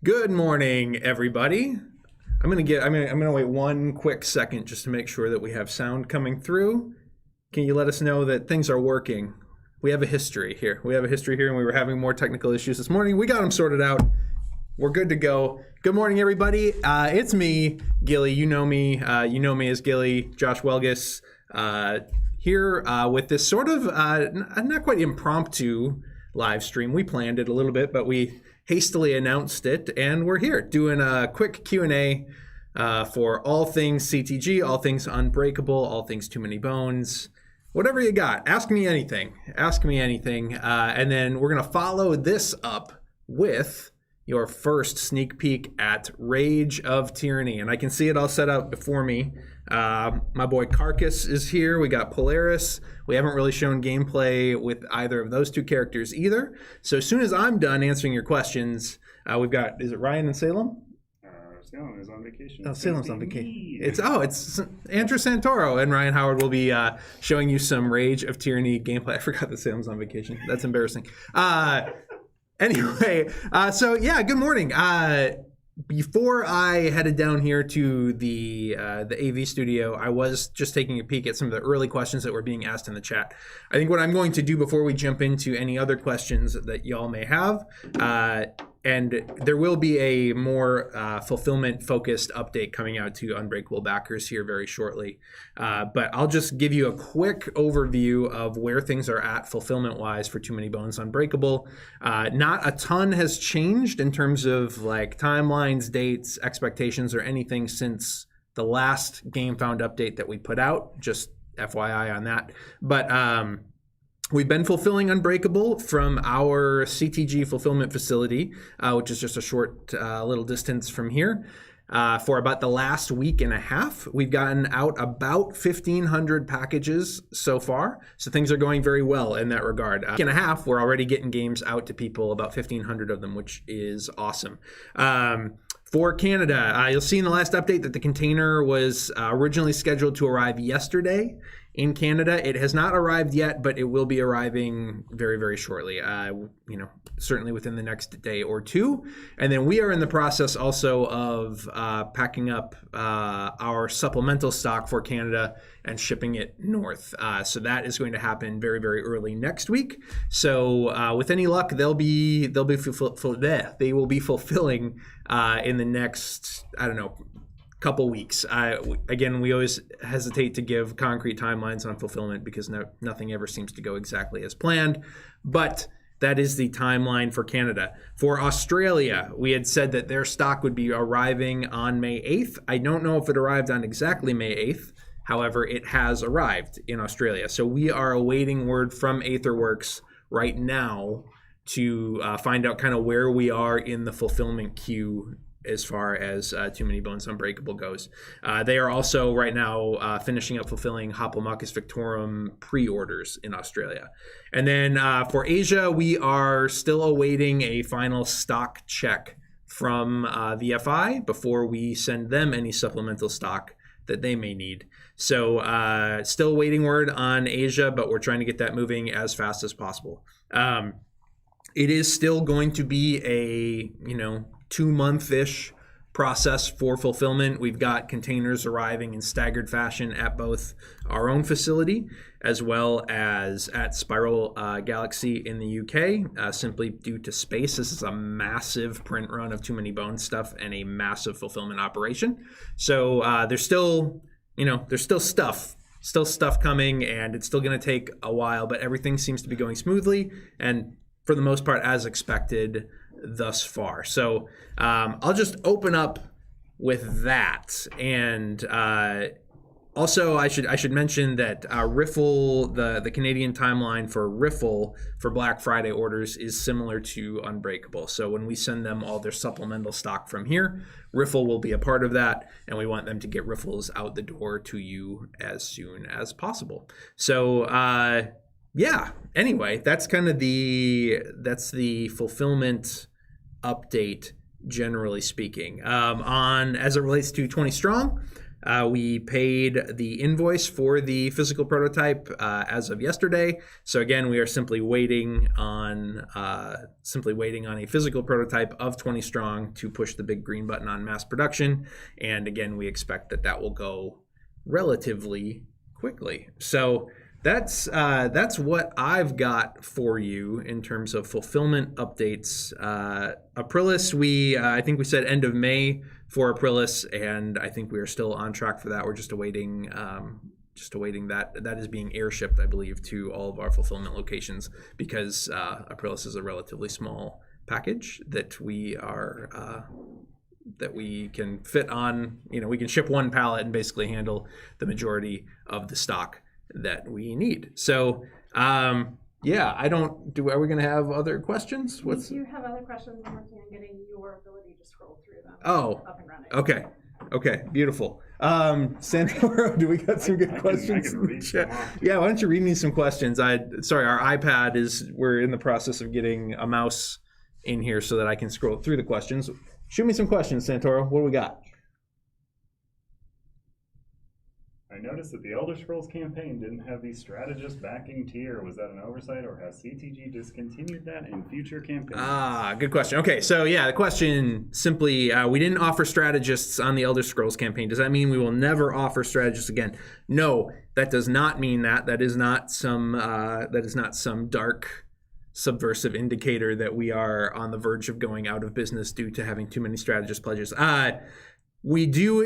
Good morning, everybody. I'm gonna wait one quick second just to make sure that we have sound coming through. Can you let us know that things are working? We have a history here. And we were having more technical issues this morning. We got them sorted out. We're good to go. Good morning, everybody. It's me, Gilly. You know me. You know me as Gilly, Josh Welgus, here with this sort of not quite impromptu live stream. We planned it a little bit, but we hastily announced it, and we're here doing a quick Q&A for all things CTG, all things Unbreakable, all things Too Many Bones, whatever you got. Ask me anything. And then we're going to follow this up with your first sneak peek at Rage of Tyranny. And I can see it all set up before me. My boy Carcass is here. We got Polaris. We haven't really shown gameplay with either of those two characters either. So as soon as I'm done answering your questions, we've got, is it Ryan in Salem? Salem is on vacation. Oh, Salem's on vacation. It's Andrew Santoro, and Ryan Howard will be showing you some Rage of Tyranny gameplay. I forgot that Salem's on vacation. That's embarrassing. Anyway, so yeah, good morning. Before I headed down here to the AV studio, I was just taking a peek at some of the early questions that were being asked in the chat. I think what I'm going to do before we jump into any other questions that y'all may have, and there will be a more fulfillment-focused update coming out to Unbreakable backers here very shortly. But I'll just give you a quick overview of where things are at fulfillment-wise for Too Many Bones Unbreakable. Not a ton has changed in terms of like timelines, dates, expectations, or anything since the last GameFound update that we put out. Just FYI on that. But we've been fulfilling Unbreakable from our CTG fulfillment facility, which is just a short little distance from here. For about the last week and a half, we've gotten out about 1,500 packages so far. So things are going very well in that regard. Week and a half, we're already getting games out to people, about 1,500 of them, which is awesome. For Canada, you'll see in the last update that the container was originally scheduled to arrive yesterday. In Canada, it has not arrived yet, but it will be arriving very, very shortly. Certainly within the next day or two. And then we are in the process also of packing up our supplemental stock for Canada and shipping it north. So that is going to happen very, very early next week. So with any luck, they will be fulfilling in the next, couple weeks. Again, we always hesitate to give concrete timelines on fulfillment because nothing ever seems to go exactly as planned, but that is the timeline for Canada. For Australia, we had said that their stock would be arriving on May 8th. I don't know if it arrived on exactly May 8th. However, it has arrived in Australia. So we are awaiting word from Aetherworks right now to find out kind of where we are in the fulfillment queue as far as Too Many Bones Unbreakable goes. They are also right now finishing up fulfilling Hoplomachus Victorum pre-orders in Australia. And then for Asia, we are still awaiting a final stock check from VFI before we send them any supplemental stock that they may need. So still waiting word on Asia, but we're trying to get that moving as fast as possible. It is still going to be a, 2-month-ish process for fulfillment. We've got containers arriving in staggered fashion at both our own facility as well as at Spiral Galaxy in the UK, simply due to space. This is a massive print run of Too Many Bones stuff and a massive fulfillment operation. So there's still stuff coming, and it's still going to take a while, but everything seems to be going smoothly and for the most part as expected thus far. So I'll just open up with that. And also I should mention that Riffle, the Canadian timeline for Riffle for Black Friday orders is similar to Unbreakable. So when we send them all their supplemental stock from here, Riffle will be a part of that, and we want them to get Riffles out the door to you as soon as possible. So yeah, anyway, that's kind of the fulfillment update, generally speaking. As it relates to 20 strong, We paid the invoice for the physical prototype as of yesterday. So again, we are simply waiting on a physical prototype of 20 strong to push the big green button on mass production. And again, we expect that will go relatively quickly. So that's what I've got for you in terms of fulfillment updates. Aprilis, I think we said end of May for Aprilis, and I think we are still on track for that. We're just awaiting that. That is being airshipped, I believe, to all of our fulfillment locations because Aprilis is a relatively small package that we can fit on. We can ship one pallet and basically handle the majority of the stock that we need. So are we going to have other questions? We do have other questions. I'm working on getting your ability to scroll through them. Up and running. Okay, beautiful. Santoro, do we got some good questions in the chat? Yeah, why don't you read me some questions? Our iPad we're in the process of getting a mouse in here so that I can scroll through the questions. Shoot me some questions, Santoro. What do we got? I noticed that the Elder Scrolls campaign didn't have the strategist backing tier. Was that an oversight, or has CTG discontinued that in future campaigns? Good question. Okay, so yeah, the question simply, we didn't offer strategists on the Elder Scrolls campaign. Does that mean we will never offer strategists again? No, that does not mean that. That is not some dark subversive indicator that we are on the verge of going out of business due to having too many strategist pledges. We do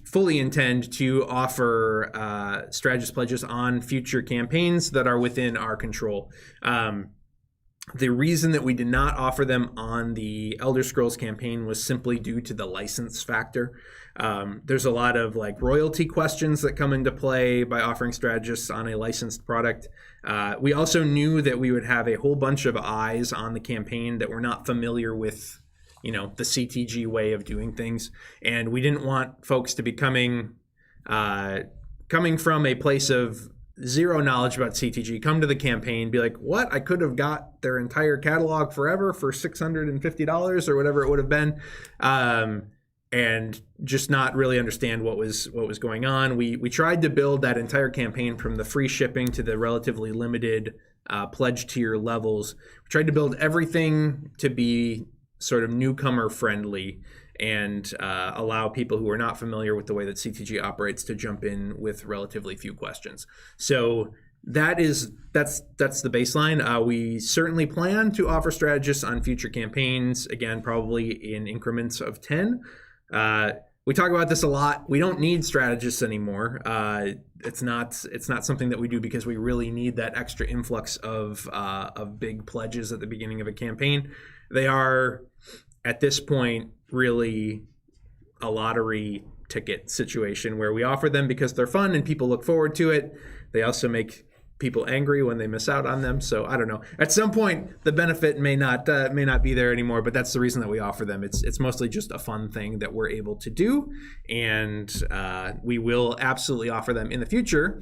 fully intend to offer strategist pledges on future campaigns that are within our control. The reason that we did not offer them on the Elder Scrolls campaign was simply due to the license factor. There's a lot of royalty questions that come into play by offering strategists on a licensed product. We also knew that we would have a whole bunch of eyes on the campaign that were not familiar with the CTG way of doing things. And we didn't want folks to be coming from a place of zero knowledge about CTG, come to the campaign, be like, what? I could have got their entire catalog forever for $650 or whatever it would have been. And just not really understand what was going on. We tried to build that entire campaign from the free shipping to the relatively limited pledge tier levels. We tried to build everything to be sort of newcomer friendly and allow people who are not familiar with the way that CTG operates to jump in with relatively few questions. So that's the baseline. We certainly plan to offer strategists on future campaigns, again, probably in increments of 10. We talk about this a lot. We don't need strategists anymore. It's not something that we do because we really need that extra influx of big pledges at the beginning of a campaign. They are, at this point, really a lottery ticket situation where we offer them because they're fun and people look forward to it. They also make people angry when they miss out on them. So I don't know. At some point, the benefit may not be there anymore, but that's the reason that we offer them. It's mostly just a fun thing that we're able to do, and we will absolutely offer them in the future.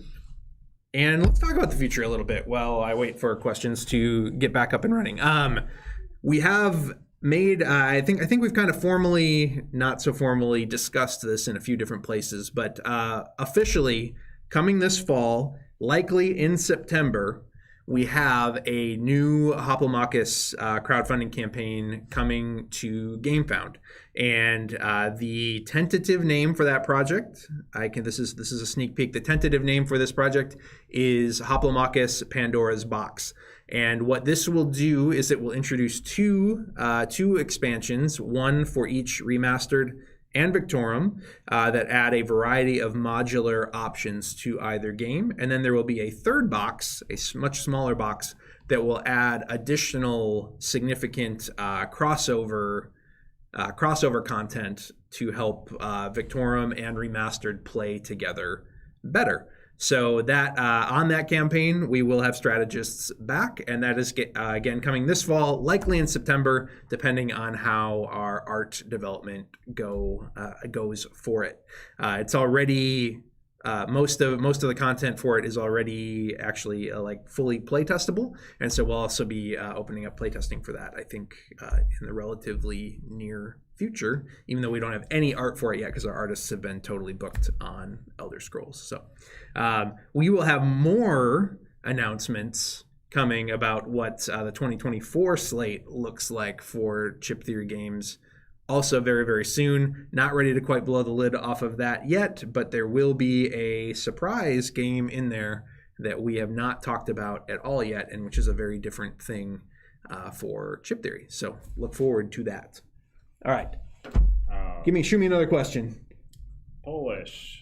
And let's talk about the future a little bit while I wait for questions to get back up and running. We have made, I think we've kind of formally, not so formally discussed this in a few different places, but officially coming this fall, likely in September, we have a new Hoplomachus crowdfunding campaign coming to GameFound. And the tentative name for that project, this is a sneak peek. The tentative name for this project is Hoplomachus Pandora's Box. And what this will do is it will introduce two expansions, one for each remastered and Victorum, that add a variety of modular options to either game. And then there will be a third box, a much smaller box, that will add additional significant crossover content to help Victorum and Remastered play together better. So that on that campaign, we will have strategists back, and that is again coming this fall, likely in September, depending on how our art development goes for it. It's already most of the content for it is already actually fully playtestable, and so we'll also be opening up playtesting for that, I think, in the relatively near future, even though we don't have any art for it yet because our artists have been totally booked on Elder Scrolls. So we will have more announcements coming about what the 2024 slate looks like for Chip Theory games also very, very soon. Not ready to quite blow the lid off of that yet, but there will be a surprise game in there that we have not talked about at all yet, and which is a very different thing for Chip Theory. So look forward to that. All right. Shoot me another question. Polish.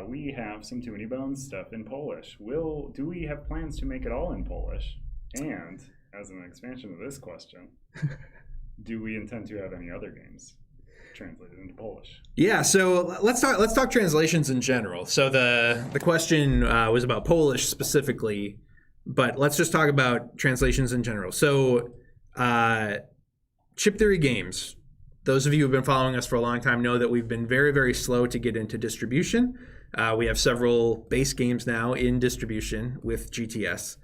We have some Too Many Bones stuff in Polish. Do we have plans to make it all in Polish? And as an expansion of this question, do we intend to have any other games translated into Polish? Yeah, so let's talk translations in general. So the question was about Polish specifically, but let's just talk about translations in general. So Chip Theory games, those of you who have been following us for a long time know that we've been very, very slow to get into distribution. We have several base games now in distribution with GTS.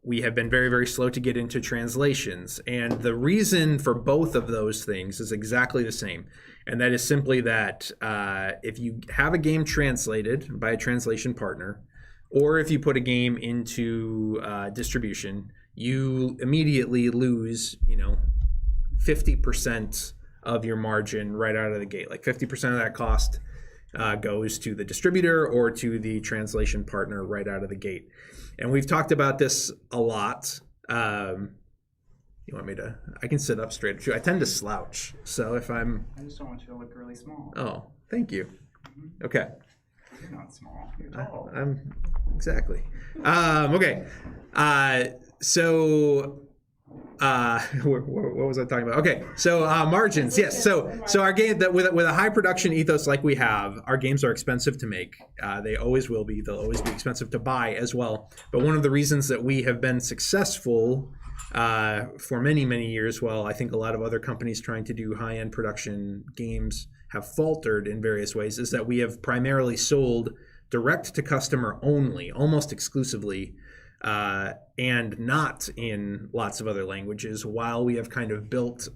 We have been very, very slow to get into translations. And the reason for both of those things is exactly the same. And that is simply that if you have a game translated by a translation partner, or if you put a game into distribution, you immediately lose, 50% of your margin right out of the gate. Like 50% of that cost goes to the distributor or to the translation partner right out of the gate. And we've talked about this a lot. You want me to? I can sit up straight. I tend to slouch. So if I just don't want you to look really small. Oh, thank you. Mm-hmm. Okay. You're not small. You're tall. I'm exactly. Okay. So what was I talking about? Okay, so margins. Yes. So our game that with a high production ethos like we have, our games are expensive to make. They always will be. They'll always be expensive to buy as well. But one of the reasons that we have been successful for many, many years, while I think a lot of other companies trying to do high-end production games have faltered in various ways, is that we have primarily sold direct to customer only, almost exclusively, and not in lots of other languages, while we have kind of built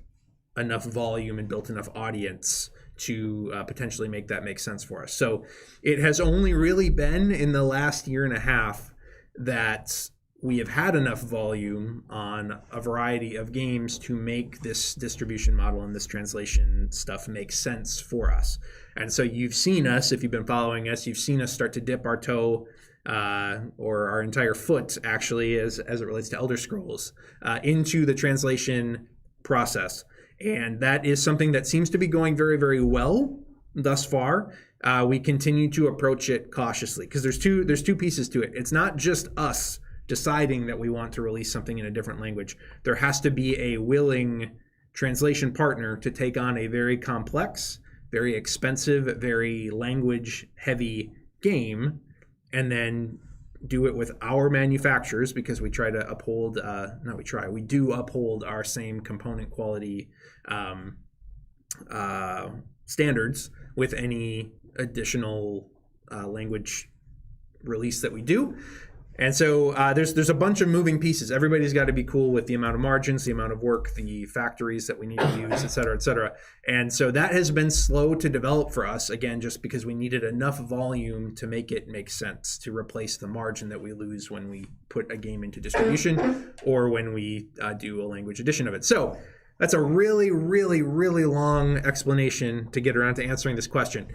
enough volume and built enough audience to potentially make that make sense for us. So it has only really been in the last year and a half that we have had enough volume on a variety of games to make this distribution model and this translation stuff make sense for us. And so you've seen us, if you've been following us, you've seen us start to dip our toe or our entire foot, actually, as it relates to Elder Scrolls, into the translation process. And that is something that seems to be going very, very well thus far. We continue to approach it cautiously because there's two pieces to it. It's not just us deciding that we want to release something in a different language. There has to be a willing translation partner to take on a very complex, very expensive, very language-heavy game, and then do it with our manufacturers, because we try to uphold, we do uphold our same component quality standards with any additional language release that we do. And so there's a bunch of moving pieces. Everybody's got to be cool with the amount of margins, the amount of work, the factories that we need to use, et cetera, et cetera. And so that has been slow to develop for us, again, just because we needed enough volume to make it make sense, to replace the margin that we lose when we put a game into distribution or when we do a language edition of it. So that's a really, really, really long explanation to get around to answering this question.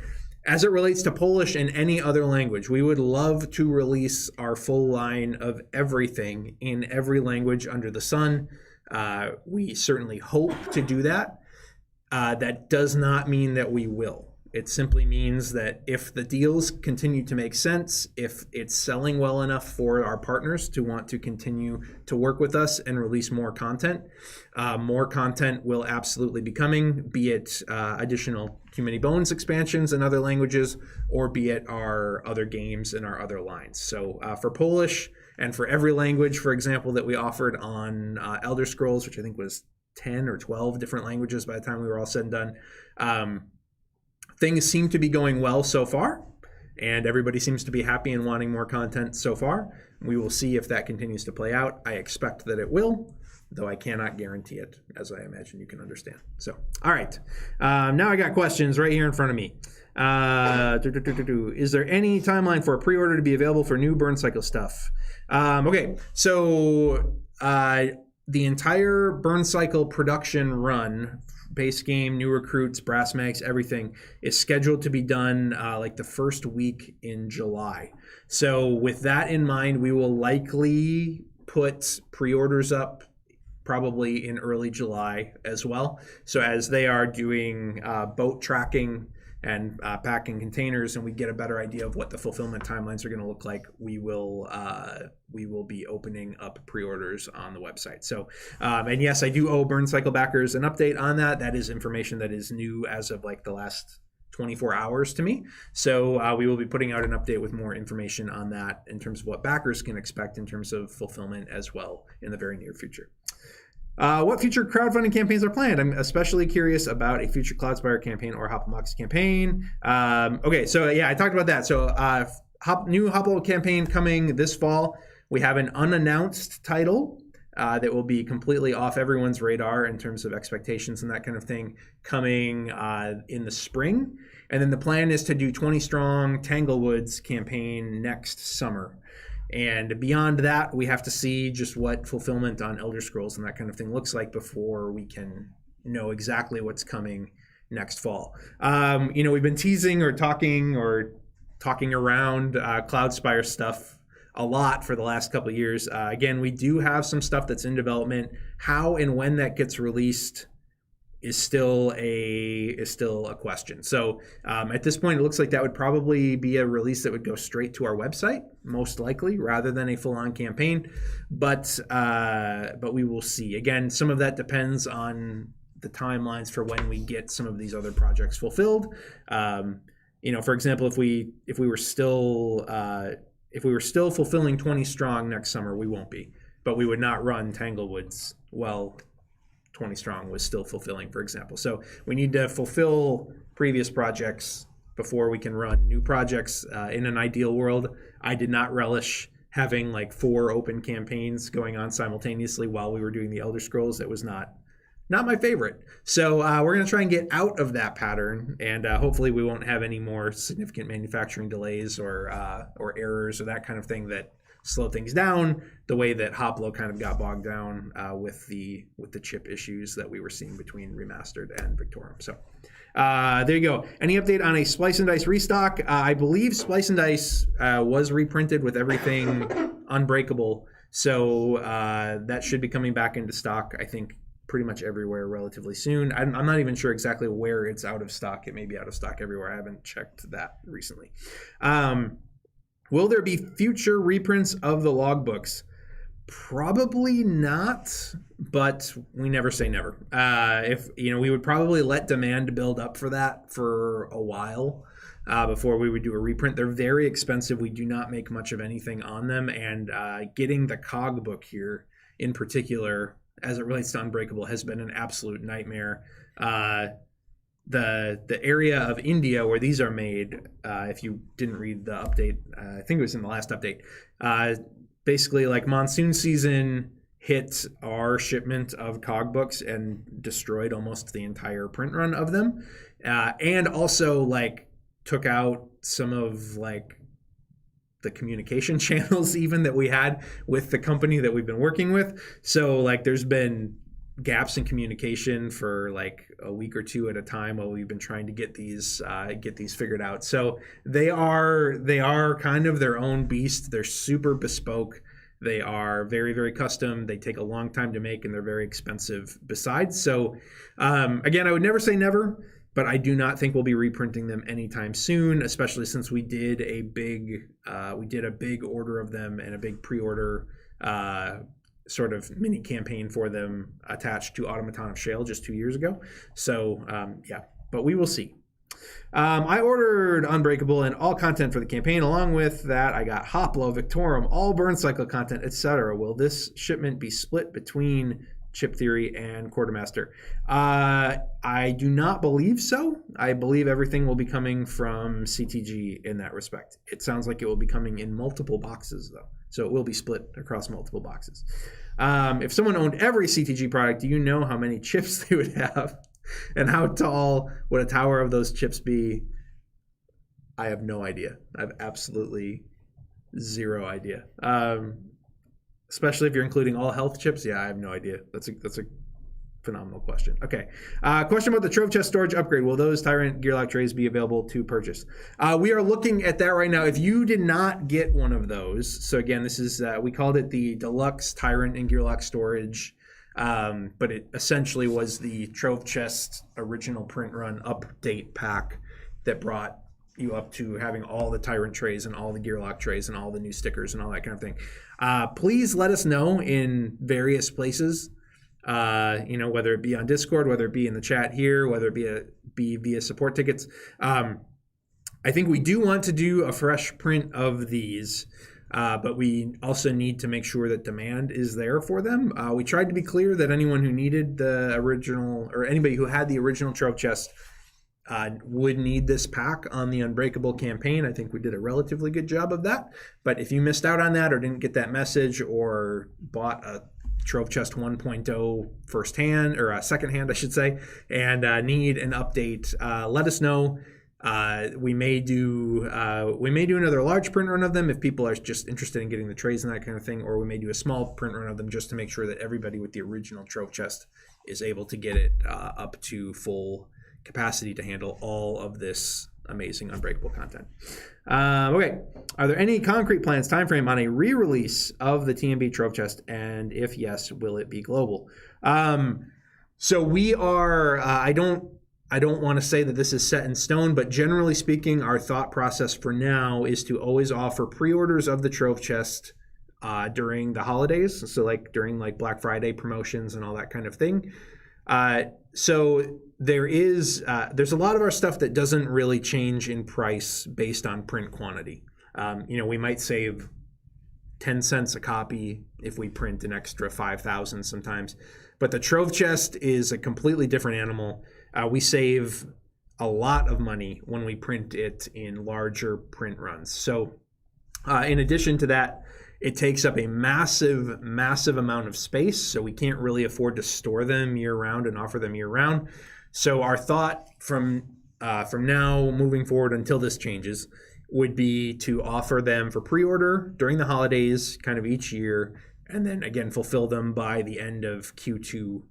As it relates to Polish and any other language, we would love to release our full line of everything in every language under the sun. We certainly hope to do that. That does not mean that we will. It simply means that if the deals continue to make sense, if it's selling well enough for our partners to want to continue to work with us and release more content will absolutely be coming, be it additional Too Many Bones expansions in other languages, or be it our other games and our other lines. So for Polish and for every language, for example, that we offered on Elder Scrolls, which I think was 10 or 12 different languages by the time we were all said and done, things seem to be going well so far, and everybody seems to be happy and wanting more content so far. We will see if that continues to play out. I expect that it will, though I cannot guarantee it, as I imagine you can understand. So, all right. Now I got questions right here in front of me. Is there any timeline for a pre-order to be available for new burn cycle stuff? Okay, so the entire burn cycle production run, base game, new recruits, brass mags, everything is scheduled to be done like the first week in July. So with that in mind, we will likely put pre-orders up probably in early July as well. So as they are doing boat tracking and packing containers, and we get a better idea of what the fulfillment timelines are going to look like, we will be opening up pre-orders on the website. So, and yes, I do owe Burn Cycle backers an update on that. That is information that is new as of like the last 24 hours to me. So we will be putting out an update with more information on that in terms of what backers can expect in terms of fulfillment as well in the very near future. What future crowdfunding campaigns are planned? I'm especially curious about a future Cloudspire campaign or Hoplomox campaign. Okay, so yeah, I talked about that. So new Hoplo campaign coming this fall. We have an unannounced title that will be completely off everyone's radar in terms of expectations and that kind of thing coming in the spring. And then the plan is to do 20 Strong Tanglewoods campaign next summer. And beyond that, we have to see just what fulfillment on Elder Scrolls and that kind of thing looks like before we can know exactly what's coming next fall. We've been teasing or talking around Cloudspire stuff a lot for the last couple of years. Again, we do have some stuff that's in development. How and when that gets released is still a question. So at this point, it looks like that would probably be a release that would go straight to our website, most likely, rather than a full-on campaign. But we will see. Again, some of that depends on the timelines for when we get some of these other projects fulfilled. For example, if we were still fulfilling 20 Strong next summer, we won't be. But we would not run Tanglewoods well 20 Strong was still fulfilling, for example. So we need to fulfill previous projects before we can run new projects. In an ideal world, I did not relish having like 4 open campaigns going on simultaneously while we were doing the Elder Scrolls. That was not my favorite. So we're going to try and get out of that pattern, and hopefully we won't have any more significant manufacturing delays or errors or that kind of thing that slow things down the way that Hoplo kind of got bogged down with the chip issues that we were seeing between Remastered and Victorum. So there you go. Any update on a Splice and Dice restock? I believe Splice and Dice was reprinted with everything Unbreakable. So that should be coming back into stock, I think, pretty much everywhere relatively soon. I'm not even sure exactly where it's out of stock. It may be out of stock everywhere. I haven't checked that recently. Will there be future reprints of the logbooks? Probably not, but we never say never. We would probably let demand build up for that for a while before we would do a reprint. They're very expensive. We do not make much of anything on them, and getting the cog book here in particular, as it relates to Unbreakable, has been an absolute nightmare. The area of India where these are made, if you didn't read the update, I think it was in the last update, basically like monsoon season hit our shipment of cog books and destroyed almost the entire print run of them, and also like took out some of like the communication channels even that we had with the company that we've been working with. So like there's been gaps in communication for like a week or two at a time while we've been trying to get these figured out. So they are kind of their own beast. They're super bespoke. They are very, very custom. They take a long time to make, and they're very expensive besides. So again, I would never say never, but I do not think we'll be reprinting them anytime soon, especially since we did a big order of them and a big pre-order sort of mini campaign for them attached to Automaton of Shale just 2 years ago. So but we will see. I ordered Unbreakable and all content for the campaign. Along with that, I got Hoplo, Victorum, all burn cycle content, etc. Will this shipment be split between Chip Theory, and Quartermaster. I do not believe so. I believe everything will be coming from CTG in that respect. It sounds like it will be coming in multiple boxes, though. So it will be split across multiple boxes. If someone owned every CTG product, do you know how many chips they would have? And how tall would a tower of those chips be? I have no idea. I have absolutely zero idea. Especially if you're including all health chips. Yeah, I have no idea. That's a phenomenal question. Okay. Question about the Trove Chest storage upgrade. Will those Tyrant Gearlock trays be available to purchase? We are looking at that right now. If you did not get one of those, so again, this is, we called it the Deluxe Tyrant and Gearlock storage, but it essentially was the Trove Chest original print run update pack that brought you up to having all the Tyrant trays and all the Gearlock trays and all the new stickers and all that kind of thing. Please let us know in various places, whether it be on Discord, whether it be in the chat here, whether it be via support tickets. I think we do want to do a fresh print of these, but we also need to make sure that demand is there for them. We tried to be clear that anyone who needed the original, or anybody who had the original Trove Chest, would need this pack on the Unbreakable campaign. I think we did a relatively good job of that. But if you missed out on that or didn't get that message or bought a Trove Chest 1.0 firsthand, or secondhand, I should say, and need an update, let us know. We may do another large print run of them if people are just interested in getting the trays and that kind of thing, or we may do a small print run of them just to make sure that everybody with the original Trove Chest is able to get it up to full capacity to handle all of this amazing Unbreakable content. Okay, are there any concrete plans, time frame on a re-release of the TMB Trove Chest, and if yes, will it be global? So we are. I don't want to say that this is set in stone, but generally speaking, our thought process for now is to always offer pre-orders of the Trove Chest during the holidays, so like during like Black Friday promotions and all that kind of thing. So there's a lot of our stuff that doesn't really change in price based on print quantity. We might save 10 cents a copy if we print an extra 5,000 sometimes. But the Trove Chest is a completely different animal. We save a lot of money when we print it in larger print runs. So in addition to that, it takes up a massive, massive amount of space, so we can't really afford to store them year-round and offer them year-round. So our thought from now moving forward until this changes would be to offer them for pre-order during the holidays, kind of each year, and then again fulfill them by the end of Q2.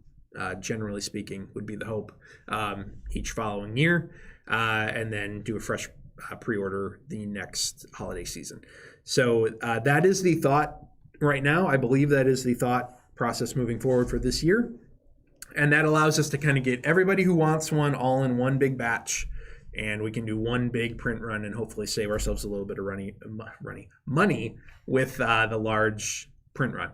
Generally speaking, would be the hope each following year, and then do a fresh pre-order the next holiday season. So that is the thought right now. I believe that is the thought process moving forward for this year. And that allows us to kind of get everybody who wants one all in one big batch. And we can do one big print run and hopefully save ourselves a little bit of money with the large print run.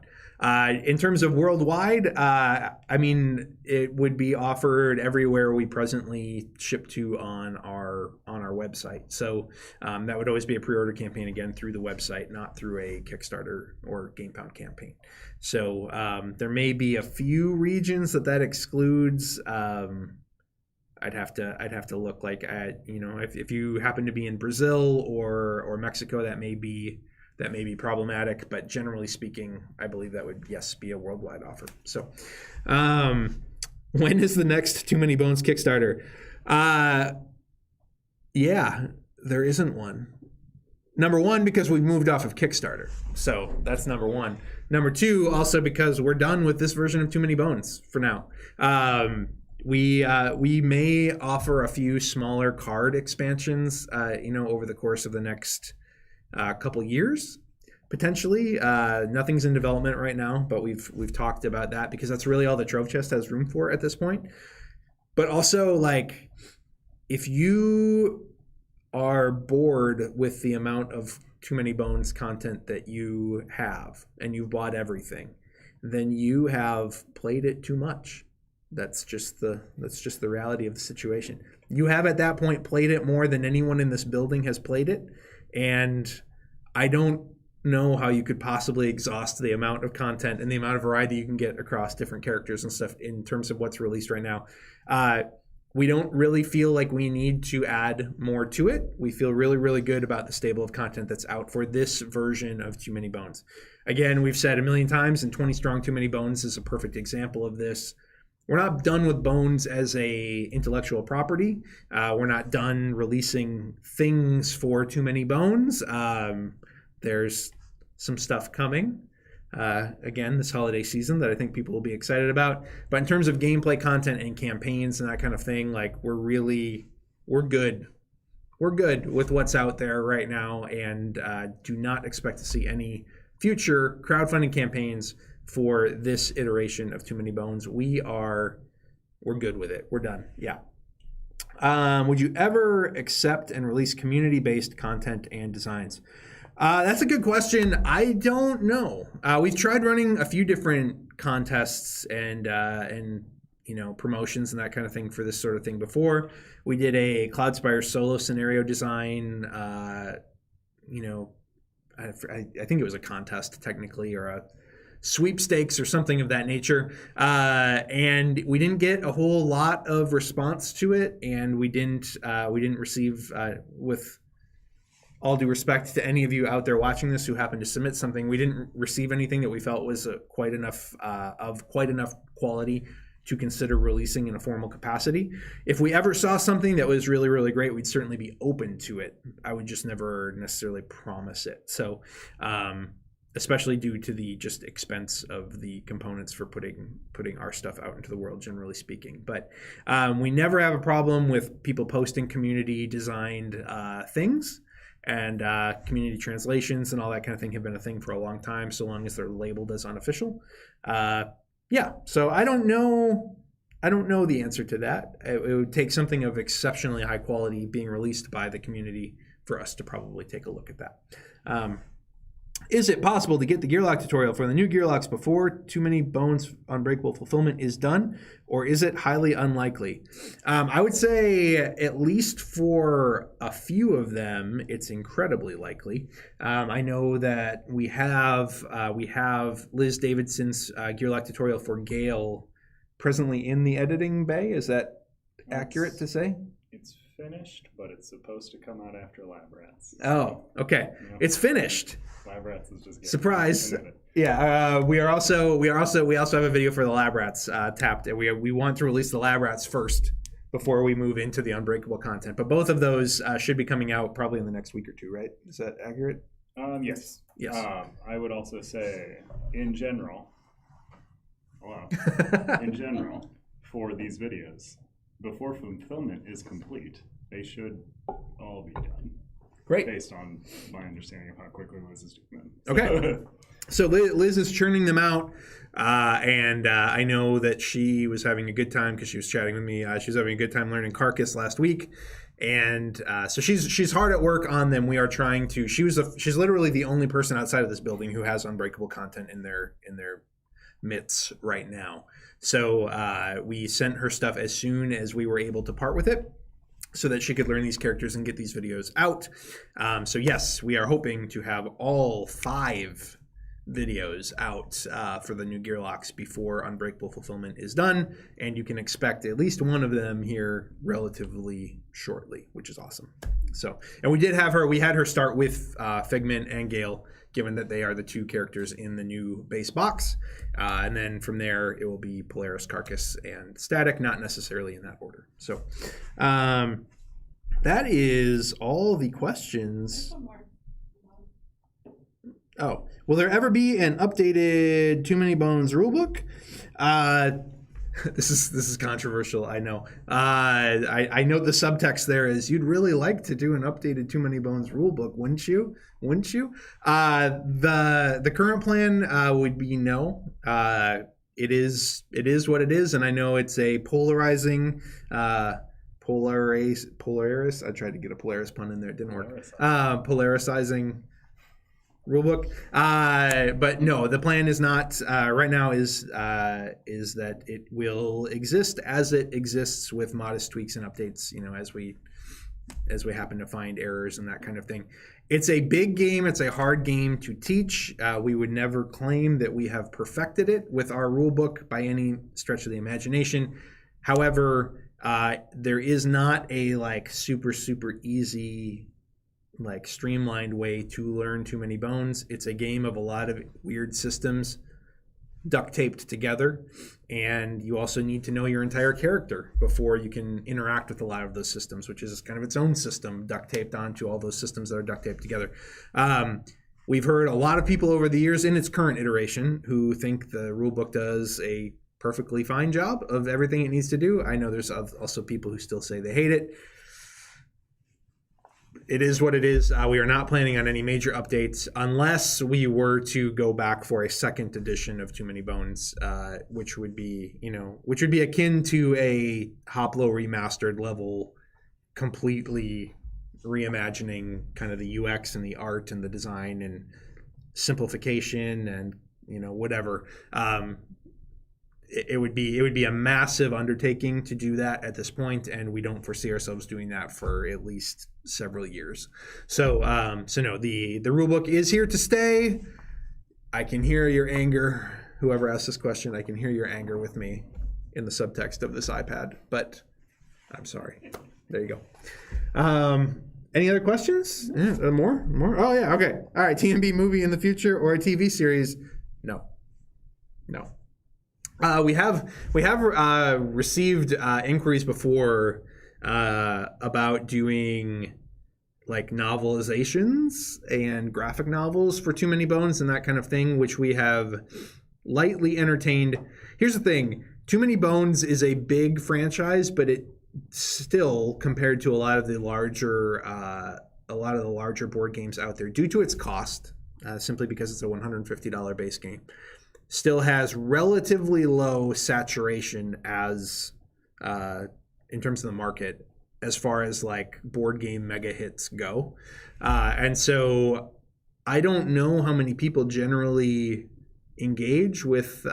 In terms of worldwide, it would be offered everywhere we presently ship to on our website. So that would always be a pre-order campaign, again, through the website, not through a Kickstarter or GamePound campaign. So there may be a few regions that excludes. I'd have to look like at, if you happen to be in Brazil or Mexico, that may be problematic, but generally speaking, I believe that would, yes, be a worldwide offer. So when is the next Too Many Bones Kickstarter? Yeah, there isn't one. Number one, because we moved off of Kickstarter. So that's number one. Number two, also because we're done with this version of Too Many Bones for now. We may offer a few smaller card expansions, over the course of the next couple years, potentially. Nothing's in development right now, but we've talked about that because that's really all the Trove Chest has room for at this point. But also, like, if you are bored with the amount of Too Many Bones content that you have and you've bought everything, then you have played it too much. That's just the reality of the situation. You have at that point played it more than anyone in this building has played it, and I don't know how you could possibly exhaust the amount of content and the amount of variety you can get across different characters and stuff in terms of what's released right now. We don't really feel like we need to add more to it. We feel really, really good about the stable of content that's out for this version of Too Many Bones. Again, we've said a million times, and 20 Strong Too Many Bones is a perfect example of this. We're not done with Bones as a intellectual property. We're not done releasing things for Too Many Bones. There's some stuff coming. Again, this holiday season that I think people will be excited about. But in terms of gameplay content and campaigns and that kind of thing, like we're good. We're good with what's out there right now, and do not expect to see any future crowdfunding campaigns for this iteration of Too Many Bones. We're good with it. We're done. Yeah. Would you ever accept and release community-based content and designs? That's a good question. I don't know. We've tried running a few different contests and promotions and that kind of thing for this sort of thing before. We did a Cloudspire solo scenario design. I think it was a contest technically, or a sweepstakes or something of that nature. And we didn't get a whole lot of response to it, and we didn't receive with all due respect to any of you out there watching this who happened to submit something, we didn't receive anything that we felt was quite enough quality to consider releasing in a formal capacity. If we ever saw something that was really, really great, we'd certainly be open to it. I would just never necessarily promise it. So, especially due to the just expense of the components for putting our stuff out into the world, generally speaking. But we never have a problem with people posting community designed things. And community translations and all that kind of thing have been a thing for a long time, so long as they're labeled as unofficial. So I don't know the answer to that. It would take something of exceptionally high quality being released by the community for us to probably take a look at that. Is it possible to get the Gearlock tutorial for the new Gearlocks before Too Many Bones Unbreakable fulfillment is done, or is it highly unlikely? I would say at least for a few of them, it's incredibly likely. I know that we have Liz Davidson's Gearlock tutorial for Gale presently in the editing bay. Is that accurate to say? It's finished, but it's supposed to come out after Lab Rats. Oh, okay. Yeah. It's finished. Lab Rats is just surprise. Yeah, we also have a video for the Lab Rats tapped. We want to release the Lab Rats first before we move into the Unbreakable content. But both of those should be coming out probably in the next week or two, right? Is that accurate? Yes. Yes. I would also say, in general, for these videos, before fulfillment is complete, they should all be done. Great. Based on my understanding of how quickly Liz is doing them. Okay. So Liz is churning them out, and I know that she was having a good time because she was chatting with me. She was having a good time learning Carcass last week, and so she's hard at work on them. We are trying to. She's literally the only person outside of this building who has Unbreakable content in their midst right now. So we sent her stuff as soon as we were able to part with it, so that she could learn these characters and get these videos out. So yes, we are hoping to have all 5 videos out for the new Gearlocks before Unbreakable fulfillment is done, and you can expect at least one of them here relatively shortly, which is awesome. So, and we had her start with Figment and Gale, given that they are the 2 characters in the new base box, and then from there it will be Polaris, Carcass, and Static, not necessarily in that order. So that is all the questions. Oh, will there ever be an updated Too Many Bones rulebook? This is controversial, I know. I know the subtext there is you'd really like to do an updated Too Many Bones rulebook, wouldn't you? The current plan would be no. It is what it is, and I know it's a polarizing Polaris. I tried to get a Polaris pun in there, it didn't work. Polarizing rulebook, but no, the plan is not right now is that it will exist as it exists with modest tweaks and updates, as we happen to find errors and that kind of thing. It's a big game. It's a hard game to teach. We would never claim that we have perfected it with our rule book by any stretch of the imagination. However, there is not a like super easy, like streamlined way to learn Too Many Bones. It's a game of a lot of weird systems duct taped together, and you also need to know your entire character before you can interact with a lot of those systems, which is kind of its own system duct taped onto all those systems that are duct taped together. We've heard a lot of people over the years in its current iteration who think the rulebook does a perfectly fine job of everything it needs to do. I know there's also people who still say they hate it. It is what it is. We are not planning on any major updates unless we were to go back for a second edition of Too Many Bones, which would be akin to a Hoplo remastered level, completely reimagining kind of the UX and the art and the design and simplification and whatever. It would be a massive undertaking to do that at this point, and we don't foresee ourselves doing that for at least several years. So no, the rulebook is here to stay. I can hear your anger. Whoever asked this question, I can hear your anger with me in the subtext of this iPad, but I'm sorry. There you go. Any other questions? Yeah, more? Oh yeah, okay. All right, TMB movie in the future or a TV series? No. We have received inquiries before about doing like novelizations and graphic novels for Too Many Bones and that kind of thing, which we have lightly entertained. Here's the thing: Too Many Bones is a big franchise, but it still, compared to a lot of the larger board games out there, due to its cost, simply because it's a $150 base game, still has relatively low saturation as in terms of the market as far as like board game mega hits go. And so I don't know how many people generally engage with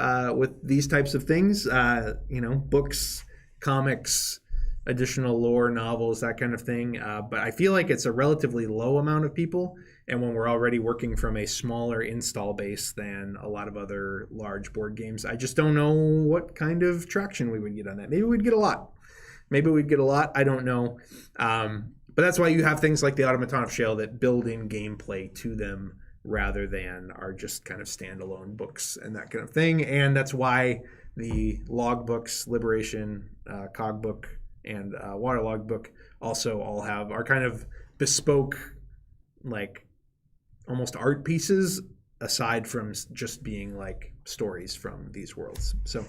these types of things, books, comics, additional lore, novels, that kind of thing. But I feel like it's a relatively low amount of people. And when we're already working from a smaller install base than a lot of other large board games, I just don't know what kind of traction we would get on that. Maybe we'd get a lot. I don't know. But that's why you have things like the Automaton of Shale that build in gameplay to them rather than are just kind of standalone books and that kind of thing. And that's why the log books, Liberation, Cog book, and Waterlog book also all are kind of bespoke, like almost art pieces, aside from just being like stories from these worlds. So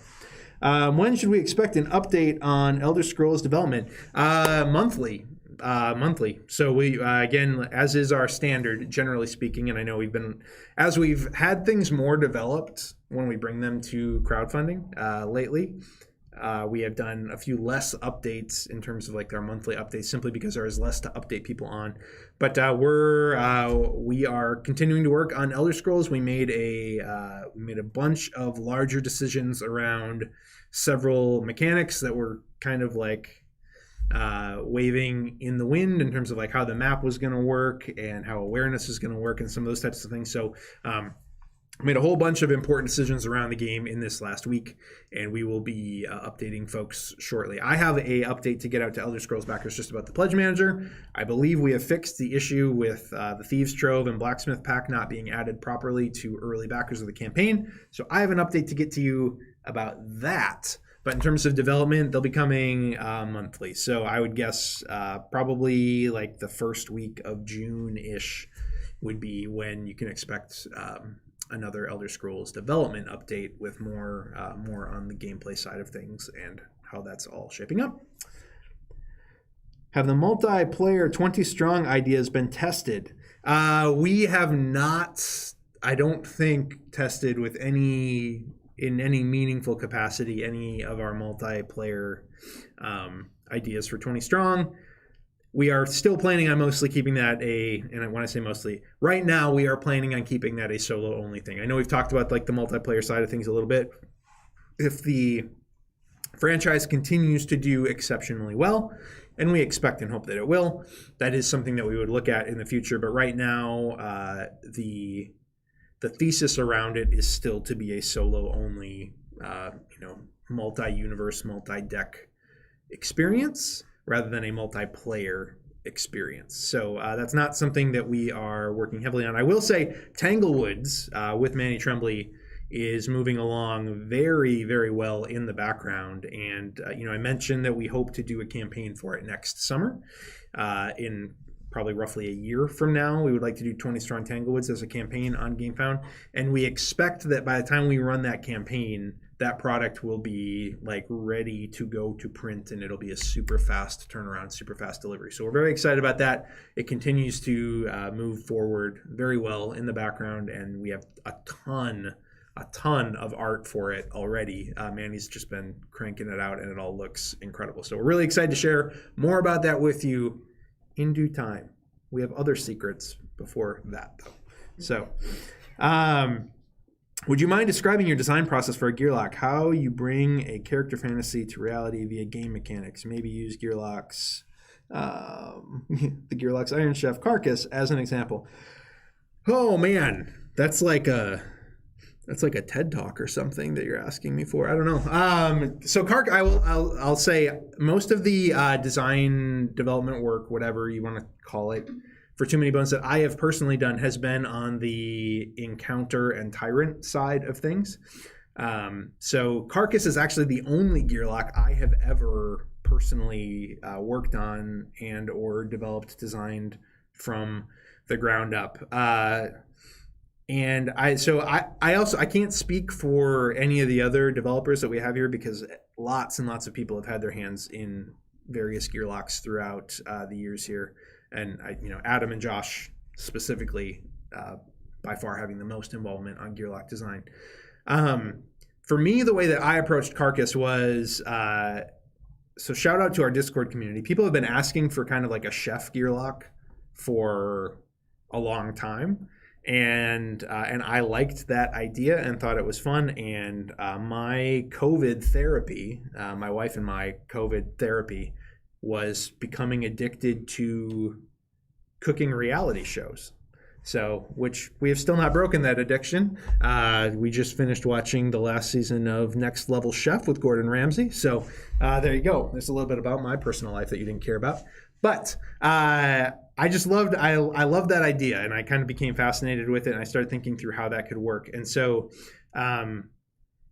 when should we expect an update on Elder Scrolls development? Monthly. So we again, as is our standard, generally speaking, and I know as we've had things more developed when we bring them to crowdfunding lately, we have done a few less updates in terms of like our monthly updates, simply because there is less to update people on. But we are continuing to work on Elder Scrolls. We made a bunch of larger decisions around several mechanics that were kind of like waving in the wind in terms of like how the map was going to work and how awareness is going to work and some of those types of things. So made a whole bunch of important decisions around the game in this last week, and we will be updating folks shortly. I have a update to get out to Elder Scrolls backers just about the Pledge Manager. I believe we have fixed the issue with the Thieves Trove and Blacksmith Pack not being added properly to early backers of the campaign. So I have an update to get to you about that. But in terms of development, they'll be coming monthly. So I would guess probably like the first week of June-ish would be when you can expect another Elder Scrolls development update with more on the gameplay side of things and how that's all shaping up. Have the multiplayer 20 strong ideas been tested? We have not, I don't think, tested with in any meaningful capacity any of our multiplayer ideas for 20 strong. We are still planning on mostly keeping that and when I say mostly, right now we are planning on keeping that a solo only thing. I know we've talked about like the multiplayer side of things a little bit. If the franchise continues to do exceptionally well and we expect and hope that it will. That is something that we would look at in the future. But right now, the thesis around it is still to be a solo-only, multi-universe, multi-deck experience rather than a multiplayer experience. So that's not something that we are working heavily on. I will say Tanglewoods with Manny Tremblay is moving along very, very well in the background. And, I mentioned that we hope to do a campaign for it next summer. In probably roughly a year from now, we would like to do 20 Strong Tanglewoods as a campaign on GameFound. And we expect that by the time we run that campaign, that product will be like ready to go to print, and it'll be a super fast turnaround, super fast delivery. So we're very excited about that. It continues to move forward very well in the background, and we have a ton of art for it already. Manny's just been cranking it out, and it all looks incredible. So we're really excited to share more about that with you in due time. We have other secrets before that, though. So, would you mind describing your design process for a Gearlock? How you bring a character fantasy to reality via game mechanics? Maybe use Gearlock's, the Gearlock's Iron Chef Carcass as an example. Oh man, that's like a TED Talk or something that you're asking me for. I don't know. So I'll say most of the design development work, whatever you want to call it, for Too Many Bones that I have personally done has been on the Encounter and Tyrant side of things. So Carcass is actually the only Gearlock I have ever personally worked on and or developed, designed from the ground up. And I can't speak for any of the other developers that we have here because lots and lots of people have had their hands in various Gearlocks throughout the years here. And Adam and Josh specifically, by far having the most involvement on Gearlock design. For me, the way that I approached Carcass was, so shout out to our Discord community. People have been asking for kind of like a chef Gearlock for a long time. And I liked that idea and thought it was fun. And my COVID therapy, my wife and my COVID therapy, was becoming addicted to cooking reality shows. So, which we have still not broken that addiction. We just finished watching the last season of Next Level Chef with Gordon Ramsay. So there you go. There's a little bit about my personal life that you didn't care about. But I loved that idea, and I kind of became fascinated with it, and I started thinking through how that could work. And so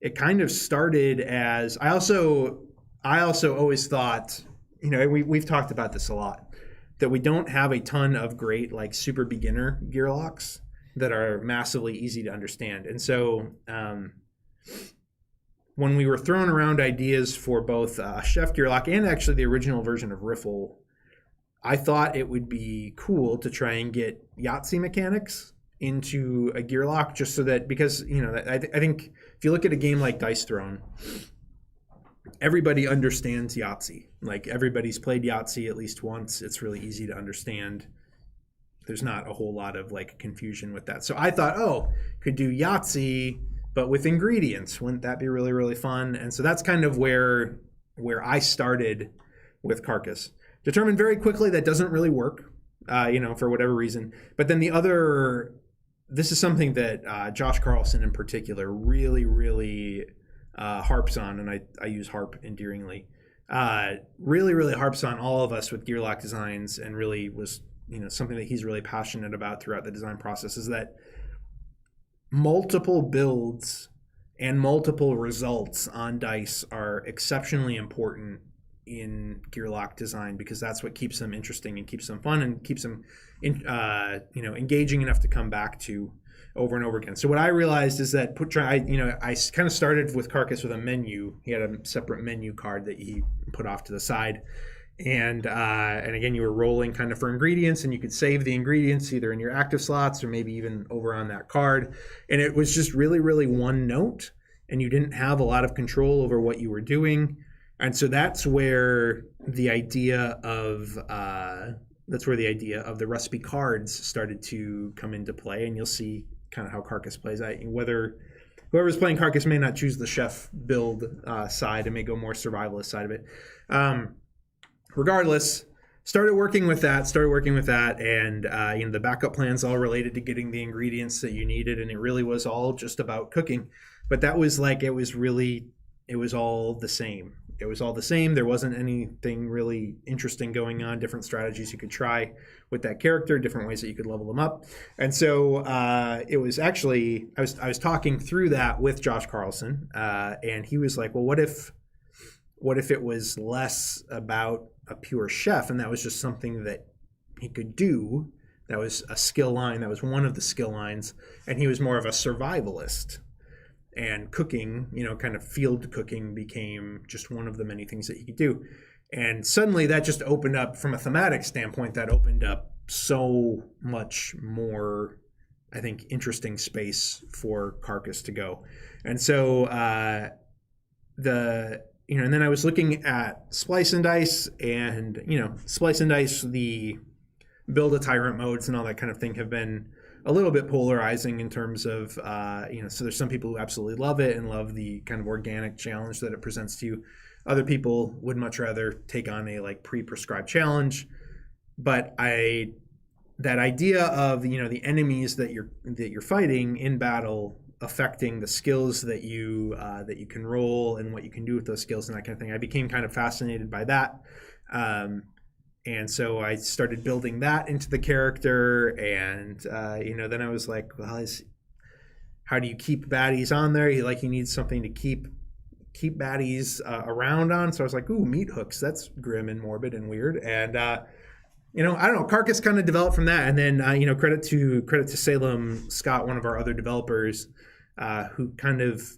it kind of started as I also always thought, we've talked about this a lot, that we don't have a ton of great like super beginner Gearlocks that are massively easy to understand. And so when we were throwing around ideas for both Chef Gearlock and actually the original version of Riffle, I thought it would be cool to try and get Yahtzee mechanics into a Gearlock, just so that, because I think if you look at a game like Dice Throne, everybody understands Yahtzee. Like everybody's played Yahtzee at least once. It's really easy to understand. There's not a whole lot of like confusion with that. So I thought, could do Yahtzee, but with ingredients. Wouldn't that be really, really fun? And so that's kind of where I started with Carcass. Determined very quickly that doesn't really work, for whatever reason. But then this is something that Josh Carlson in particular really, really harps on, and I use harp endearingly. Really, really harps on all of us with Gearlock designs, and really was something that he's really passionate about throughout the design process, is that multiple builds and multiple results on dice are exceptionally important in Gearlock design, because that's what keeps them interesting and keeps them fun and keeps them engaging enough to come back to over and over again. So what I realized is that I kind of started with Carcass with a menu. He had a separate menu card that he put off to the side, and again, you were rolling kind of for ingredients, and you could save the ingredients either in your active slots or maybe even over on that card. And it was just really, really one note, and you didn't have a lot of control over what you were doing. And so that's where the idea of the recipe cards started to come into play, and you'll see kind of how Carcass plays out. Whether whoever's playing Carcass may not choose the chef build side and may go more survivalist side of it. regardless, started working with that, and the backup plans all related to getting the ingredients that you needed, and it really was all just about cooking. But that was like, it was all the same. It was all the same. There wasn't anything really interesting going on, different strategies you could try with that character, different ways that you could level them up. And so it was actually, I was talking through that with Josh Carlson, and he was like, well, what if it was less about a pure chef, and that was just something that he could do, that was a skill line, that was one of the skill lines, and he was more of a survivalist. And cooking, kind of field cooking became just one of the many things that he could do. And suddenly that just opened up, from a thematic standpoint, that opened up so much more, I think, interesting space for Carcass to go. And so and then I was looking at Splice and Dice, and, Splice and Dice, the build a tyrant modes and all that kind of thing have been a little bit polarizing in terms of, so there's some people who absolutely love it and love the kind of organic challenge that it presents to you. Other people would much rather take on a pre-prescribed challenge. But that idea of, the enemies that you're fighting in battle affecting the skills that you can roll and what you can do with those skills and that kind of thing, I became kind of fascinated by that. And so I started building that into the character, and then I was like, well, how do you keep baddies on there? You need something to keep baddies around on. So I was like, ooh, meat hooks. That's grim and morbid and weird. And I don't know. Carcass kind of developed from that, and then credit to Salem Scott, one of our other developers, who kind of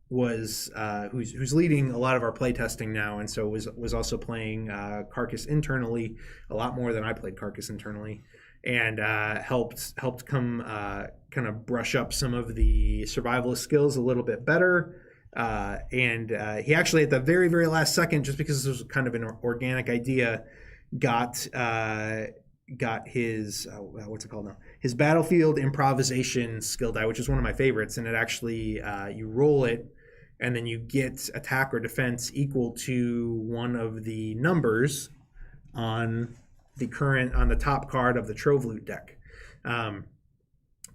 was who's leading a lot of our playtesting now, and so was also playing Carcass internally a lot more than I played Carcass internally, and helped come kind of brush up some of the survivalist skills a little bit better. And he actually, at the very, very last second, just because this was kind of an organic idea, got his what's it called now? His battlefield improvisation skill die, which is one of my favorites, and it actually you roll it, and then you get attack or defense equal to one of the numbers on the top card of the Trove Loot deck. And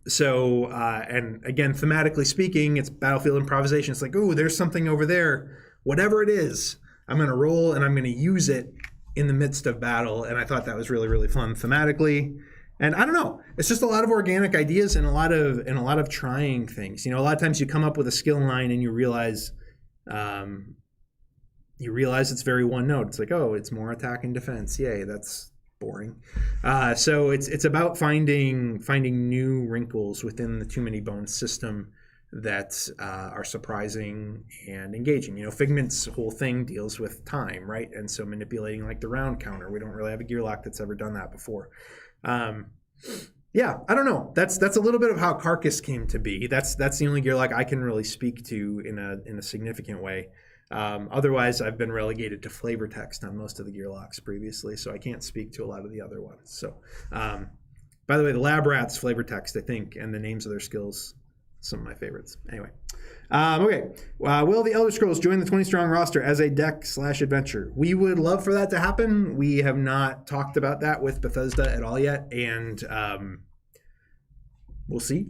again, thematically speaking, it's battlefield improvisation. It's like, oh, there's something over there. Whatever it is, I'm going to roll and I'm going to use it in the midst of battle. And I thought that was really, really fun thematically. And I don't know, it's just a lot of organic ideas and a lot of trying things. A lot of times you come up with a skill line and you realize it's very one note. It's like, oh, it's more attack and defense. Yay, that's boring. So it's about finding new wrinkles within the Too Many Bones system that are surprising and engaging. Figment's whole thing deals with time, right? And so manipulating the round counter. We don't really have a gear lock that's ever done that before. Yeah, I don't know. That's a little bit of how Carcass came to be. That's the only gear lock I can really speak to in a significant way. Otherwise, I've been relegated to flavor text on most of the gear locks previously, so I can't speak to a lot of the other ones. So, by the way, the Lab Rats flavor text, I think, and the names of their skills, some of my favorites. Anyway, okay. Will the Elder Scrolls join the 20-strong roster as a deck/adventure? We would love for that to happen. We have not talked about that with Bethesda at all yet, and we'll see.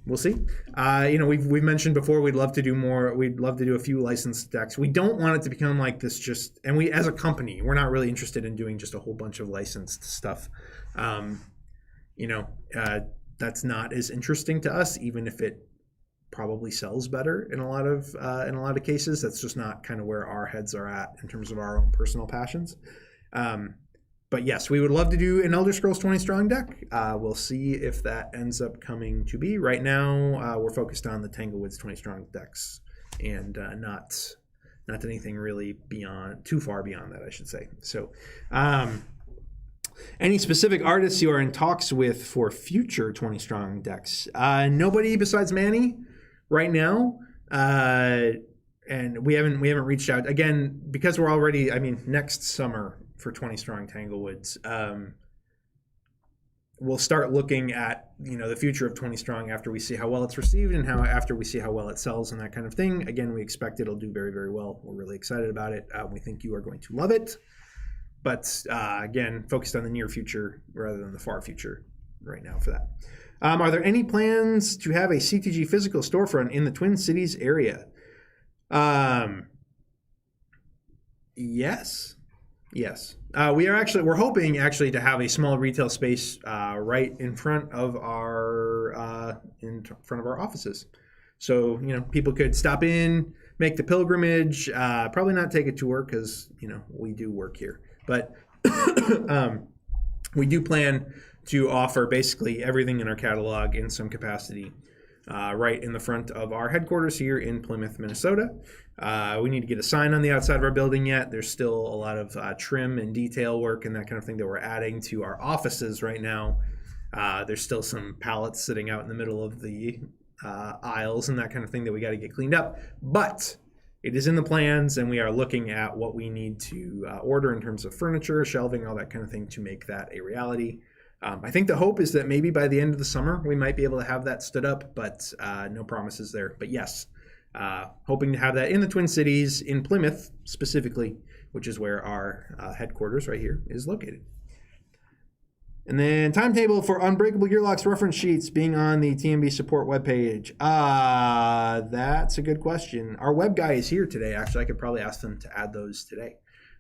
We've mentioned before we'd love to do more. We'd love to do a few licensed decks. We don't want it to become like this and we, as a company, we're not really interested in doing just a whole bunch of licensed stuff. That's not as interesting to us, even if it probably sells better in a lot of cases. That's just not kind of where our heads are at in terms of our own personal passions. But yes, we would love to do an Elder Scrolls 20 strong deck. We'll see if that ends up coming to be. Right now, we're focused on the Tanglewoods 20 strong decks, and not anything really too far beyond that, I should say. So, any specific artists you are in talks with for future 20 strong decks? Nobody besides Manny right now. And we haven't reached out again because we're already, next summer for 20 strong Tanglewoods, we'll start looking at the future of 20 strong after we see how well it's received and after we see how well it sells and that kind of thing. Again, we expect it'll do very, very well. We're really excited about it. We think you are going to love it. but again, focused on the near future rather than the far future right now for that. Are there any plans to have a CTG physical storefront in the Twin Cities area? Yes. We're hoping actually to have a small retail space right in front of our offices. So, people could stop in, make the pilgrimage, probably not take a tour because, we do work here. But we do plan to offer basically everything in our catalog in some capacity right in the front of our headquarters here in Plymouth, Minnesota. We need to get a sign on the outside of our building yet. There's still a lot of trim and detail work and that kind of thing that we're adding to our offices right now. There's still some pallets sitting out in the middle of the aisles and that kind of thing that we got to get cleaned up. But it is in the plans, and we are looking at what we need to order in terms of furniture, shelving, all that kind of thing to make that a reality. I think the hope is that maybe by the end of the summer, we might be able to have that stood up, but no promises there. But yes, hoping to have that in the Twin Cities, in Plymouth specifically, which is where our headquarters right here is located. And then timetable for Unbreakable Gear Locks reference sheets being on the TMB support webpage. That's a good question. Our web guy is here today. Actually, I could probably ask them to add those today.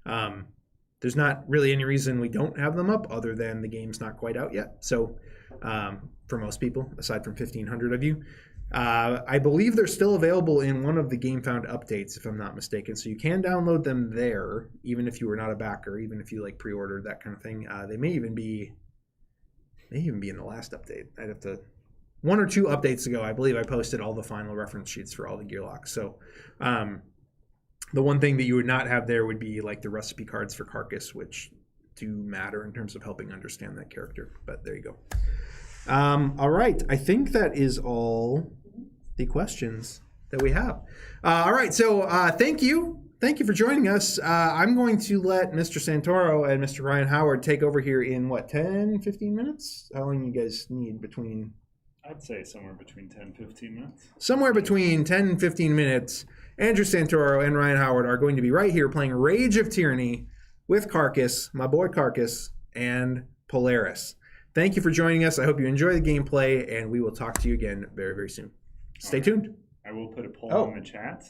There's not really any reason we don't have them up other than the game's not quite out yet. So for most people, aside from 1,500 of you, I believe they're still available in one of the GameFound updates, if I'm not mistaken. So you can download them there, even if you were not a backer, even if you pre-ordered that kind of thing. They may even be in the last update. I'd have to. 1 or 2 updates ago, I believe I posted all the final reference sheets for all the gear locks. So the one thing that you would not have there would be the recipe cards for Carcass, which do matter in terms of helping understand that character. But there you go. All right. I think that is all the questions that we have. All right. So thank you. Thank you for joining us. I'm going to let Mr. Santoro and Mr. Ryan Howard take over here in 10, 15 minutes? How long do you guys need between? I'd say somewhere between 10 and 15 minutes. Somewhere between 10 and 15 minutes. Andrew Santoro and Ryan Howard are going to be right here playing Rage of Tyranny with Carcass, my boy Carcass, and Polaris. Thank you for joining us. I hope you enjoy the gameplay, and we will talk to you again very, very soon. Stay tuned. I will put a poll in the chat.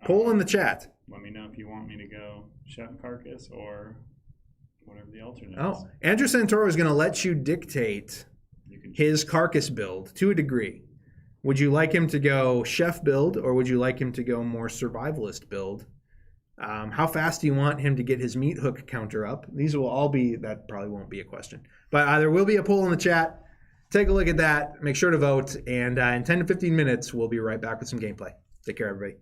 Poll in the chat. Let me know if you want me to go Chef Carcass or whatever the alternate is. Oh, Andrew Santoro is going to let you dictate his Carcass build to a degree. Would you like him to go chef build, or would you like him to go more survivalist build? How fast do you want him to get his meat hook counter up? These will all be, that probably won't be a question. But there will be a poll in the chat. Take a look at that. Make sure to vote. And in 10 to 15 minutes, we'll be right back with some gameplay. Take care, everybody.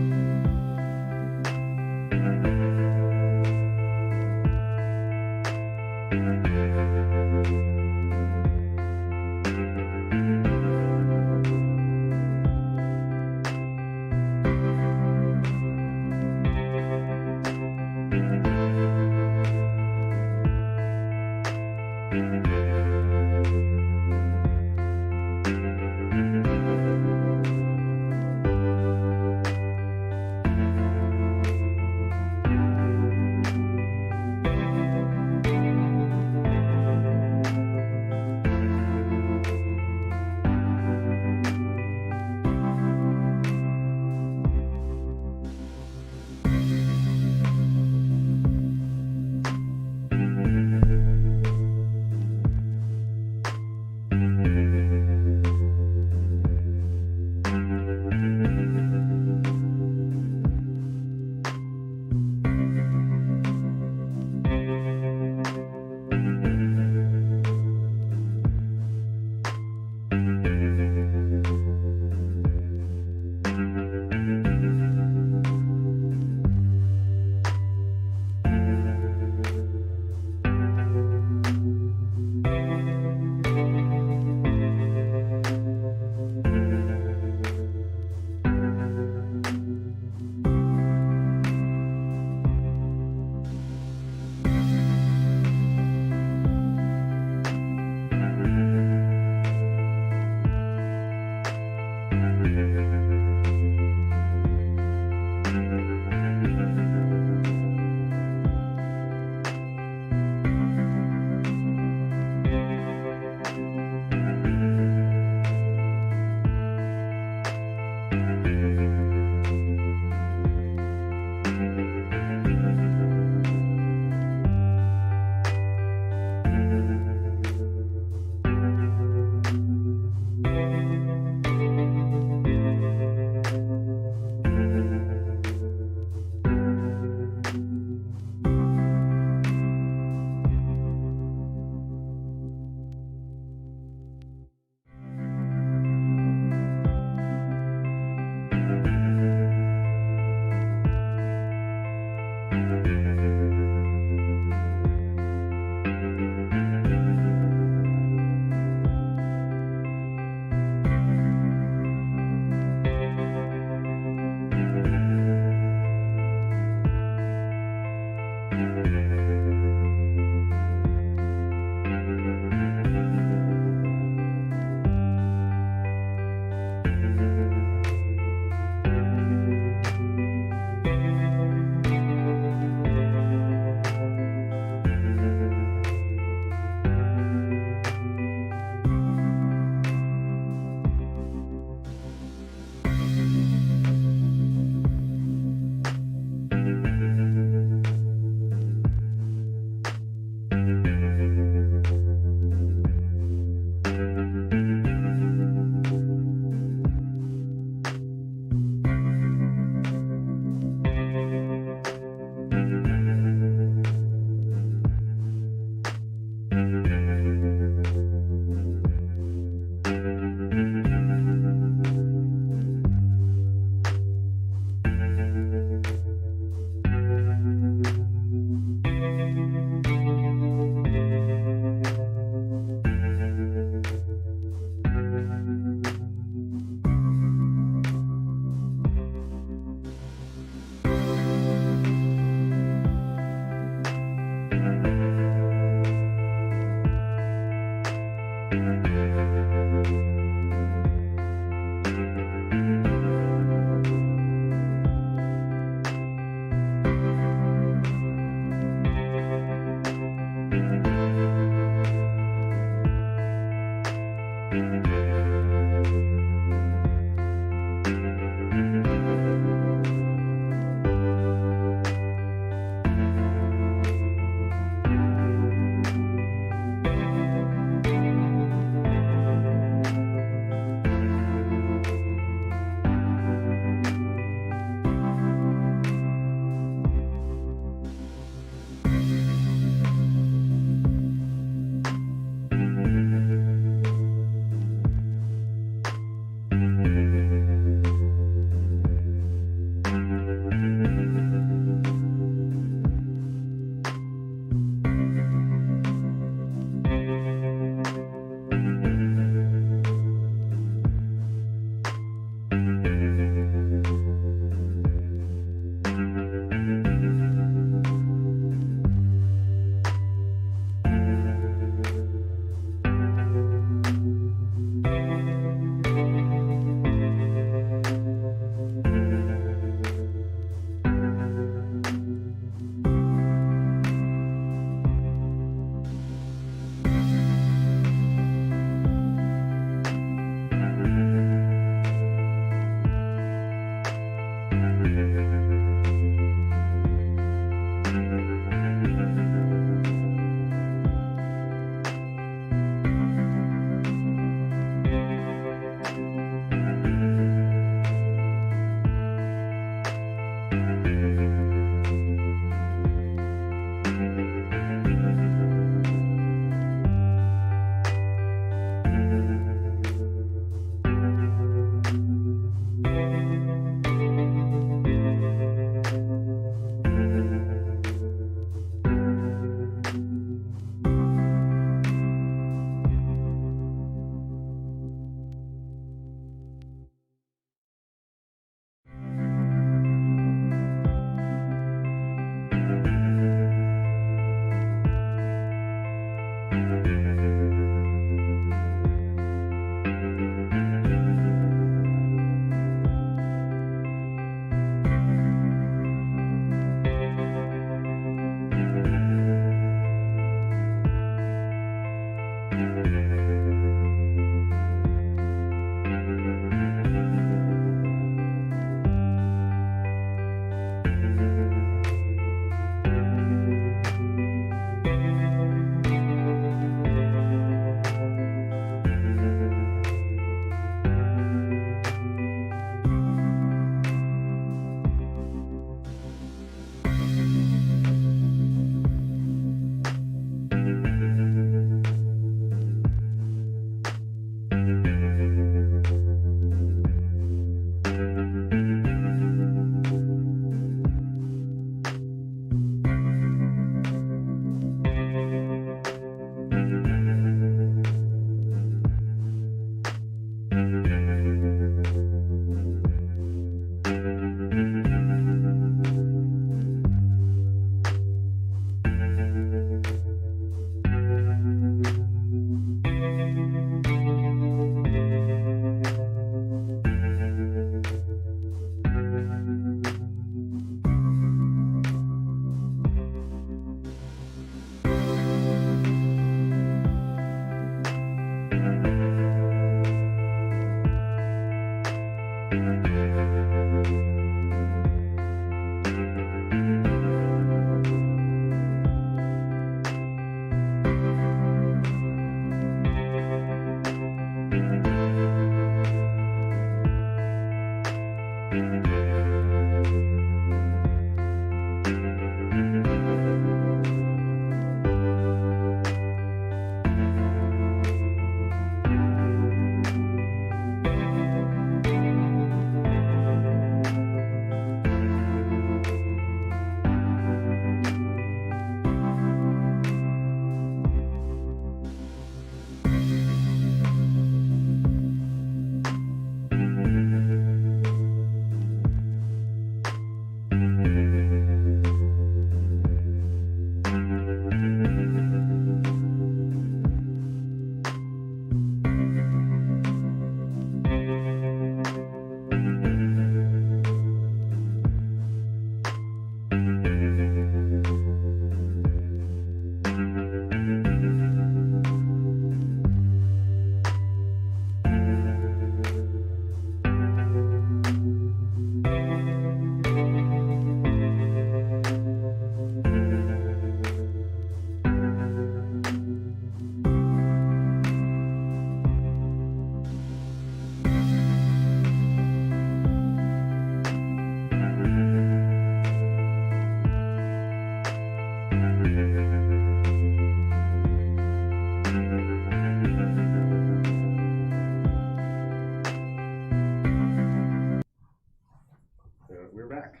we're back.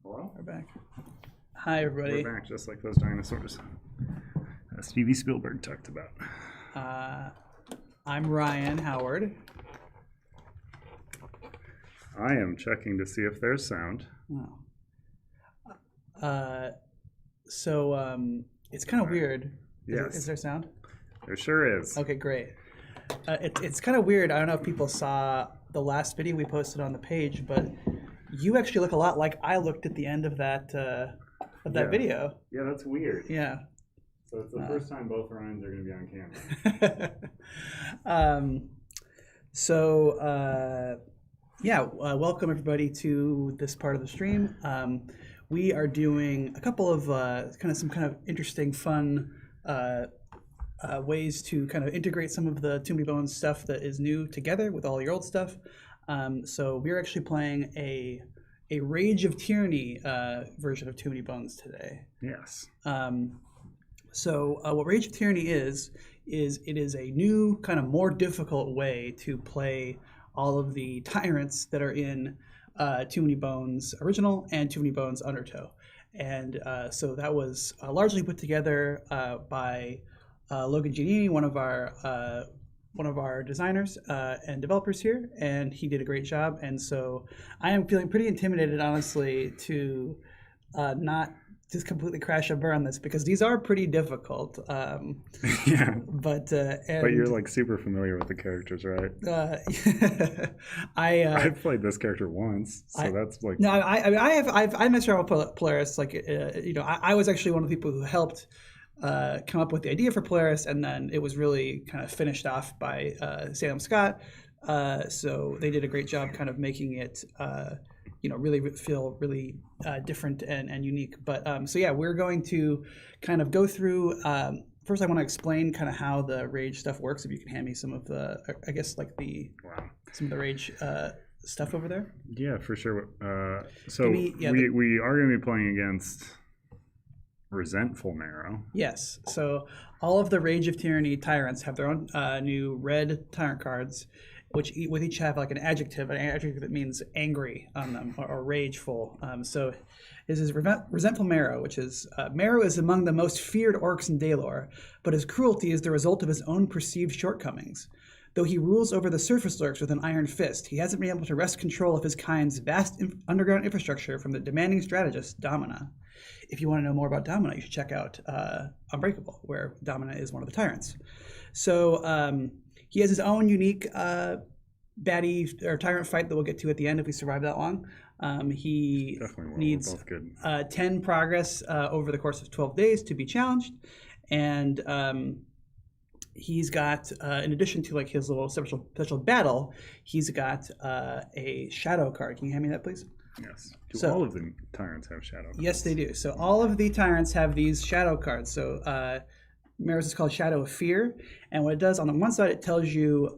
Hello? We're back. Hi, everybody. We're back just like those dinosaurs. As Steven Spielberg talked about. I'm Ryan Howard. I am checking to see if there's sound. Oh. It's kind of weird. Yes. Is there sound? There sure is. Okay, great. It's kind of weird. I don't know if people saw the last video we posted on the page, but you actually look a lot like I looked at the end of that video. Yeah, that's weird. Yeah. So it's the first time both Ryans are going to be on camera. Welcome everybody to this part of the stream. We are doing a couple of some interesting, fun ways to kind of integrate some of the Too Many Bones stuff that is new together with all your old stuff. So we're actually playing a Rage of Tyranny version of Too Many Bones today. Yes. What Rage of Tyranny is it is a new, kind of more difficult way to play all of the tyrants that are in Too Many Bones Original and Too Many Bones Undertow. And so that was largely put together by Logan Giannini, one of our designers and developers here, and he did a great job. And so I am feeling pretty intimidated, honestly, to not just completely crash and burn on this, because these are pretty difficult. Yeah. But you're like super familiar with the characters, right? I've played this character once, so that's like. No, I messed around with Polaris. Like, I was actually one of the people who helped come up with the idea for Polaris, and then it was really kind of finished off by Salem Scott. So they did a great job kind of making it really feel really different and unique. But we're going to kind of go through. First, I want to explain kind of how the Rage stuff works. If you can hand me some of the, some of the Rage stuff over there. Yeah, for sure. We are going to be playing against Resentful Marrow. Yes. So all of the Rage of Tyranny tyrants have their own new red tyrant cards, which with each have like an adjective that means angry on them or rageful. So this is Resentful Marrow, which is Marrow is among the most feared orcs in Daelor, but his cruelty is the result of his own perceived shortcomings. Though he rules over the surface lurks with an iron fist, he hasn't been able to wrest control of his kind's vast underground infrastructure from the demanding strategist Domina. If you want to know more about Domina, you should check out Unbreakable, where Domina is one of the tyrants. So he has his own unique baddie or tyrant fight that we'll get to at the end if we survive that long. He needs 10 progress over the course of 12 days to be challenged. And he's got, in addition to like his little special battle, he's got a shadow card. Can you hand me that, please? Yes. Do all of the tyrants have shadow cards? Yes, they do. So all of the tyrants have these shadow cards. So Marrow's is called Shadow of Fear. And what it does, on the one side, it tells you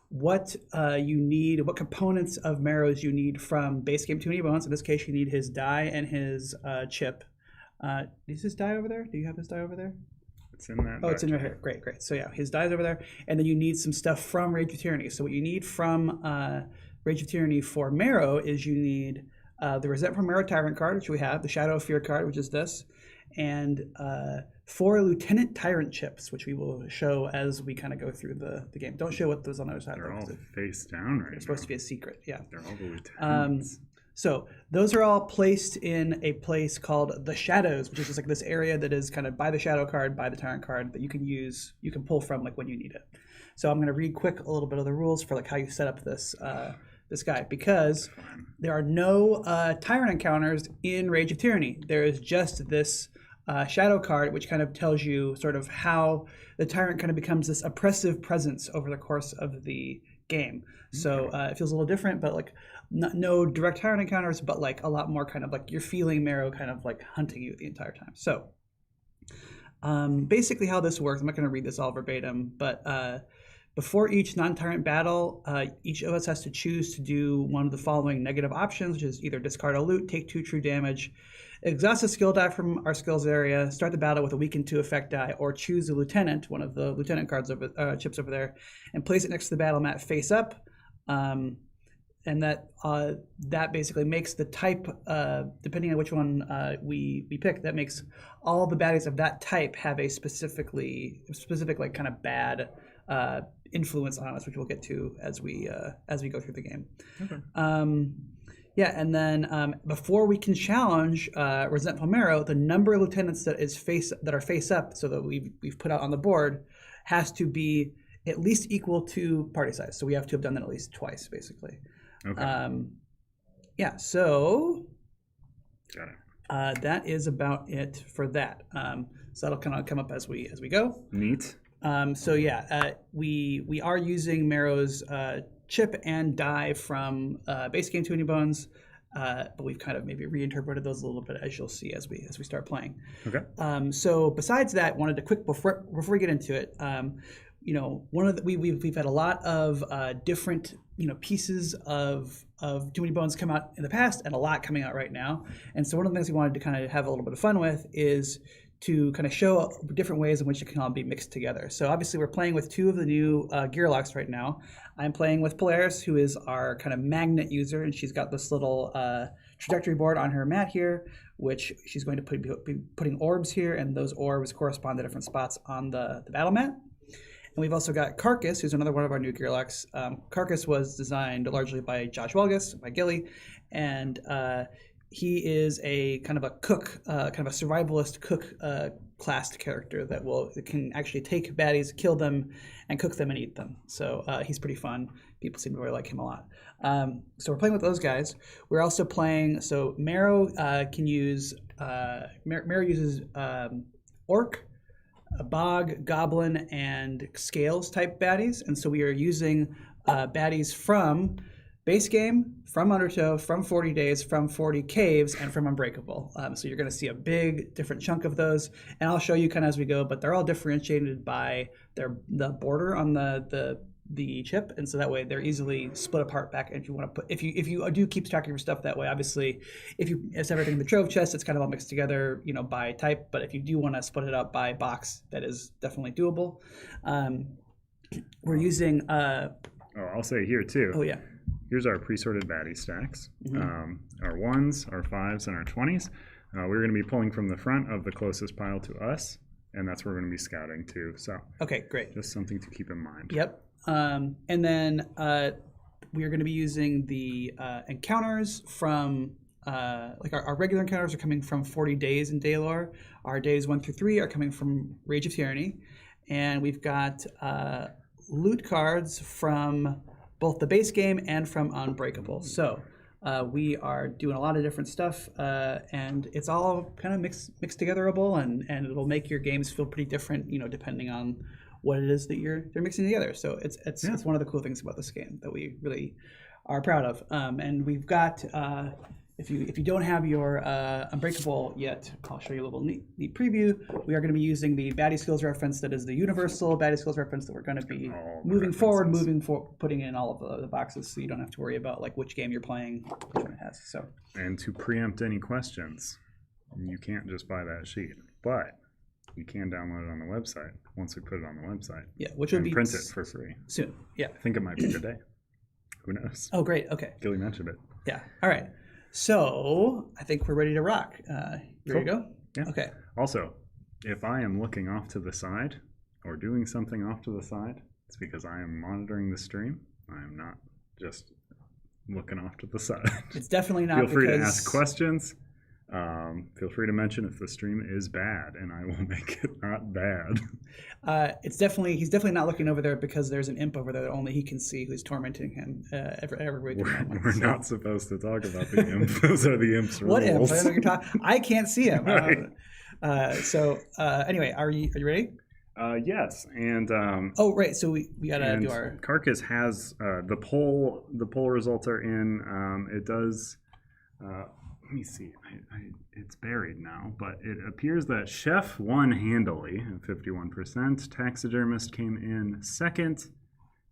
what you need, what components of Marrow's you need from base game Too Many Bones. In this case, you need his die and his chip. Is his die over there? Do you have his die over there? It's in that. Oh, it's in your hair. Great. So yeah, his die's over there. And then you need some stuff from Rage of Tyranny. So what you need from Rage of Tyranny for Marrow is you need the Resentful Marrow Tyrant card, which we have, the Shadow of Fear card, which is this, and 4 Lieutenant Tyrant chips, which we will show as we kind of go through the game. Don't show what those on the other side. They're all face down right now. They're supposed to be a secret, yeah. They're all the lieutenants. So those are all placed in a place called the Shadows, which is just like this area that is kind of by the Shadow card, by the Tyrant card, that you can use, you can pull from like when you need it. So I'm going to read quick a little bit of the rules for like how you set up this this guy, because there are no Tyrant encounters in Rage of Tyranny. There is just this Shadow card, which kind of tells you sort of how the Tyrant kind of becomes this oppressive presence over the course of the game. So it feels a little different, but like no direct Tyrant encounters, but like a lot more kind of like you're feeling Marrow kind of like hunting you the entire time. So basically how this works, I'm not going to read this all verbatim, but before each non-Tyrant battle, each of us has to choose to do one of the following negative options, which is either discard a loot, take 2 true damage, exhaust a skill die from our skills area, start the battle with a weaken 2 effect die, or choose a lieutenant, one of the lieutenant cards over chips over there, and place it next to the battle mat face up. and that basically makes the type, depending on which one we pick, that makes all the baddies of that type have a specific like kind of bad influence on us, which we'll get to as we go through the game. Okay. Yeah, and then before we can challenge Resentful Marrow, the number of lieutenants that are face up, so that we've put out on the board, has to be at least equal to party size. So we have to have done that at least twice, basically. Okay. Yeah. So Got it. that is about it for that. So that'll kind of come up as we go. Neat. So yeah, we are using Marrow's chip and die from base game Too Many Bones, but we've kind of maybe reinterpreted those a little bit, as you'll see as we start playing. Okay. So besides that, wanted to before we get into it, one of the, we've had a lot of different pieces of Too Many Bones come out in the past, and a lot coming out right now. And so one of the things we wanted to kind of have a little bit of fun with is to kind of show different ways in which it can all be mixed together. So obviously we're playing with two of the new gear locks right now. I'm playing with Polaris, who is our kind of magnet user, and she's got this little trajectory board on her mat here, which she's going to be putting orbs here, and those orbs correspond to different spots on the battle mat. And we've also got Carcass, who's another one of our new gear locks. Carcass was designed largely by Josh Welgus, by Gilly, and he is a kind of a cook, kind of a survivalist cook classed character that can actually take baddies, kill them, and cook them and eat them. So he's pretty fun. People seem to really like him a lot. So we're playing with those guys. We're also playing. So Marrow can use. Marrow uses Orc, a Bog, Goblin, and Scales type baddies, and so we are using baddies from base game, from Undertow, from 40 Days, from 40 Caves, and from Unbreakable. So you're going to see a big different chunk of those, and I'll show you kind of as we go, but they're all differentiated by the border on the chip, and so that way they're easily split apart back. And if you want to if you do keep track of your stuff that way, obviously if it's everything in the trove chest, it's kind of all mixed together, by type. But if you do want to split it up by box, that is definitely doable. We're using I'll say here too. Oh yeah. Here's our pre-sorted baddie stacks. Mm-hmm. Our 1s, our 5s, and our 20s. We're going to be pulling from the front of the closest pile to us, and that's where we're going to be scouting to. So okay, great. Just something to keep in mind. Yep. And then we are going to be using the encounters from like our regular encounters are coming from 40 Days in Daylor. Our days 1 through 3 are coming from Rage of Tyranny, and we've got loot cards from both the base game and from Unbreakable. So we are doing a lot of different stuff, and it's all kind of mixed togetherable, and it'll make your games feel pretty different, depending on what it is that they're mixing together. So it's one of the cool things about this game that we really are proud of. And we've got if you don't have your Unbreakable yet, I'll show you a little neat preview. We are going to be using the baddie skills reference that is the universal baddie skills reference that we're going to be putting in all of the boxes, so you don't have to worry about like which game you're playing, which one it has. So. And to preempt any questions, you can't just buy that sheet, but you can download it on the website once we put it on the website. Yeah, which would be print it for free soon. Yeah, I think it might be today. Who knows? Oh, great. Okay. Gilly mentioned it. Yeah. All right. So I think we're ready to rock. You ready to go? Yeah. Okay. Also, if I am looking off to the side or doing something off to the side, it's because I am monitoring the stream. I am not just looking off to the side. It's definitely not. Feel free to ask questions. Feel free to mention if the stream is bad, and I will make it not bad. He's definitely not looking over there because there's an imp over there that only he can see who's tormenting him every week. We're not supposed to talk about the imp. Those are the imp's rules. What imp? I can't see him. Right. Anyway, are you ready? Yes, and right. So we gotta do our Carcass has the poll. The poll results are in. It does. Let me see. It's buried now, but it appears that Chef won handily at 51%. Taxidermist came in second.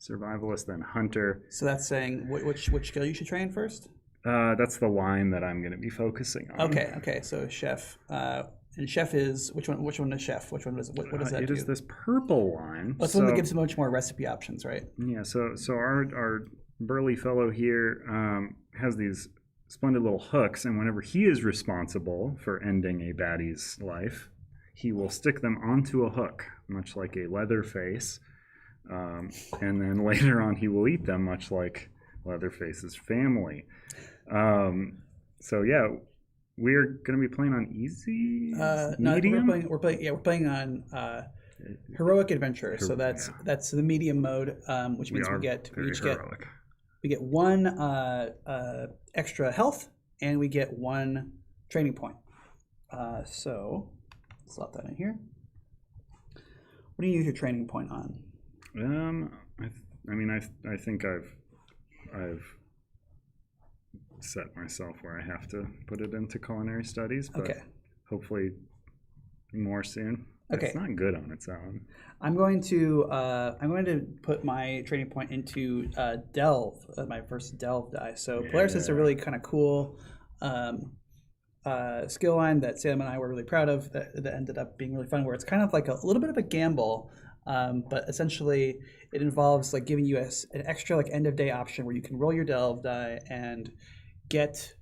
Survivalist, then Hunter. So that's saying which skill you should train first? That's the line that I'm going to be focusing on. Okay. So Chef, and Chef is which one? Which one is Chef? Which one is what does that do? It is this purple line. That's one that gives much more recipe options, right? Yeah. So our burly fellow here has these splendid little hooks, and whenever he is responsible for ending a baddie's life, he will stick them onto a hook, much like a Leatherface, and then later on he will eat them, much like Leatherface's family. So yeah, we're going to be playing on easy, medium. No, we're playing on heroic adventure. So that's the medium mode, which means we get one extra health, and we get one training point. So let's slot that in here. What do you use your training point on? I think I've set myself where I have to put it into culinary studies, but hopefully more soon. Okay. It's not good on its own. I'm going to put my training point into delve, my first delve die. So Polaris is a really kind of cool skill line that Sam and I were really proud of. That ended up being really fun. Where it's kind of like a little bit of a gamble, but essentially it involves like giving you an extra like end of day option where you can roll your delve die and get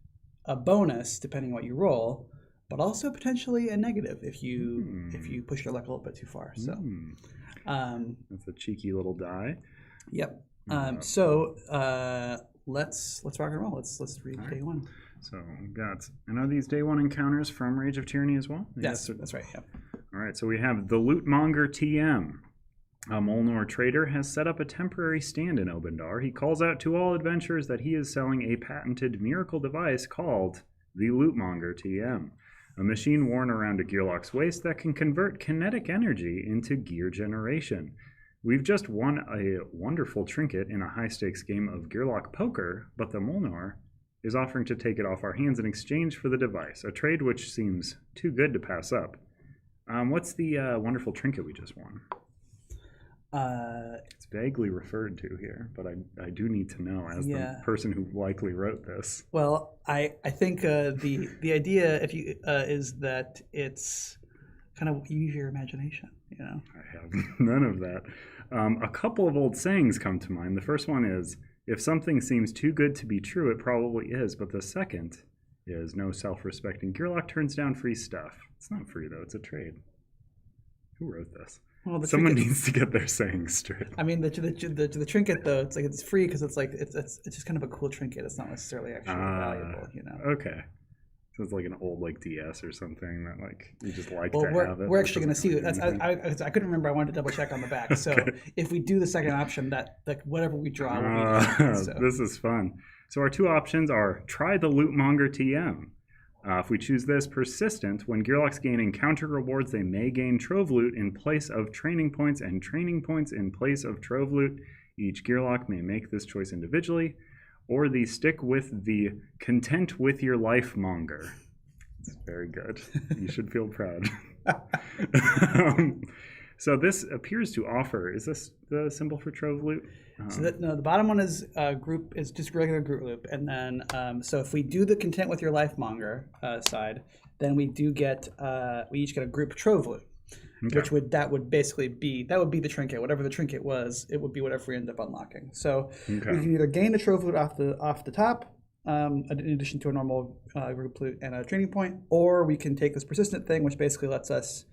a bonus depending on what you roll, but also potentially a negative if you push your luck a little bit too far. So that's a cheeky little die. Yep. So let's rock and roll. Let's read day one. So we've got, and are these day one encounters from Rage of Tyranny as well? Yes, that's right. Yeah. All right. So we have the Lootmonger TM. A Molnor trader has set up a temporary stand in Obendar. He calls out to all adventurers that he is selling a patented miracle device called the Lootmonger TM, a machine worn around a Gearlock's waist that can convert kinetic energy into gear generation. We've just won a wonderful trinket in a high-stakes game of Gearlock poker, but the Molnor is offering to take it off our hands in exchange for the device, a trade which seems too good to pass up. What's the wonderful trinket we just won? It's vaguely referred to here, but I do need to know as the person who likely wrote this. Well, I think the idea is that it's kind of use your imagination. You know, I have none of that. A couple of old sayings come to mind. The first one is, "If something seems too good to be true, it probably is." But the second is, "No self-respecting Gearlock turns down free stuff." It's not free though; it's a trade. Who wrote this? Well, someone needs to get their sayings straight. I mean, the trinket though, it's like it's free because it's like it's just kind of a cool trinket. It's not necessarily actually valuable, you know. Okay, so it's like an old like DS or something that like you just like to have it. We're actually going to see it. I couldn't remember. I wanted to double check on the back. So if we do the second option, that like whatever we draw will be different, so. This is fun. So our two options are try the Lootmonger TM. If we choose this, persistent, when Gearlocks gain encounter rewards, they may gain Trove Loot in place of training points and training points in place of Trove Loot. Each Gearlock may make this choice individually. Or the stick with the content with your life monger. It's very good. You should feel proud. So this appears to offer, is this the symbol for Trove Loot? So the bottom one is group is just regular group loop, and then so if we do the content with your life monger side, then we do get we each get a group Trove Loot, which would basically be the trinket. Whatever the trinket was, it would be whatever we end up unlocking. So we can either gain a Trove Loot off the top, in addition to a normal group loot and a training point, or we can take this persistent thing, which basically lets us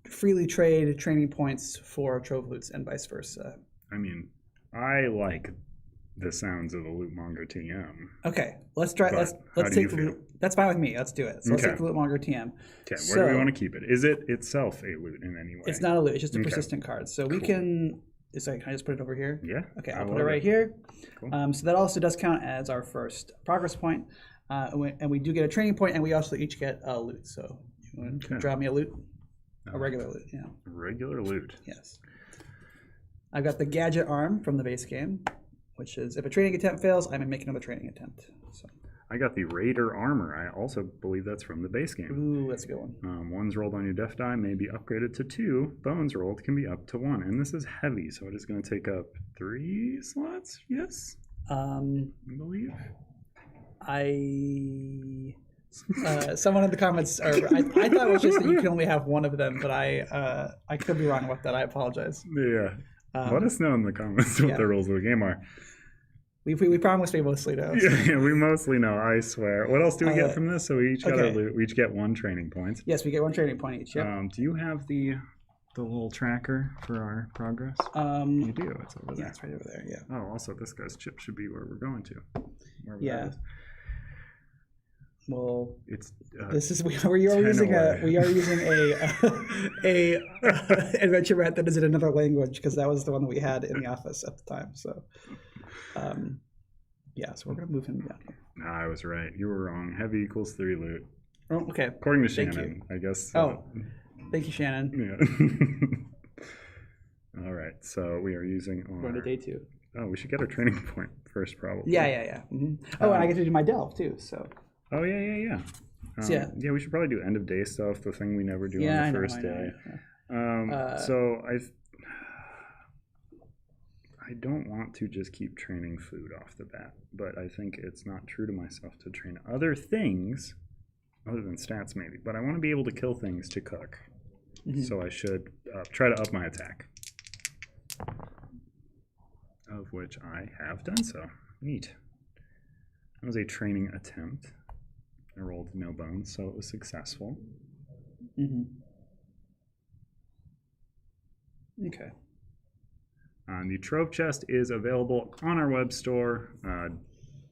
freely trade training points for Trove Loots and vice versa. I mean, I like the sounds of the Lootmonger TM. Okay, let's try. Let's take the loot. That's fine with me. Let's do it. So let's take the Lootmonger TM. Okay, where do we want to keep it? Is it itself a loot in any way? It's not a loot. It's just a persistent card. So we can. Sorry, can I just put it over here? Yeah. Okay, I'll put it right here. Cool. So that also does count as our first progress point, and we do get a training point, and we also each get a loot. So you want to draw me a loot, a regular loot. Yeah. Regular loot. Yes. I've got the gadget arm from the base game, which is if a training attempt fails, I may make another training attempt. So I got the Raider armor. I also believe that's from the base game. Ooh, that's a good one. Ones rolled on your death die may be upgraded to 2. Bones rolled can be up to 1. And this is heavy, so it is going to take up 3 slots. Yes, I believe. Someone in the comments, I thought it was just that you can only have one of them, but I could be wrong with that. I apologize. Yeah. Let us know in the comments what the rules of the game are. We promise we mostly know. Yeah, we mostly know, I swear. What else do we get from this? So we each got our okay. loot. We each get 1 training point. Yes, we get 1 training point each. Yep. Do you have the little tracker for our progress? You do. It's over there. Yeah, it's right over there. Yeah. Oh, also, this guy's chip should be where we're going to. Wherever Yeah. that is. Well, It's this is we are using a adventure rat that is in another language because that was the one that we had in the office at the time. So, yeah, so we're gonna move him down. No, I was right. You were wrong. Heavy equals 3 loot. Oh, okay. According to Thank Shannon, I guess. Thank you, Shannon. Yeah. All right. So we are using our. Going to day 2. Oh, we should get our training point first, probably. Yeah. Mm-hmm. Oh, and I get to do my delve too. So. Oh yeah. Yeah, we should probably do end of day stuff. The thing we never do on the first day. So I don't want to just keep training food off the bat, but I think it's not true to myself to train other things other than stats maybe. But I want to be able to kill things to cook. Mm-hmm. So I should try to up my attack, of which I have done so. Neat. That was a training attempt. I rolled no bones, so it was successful. Mm-hmm. Okay. The trove chest is available on our web store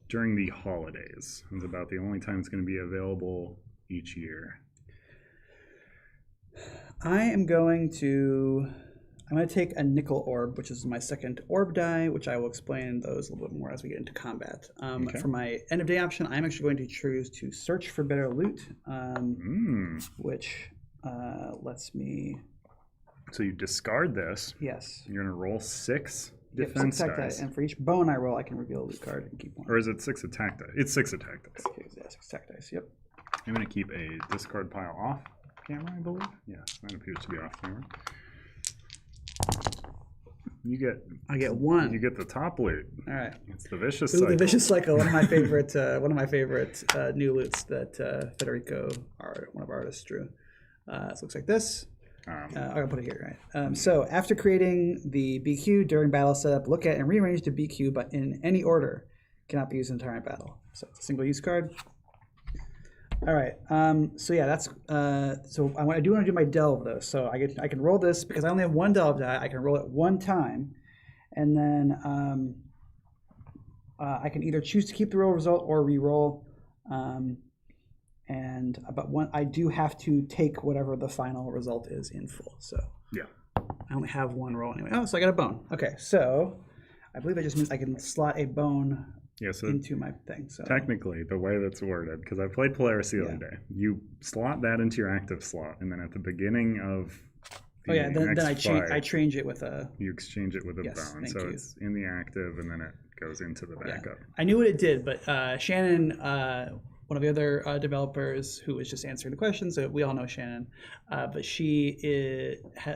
during the holidays. It's about the only time it's going to be available each year. I'm going to take a nickel orb, which is my second orb die, which I will explain those a little bit more as we get into combat. Okay. For my end of day option, I'm actually going to choose to search for better loot, which lets me... So you discard this. Yes. You're going to roll 6 defense dice. And for each bone I roll, I can reveal a loot card and keep one. Or is it 6 attack dice? It's 6 attack dice. Okay, yeah, 6 attack dice, yep. I'm going to keep a discard pile off camera, I believe. Yeah, that appears to be off camera. I get 1. You get the top loot. All right. It's the vicious cycle. The vicious cycle. One of my favorite. New loots that Federico, one of our artists, drew. It looks like this. I'm gonna put it here, right? So after creating the BQ during battle setup, look at and rearrange the BQ, but in any order. Cannot be used in Tyrant Battle. So it's a single use card. All right. So yeah, that's. So I do want to do my delve though. So I can roll this because I only have 1 delve die. I can roll it 1 time, and then I can either choose to keep the roll result or re-roll. But I do have to take whatever the final result is in full. So yeah, I only have 1 roll anyway. Oh, so I got a bone. Okay, so I believe that just means I can slot a bone into my thing. So technically, the way that's worded, because I played Polaris the other day, you slot that into your active slot, and then at the beginning of then I change it with a. You exchange it with a bone, so it's in the active, and then it goes into the backup. I knew what it did, but Shannon. One of the other developers who was just answering the questions, so we all know Shannon, but she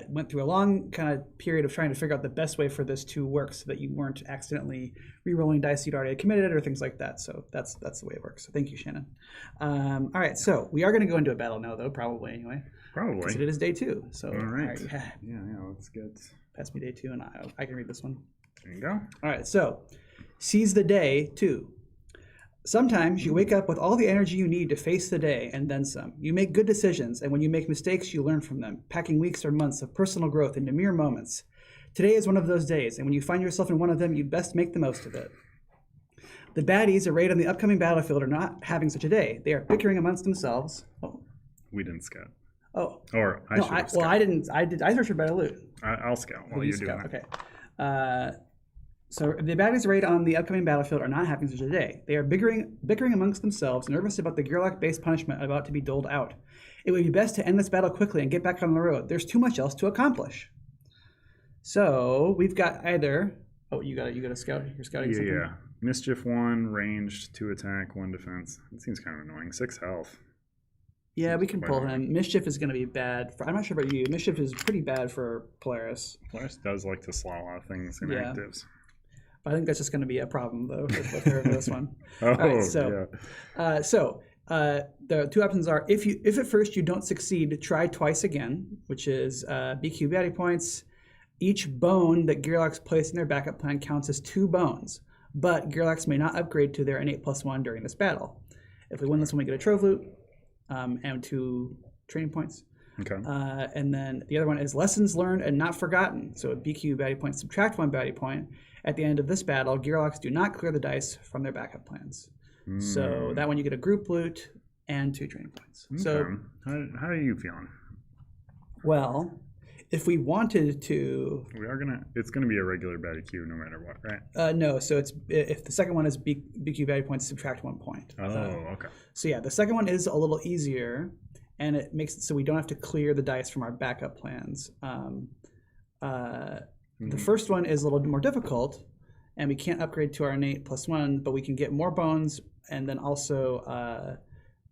went through a long kind of period of trying to figure out the best way for this to work so that you weren't accidentally re-rolling dice you'd already committed or things like that. So that's the way it works. So thank you, Shannon. All right, so we are going to go into a battle now, though, probably anyway. Probably. Because it is day 2. So all right. Yeah, let's get. Pass me day 2, and I can read this one. There you go. All right, so seize the day 2. Sometimes you wake up with all the energy you need to face the day and then some. You make good decisions, and when you make mistakes, you learn from them, packing weeks or months of personal growth into mere moments. Today is one of those days, and when you find yourself in one of them, you'd best make the most of it. The baddies arrayed on the upcoming battlefield are not having such a day. They are bickering amongst themselves. Oh. We didn't scout. Oh. Or I should have well, I didn't. I searched for better loot. I'll scout while you do that. Okay. So the baddies arrayed on the upcoming battlefield are not having such a day. They are bickering amongst themselves, nervous about the Gearlock-based punishment about to be doled out. It would be best to end this battle quickly and get back on the road. There's too much else to accomplish. So we've got either. Oh, you got a scout. You're scouting something. Yeah. Mischief 1, ranged, 2 attack, 1 defense. It seems kind of annoying. 6 health. Yeah, we can pull him. Mischief is going to be bad. I'm not sure about you. Mischief is pretty bad for Polaris. Polaris does like to slot a lot of things in actives. I think that's just going to be a problem, though, with her for this one. All right, so the 2 options are: if at first you don't succeed, try twice again, which is BQ baddie points. Each bone that Gearlocks place in their backup plan counts as 2 bones. but Gearlocs may not upgrade to their innate +1 during this battle. If we win this one, we get a Trove Loot and 2 training points. Okay. And then the other one is Lessons Learned and Not Forgotten. So at BQ baddie point, subtract 1 baddie point. At the end of this battle, Gearlocs do not clear the dice from their backup plans. So that one you get a group loot and 2 training points. Okay. So how are you feeling? well, if we wanted to, It's gonna be a regular baddie queue no matter what, right? no. So it's if the second one is BQ baddie points, subtract 1 point. Oh, okay. So yeah, the second one is a little easier, and it makes it so we don't have to clear the dice from our backup plans. The first one is a little more difficult, and we can't upgrade to our innate +1, but we can get more bones, and then also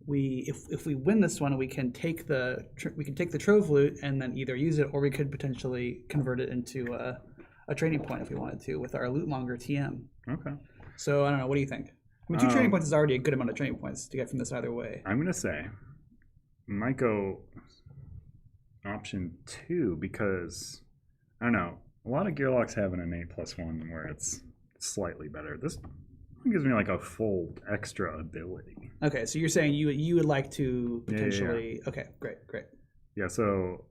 if we win this one, we can take the Trove Loot and then either use it, or we could potentially convert it into a training point if we wanted to with our Loot Monger TM. Okay. So I don't know. What do you think? I mean, 2 training points is already a good amount of training points to get from this either way. I'm gonna say might go option 2 because I don't know. A lot of Gearlocs have an innate +1 where it's slightly better. This gives me like a full extra ability. Okay, so you're saying you would like to potentially. Yeah. Okay, great. Yeah, so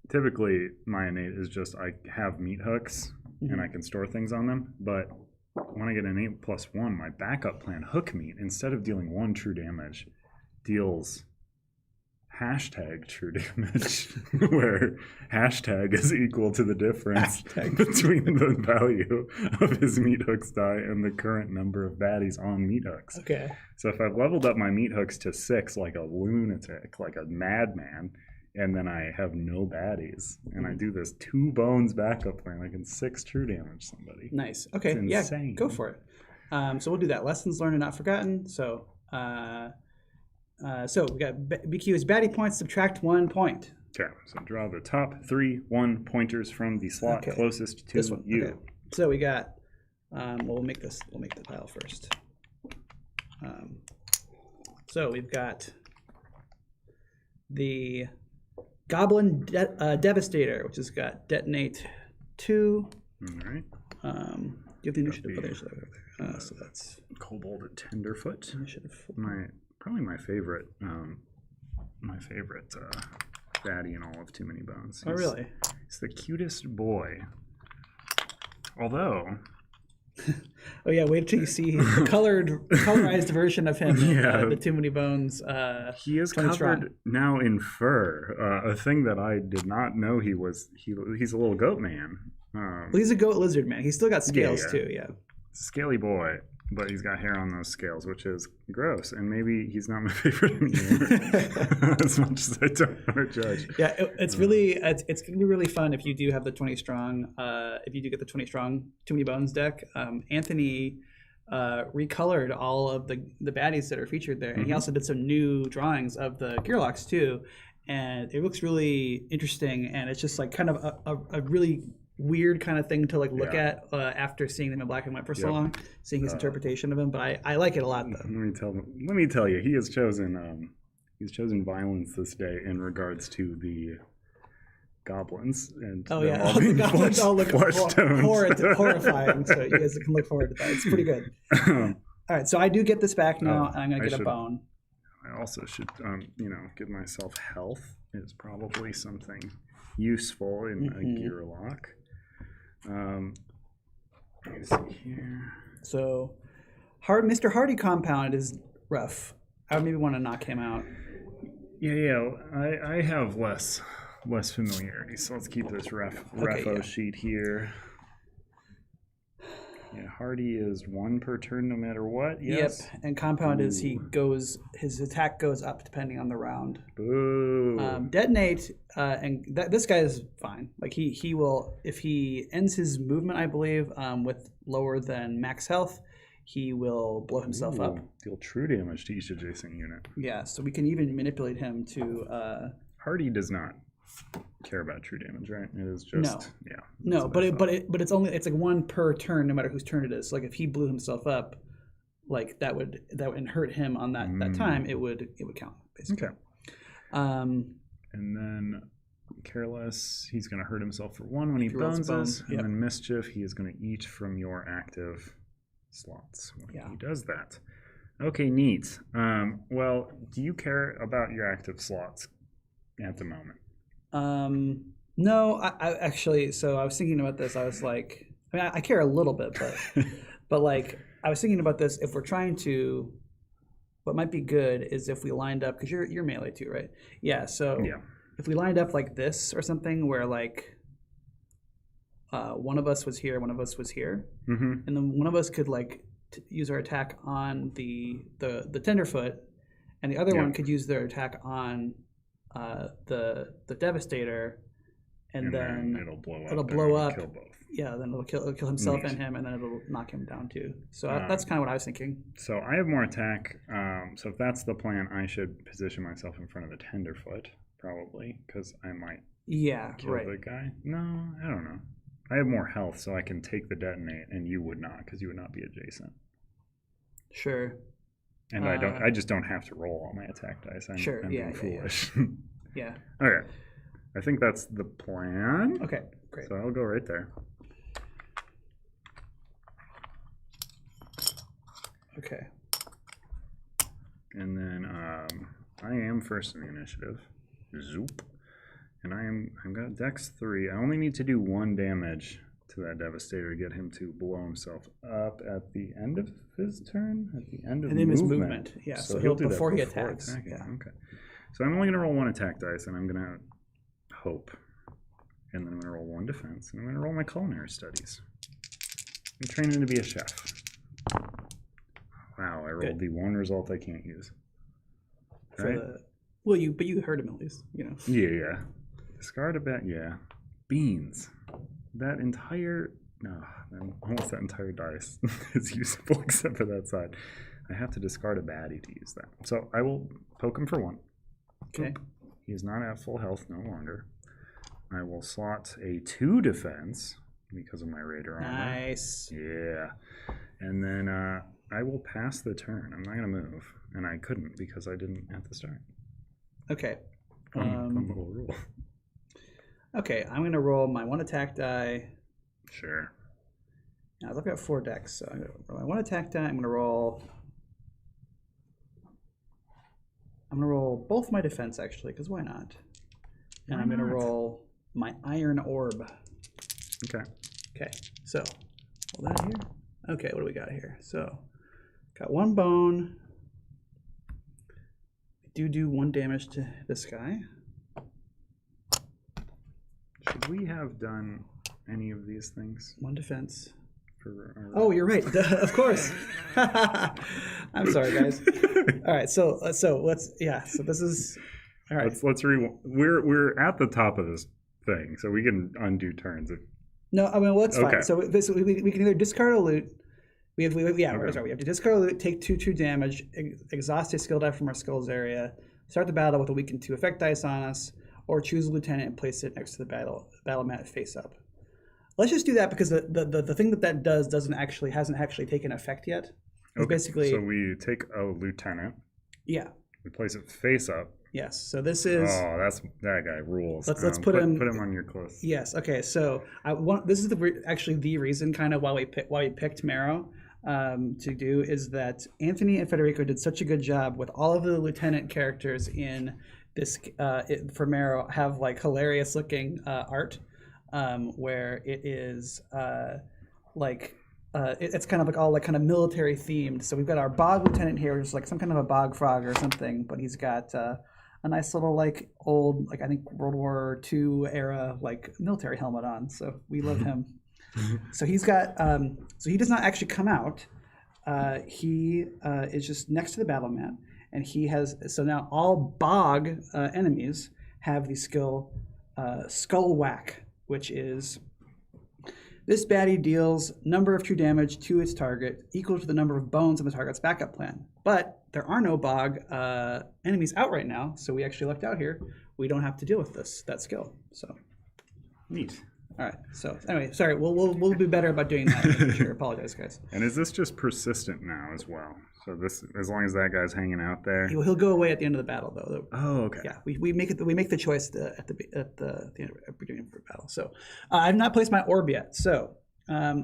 typically my innate is just I have meat hooks and I can store things on them, but when I get an innate +1, my backup plan hook meat, instead of dealing 1 true damage, deals #true damage, where hashtag is equal to the difference between the value of his meat hooks die and the current number of baddies on meat hooks. Okay. So if I've leveled up my meat hooks to 6 like a lunatic, like a madman, and then I have no baddies, and I do this 2 bones backup plan, I can 6 true damage somebody. Nice. Okay. It's Yeah. insane. Go for it. So we'll do that. Lessons learned and not forgotten. So. So we got BQ is baddie points, subtract 1 point. Okay, so draw the top 3 1-pointers from the slot closest to This one. you. Okay. So we got. We'll make the pile first. So we've got the Goblin Devastator, which has got detonate 2. All right. Do you have the initiative? Oh, there's over there. So that's Kobold Tenderfoot. initiative. Probably my favorite baddie in all of Too Many Bones. Oh, really? He's the cutest boy. Although, Oh yeah, wait till you see the colorized version of him. Yeah. The Too Many Bones. he is 20 covered strong. now in fur. A thing that I did not know he was. He's a little goat man. Well, he's a goat lizard man. He's still got scales yeah. too. Yeah. Scaly boy, but he's got hair on those scales, which is gross. And maybe he's not my favorite anymore. As much as I don't want to judge. Yeah, it's really it's gonna be really fun if you do have the 20 strong. If you do get the 20 strong Too Many Bones deck, Anthony recolored all of the baddies that are featured there, and he also did some new drawings of the Gearlocs too, and it looks really interesting. And it's just like kind of a really weird kind of thing to like look at after seeing them in black and white for so long, seeing his interpretation of him. But I like it a lot though. Let me tell you, he has chosen violence this day in regards to the goblins and all the goblins all look horrifying. So you guys can look forward to that. It's pretty good. All right, so I do get this back now, and I'm gonna get a bone. I also should, give myself health is probably something useful in a Gearloc. Let me see here. So, Mr. Hardy compound is rough. I would maybe want to knock him out. Yeah. I have less familiarity, so let's keep this refo sheet here. Yeah, Hardy is 1 per turn no matter what. Yes. Yep, and compound is his attack goes up depending on the round. Boo. Detonate, this guy is fine. Like he will, if he ends his movement, I believe, with lower than max health, he will blow himself up. Deal true damage to each adjacent unit. Yeah, so we can even manipulate him to. Hardy does not care about true damage, right? It is just No, but it's like 1 per turn, no matter whose turn it is. Like if he blew himself up, like that would hurt him on that time. It would count basically. Okay. And then Careless, he's going to hurt himself for 1 when he bones us, and then Mischief, he is going to eat from your active slots when Yeah. he does that. Okay, neat. Well, do you care about your active slots at the moment? No, I actually. So I was thinking about this. I was like, I mean, I care a little bit, but like, I was thinking about this. If we're trying to, what might be good is if we lined up, because you're melee too, right? Yeah. So Yeah. if we lined up like this or something, where like one of us was here, one of us was here, Mm-hmm. and then one of us could like use our attack on the tenderfoot, and the other Yeah. one could use their attack on the devastator, and then it'll blow up. it'll there blow and up. Kill both. Yeah, then it'll kill himself Neat. and him, and then it'll knock him down too. So that's kind of what I was thinking. So I have more attack. So if that's the plan, I should position myself in front of the tenderfoot, probably, because I might Yeah, kill right. the guy. No, I don't know. I have more health, so I can take the detonate, and you would not, because you would not be adjacent. Sure. And I just don't have to roll all my attack dice. I'm Sure, yeah, being yeah, foolish. Yeah. Okay. I think that's the plan. Okay. Great. So I'll go right there. Okay. And then I am first in the initiative. Zoop. And I've got Dex 3. I only need to do 1 damage to that Devastator to get him to blow himself up at the end of his turn? At the end of his movement. movement. Yeah, so he'll do that before he attacks. attacking. Yeah. Okay. So I'm only going to roll 1 attack dice, and I'm going to hope. And then I'm going to roll 1 defense, and I'm going to roll my culinary studies. I'm training to be a chef. Wow, I rolled the 1 result I can't use. Right? But you heard him at least, you know. Yeah. Discard a bet, yeah. Beans. That entire, almost that entire dice is usable except for that side. I have to discard a baddie to use that. So I will poke him for 1. Okay. He is not at full health no longer. I will slot a 2 defense because of my Raider armor. Nice. Yeah. And then I will pass the turn. I'm not going to move. And I couldn't because I didn't at the start. Okay. Fun little rule. Okay, I'm going to roll my 1 attack die. Sure. Now, I've got 4 decks, so I'm going to roll my 1 attack die. I'm going to roll both my defense, actually, because why not? And I'm going to roll my Iron Orb. Okay. Okay, so roll that here. Okay, what do we got here? So, got 1 bone. I do 1 damage to this guy. Should we have done any of these things? 1 defense. Oh, you're right. Of course. I'm sorry, guys. All right, so let's So this is all right. Let's we're at the top of this thing, so we can undo turns. No, I mean, well, it's Okay. fine. So basically, we can either discard a loot. We have to discard a loot, take 2 true damage, exhaust a skill die from our skills area, start the battle with a weakened 2 effect dice on us, or choose a lieutenant and place it next to the battle mat face up. Let's just do that because the thing that does hasn't actually taken effect yet. It's basically, so we take a lieutenant. Yeah. We place it face up. Yes. So this is. Oh, that guy rules. Let's put him on your close. Yes. Okay. So this is actually the reason kind of why we picked Marrow to do is that Anthony and Federico did such a good job with all of the lieutenant characters in this for Marrow have like hilarious looking art where it is it's kind of like all like kind of military themed. So we've got our bog lieutenant here, which is like some kind of a bog frog or something, but he's got a nice little like old like I think World War II era like military helmet on. So we love him. So he's got so he does not actually come out. He is just next to the battle mat, and he has so now all bog enemies have the skill Skull Whack, which is this baddie deals number of true damage to its target equal to the number of bones in the target's backup plan. But there are no bog enemies out right now, so we actually lucked out here. We don't have to deal with that skill. So neat. All right. So anyway, sorry. We'll be better about doing that in the future. Apologize, guys. And is this just persistent now as well? So this, as long as that guy's hanging out there, He'll go away at the end of the battle, though. Oh, okay. Yeah, we make the choice at the beginning of the battle. So I've not placed my orb yet. So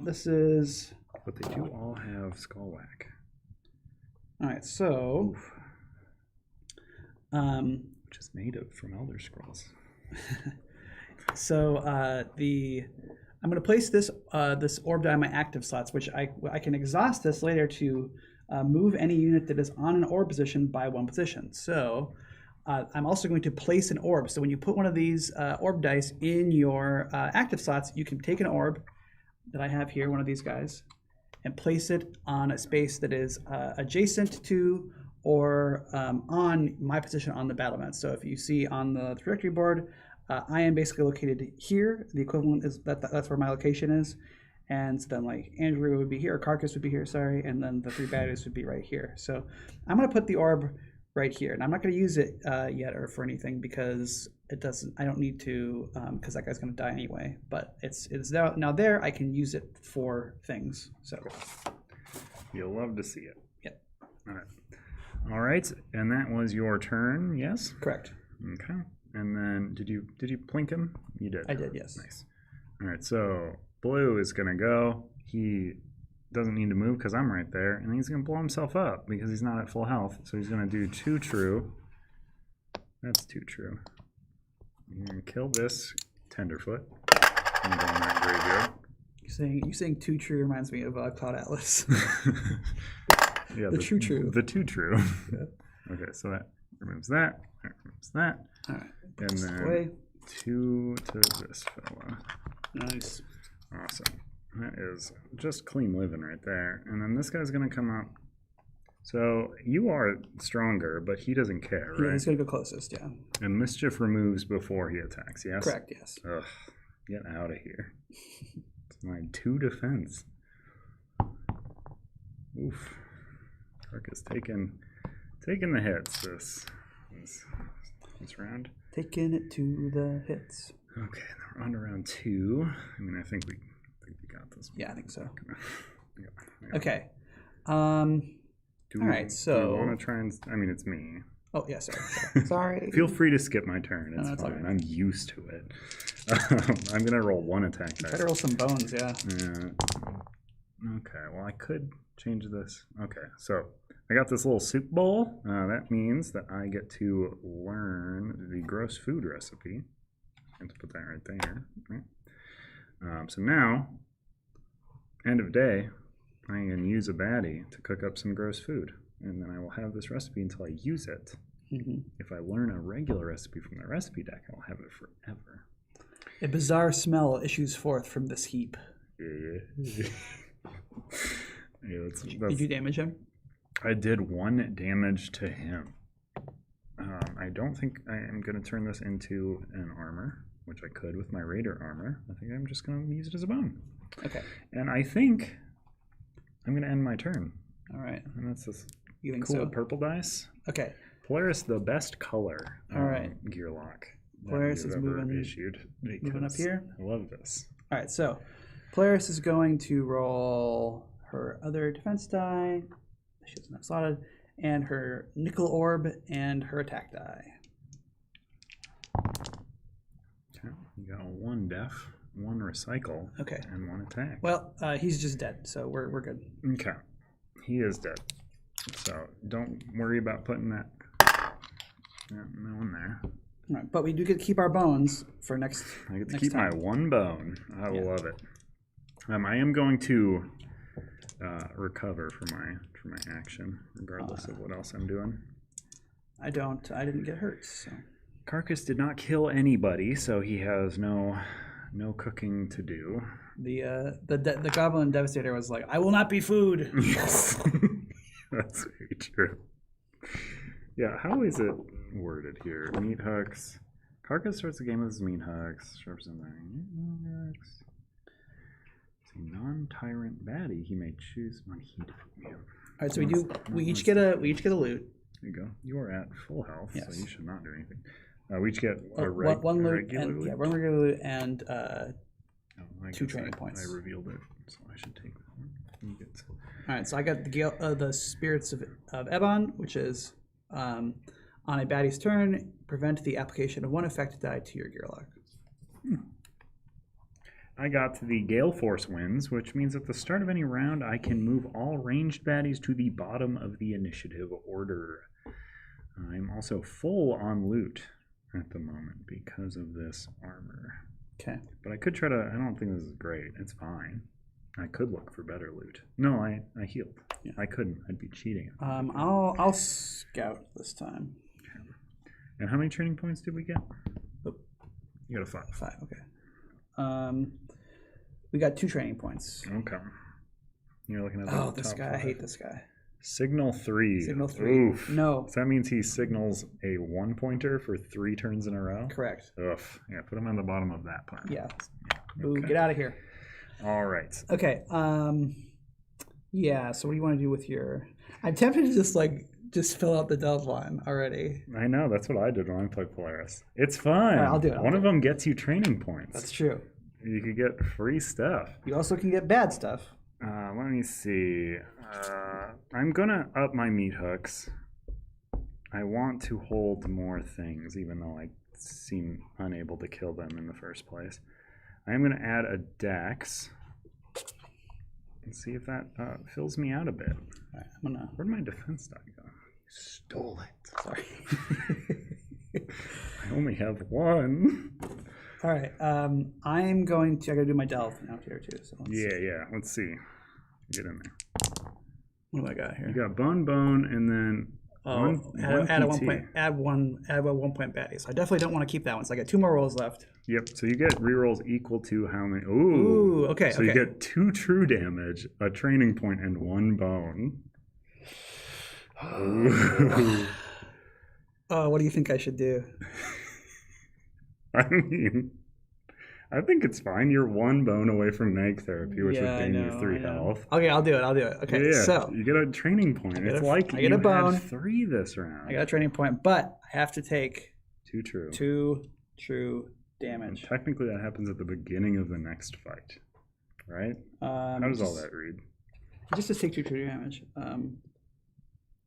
this is but they do all have skull whack. All right, so Which is native from Elder Scrolls. so I'm going to place this this orb die in my active slots, which I can exhaust this later to move any unit that is on an orb position by 1 position. So I'm also going to place an orb. So when you put one of these orb dice in your active slots, you can take an orb that I have here, one of these guys, and place it on a space that is adjacent to or on my position on the battlement. So if you see on the trajectory board, I am basically located here. The equivalent is that's where my location is. And so then like Andrew would be here, or Carcass would be here, sorry, and then the 3 baddies would be right here. So I'm going to put the orb right here, and I'm not going to use it yet or for anything because it doesn't. I don't need to because that guy's going to die anyway. But it's now there. I can use it for things. So you'll love to see it. Yep. All right, and that was your turn. Yes. Correct. Okay. And then did you plink him? You did. I did. Yes. Nice. All right. So blue is gonna go. He doesn't need to move because I'm right there, and he's gonna blow himself up because he's not at full health. So he's gonna do 2 true. That's 2 true. You're gonna kill this tenderfoot. I'm going that graveyard. You saying 2 true reminds me of Cloud Atlas. Yeah, the true. The 2 true. Yeah. Okay, so that removes that. That removes that. All right. And then away. 2 to this fella. Nice. Awesome. That is just clean living right there. And then this guy's going to come up. So you are stronger, but he doesn't care, right? Yeah, he's going to go closest, yeah. And mischief removes before he attacks, yes? Correct, yes. Ugh, get out of here. It's my 2 defense. Oof. Carcass taking the hits this round. Taking it to the hits. Okay, now we're on to round 2. I mean, I think we got this one. Yeah, I think so. Yeah. Okay. All right, so... Do you want to try and... I mean, it's me. Oh, yeah, sorry. Sorry. Feel free to skip my turn. It's that's fine. okay. I'm used to it. I'm going to roll 1 attack dice. Try to roll some bones, yeah. Okay, well, I could change this. Okay, so I got this little soup bowl. That means that I get to learn the gross food recipe. I have to put that right there. Right? So now, end of day, I can use a baddie to cook up some gross food. And then I will have this recipe until I use it. Mm-hmm. If I learn a regular recipe from the recipe deck, I'll have it forever. A bizarre smell issues forth from this heap. Yeah. Did you damage him? I did 1 damage to him. I don't think I am going to turn this into an armor, which I could with my raider armor. I think I'm just going to use it as a bone. Okay. And I think I'm going to end my turn. All right. And that's this You think cool so? purple dice. Okay. Polaris, the best color. All right. Gear lock. Polaris is moving up here. I love this. All right, so Polaris is going to roll her other defense die. She doesn't have slotted, and her nickel orb and her attack die. Okay. You got 1 def, 1 recycle, Okay. and 1 attack. Well, he's just dead, so we're good. Okay. He is dead. So don't worry about putting that no one there. All right, but we do get to keep our bones for next. I get to next keep time. my 1 bone. I Yeah. love it. I am going to recover for my action, regardless of what else I'm doing. I didn't get hurt. So. Carcass did not kill anybody, so he has no cooking to do. The Goblin Devastator was like, "I will not be food." Yes, that's very true. Yeah, how is it worded here? Meat hooks. Carcass starts the game with his meat hooks. Representing meat hooks. A non-tyrant baddie, he may choose when he defeats you. All right, so we each get a loot. There you go. You are at full health, Yes. so you should not do anything. We each get one loot and loot. one regular loot and I 2 guess training points. I revealed it, so I should take that one. You get All right, so I got the Spirits of Ebon, which is on a baddie's turn, prevent the application of 1 effect die to your gear lock. I got the Gale Force Winds, which means at the start of any round, I can move all ranged baddies to the bottom of the initiative order. I'm also full on loot at the moment because of this armor. Okay. But I could try to, I don't think this is great. It's fine. I could look for better loot. No, I healed. Yeah. I couldn't. I'd be cheating. I'll scout this time. And how many training points did we get? Oh. You got a 5. 5, okay. We got 2 training points. Okay. You're looking at the Oh, this top guy. 5. I hate this guy. Signal 3. Signal 3. Oof. No. So that means he signals a 1-pointer for 3 turns in a row? Correct. Ugh. Yeah, put him on the bottom of that plan. Yeah. Boo, Okay. get out of here. All right. Okay. Yeah, so what do you want to do with your... I'm tempted to just fill out the delve line already. I know. That's what I did when I played Polaris. It's fun. All right, I'll do it. One of them gets you training points. That's true. You could get free stuff. You also can get bad stuff. Let me see. I'm going to up my meat hooks. I want to hold more things, even though I seem unable to kill them in the first place. I'm going to add a dex and see if that fills me out a bit. All right, I'm gonna... Where'd my defense die go? Stole it. Sorry. I only have 1. All right. I gotta do my delve now here too. So Yeah. Let's see. Get in there. What do I got here? You got bone, and then add a 1 point. Add a 1 point baddie. So I definitely don't want to keep that one. So I got 2 more rolls left. Yep. So you get rerolls equal to how many? Ooh. Okay. So you get 2 true damage, a training point, and 1 bone. Ooh. What do you think I should do? I mean, I think it's fine. You're 1 bone away from neg therapy, which would gain you 3 health. Okay, I'll do it. Okay, Yeah, so you get a training point. It's like I get a bone. Had 3 this round. I got a training point, but I have to take 2 true. 2 true damage. And technically, that happens at the beginning of the next fight, right? How does all that read? Just to take 2 true damage.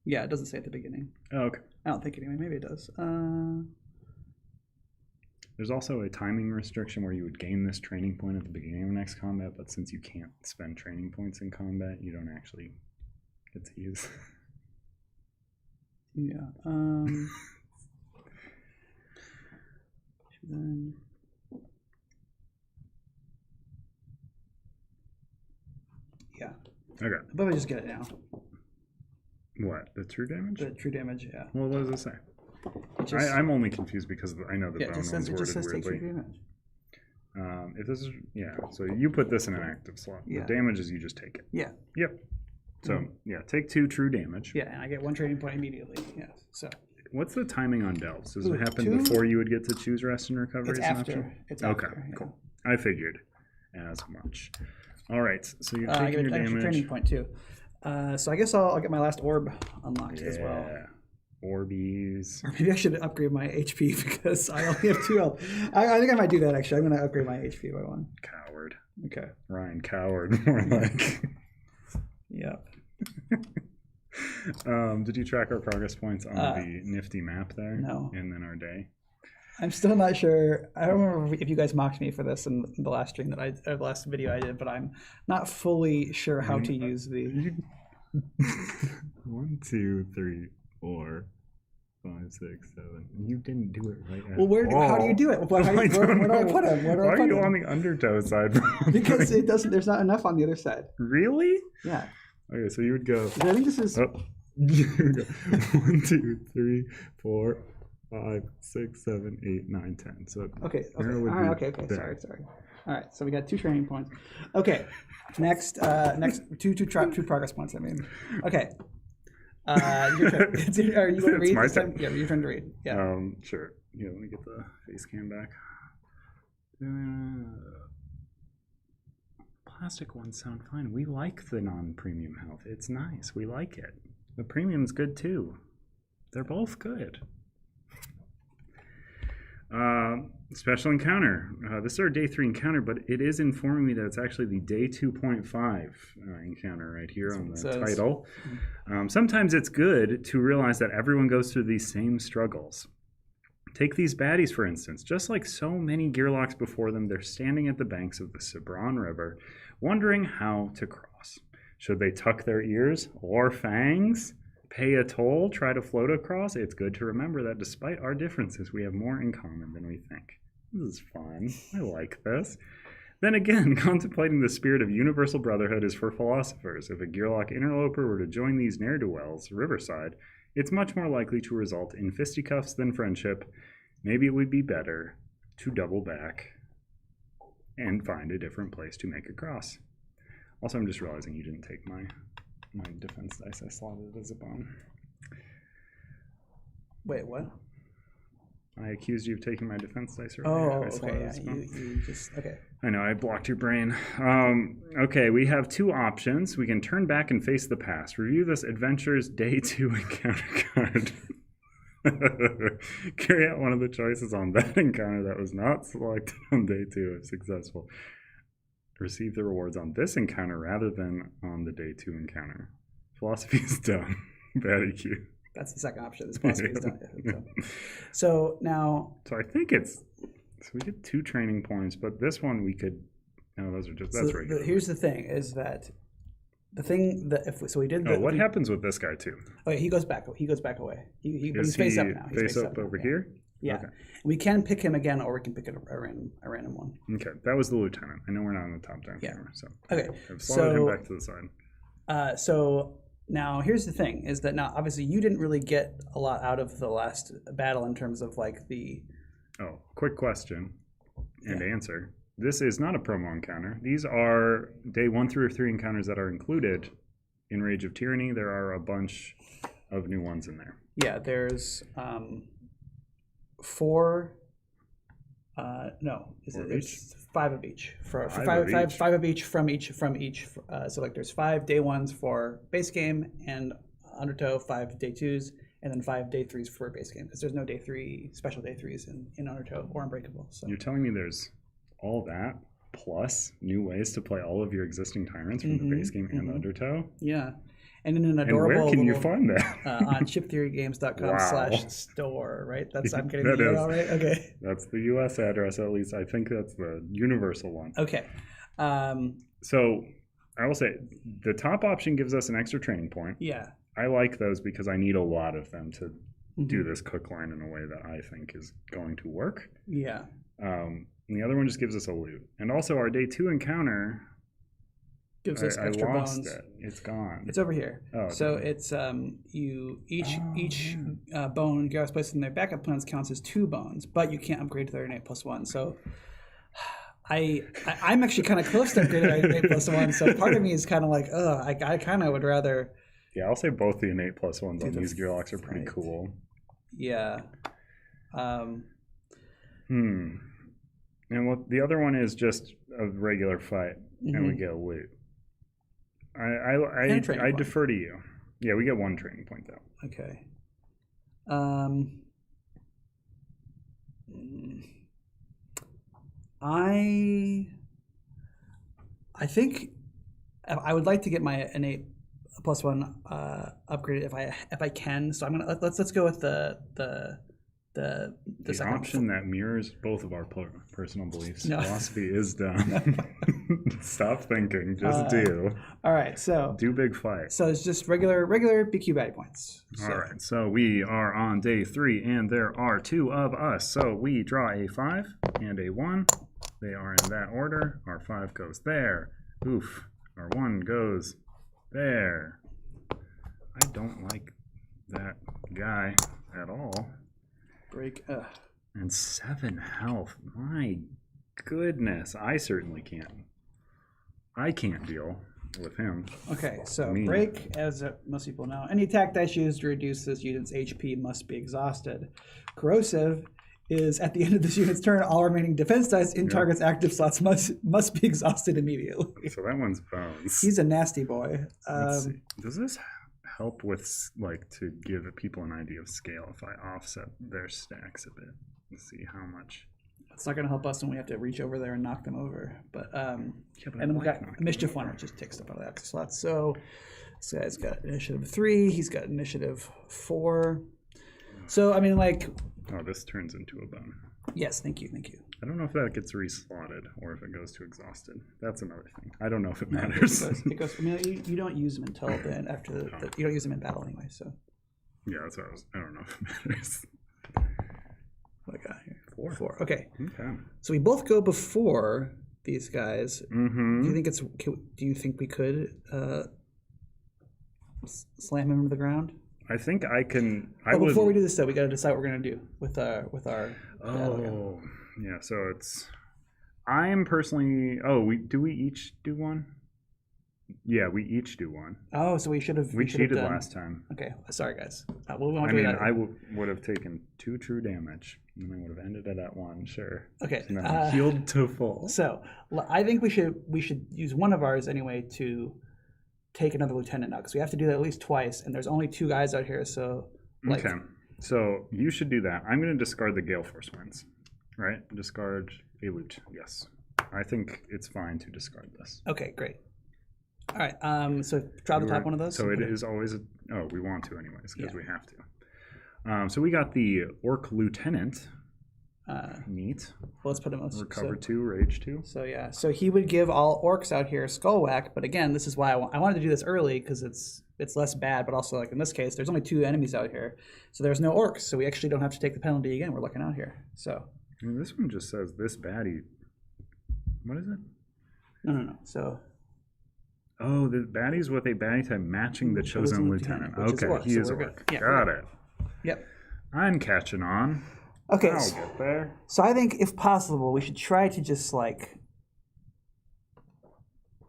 Yeah, it doesn't say at the beginning. Oh, okay. I don't think anyway. Maybe it does. There's also a timing restriction where you would gain this training point at the beginning of the next combat, but since you can't spend training points in combat, you don't actually get to use. Yeah. Then. Yeah. Okay. But I just get it now. What? The true damage? The true damage, yeah. Well, what does it say? It just, I'm only confused because I know the yeah, bone it just one's says, worded take true weirdly. damage. If this is, yeah, so you put this in an active slot. Yeah. The damage is you just take it. Yeah. Yep. So, yeah, take 2 true damage. Yeah, and I get 1 training point immediately. Yeah. So. What's the timing on delves? Does Ooh, it happen 2? before you would get to choose rest and recovery It's as an after. option? It's okay, after. Yeah. cool. I figured as much. All right, so you're I taking get your an extra damage. training point too. So I guess I'll get my last orb unlocked as well. Orbeez. Or maybe I should upgrade my HP because I only have 2 health. I think I might do that actually. I'm going to upgrade my HP by 1. Coward. Okay. Ryan Coward, more like. Yep. Did you track our progress points on the nifty map there? No. And then our day? I'm still not sure. I don't remember if you guys mocked me for this in the last stream the last video I did, but I'm not fully sure how to use the. 1, 2, 3, 4, 5, 6, 7. You didn't do it right. Well, how do you do it? Where do I put him? Why are you on the undertow side? Because it doesn't. There's not enough on the other side. Really? Yeah. Okay, so you would go. I think this is. Oh. You would go 1, 2, 3, 4, 5, 6, 7, 8, 9, 10. So okay. All right. Okay. Sorry. All right. So we got 2 training points. Okay. Next, two progress points. I mean. Okay. Your turn. Are you going to read? My this turn. Time? Yeah, your turn to read. Yeah. Sure. Yeah. Let me get the face cam back. Plastic ones sound fine. We like the non-premium health. It's nice. We like it. The premium's good too. They're both good. Special encounter. This is our day 3 encounter, but it is informing me that it's actually the day 2.5 encounter right here on the title. Sometimes it's good to realize that everyone goes through these same struggles. Take these baddies, for instance. Just like so many Gearlocks before them, they're standing at the banks of the Cibran River, wondering how to cross. Should they tuck their ears or fangs? Pay a toll? Try to float across? It's good to remember that despite our differences, we have more in common than we think. This is fun. I like this. Then again, contemplating the spirit of universal brotherhood is for philosophers. If a Gearlock interloper were to join these ne'er-do-wells riverside, it's much more likely to result in fisticuffs than friendship. Maybe it would be better to double back and find a different place to make a cross. Also, I'm just realizing you didn't take my defense dice. I slotted it as a bone. Wait, what? I accused you of taking my defense dice earlier. Oh, okay. Yeah, you just okay. I know, I blocked your brain. Okay, we have two options. We can turn back and face the past. Review this adventure's day 2 encounter card. Carry out one of the choices on that encounter that was not selected on day 2 if successful. Receive the rewards on this encounter rather than on the day 2 encounter. Philosophy is dumb. Bad EQ. That's the second option. This philosophy is done. So now. So I think it's. So we get 2 training points, but this one we could. No, those are just. That's regular. Here's the thing: is that the thing that if so we did. What happens with this guy too? Oh, yeah, he goes back. He goes back away. He's face up now. He's face up over here. Yeah. Okay. We can pick him again, or we can pick a random one. Okay, that was the lieutenant. I know we're not on the top down camera, so okay. I've slotted him back to the side. So now here's the thing: is that now obviously you didn't really get a lot out of the last battle in terms of like the. Oh, quick question and answer. This is not a promo encounter. These are day 1 through 3 encounters that are included in Rage of Tyranny. There are a bunch of new ones in there. Yeah, there's 4. No, it's 5 of each. Five of each from each. So like there's 5 day 1s for base game and Undertow, 5 day 2s, and then 5 day 3s for base game because there's no day 3 special day 3s in Undertow or Unbreakable. So you're telling me there's all that plus new ways to play all of your existing tyrants from the base game and Undertow? Yeah. And in an adorable. And where can you find that? On chiptheorygames.com/store, right? That's I'm getting the URL right. Okay. That's the U.S. address, at least. I think that's the universal one. Okay. So I will say the top option gives us an extra training point. Yeah. I like those because I need a lot of them to do this cook line in a way that I think is going to work. Yeah. And the other one just gives us a loot. And also our day 2 encounter gives us extra lost bones. It. It's gone. It's over here. Oh, okay. So it's you each bone you guys placed in their backup plans counts as 2 bones, but you can't upgrade to their innate +1. So I'm actually kind of close to upgrading innate +1. So part of me is kind of like, I kind of would rather. Yeah, I'll say both the innate +1s on these Gearlocks are pretty cool. Yeah. And what the other one is just a regular fight, and we get loot. I defer to you. Yeah, we get 1 training point though. Okay. I think I would like to get my innate +1 upgraded if I can. So I'm gonna let's go with the second option that mirrors both of our personal beliefs. No. Philosophy is dumb. Stop thinking. Just do. All right. So do big fight. So it's just regular BQ baddie points. So. All right. So we are on day 3, and there are 2 of us. So we draw a 5 and a 1. They are in that order. Our 5 goes there. Oof. Our 1 goes there. I don't like that guy at all. Break. And 7 health. My goodness. I certainly can't. I can't deal with him. Okay, so break, as most people know, any attack dice used to reduce this unit's HP must be exhausted. Corrosive is at the end of this unit's turn, all remaining defense dice in target's active slots must be exhausted immediately. So that one's bones. He's a nasty boy. Does this help with, like, to give people an idea of scale if I offset their stacks a bit and see how much? It's not going to help us when we have to reach over there and knock them over. But and then we've got Mischief One, which just takes stuff out of the active slots. So this guy's got initiative 3. He's got initiative 4. So I mean, like, Oh, this turns into a bone. Yes, thank you. I don't know if that gets reslotted or if it goes to exhausted. That's another thing. I don't know if it matters. It goes. I mean, you don't use them until then. After you don't use them in battle anyway. So. Yeah, that's what I don't know if it matters. What I got here? 4. Okay. Okay. So we both go before these guys. Mm-hmm. Do you think we could slam him into the ground? I think I can. Before we do this, though, we got to decide what we're gonna do with our. Oh, yeah. So it's. I am personally. Oh, do we each do one? Yeah, we each do one. Oh, so we should have. We cheated last time. Okay, sorry guys. I would have taken 2 true damage, and I would have ended it at 1. Sure. Okay. And then I healed to full. So I think we should use one of ours anyway to take another lieutenant now, because we have to do that at least twice, and there's only 2 guys out here. So. Okay. So you should do that. I'm going to discard the Gale Force Winds. Right. Discard a loot. Yes. I think it's fine to discard this. Okay. Great. All right. So draw the top one of those. So it is always we want to anyways because we have to. So we got the Orc Lieutenant. Neat. Well, let's put him on. Recover 2, Rage 2. So yeah. So he would give all orcs out here skull whack, but again, this is why I wanted to do this early because it's less bad, but also like in this case, there's only 2 enemies out here, so there's no orcs, so we actually don't have to take the penalty again. We're looking out here. So. I mean, this one just says this baddie. What is it? No. So. Oh, the baddie's with a baddie type matching the chosen lieutenant. Okay, he is a orc. Yeah, got it. Yep. I'm catching on. Okay. I'll get there. So I think if possible, we should try to just like.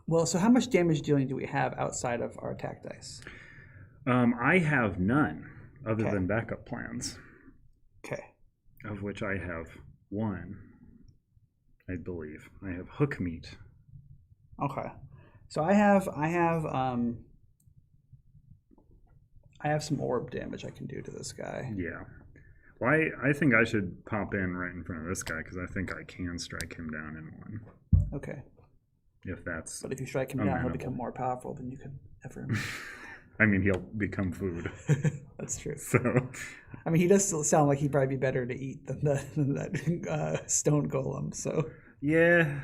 Well, so how much damage dealing do we have outside of our attack dice? I have none other than backup plans. Okay. Of which I have 1, I believe. I have hook meat. Okay. So I have some orb damage I can do to this guy. Yeah. Well, I think I should pop in right in front of this guy because I think I can strike him down in 1. Okay. If that's. But if you strike him down, he'll become more powerful than you could ever. I mean, he'll become food. That's true. So. I mean, he does still sound like he'd probably be better to eat than that stone golem. So. Yeah.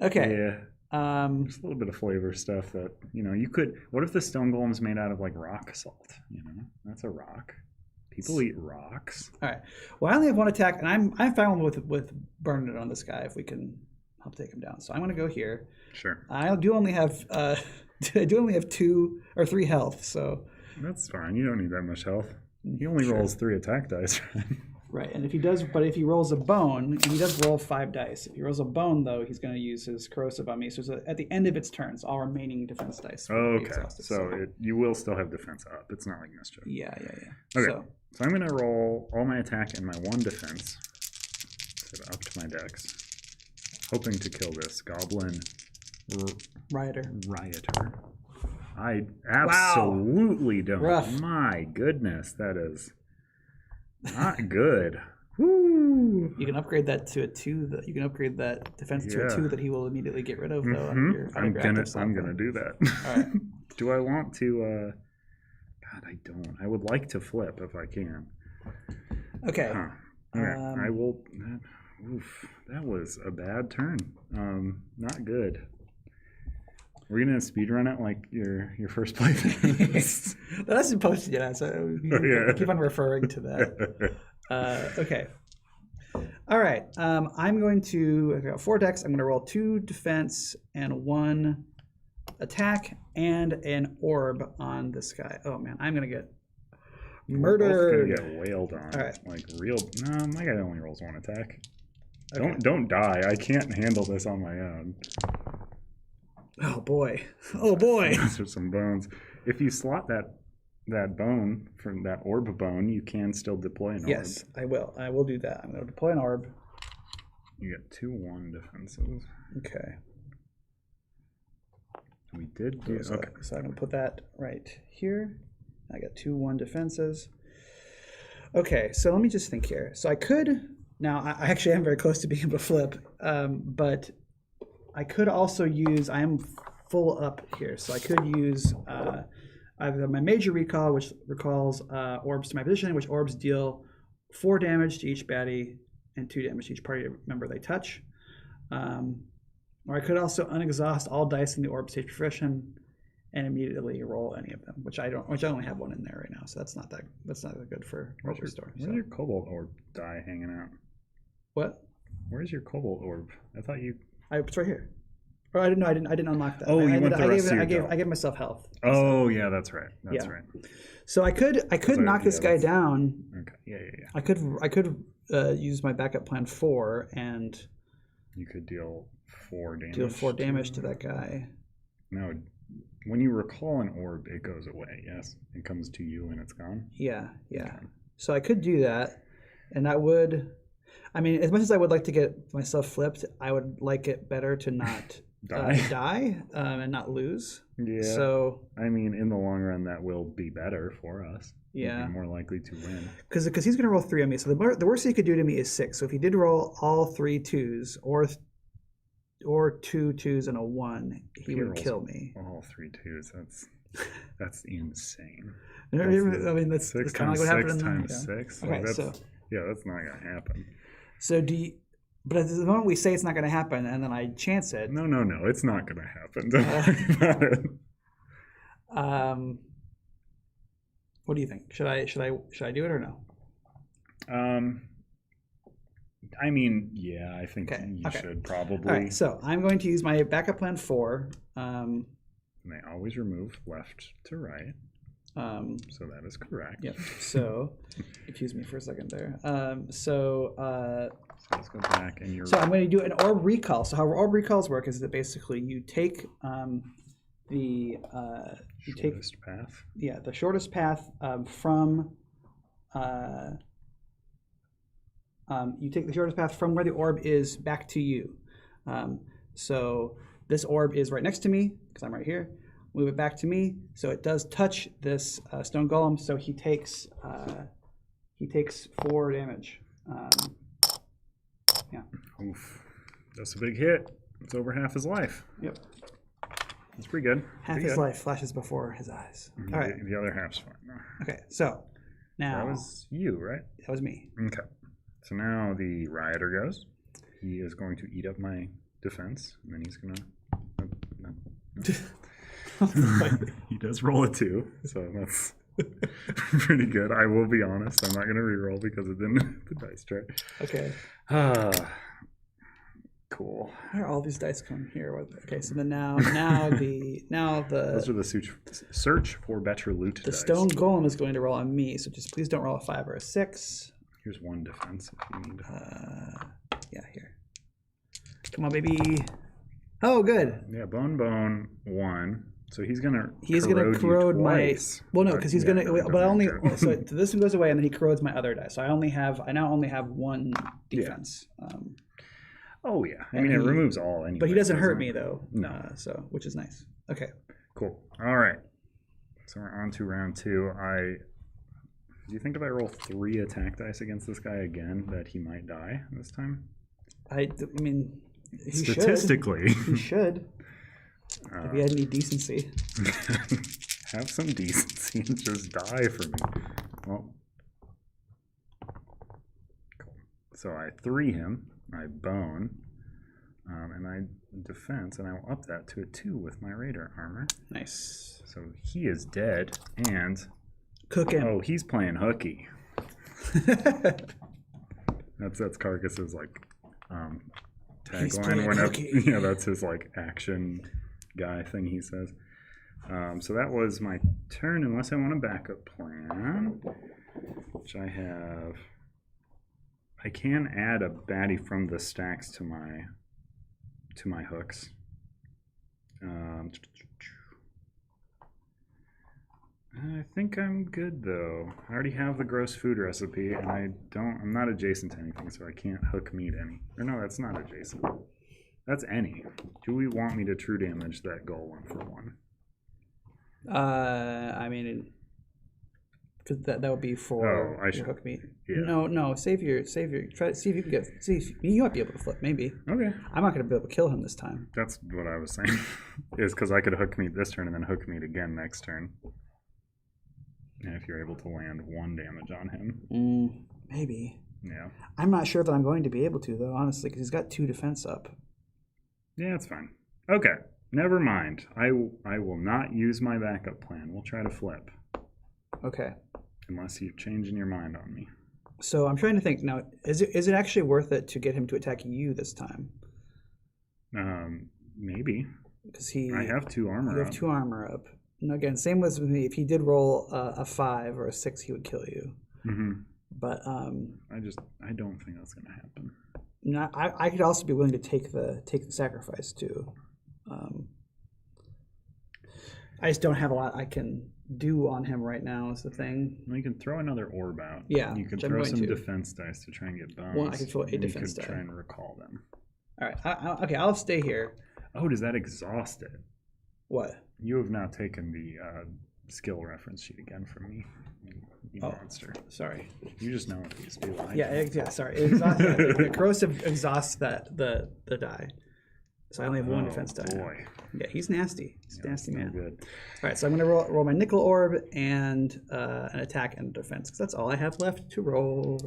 Okay. Yeah. There's a little bit of flavor stuff that you could. What if the stone golem's made out of like rock salt? That's a rock. People eat rocks. All right. Well, I only have 1 attack, and I'm fine with burning it on this guy if we can help take him down. So I'm going to go here. Sure. I do only have 2 or 3 health. So that's fine. You don't need that much health. He only rolls 3 attack dice. Right, and if he rolls a bone, and he does roll 5 dice. If he rolls a bone, though, he's going to use his corrosive on me. So at the end of its turns, all remaining defense dice. Okay, so you will still have defense up. It's not like mischief. Yeah. Okay, so I'm going to roll all my attack and my 1 defense. Set it up to my dex, hoping to kill this goblin rioter. I absolutely don't. Rough. My goodness, that is. Not good. Woo! You can upgrade that to a 2. You can upgrade that defense to a 2 that he will immediately get rid of, though. Mm-hmm. I'm gonna do that. All right. Do I want to? God, I don't. I would like to flip if I can. Okay. Huh. Okay. I will. That was a bad turn. Not good. We're gonna speedrun it like your first playthrough. That hasn't posted yet, so I keep on referring to that. Okay. All right. I got 4 decks. I'm going to roll 2 defense and 1 attack and an orb on this guy. Oh man, I'm going to get murdered. We're both gonna get wailed on. All right. Like real. No, my guy only rolls 1 attack. Okay. Don't die. I can't handle this on my own. Oh boy. Those are some bones. If you slot that bone from that orb bone, you can still deploy an orb. Yes, I will. I will do that. I'm going to deploy an orb. You get 2/1 defenses. Okay. We did do. So I'm going to put that right here. I got 2/1 defenses. Okay, so let me just think here. So I could now. I actually am very close to being able to flip, but I could also use. I am full up here, so I could use either my major recall, which recalls orbs to my position, which orbs deal 4 damage to each baddie and 2 damage to each party member they touch. Or I could also unexhaust all dice in the orb stage profession and immediately roll any of them, which I only have 1 in there right now, so that's not that good for Treasure Store. Where's your Cobalt Orb die hanging out? What? Where's your Cobalt Orb? I thought you. It's right here. Oh, I didn't unlock that. Oh, you went the rest of I your gave myself health. Oh, yeah, that's right. That's right. So I could knock this guy down. Okay. Yeah. I could use my backup plan 4 and you could deal 4 damage. Deal 4 damage to that guy. No, when you recall an orb, it goes away. Yes, it comes to you and it's gone. Yeah. Okay. So I could do that, and that would. I mean, as much as I would like to get myself flipped, I would like it better to not die and not lose. Yeah. So I mean, in the long run, that will be better for us. Yeah. We'll be more likely to win. Because he's going to roll 3 on me. So the worst he could do to me is 6. So if he did roll all 3 2s or 2 2s and a 1, he would kill me. All 3 2s. That's insane. I mean, that's kind of like what happened. 6 times 6. Okay, that's not gonna happen. So but at the moment we say it's not going to happen, and then I chance it. No, it's not going to happen. Don't worry about it. What do you think? Should I do it or no? I mean, yeah, I think you should probably. All right, so I'm going to use my backup plan 4. And they always remove left to right. So that is correct. Yep. So, excuse me for a second there. So let's go back and you're. So I'm going to do an orb recall. So how orb recalls work is that basically you take the shortest path. Yeah, the shortest path from. You take the shortest path from where the orb is back to you. So this orb is right next to me because I'm right here. Move it back to me, so it does touch this stone golem. So he takes 4 damage. Yeah. Oof. That's a big hit. It's over half his life. Yep. That's pretty good. Half his life flashes before his eyes. All right. The other half's fine. Okay, so now that was you, right? That was me. Okay. So now the rioter goes. He is going to eat up my defense, and then he's gonna. He does roll a 2, so that's pretty good. I will be honest. I'm not gonna reroll because it didn't the dice tray. Okay. Cool. Where are all these dice come here? Okay, so then now the those are the search for better loot. The dice. stone golem is going to roll on me, so just please don't roll a 5 or a 6. Here's 1 defense if you need. Yeah, here. Come on, baby. Oh, good. Yeah, bone 1. So he's gonna corrode my. Well, no, because he's gonna. No, but only. So this one goes away, and then he corrodes my other die. So I now only have 1 defense. Yeah. Oh yeah, I mean it removes all anyway. But he doesn't hurt me though. No. So which is nice. Okay. Cool. All right. So we're on to round 2. Do you think if I roll 3 attack dice against this guy again that he might die this time? I mean, he statistically, he should. If he had any decency. Have some decency and just die for me. Well, cool. So I 3 him, I bone, and I defense, and I will up that to a 2 with my raider armor. Nice. So he is dead, and cook him. Oh, he's playing hooky. That's Carcass's tagline. Yeah, that's his action guy thing he says. So that was my turn, unless I want a backup plan, which I have. I can add a baddie from the stacks to my hooks. I think I'm good though. I already have the gross food recipe, and I'm not adjacent to anything, so I can't hook meat any. Or no, that's not adjacent. That's any. Do we want me to true damage that goal 1 for 1? I mean, because that would be for your hook meat. Yeah. No. Save your. Try to see if you can get. You might be able to flip. Maybe. Okay. I'm not going to be able to kill him this time. That's what I was saying. Is because I could hook meat this turn and then hook meat again next turn. And if you're able to land 1 damage on him. Maybe. Yeah. I'm not sure that I'm going to be able to, though, honestly, because he's got 2 defense up. Yeah, it's fine. Okay, never mind. I will not use my backup plan. We'll try to flip. Okay. Unless you're changing your mind on me. So I'm trying to think now. Is it actually worth it to get him to attack you this time? Maybe. Because I have 2 armor. You have 2 armor up. And again, same with me. If he did roll a 5 or a 6, he would kill you. Mm-hmm. But I don't think that's gonna happen. I could also be willing to take the sacrifice too. I just don't have a lot I can do on him right now. Is the thing. Well, you can throw another orb out. Yeah, you can throw some defense dice to try and get bones. Well, I can throw a defense die. You could try and recall them. All right. Okay, I'll stay here. Oh, does that exhaust it? What? You have now taken the skill reference sheet again from me. You monster. Sorry. You just know what these do. Yeah. Sorry. It exhausts the corrosive exhausts the die. So I only have 1 defense die. Boy. Yeah, he's nasty. He's a nasty man. Good. All right, so I'm going to roll my nickel orb and an attack and defense because that's all I have left to roll.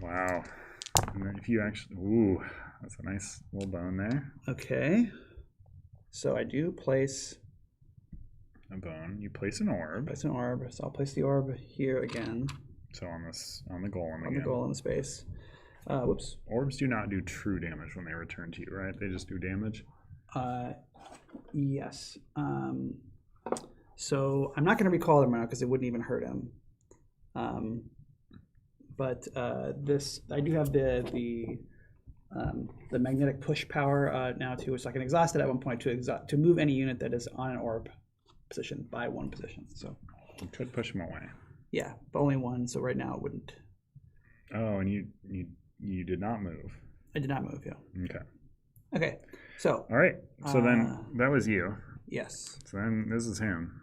Wow. And then if you actually, ooh, that's a nice little bone there. Okay. So I do place a bone. You place an orb. Place an orb. So I'll place the orb here again. So on the golem again. On the golem space. Whoops. Orbs do not do true damage when they return to you, right? They just do damage. Yes. So I'm not going to recall them right now because it wouldn't even hurt him. But this I do have the magnetic push power now too, which I can exhaust it at one point to move any unit that is on an orb position by 1 position. So you could push him away. Yeah, but only 1. So right now it wouldn't. Oh, and you did not move. I did not move. Yeah. Okay. So. All right. So then that was you. Yes. So then this is him.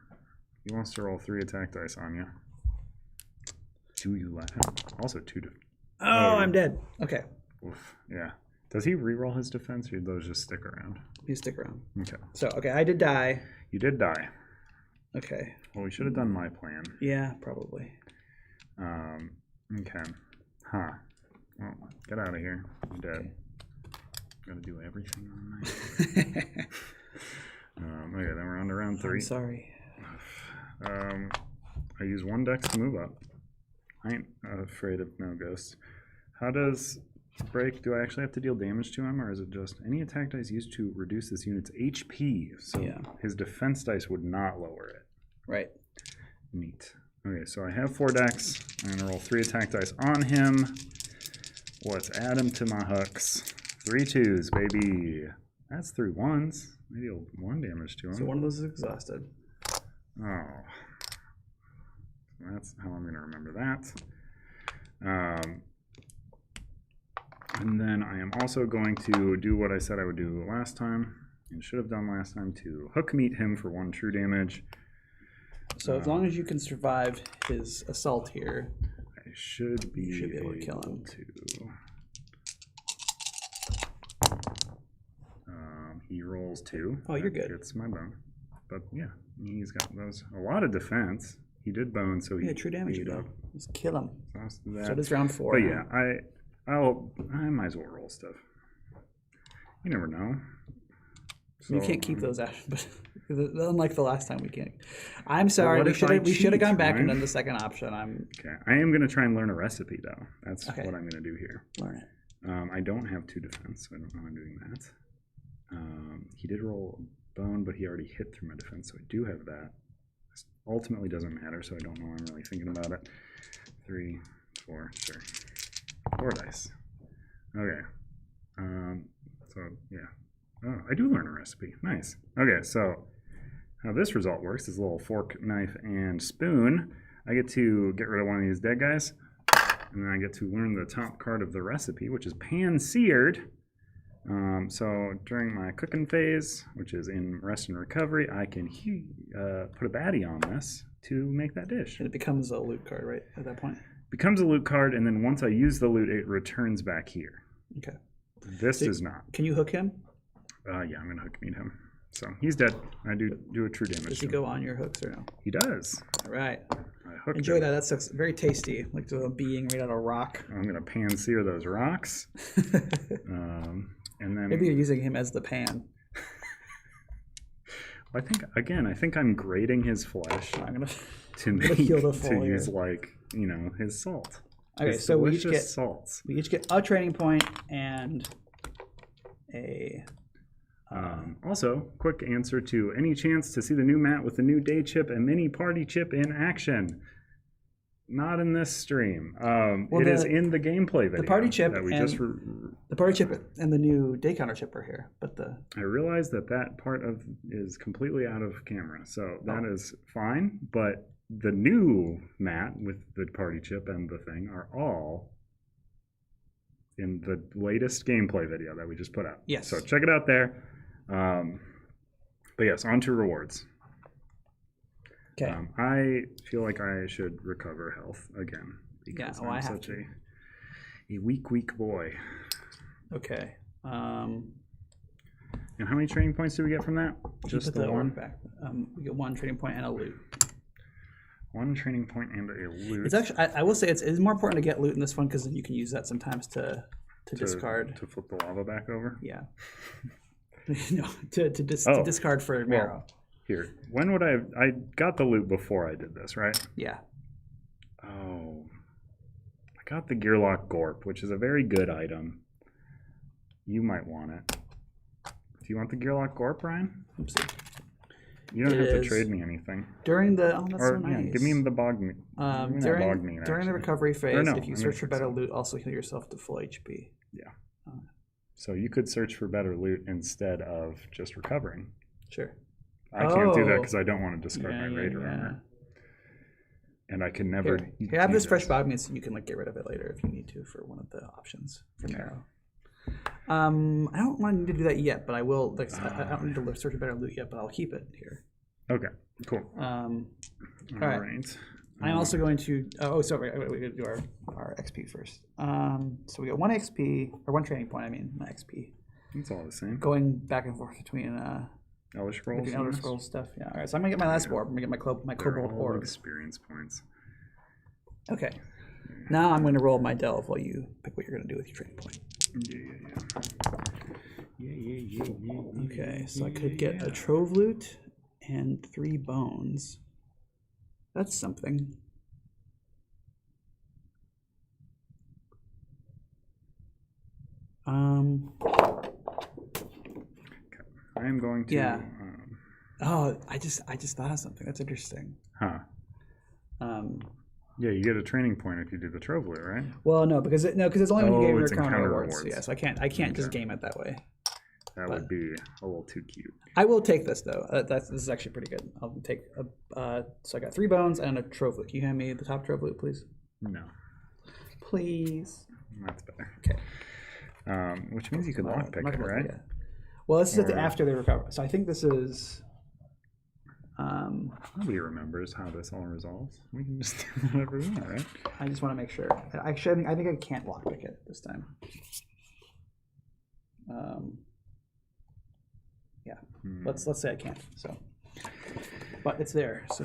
He wants to roll 3 attack dice on you. Do you let him? Also 2 to. Oh, I'm dead. Okay. Oof. Yeah. Does he reroll his defense, or do those just stick around? You stick around. Okay. So I did die. You did die. Okay. Well, we should have done my plan. Yeah, probably. Okay. Huh. Well, get out of here. I'm dead. Okay. Gotta do everything on my okay, then we're on to round 3. I'm sorry. I use 1 dex to move up. I ain't afraid of no ghosts. How does break? Do I actually have to deal damage to him, or is it just any attack dice used to reduce this unit's HP? So his defense dice would not lower it. Right. Neat. Okay, so I have 4 dex. I'm gonna roll 3 attack dice on him. Let's add him to my hooks. 3 2s, baby. That's 3 1s. I deal 1 damage to him. So 1 of those is exhausted. Oh. That's how I'm going to remember that. And then I am also going to do what I said I would do last time, and should have done last time, to hook meet him for 1 true damage. So as long as you can survive his assault here, I should be able to kill him. He rolls 2. Oh, you're good. It's my bone. But yeah, he's got a lot of defense. He did bone, so he true damage, bro. Just kill him. So does round 4. But yeah, I might as well roll stuff. You never know. So, you can't keep those out, but unlike the last time, we can't. I'm sorry. We should have gone back and done the second option. Okay. I am going to try and learn a recipe though. That's what I'm going to do here. Learn it. I don't have 2 defense, so I don't know how I'm doing that. He did roll a bone, but he already hit through my defense, so I do have that. This ultimately doesn't matter, so I don't know why I'm really thinking about it. 3, 4, sure. 4 dice. Okay. So yeah. Oh, I do learn a recipe. Nice. Okay, so how this result works is a little fork, knife, and spoon. I get to get rid of one of these dead guys, and then I get to learn the top card of the recipe, which is pan-seared. So during my cooking phase, which is in rest and recovery, I can put a baddie on this to make that dish. And it becomes a loot card, right, at that point? Becomes a loot card, and then once I use the loot, it returns back here. Okay. This does not. Can you hook him? Yeah, I'm going to hook meet him. So he's dead. I do a true damage. Does he go on your hooks or no? He does. All right. I hooked Enjoy him. that. That looks very tasty, like a being made out of rock. I'm gonna pan sear those rocks. And then Maybe you're using him as the pan. I think I'm grating his flesh I'm gonna to make heal the to fall use here. like his salt. Okay, His so we each delicious get salts. a training point and a. Also, quick answer to any chance to see the new mat with the new day chip and mini party chip in action. Not in this stream. It is in the gameplay video. The party chip that we and just the party chip and the new day counter chip are here, but I realize that part of is completely out of camera, so that is fine. But the new mat with the party chip and the thing are all in the latest gameplay video that we just put out. Yes. So check it out there. But yes, on to rewards. okay. I feel like I should recover health again because I I'm have such to. a weak boy. Okay. And how many training points do we get from that? Just put the one? orc back. We get 1 training point and a loot. 1 training point and a loot. It's actually I will say it's more important to get loot in this one because then you can use that sometimes to discard. To flip the lava back over? Yeah. No, to discard for marrow. Here, when would I got the loot before I did this, right? Yeah. Oh. I got the Gearlock Gorp, which is a very good item. You might want it. Do you want the Gearlock Gorp, Ryan? Oopsie. You don't It have to is trade me anything. During the that's Or so nice. yeah, give me the bog meat. During the recovery phase, no, if you I search mean, for better loot, also heal yourself to full HP. Yeah. So you could search for better loot instead of just recovering. Sure. I can't do that Oh. because I don't want to discard my Raider armor. And I can never. Here, have this use fresh bog meat so you can get rid of it later if you need to for one of the options for marrow. I don't want to do that yet, but I will. I don't need to search for better loot yet, but I'll keep it here. Okay, cool. All right. right. I'm also going to. Sorry. We're going to do our XP first. So we got 1 XP or 1 training point. I mean, not XP. It's all the same. Going back and forth between Elder Scrolls. Elder Scrolls stuff. Yeah. All right. So I'm gonna get my last orb. I'm gonna get my They're Cobalt all orb. experience points. Okay. Now I'm going to roll my delve while you pick what you're going to do with your training point. Yeah. Okay. So I could get a trove loot and 3 bones. That's something. I am going to. Yeah. I just thought of something. That's interesting. Huh. Yeah, you get a training point if you do the Trove Loot, right? Well, no, because it's only when you game your it's encounter rewards. rewards. Yeah, so I can't just game it that way. That would be a little too cute. I will take this though. This is actually pretty good. I'll take so I got 3 bones and a trove loot. Can you hand me the top trove loot, please? No, Please. that's better. Okay. Which means you could lockpick it, right? Well, this is at the after they recover. So I think this is. Nobody remembers how this all resolves. We can just do whatever we want, right? I just want to make sure. Actually, I think I can't lockpick it this time. Yeah. Let's say I can't. So, but it's there. So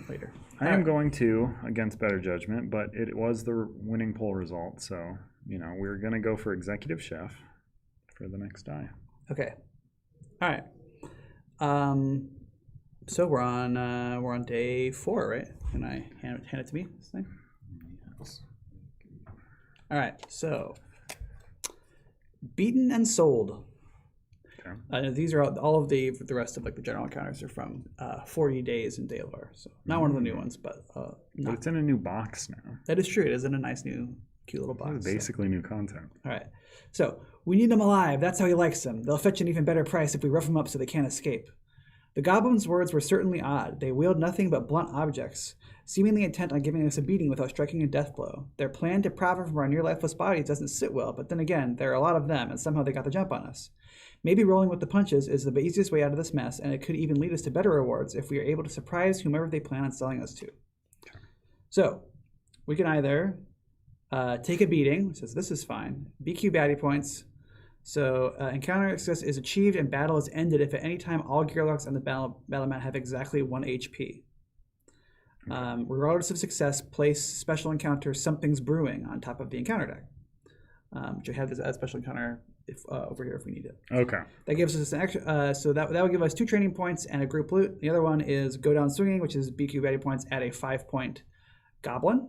later. I am going to against better judgment, but it was the winning poll result, so we're gonna go for executive chef for the next die. Okay. All right. So we're on day 4, right? Can I hand it to me this thing? Yes. All right. So beaten and sold. Okay. These are all of the rest of like the general encounters are from 40 days in Daelvar. So not one of the new ones, but But it's in a new box now. that is true. It is in a nice new cute little box. This is basically new content. All right. So we need them alive. That's how he likes them. They'll fetch an even better price if we rough them up so they can't escape. The goblin's words were certainly odd. They wield nothing but blunt objects, seemingly intent on giving us a beating without striking a death blow. Their plan to profit from our near lifeless bodies doesn't sit well, but then again, there are a lot of them, and somehow they got the jump on us. Maybe rolling with the punches is the easiest way out of this mess, and it could even lead us to better rewards if we are able to surprise whomever they plan on selling us to. So, we can either take a beating, which says this is fine, BQ baddie points, So encounter success is achieved and battle is ended if at any time all gear locks on the battle mat have exactly 1 HP. Regardless of success, place special encounter Something's Brewing on top of the encounter deck. Which I have this as special encounter over here if we need it. Okay. That gives us an extra. So that will give us 2 training points and a group loot. The other one is Go Down Swinging, which is BQ baddie points at a 5-point goblin.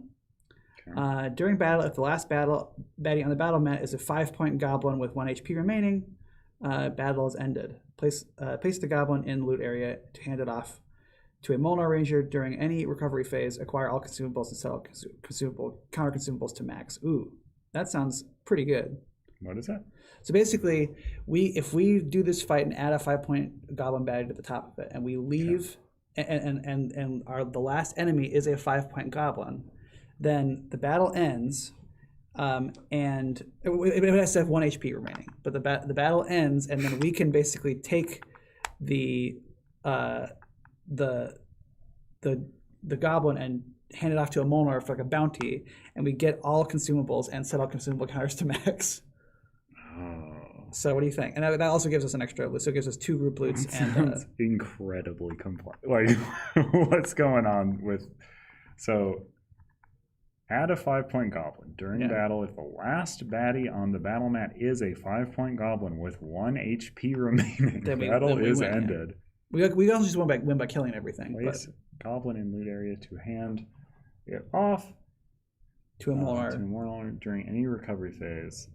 Okay. During battle, if the last baddie on the battle mat is a 5-point goblin with 1 HP remaining, battle is ended. Place the goblin in the loot area to hand it off to a Molnar Ranger during any recovery phase. Acquire all consumables and sell counter consumables to max. Ooh, that sounds pretty good. What is that? So basically, if we do this fight and add a 5-point goblin baddie to the top of it, and we leave, and the last enemy is a 5-point goblin, then the battle ends, and it has to have 1 HP remaining. But the battle ends, and then we can basically take the goblin and hand it off to a Molnar for like a bounty, and we get all consumables and set all consumable counters to max. Oh. So what do you think? And that also gives us an extra, so it gives us 2 group loots. And sounds incredibly complex. Like, what's going on with... So, add a 5-point goblin. During battle, if the last baddie on the battle mat is a 5-point goblin with 1 HP remaining, battle is win, ended. Yeah. We also just win by killing everything. Place goblin in loot area to hand it off to a Molnar during any recovery phase.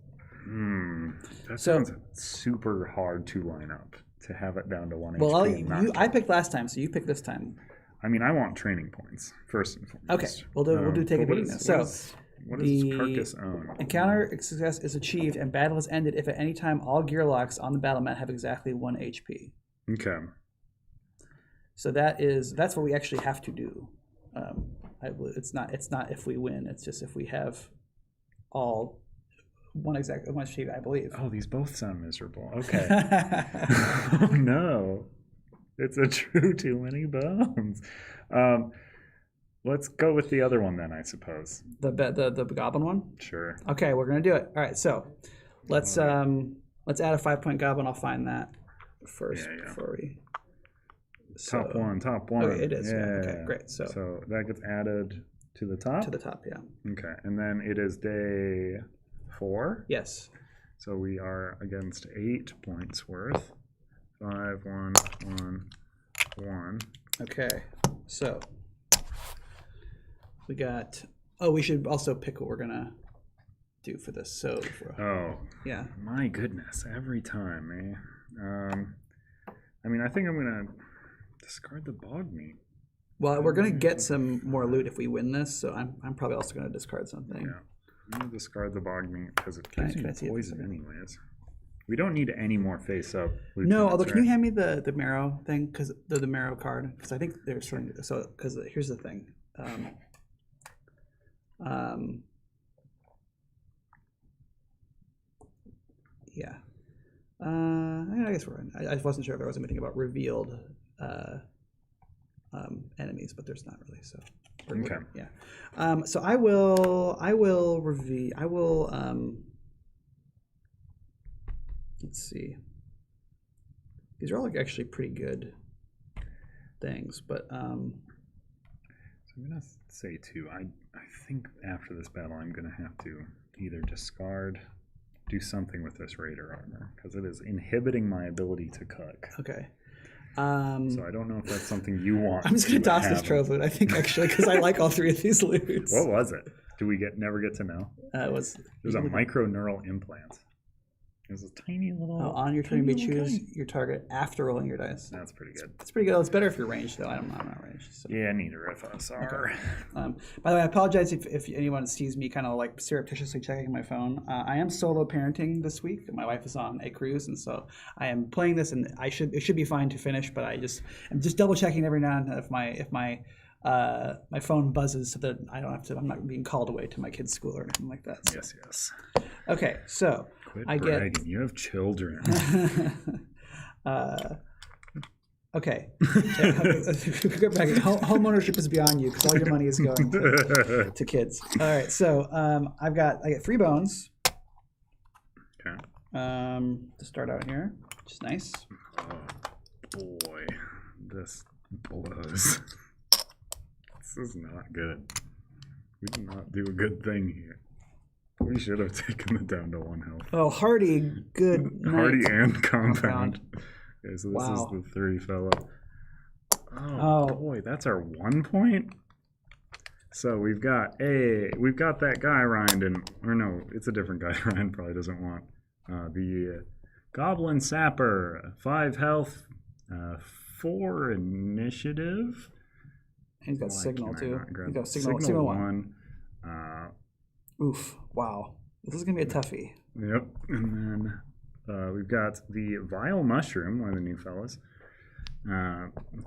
That sounds super hard to line up to have it down to 1 HP. Well, I picked last time, so you picked this time. I mean, I want training points first and foremost. Okay, we'll do take a beating now. So, what does Carcass own? Encounter success is achieved and battle is ended if at any time all gear locks on the battle mat have exactly 1 HP. Okay. So that's what we actually have to do. It's not if we win. It's just if we have all 1 HP, I believe. Oh, these both sound miserable. Okay. Oh no, it's a true too many bones. Let's go with the other one then, I suppose. The goblin one. Sure. Okay, we're gonna do it. All right, so let's add a 5-point goblin. I'll find that first before we. Top one. Okay, it is. Yeah. Okay, great. So that gets added to the top? To the top, yeah. Okay, and then it is day 4? Yes. So we are against 8 points worth. 5, 1, 1, 1. Okay, so we got... Oh, we should also pick what we're going to do for this. So. Yeah. My goodness, every time, eh? I mean, I think I'm going to discard the bog meat. Well, we're going to get some more loot if we win this, so I'm probably also going to discard something. Yeah. I'm going to discard the bog meat because it gives me poison anyways. We don't need any more face-up loot. No, although can you hand me the marrow thing? Because the marrow card? Because I think there's something... So, because here's the thing. Yeah. I guess we're in. I wasn't sure if there was anything about revealed enemies, but there's not really. So okay. Yeah. So I will review. Let's see. These are all actually pretty good things, but So I'm gonna say too. I think after this battle, I'm gonna have to either do something with this raider armor because it is inhibiting my ability to cook. Okay. So I don't know if that's something you want. I'm just gonna toss this trove loot. I think actually because I like all 3 of these loots. What was it? Do we never get to know? It was a microneural implant. It was a tiny little. On your turn, you may choose your target after rolling your dice. That's pretty good. It's pretty good. It's better if you're ranged, though. I'm not ranged. So. Yeah, neither of us are. Okay. By the way, I apologize if anyone sees me kind of like surreptitiously checking my phone. I am solo parenting this week. My wife is on a cruise, and so I am playing this, and it should be fine to finish. But I'm just double checking every now and then if my phone buzzes so that I don't have to. I'm not being called away to my kids' school or anything like that. So. Yes. Okay, so quit bragging. You have children. Okay. Quit bragging. Home ownership is beyond you because all your money is going to kids. All right, so I get 3 bones. Okay. to start out here, which is nice. Oh boy, this blows. This is not good. We did not do a good thing here. We should have taken it down to 1 health. Oh, Hardy, good night. Hardy and compound. Okay, so this Wow. is the 3 fella. Oh boy, that's our 1 point. So we've got that guy Ryan or no, it's a different guy Ryan probably doesn't want. The Goblin Sapper, 5 health, 4 initiative. He's got Why signal can I too. not grab He's got it? signal 1. Oof! Wow, this is gonna be a toughie. Yep. And then we've got the Vile Mushroom, one of the new fellas.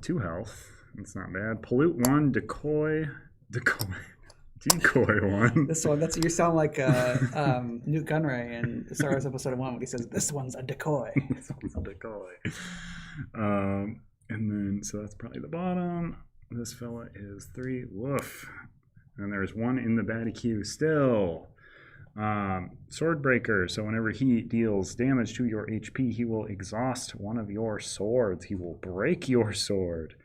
2 health. That's not bad. Pollute 1, Decoy 1. This one, you sound like Newt Gunray in Star Wars Episode 1 when he says, "This one's a decoy." This one's a decoy. And then, so that's probably the bottom. This fella is 3. Woof. And there's 1 in the baddie queue still. Swordbreaker. So whenever he deals damage to your HP, he will exhaust one of your swords. He will break your sword.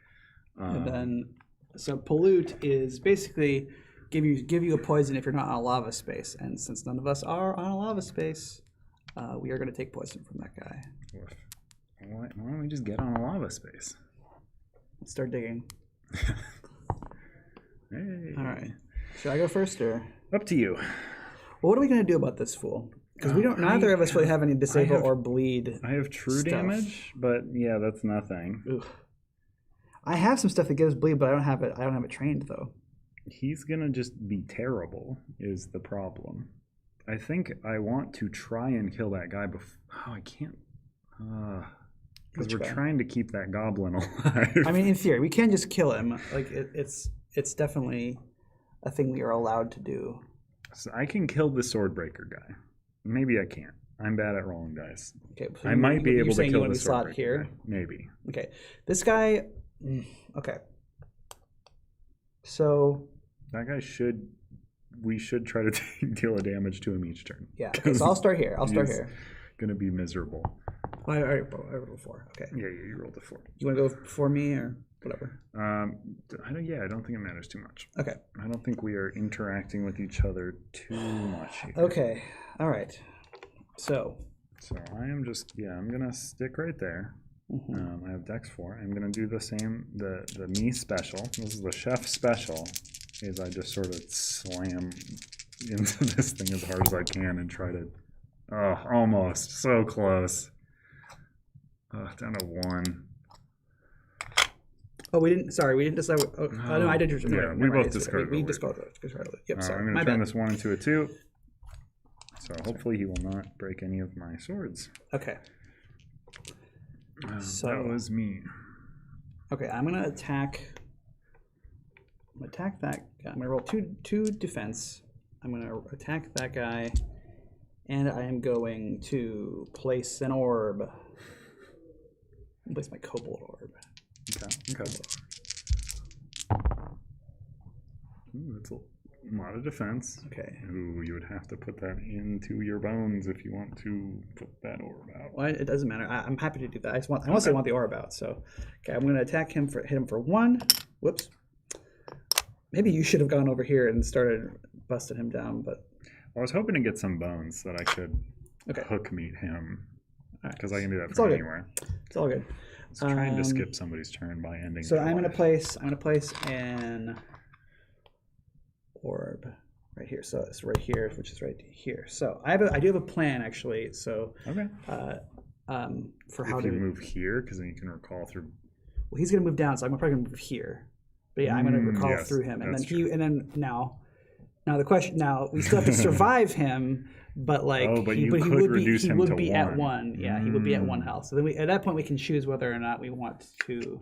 And then, so pollute is basically give you a poison if you're not on a lava space. And since none of us are on a lava space, we are going to take poison from that guy. Why don't we just get on a lava space? Let's start digging. Hey. All right. Should I go first or? Up to you. Well, what are we going to do about this fool? Because we don't. Neither of us really have any disable or bleed. I have true stuff. damage, but yeah, that's nothing. Ugh. I have some stuff that gives bleed, but I don't have it trained though. He's gonna just be terrible. Is the problem? I think I want to try and kill that guy before. Oh, I can't. Because we're trying to keep that goblin alive. I mean, in theory, we can just kill him. Like it's definitely a thing we are allowed to do. So I can kill the Swordbreaker guy. Maybe I can't. I'm bad at rolling dice. Okay, so I might be able to kill the slot Swordbreaker here. guy. Maybe. Okay, this guy. Okay. So that guy should. We should try to deal a damage to him each turn. Yeah. Okay, so I'll start here. Gonna be miserable. I rolled a 4. Okay. Yeah, you rolled a 4. You want to go before me or whatever? I don't think it matters too much. Okay. I don't think we are interacting with each other too much here. Okay. All right. So I am just I'm gonna stick right there. I have Dex 4. I'm gonna do the same the me special. This is the chef special. Is I just sort of slam into this thing as hard as I can and try to. Oh, almost so close. Down to 1. Oh, we didn't decide. No, I did. Yeah, we both discarded. We discarded. Yep. Sorry. I'm going to turn this 1 into a 2. So hopefully he will not break any of my swords. Okay. So that was me. Okay, I'm gonna attack. I'm gonna attack that guy. I'm gonna roll two defense. I'm gonna attack that guy, and I am going to place an orb. Place my kobold orb. Okay. Ooh, that's a lot of defense. Okay. Ooh, you would have to put that into your bones if you want to put that orb out. Well, it doesn't matter. I'm happy to do that. I mostly want the orb out. So, okay, I'm going to attack him hit him for 1. Whoops. Maybe you should have gone over here and started busting him down, but I was hoping to get some bones so that I could hook meet him. Because I can do that from anywhere. It's all good. Let's trying to skip somebody's turn by ending. So I'm gonna place an orb right here. So it's right here, which is right here. So I do have a plan actually. So for how to move here, because then you can recall through. Well, he's gonna move down, so I'm probably gonna move here. But yeah, I'm gonna recall through him, and then now the question. Now we still have to survive him. But like, he would be at 1. Yeah, he would be at 1 health. So then at that point we can choose whether or not we want to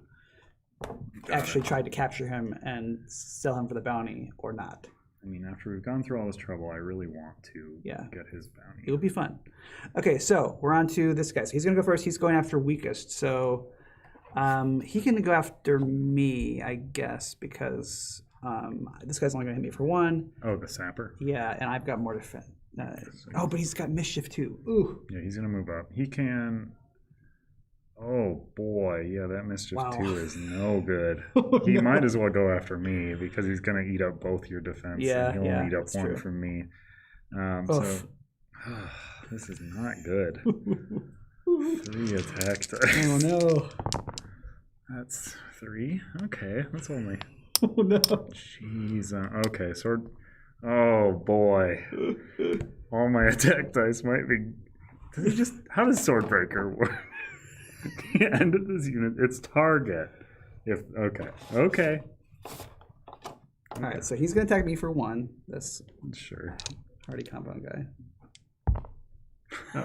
actually try to capture him and sell him for the bounty or not. I mean, after we've gone through all this trouble, I really want to get his bounty. It would be fun. Okay, so we're on to this guy. So he's gonna go first. He's going after weakest. So he can go after me, I guess, because this guy's only gonna hit me for 1. Oh, the sapper. Yeah, and I've got more defense. Oh, but he's got mischief too. Ooh. Yeah, he's gonna move up. He can. Oh boy, yeah, that mischief Wow. 2 is no good. He No. might as well go after me because he's gonna eat up both your defense. Yeah, and he'll yeah, eat up that's one true. from me. Oof. This is not good. 3 attack dice. Oh no. That's 3. Okay, that's only. Oh no. Jeez. Okay, sword. Oh boy. All my attack dice might be. Does he just? How does Swordbreaker work? The end of this unit, its target. Okay. All right, so he's gonna attack me for 1. That's Sure. hardy compound guy.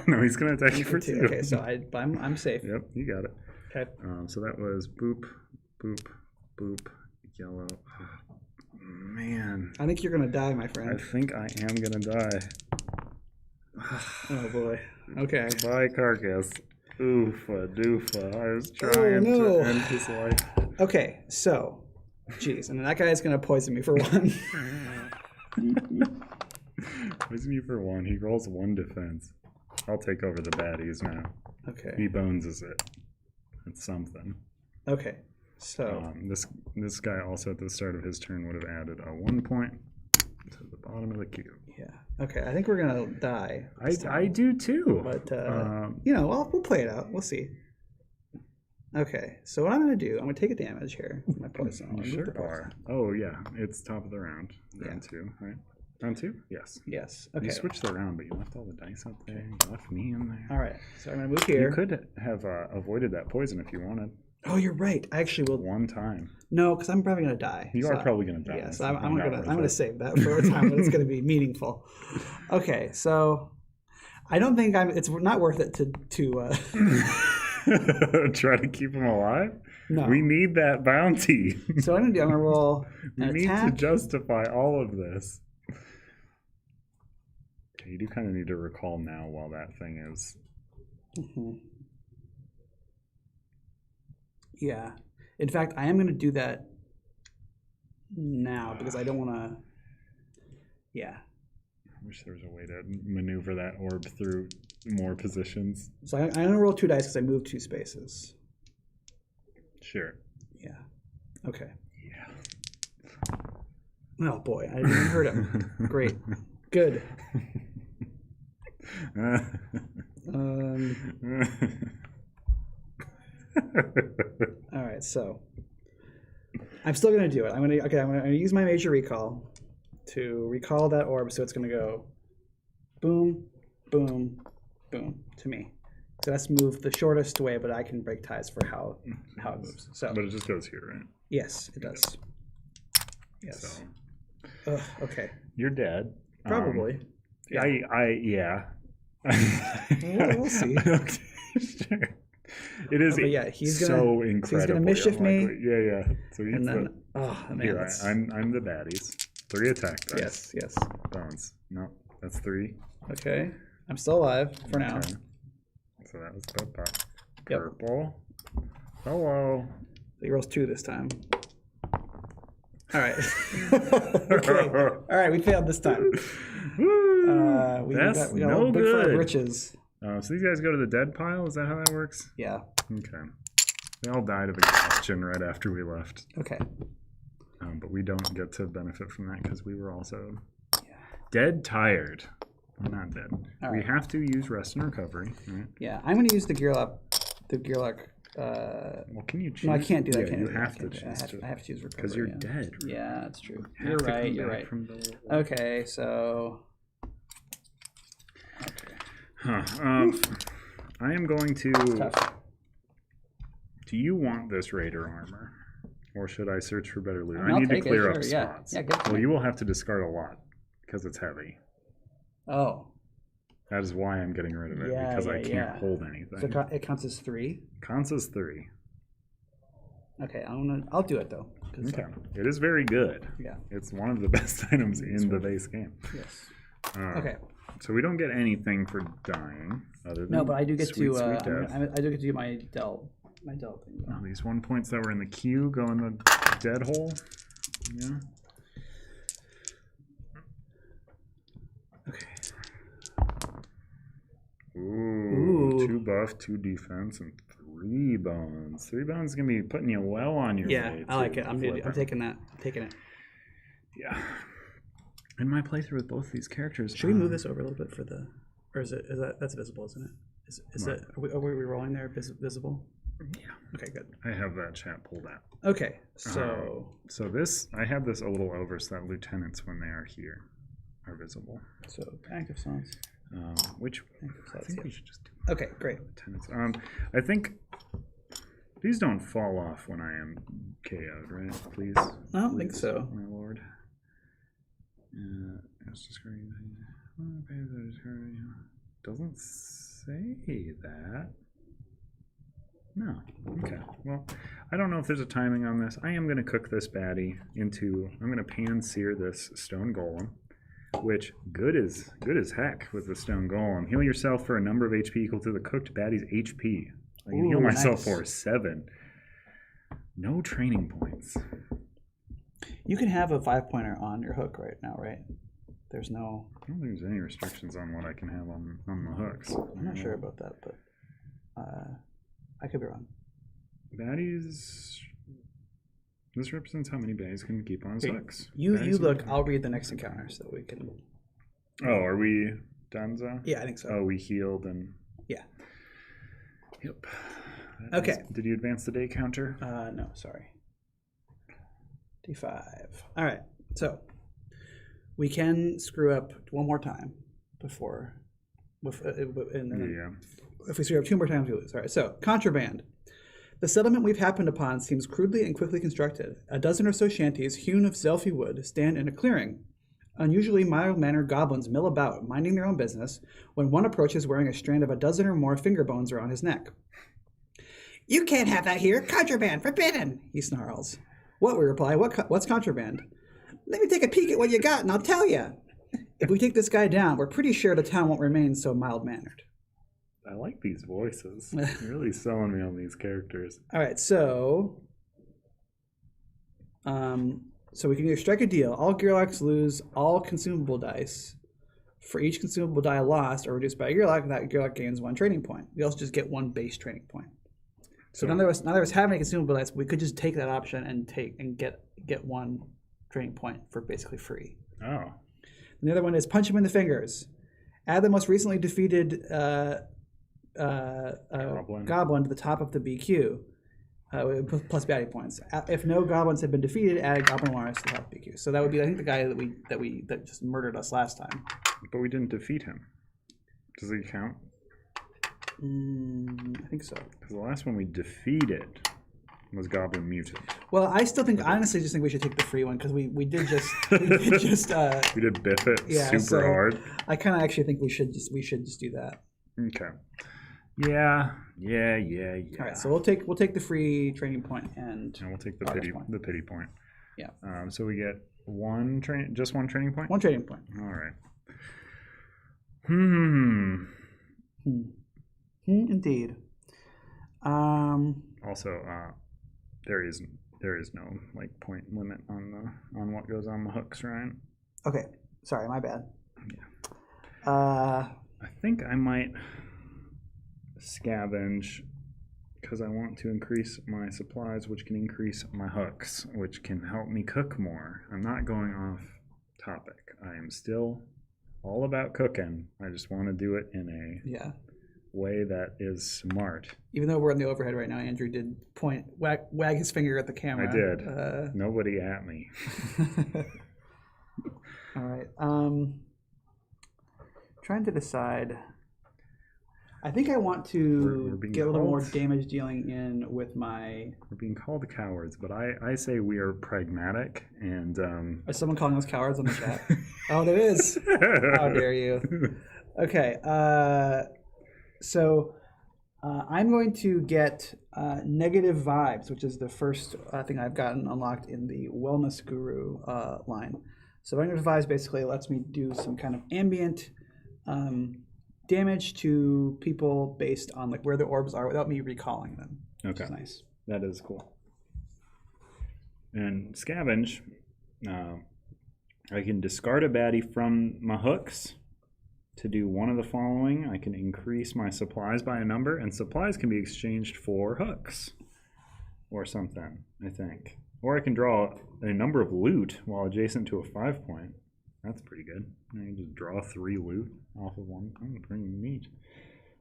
No, he's gonna attack you for 2. Okay, so I'm safe. Yep, you got it. Okay. So that was boop, boop, boop, yellow. Oh, man, I think you're gonna die, my I friend. think I am gonna die. Oh boy. Okay. Bye, carcass. Oofa doofa. I was trying no. to end his life. Okay, so, jeez, and then that guy is gonna poison me for 1. Poison you for 1. He rolls 1 defense. I'll take over the baddies now. Okay. He boneses it. It's something. Okay. So This guy also at the start of his turn would have added a 1 point to the bottom of the cube. yeah. Okay. I think we're gonna die. I do too. But we'll play it out. We'll see. Okay. So what I'm gonna do? I'm gonna take a damage here. My poison. I'm You gonna move the sure poison. are. Oh yeah, it's top of the round. Round Yeah. 2, right? Round 2? Yes. Yes. Okay. You switched the round, but you left all the dice up there. You left me in there. All right. So I'm gonna move here. You could have avoided that poison if you wanted. Oh, you're right. I actually will. 1 time. No, because I'm probably gonna die. You are probably gonna die. Yes, so I'm not gonna worth it. save that for a time when it's gonna be meaningful. Okay, so I don't think it's not worth it to try to keep him alive. no. We need that bounty. So what I'm gonna roll We an need attack. to justify all of this. Okay, you do kind of need to recall now while that thing is. Mhm. Yeah. In fact, I am going to do that now because I don't want to. Yeah. I wish there was a way to maneuver that orb through more positions. So I'm going to roll 2 dice because I moved 2 spaces. Sure. Yeah. Okay. Yeah. Oh boy, I didn't even hurt him. Great. Good. All right, so I'm still gonna do it. I'm gonna use my major recall to recall that orb, so it's gonna go boom, boom, boom to me. So that's moved the shortest way, but I can break ties for how it moves. So But it just goes here, right? yes, it does. Yes. So Ugh, okay. you're dead. Probably. Yeah. We'll see. Sure. It is but yeah, he's gonna- so so he's incredibly gonna mischief me. unlikely. Yeah. So he's And then the, man, here, that's- I'm the baddies. 3 attack dice. yes. Bones. No, that's 3. Okay. I'm still alive for now. Okay. So that was Papa. Yep. Purple. Hello. He rolls 2 this time. All right. Okay. All right, we failed this time. Woo! We That's got no a big fur of good. riches. So these guys go to the dead pile? Is that how that works? Yeah. Okay. They all died of exhaustion right after we left. Okay. But we don't get to benefit from that because we were also dead tired. We're not dead. All We right. have to use rest and recovery, right? Yeah, I'm going to use the Gearlock. Well, can you choose? No, I can't do that. Yeah, I can't you do that. have I to can't do that. choose I have to choose recovery. because you're yeah. dead. Yeah, that's true. You You're have to come right. You're back right. from the- Okay, so Huh. I am going to. tough. Do you want this raider armor, or should I search for better loot? I mean, I I'll need to take it, clear up sure, yeah. spots. Yeah, give it to well, me. you will have to discard a lot because it's heavy. Oh, That is why I'm getting rid of it Yeah, because I yeah, can't yeah. hold anything. so it counts as 3. Consa's 3. Okay, I'll do it though. 'cause, Okay. It is very good. Yeah. It's one of the best items in the base game. Yes. Uh, Okay. So we don't get anything for dying, other than No, but I do get sweet, to. sweet death. I do get to do my Dell thing. Oh, these 1 points that were in the queue go in the dead hole. Yeah. Okay. Ooh. 2 buff, 2 defense, and 3 bones. 3 bones is going to be putting you well on your way. I like it. to I'm flipping. taking that. I'm taking it. Yeah. In my playthrough with both these characters. Should we move this over a little bit for the, or is that's visible, isn't it? Is What? it? Are we rolling there visible? Yeah. Okay, good. I have that chat pulled out. Okay, so So this, I have this a little over so that lieutenants, when they are here, are visible. active songs. Which Active I slots, think yeah. we should just do Okay, great. lieutenants. I think these don't fall off when I am KO'd, right? Please. I don't think Please, so. my lord. It's describing. Doesn't say that. No. Okay. Well, I don't know if there's a timing on this. I am going to cook this baddie into. I'm going to pan sear this stone golem, which good as heck with the stone golem. Heal yourself for a number of HP equal to the cooked baddie's HP. I can heal Ooh, myself nice. for 7. No training points. You can have a 5-pointer on your hook right now, right? There's no. I don't think there's any restrictions on what I can have on the hooks. I'm not sure about that, but I could be wrong. Baddies. This represents how many baddies can keep on his Here, hooks. You Baddies look. can- I'll read the next encounter so we can. Oh, are we done, Zoe? Yeah, I think so. Oh, we healed and. Yeah. Yep. Okay. Did you advance the day counter? No, sorry. D5. All right. So we can screw up one more time before, and then Yeah. if we screw up 2 more times, we lose. All right. So contraband. The settlement we've happened upon seems crudely and quickly constructed. A dozen or so shanties, hewn of Zelfie wood, stand in a clearing. Unusually mild-mannered goblins mill about, minding their own business, when one approaches wearing a strand of a dozen or more finger bones around his neck. "You can't have that here. Contraband, forbidden," he snarls. "What?" we reply. What's contraband? "Let me take a peek at what you got, and I'll tell you. If we take this guy down, we're pretty sure the town won't remain so mild-mannered." I like these voices. You're really selling me on these characters. All right, so we can either strike a deal. All Gearlocks lose all consumable dice. For each consumable die lost or reduced by a Gearlock, that Gearlock gains 1 training point. We also just get 1 base training point. So none of us have any consumable dice. But we could just take that option and get 1 training point for basically free. Oh. And the other one is punch him in the fingers. Add the most recently defeated goblin to the top of the BQ. Plus baddie points. If no goblins have been defeated, add Goblin Lawrence to the top of BQ. So that would be, I think, the guy that just murdered us last time. But we didn't defeat him. Does he count? I think so. Because the last one we defeated was Goblin Mutant. Well, I still think, honestly, just think we should take the free one because we did just We did biff it super so hard. I kind of actually think we should just do that. Okay. Yeah. All right, so we'll take the free training point and we'll take the progress point. pity point. Yeah. So we get just one training point. 1 training point. All right. Indeed. Also, there is no like point limit on what goes on the hooks, right? Okay. Sorry, my bad. Yeah. I think I might scavenge because I want to increase my supplies, which can increase my hooks, which can help me cook more. I'm not going off topic. I am still all about cooking. I just want to do it in a way that is smart. Even though we're in the overhead right now, Andrew did wag his finger at the camera. I did. Nobody at me. All right. Trying to decide. I think I want to We're being get a little more called- damage dealing in with my. We're being called cowards, but I say we are pragmatic and. Is someone calling us cowards on the chat? Oh, there is. How dare you? Okay. So I'm going to get negative vibes, which is the first thing I've gotten unlocked in the Wellness Guru line. So negative vibes basically lets me do some kind of ambient damage to people based on like where the orbs are without me recalling them. Okay. Which is nice. That is cool. And scavenge, I can discard a baddie from my hooks to do one of the following. I can increase my supplies by a number, and supplies can be exchanged for hooks or something, I think. Or I can draw a number of loot while adjacent to a 5-point. That's pretty good. I can just draw 3 loot off of one. Oh, pretty neat.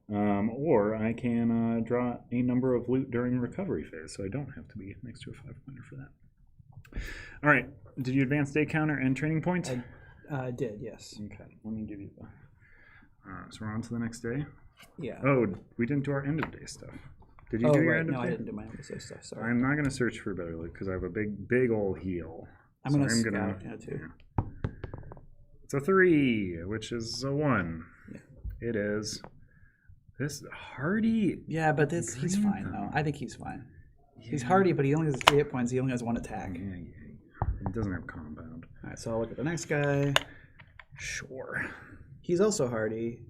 Or I can draw a number of loot during recovery phase, so I don't have to be next to a 5-pointer for that. All right. Did you advance day counter and training point? I did, yes. Okay. Let me give you the... so we're on to the next day? Yeah. Oh, we didn't do our end of day stuff. Did you do your end of day? No, I didn't do my end of day stuff, sorry. I'm not going to search for better loot because I have a big old heal. I'm going to scout, too. Yeah. It's a 3, which is a 1. Yeah. It is. This hardy. Yeah, but he's fine, though. I think he's fine. Yeah. He's hardy, but he only has 3 hit points. He only has 1 attack. Yeah. He doesn't have compound. All right, so I'll look at the next guy. Sure. He's also hardy.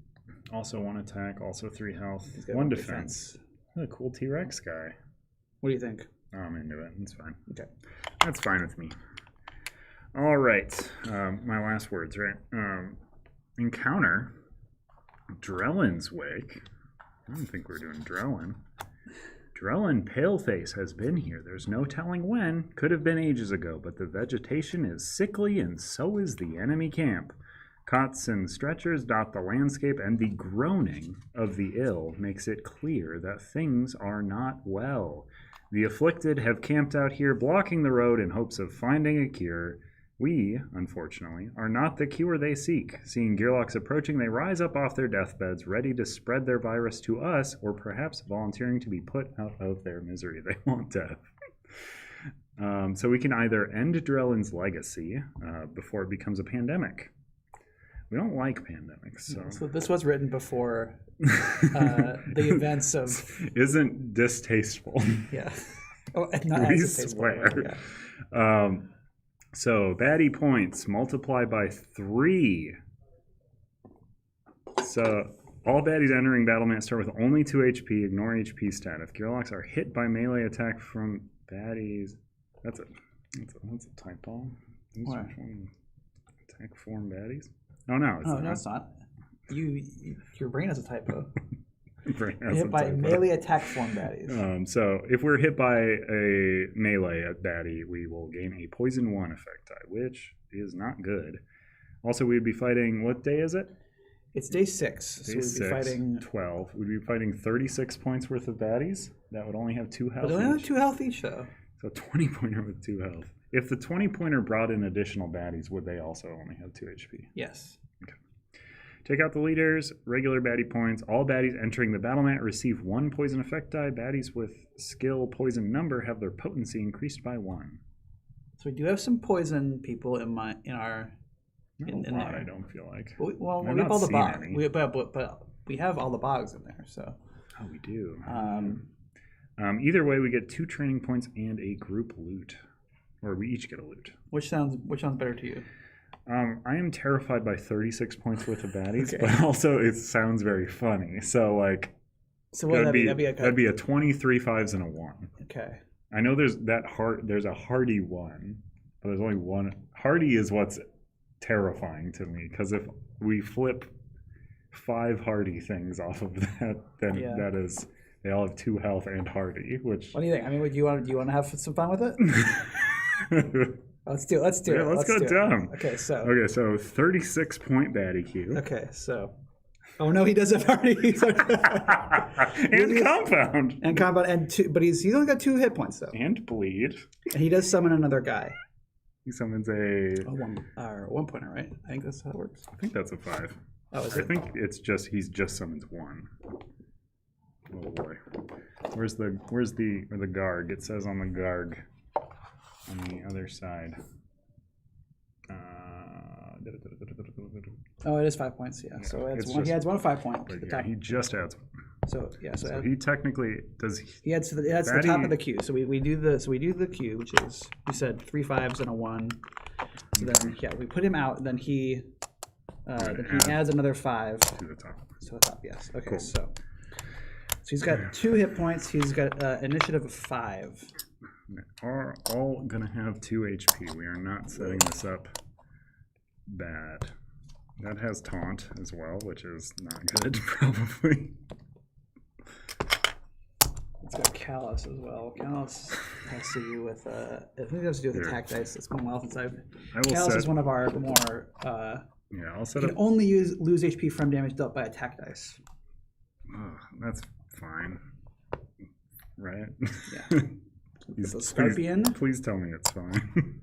Also 1 attack, also 3 health, He's got 1 defense. What a cool T-Rex guy. What do you think? Oh, I'm into it. It's fine. Okay. That's fine with me. All right. My last words, right? Encounter Drellin's Wake. I don't think we're doing Drellin. Drellin Paleface has been here. There's no telling when. Could have been ages ago, but the vegetation is sickly and so is the enemy camp. Cots and stretchers dot the landscape, and the groaning of the ill makes it clear that things are not well. The afflicted have camped out here, blocking the road in hopes of finding a cure. We, unfortunately, are not the cure they seek. Seeing Gearlocks approaching, they rise up off their deathbeds, ready to spread their virus to us, or perhaps volunteering to be put out of their misery. They want death. So we can either end Drellin's legacy before it becomes a pandemic. We don't like pandemics, so this was written before the events of... Isn't distasteful. Yeah. Oh, not we as swear. Yeah. So baddie points multiply by 3. So all baddies entering Battlemat start with only 2 HP. Ignore HP stat. If Gearlocks are hit by melee attack from baddies, that's a typo. What? Attack form baddies. Oh no, it's no, not. No, it's not. Your brain has a typo. Hit by melee attack form baddies. So if we're hit by a melee at baddie, we will gain a poison 1 effect die, which is not good. Also, we would be fighting. What day is it? It's day 6. Day so 6, we'd be fighting 12. We'd be fighting 36 points worth of baddies. That would only have 2 health. But they only have 2 health each, though. So 20-pointer with 2 health. If the 20-pointer brought in additional baddies, would they also only have 2 HP? Yes. Okay. Take out the leaders, regular baddie points. All baddies entering the battle mat receive 1 poison effect die. Baddies with skill poison number have their potency increased by 1. So we do have some poison people in our In there. I don't feel like. Well, we have all the bogs. But we have all the bogs in there, so. Oh, we do. Either way, we get 2 training points and a group loot, or we each get a loot. Which sounds better to you? I am terrified by 36 points worth of baddies, okay. But also it sounds very funny. So like, that'd be a 23 5s and a 1. Okay. I know there's a hardy 1, but there's only 1. Hardy is what's terrifying to me, because if we flip 5 hardy things off of that, then that is, they all have 2 health and hardy. Which, what do you think? I mean, do you want to have some fun with it? Let's do it. Let's go dumb. Okay, so 36-point baddie queue. Okay, so oh no, he does have hardy and compound. And compound and 2, but he's only got 2 hit points though. And bleed. And he does summon another guy. He summons a 1-pointer, right? I think that's how it works. I think that's a 5. Oh, is it? I think it's just he's just summons 1. Oh boy. Where's the Garg? It says on the Garg on the other side. Oh, it is 5 points. Yeah. So he adds 1 5-point to the top. He just adds 1. So he technically does. He adds to the top of the queue. So we do the queue, which is, you said 3 5s and a 1. So then we put him out. Then he adds another 5 to the top. To the top. Yes. Okay. Cool. So he's got 2 hit points. He's got initiative of 5. We are all gonna have 2 HP. We are not setting this up bad. That has taunt as well, which is not good, probably. It's got Callus as well. Callus has to do with I think it has to do with attack dice. It's been a while since Callus is one of our more yeah, I'll set you up. can only lose HP from damage dealt by attack dice. Oh, that's fine. Right? Yeah. So Scorpion. Please tell me it's fine.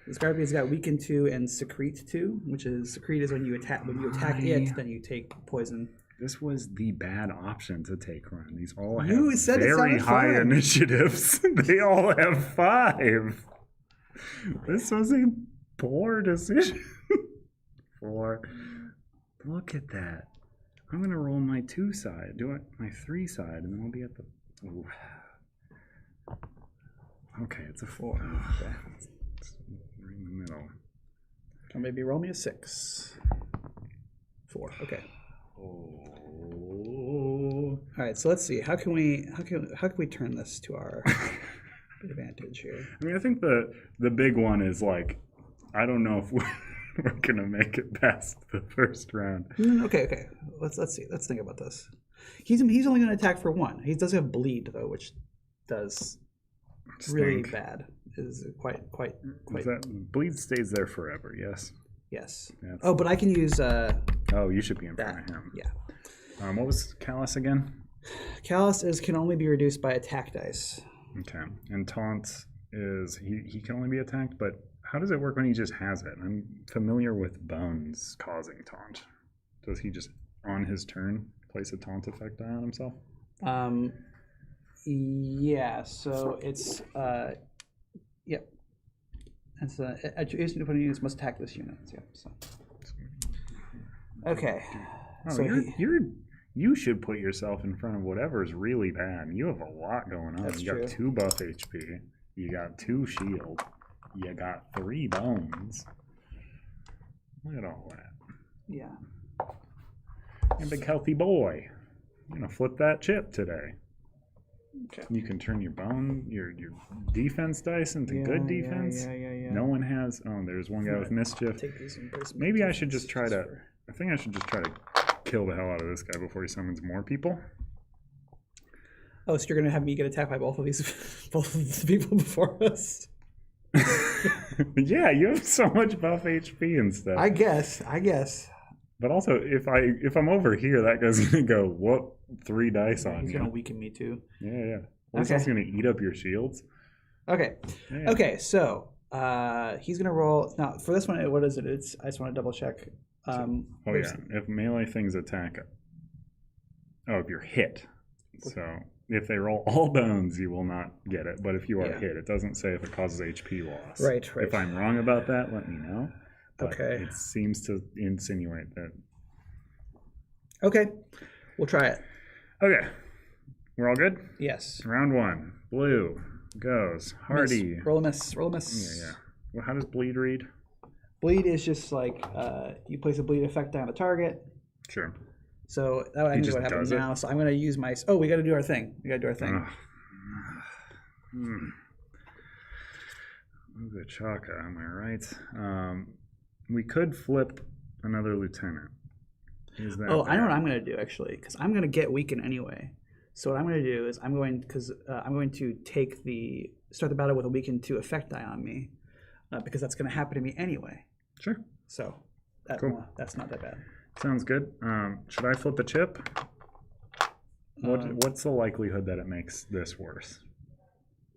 The Scorpion's got Weaken 2 and Secrete 2, which is Secrete is when you attack it, then you take poison. This was the bad option to take, Ron. These all have You said it very sounded high fun. initiatives. They all have 5. This was a poor decision. 4. Look at that. I'm gonna roll my 2 side, my 3 side, and then I'll be at the. Ooh. Okay, it's a 4. Okay. It's right in the middle. Or maybe roll me a 6. 4. Okay. Oh. All right. So let's see. How can we turn this to our advantage here? I mean, I think the big one is like, I don't know if we're gonna make it past the first round. Okay. Let's see. Let's think about this. He's only going to attack for 1. He does have bleed though, which does really bad. Is quite. That bleed stays there forever. Yes. Yes. That's, oh, but I can use. Oh, you should be in front of him. Yeah. What was Callus again? Callus can only be reduced by attack dice. Okay. And taunt is he can only be attacked, but how does it work when he just has it? I'm familiar with bones causing taunt. Does he just on his turn place a taunt effect on himself? Yeah. So it's yep. And so adjacent opponent units must attack this unit. Yeah. So. Okay. Oh, so you should put yourself in front of whatever is really bad. You have a lot going on. That's you got 2 buff HP. You got 2 shield. You got 3 bones. Look at all that. Yeah. You're a big healthy boy. You're gonna flip that chip today. Okay. You can turn your defense dice into good defense. Yeah. No one has. Oh, there's one guy with mischief. Take these Maybe I should just try to. I think I should just try to kill the hell out of this guy before he summons more people. Oh, so you're gonna have me get attacked by both of the people before us? Yeah, you have so much buff HP and stuff. I guess. But also, if I'm over here, that guy's gonna go whoop 3 dice on He's you. gonna weaken me too. Yeah. Well, he's also gonna eat up your shields. Okay. Yeah. Okay. So he's gonna roll now for this one. What is it? I just want to double check. If melee things attack. Oh, if you're hit. So if they roll all bones, you will not get it. But if you are hit, it doesn't say if it causes HP loss. Right. If I'm wrong about that, let me know. But okay. It seems to insinuate that. Okay. We'll try it. Okay. We're all good? Yes. Round 1. Blue goes. Hardy. Roll a miss. Yeah. Well, how does bleed read? Bleed is just like you place a bleed effect on the target. Sure. So that I know what happens now. So I'm going to use my. Oh, we got to do our thing. Ooga chaka, am I right? We could flip another lieutenant. I know what I'm going to do actually, because I'm going to get weakened anyway. So what I'm going to do is I'm going to start the battle with a weakened 2 effect die on me, because that's going to happen to me anyway. Sure. So that's not that bad. Sounds good. Should I flip the chip? What's the likelihood that it makes this worse?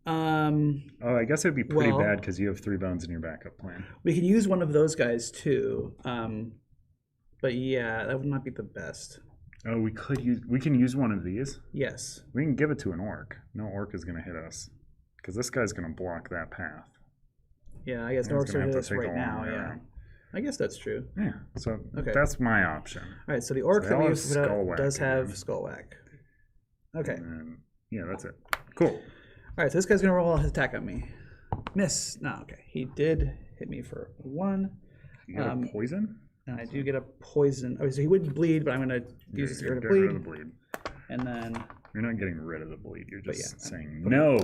I guess it'd be pretty bad because you have 3 bones in your backup plan. We can use one of those guys too, but yeah, that would not be the best. Oh, we can use one of these? Yes. We can give it to an orc. No orc is going to hit us because this guy's going to block that path. Yeah, I guess orcs are hit us right now. Yeah. I guess that's true. Yeah, so that's my option. All right, so the orc that we does have Skullwhack. Okay. Yeah, that's it. Cool. All right, so this guy's going to roll his attack on me. Miss. No, okay. He did hit me for 1. You got a poison? And I do get a poison. Oh, so he would bleed, but I'm going to use this to get rid of bleed. And then... You're not getting rid of the bleed. You're just saying, no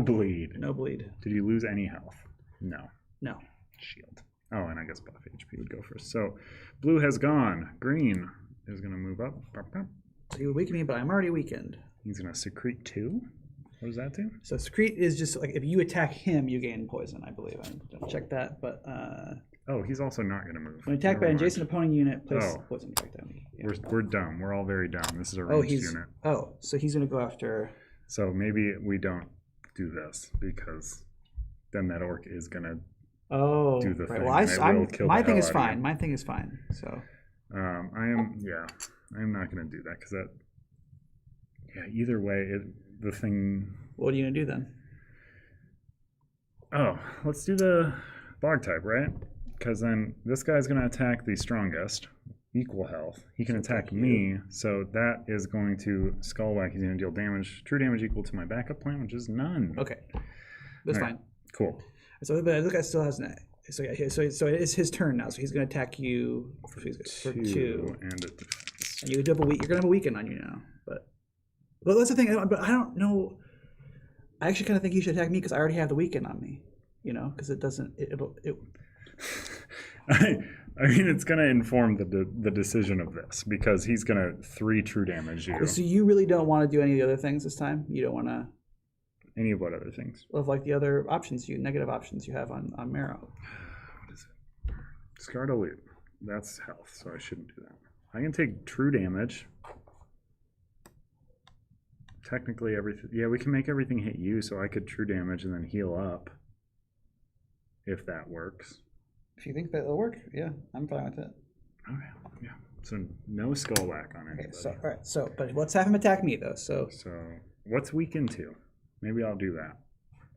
bleed. No bleed. Did you lose any health? No. No. Shield. Oh, and I guess buff HP would go first. So blue has gone. Green is going to move up. So you would weaken me, but I'm already weakened. He's going to secrete 2. What does that do? So secrete is just like if you attack him, you gain poison, I believe. I don't check that, but Oh, he's also not going to move. when attacked by an Never mind. adjacent opponent unit, place Oh. poison effect on me. Yeah. We're dumb. We're all very dumb. This is a Oh, ranged unit. so he's gonna go after. So maybe we don't do this because then that orc is going to Oh, do the right. thing, Well, and it will kill my the thing hell is out of you. fine. My thing is fine. So I'm not going to do that because that, either way, the thing. what are you gonna do then? Oh, let's do the bog type, right? Because then this guy's going to attack the strongest, equal health. He can attack me, so that is going to skull whack. He's going to deal damage, true damage equal to my backup plan, which is none. Okay, that's All right, fine. Cool. So but this guy still has an. So yeah, so it is his turn now. So he's gonna attack you for 2. And a defense. And you have you're gonna have a weaken on you now. But that's the thing. But I don't know. I actually kind of think you should attack me because I already have the weaken on me. You know, because it doesn't. I mean, it's going to inform the decision of this because he's going to 3 true damage you. So you really don't want to do any of the other things this time. You don't want to. Any of what other things? Of like the other options, negative options you have on Marrow. What is it? Discard a loot. That's health, so I shouldn't do that. I can take true damage. Technically, everything. Yeah, we can make everything hit you, so I could true damage and then heal up. If that works. If you think that'll work, yeah, I'm fine with it. Okay, yeah. So no skull whack on anybody. Okay, so all right, so but let's have him attack me though. So what's weakened to? Maybe I'll do that.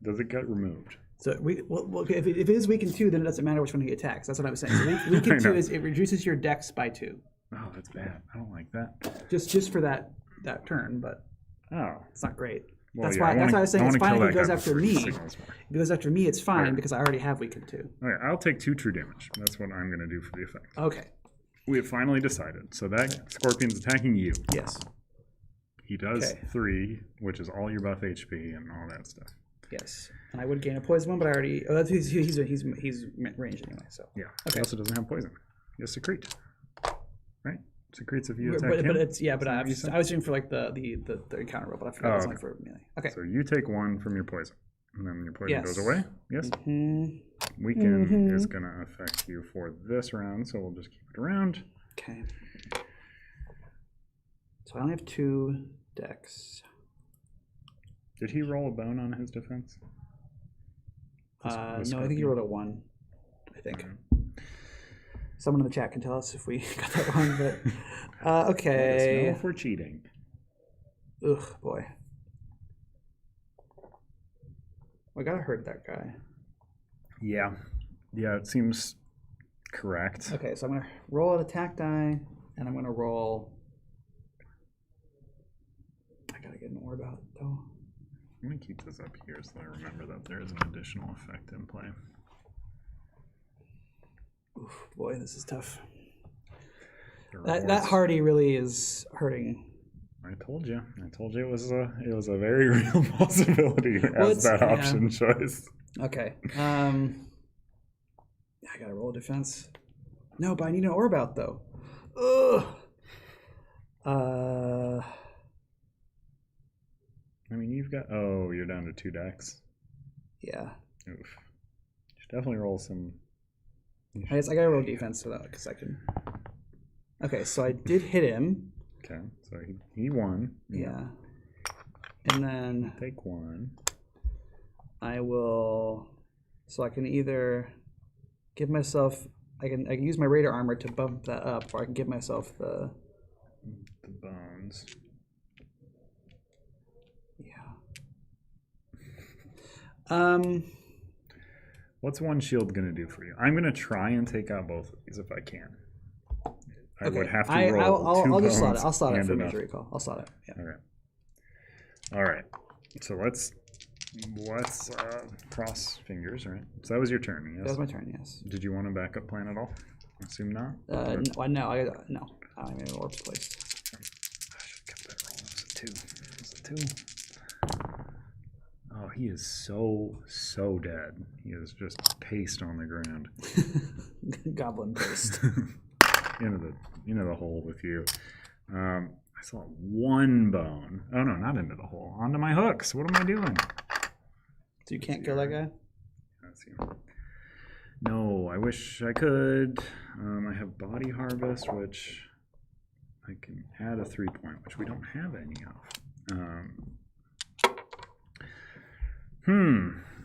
Does it get removed? So if it is weakened 2, then it doesn't matter which one he attacks. That's what I was saying. So weakened 2 is it reduces your dex by 2. Oh, that's bad. I don't like that. Just for that turn, but it's not great. Well, that's why I was saying it's fine if he goes after me. If Signals he goes after me, it's fine Okay. because I already have weakened 2. Okay, I'll take 2 true damage. That's what I'm going to do for the effect. Okay. We have finally decided. So that scorpion's attacking you. Yes. He does Okay. 3, which is all your buff HP and all that stuff. Yes. And I would gain a poison one, but I already. Oh, he's ranged anyway. So. Yeah. Okay. He also doesn't have poison. He has secrete. Right? Secretes if you attack But him. it's But I was doing for like the encounter roll, but I forgot it's only for melee. Okay. So you take 1 from your poison, and then your poison Yes. goes away. Yes. Mm-hmm. Weaken is going to affect you for this round, so we'll just keep it around. Okay. So I only have 2 dex. Did he roll a bone on his defense? No, I think he rolled a 1. I think. Someone in the chat can tell us if we got that wrong, but okay. Let us know if we're cheating. Ugh, boy. I gotta hurt that guy. Yeah, it seems correct. Okay, so I'm gonna roll an attack die, and I'm gonna roll. I gotta get an orb out though. I'm gonna keep this up here so I remember that there is an additional effect in play. Oof, boy, this is tough. The That Hardy really is hurting. I told you it was a very real possibility as that option choice. Okay. I gotta roll defense. No, but I need an orb out though. Ugh. I mean, you've got. Oh, you're down to 2 decks. Yeah. Oof. You should definitely roll some. I guess I gotta roll defense for that because I can. Okay, so I did hit him. Okay, so he won. Yeah. And then Take 1. I will. So I can either give myself. I can use my raider armor to bump that up, or I can give myself the bones. Yeah. What's 1 shield gonna do for you? I'm gonna try and take out both of these if I can. I would have to roll 2 I'll just slot bones it. I'll slot it and for enough. major recall. I'll slot it. Yeah. Okay. All right. So let's cross fingers, right? So that was your turn, yes? That was my turn. Yes. Did you want a backup plan at all? I assume not. No. I don't have any orbs placed. I should have kept that roll. It was a 2. It was a 2. Oh, he is so dead. He is just paste on the ground. Goblin paste. into the hole with you. I saw one bone. Oh no, not into the hole. Onto my hooks. What am I doing? So you can't kill that guy? Let's see. No, I wish I could. I have body harvest, which I can add a 3-point, which we don't have any of.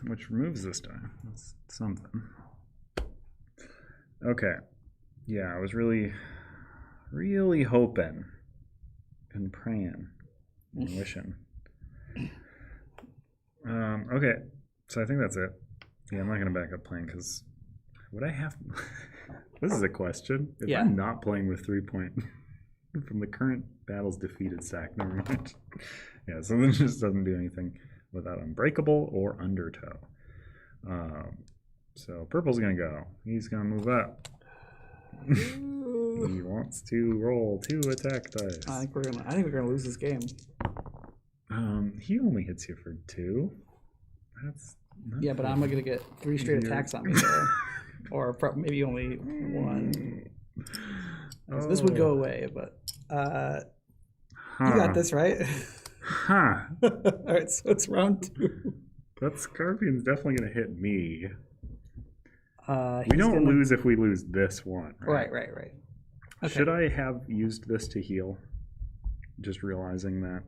Which removes this die. That's something. Okay. Yeah, I was really hoping and praying and wishing. Okay, so I think that's it. Yeah, I'm not going to back up playing because would I have... This is a question. If I'm not playing with 3-point from the current battle's defeated sack, never mind. Yeah, so this just doesn't do anything without Unbreakable or Undertow. So purple's going to go. He's going to move up. He wants to roll 2 attack dice. I think we're gonna lose this game. He only hits you for 2. That's yeah, but I'm gonna get 3 straight attacks on me there, or maybe only 1. This would go away, but you got this, right? Huh. All right, so it's round 2. That Scorpion's definitely gonna hit me. We don't lose if we lose this one, right? Right. Okay. Should I have used this to heal? Just realizing that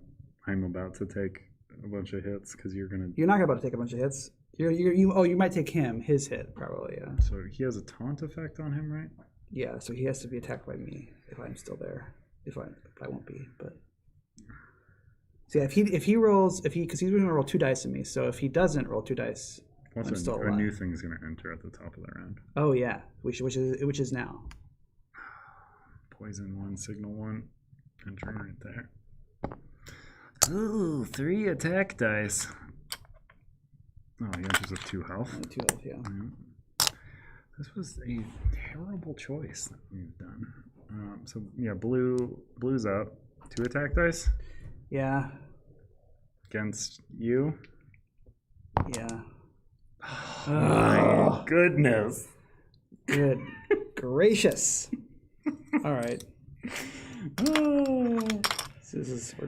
I'm about to take a bunch of hits because you're not about to take a bunch of hits. You might take his hit probably. Yeah. So he has a taunt effect on him, right? Yeah. So he has to be attacked by me if I'm still there. I won't be, but. So yeah, if he rolls because he's going to roll 2 dice in me. So if he doesn't roll 2 dice. I'm still alive. A new thing's going to enter at the top of the round. Oh yeah, which is now. Poison 1, signal 1, entering right there. Ooh, 3 attack dice. Oh, he enters with 2 health. 2 health, yeah. This was a terrible choice that we've done. So yeah, blue's up. 2 attack dice. Yeah. Against you. Yeah. Oh, my goodness. Good gracious. All right.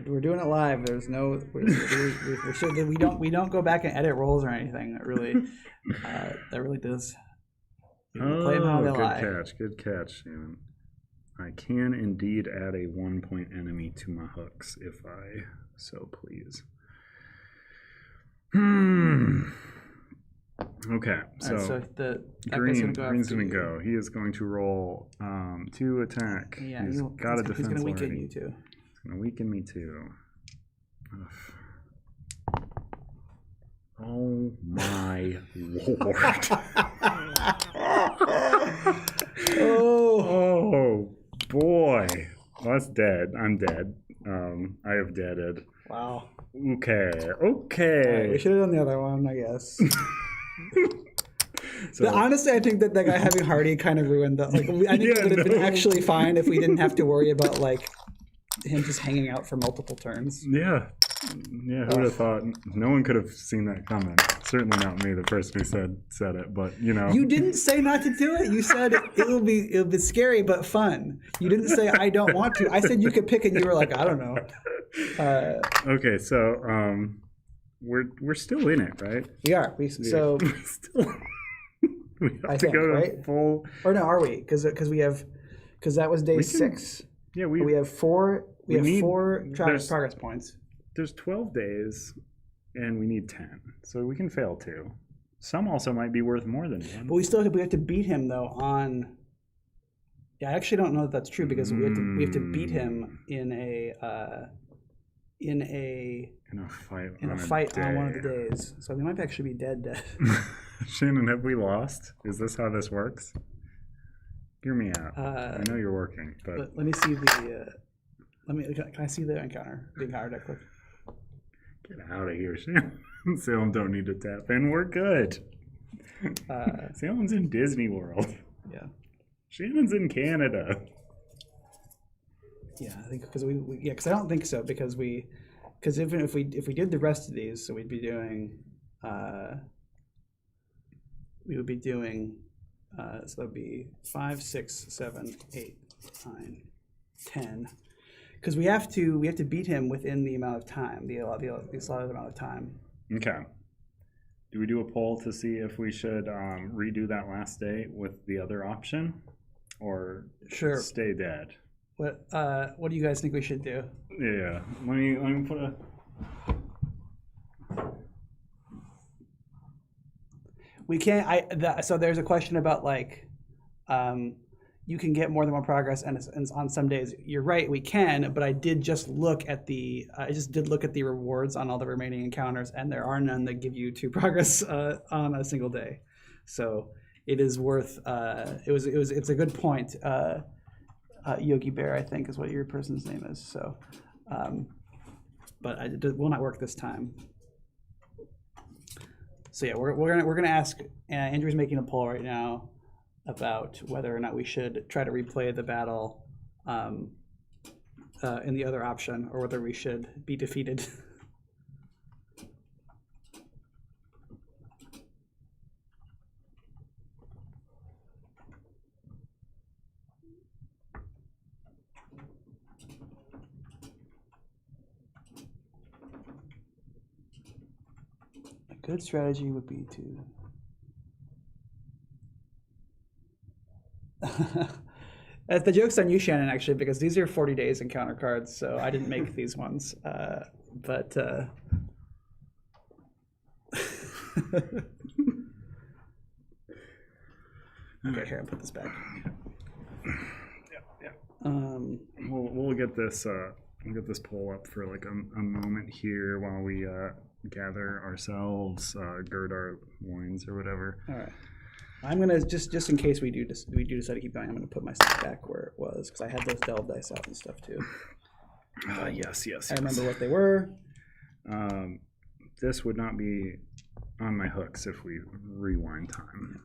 We're doing it live. There's no we don't go back and edit rolls or anything. That really does. Play them how they lie. Good catch, Shannon. I can indeed add a 1-point enemy to my hooks if I so please. Okay, so, right, so green's gonna go. He is going to roll 2 attack. Yeah, he's got a defense. He's gonna weaken already. you too. He's gonna weaken me too. Ugh. Oh my lord! Oh boy! Well, that's dead. I'm dead. I have deaded. Wow. Okay. Right, we should have done the other one, I guess. Honestly, I think that guy having Hardy kind of ruined that. Like, I think it would have been actually fine if we didn't have to worry about like him just hanging out for multiple turns. Yeah. Who would have thought? No one could have seen that coming. Certainly not me, the person who said it. But you didn't say not to do it. You said it'll be scary but fun. You didn't say I don't want to. I said you could pick, and you were like, I don't know. Okay, so we're still in it, right? We are. We still. We have to go to full. Or no, are we? Because that was day 6. Yeah, we have 4. We have 4 progress points. There's 12 days, and we need 10, so we can fail 2. Some also might be worth more than 1. But we have to beat him though on. Yeah, I actually don't know that that's true because we have to beat him in a fight on one of the days. So we might actually be dead. Shannon, have we lost? Is this how this works? Hear me out. I know you're working, but let me see the. Can I see the encounter deck quick? Get out of here, Shannon. Salem don't need to tap in. We're good. Salem's in Disney World. Yeah. Shannon's in Canada. Yeah, I think because I don't think so because even if we did the rest of these, so we'd be doing we would be doing, so that would be 5, 6, 7, 8, 9, 10. Because we have to beat him within the amount of time, the allotted amount of time. Okay. Do we do a poll to see if we should redo that last day with the other option, or Sure. stay dead? What do you guys think we should do? Yeah. Let me put a. We can't. So there's a question about like, you can get more than one progress, and on some days you're right, we can. But I did just look at the rewards on all the remaining encounters, and there are none that give you 2 progress on a single day. So it is worth. It's a good point. Yogi Bear, I think, is what your person's name is. So, but it will not work this time. So yeah, we're gonna ask. Andrew's making a poll right now about whether or not we should try to replay the battle in the other option, or whether we should be defeated. A good strategy would be to the joke's on you, Shannon, actually, because these are 40 days encounter cards, so I didn't make these ones. But okay, here, I'll put this back. Yeah. We'll get this poll up for like a moment here while we gather ourselves, gird our loins or whatever. All right. I'm gonna just in case we do decide to keep going, I'm gonna put my stuff back where it was, because I had those delve dice out and stuff too. Yes. I remember what they were. This would not be on my hooks if we rewind time.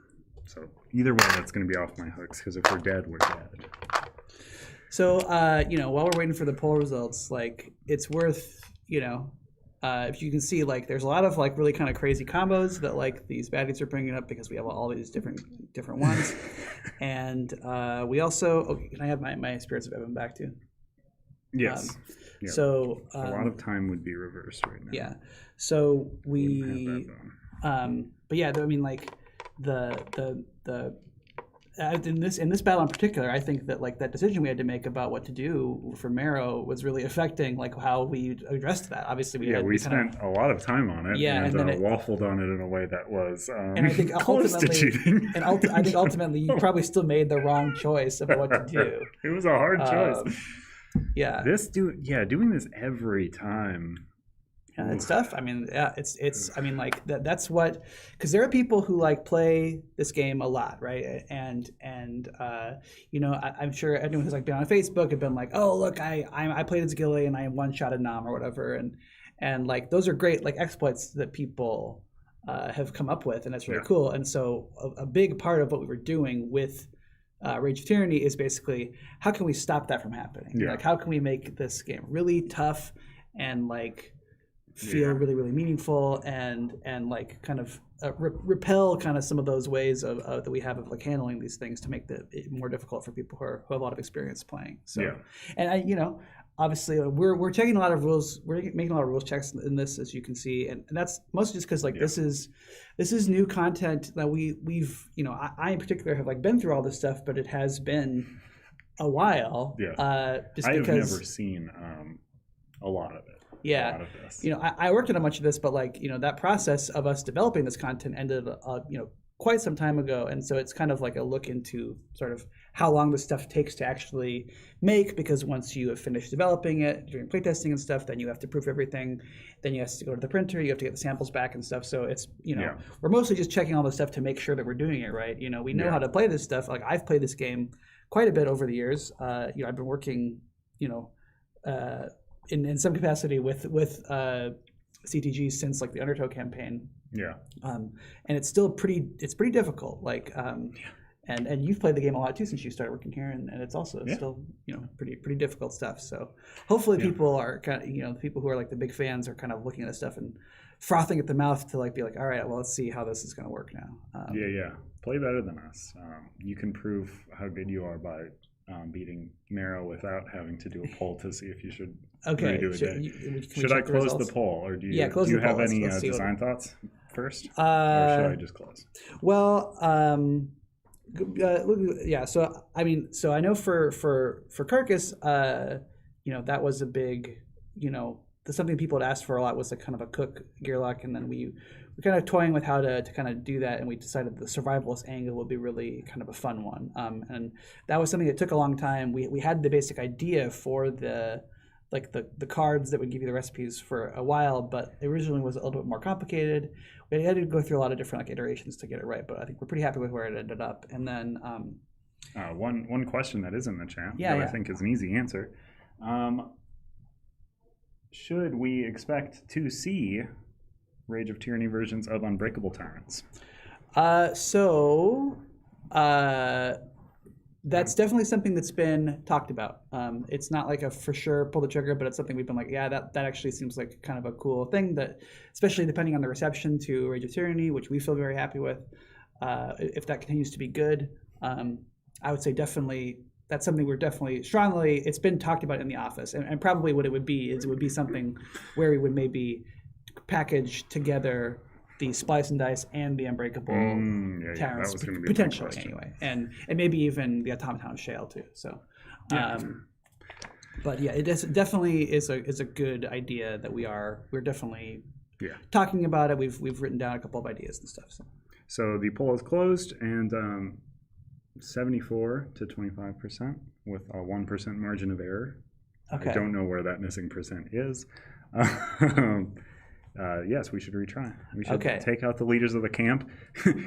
So either way, that's going to be off my hooks, because if we're dead, we're dead. So while we're waiting for the poll results, like it's worth if you can see, like there's a lot of like really kind of crazy combos that like these baddies are bringing up, because we have all these different ones. And we also can I have my Spirits of Evan back too? Yes. Yeah. So a lot of time would be reversed right now. Yeah. So we but yeah, I mean like the in this battle in particular, I think that like that decision we had to make about what to do for Marrow was really affecting like how we addressed that. Obviously, we spent a lot of time on it. Yeah, and then it waffled on it in a way that was and I think close to cheating. And I think ultimately you probably still made the wrong choice about what to do. It was a hard choice. Yeah. Doing this every time. Yeah, it's tough. I mean, yeah, it's. I mean, like that's what, because there are people who like play this game a lot, right? And I'm sure anyone who's like been on Facebook and been like, oh look, I played as Gilly and I one-shotted Nam or whatever, and like those are great like exploits that people have come up with, and that's really cool. And so a big part of what we were doing with Rage of Tyranny is basically how can we stop that from happening? Yeah. Like how can we make this game really tough and like feel really, really meaningful and like kind of repel kind of some of those ways of that we have of like handling these things to make it more difficult for people who have a lot of experience playing. So, and obviously we're taking a lot of rules, we're making a lot of rules checks in this, as you can see, and that's mostly just because like this is new content that we've I in particular have like been through all this stuff, but it has been a while. Just because I've never seen a lot of it. Yeah, I worked on a bunch of this, but like that process of us developing this content ended quite some time ago, and so it's kind of like a look into sort of how long this stuff takes to actually make, because once you have finished developing it during playtesting and stuff, then you have to proof everything, then you have to go to the printer, you have to get the samples back and stuff. So it's we're mostly just checking all this stuff to make sure that we're doing it right. We know how to play this stuff. Like I've played this game quite a bit over the years. I've been working in some capacity with CTG since like the Undertow campaign. And it's still pretty difficult. Like And you've played the game a lot too since you started working here, and it's also still pretty difficult stuff. So hopefully people are kind of the people who are like the big fans are kind of looking at this stuff and frothing at the mouth to be like, all right, well, let's see how this is going to work now. Play better than us. You can prove how good you are by beating Marrow without having to do a poll to see if you should redo it. Should I close the poll, or do you have any design thoughts first, or should I just close? Well, So I know for Carcass, that was a big, something people had asked for a lot was kind of a cook gearlock, and then we kind of toying with how to kind of do that, and we decided the survivalist angle would be really kind of a fun one, and that was something that took a long time. We had the basic idea for the cards that would give you the recipes for a while, but it originally was a little bit more complicated. We had to go through a lot of different iterations to get it right, but I think we're pretty happy with where it ended up. And then one question that is in the chat I think is an easy answer. Should we expect to see Rage of Tyranny versions of Unbreakable Tyrants? That's definitely something that's been talked about. It's not like a for sure pull the trigger, but it's something we've been like, that actually seems like kind of a cool thing, that especially depending on the reception to Rage of Tyranny, which we feel very happy with. If that continues to be good, I would say definitely that's something we're definitely strongly, it's been talked about in the office, and probably what it would be is it would be something where we would maybe package together the Splice and Dice and the Unbreakable Tyrants, potentially anyway, and maybe even the Automaton Shale too. So, but it definitely is a good idea that we're definitely talking about it. We've written down a couple of ideas and stuff. So the poll is closed, and 74 to 25% with a 1% margin of error. Okay. I don't know where that missing percent is. Yes, we should retry. We should take out the leaders of the camp.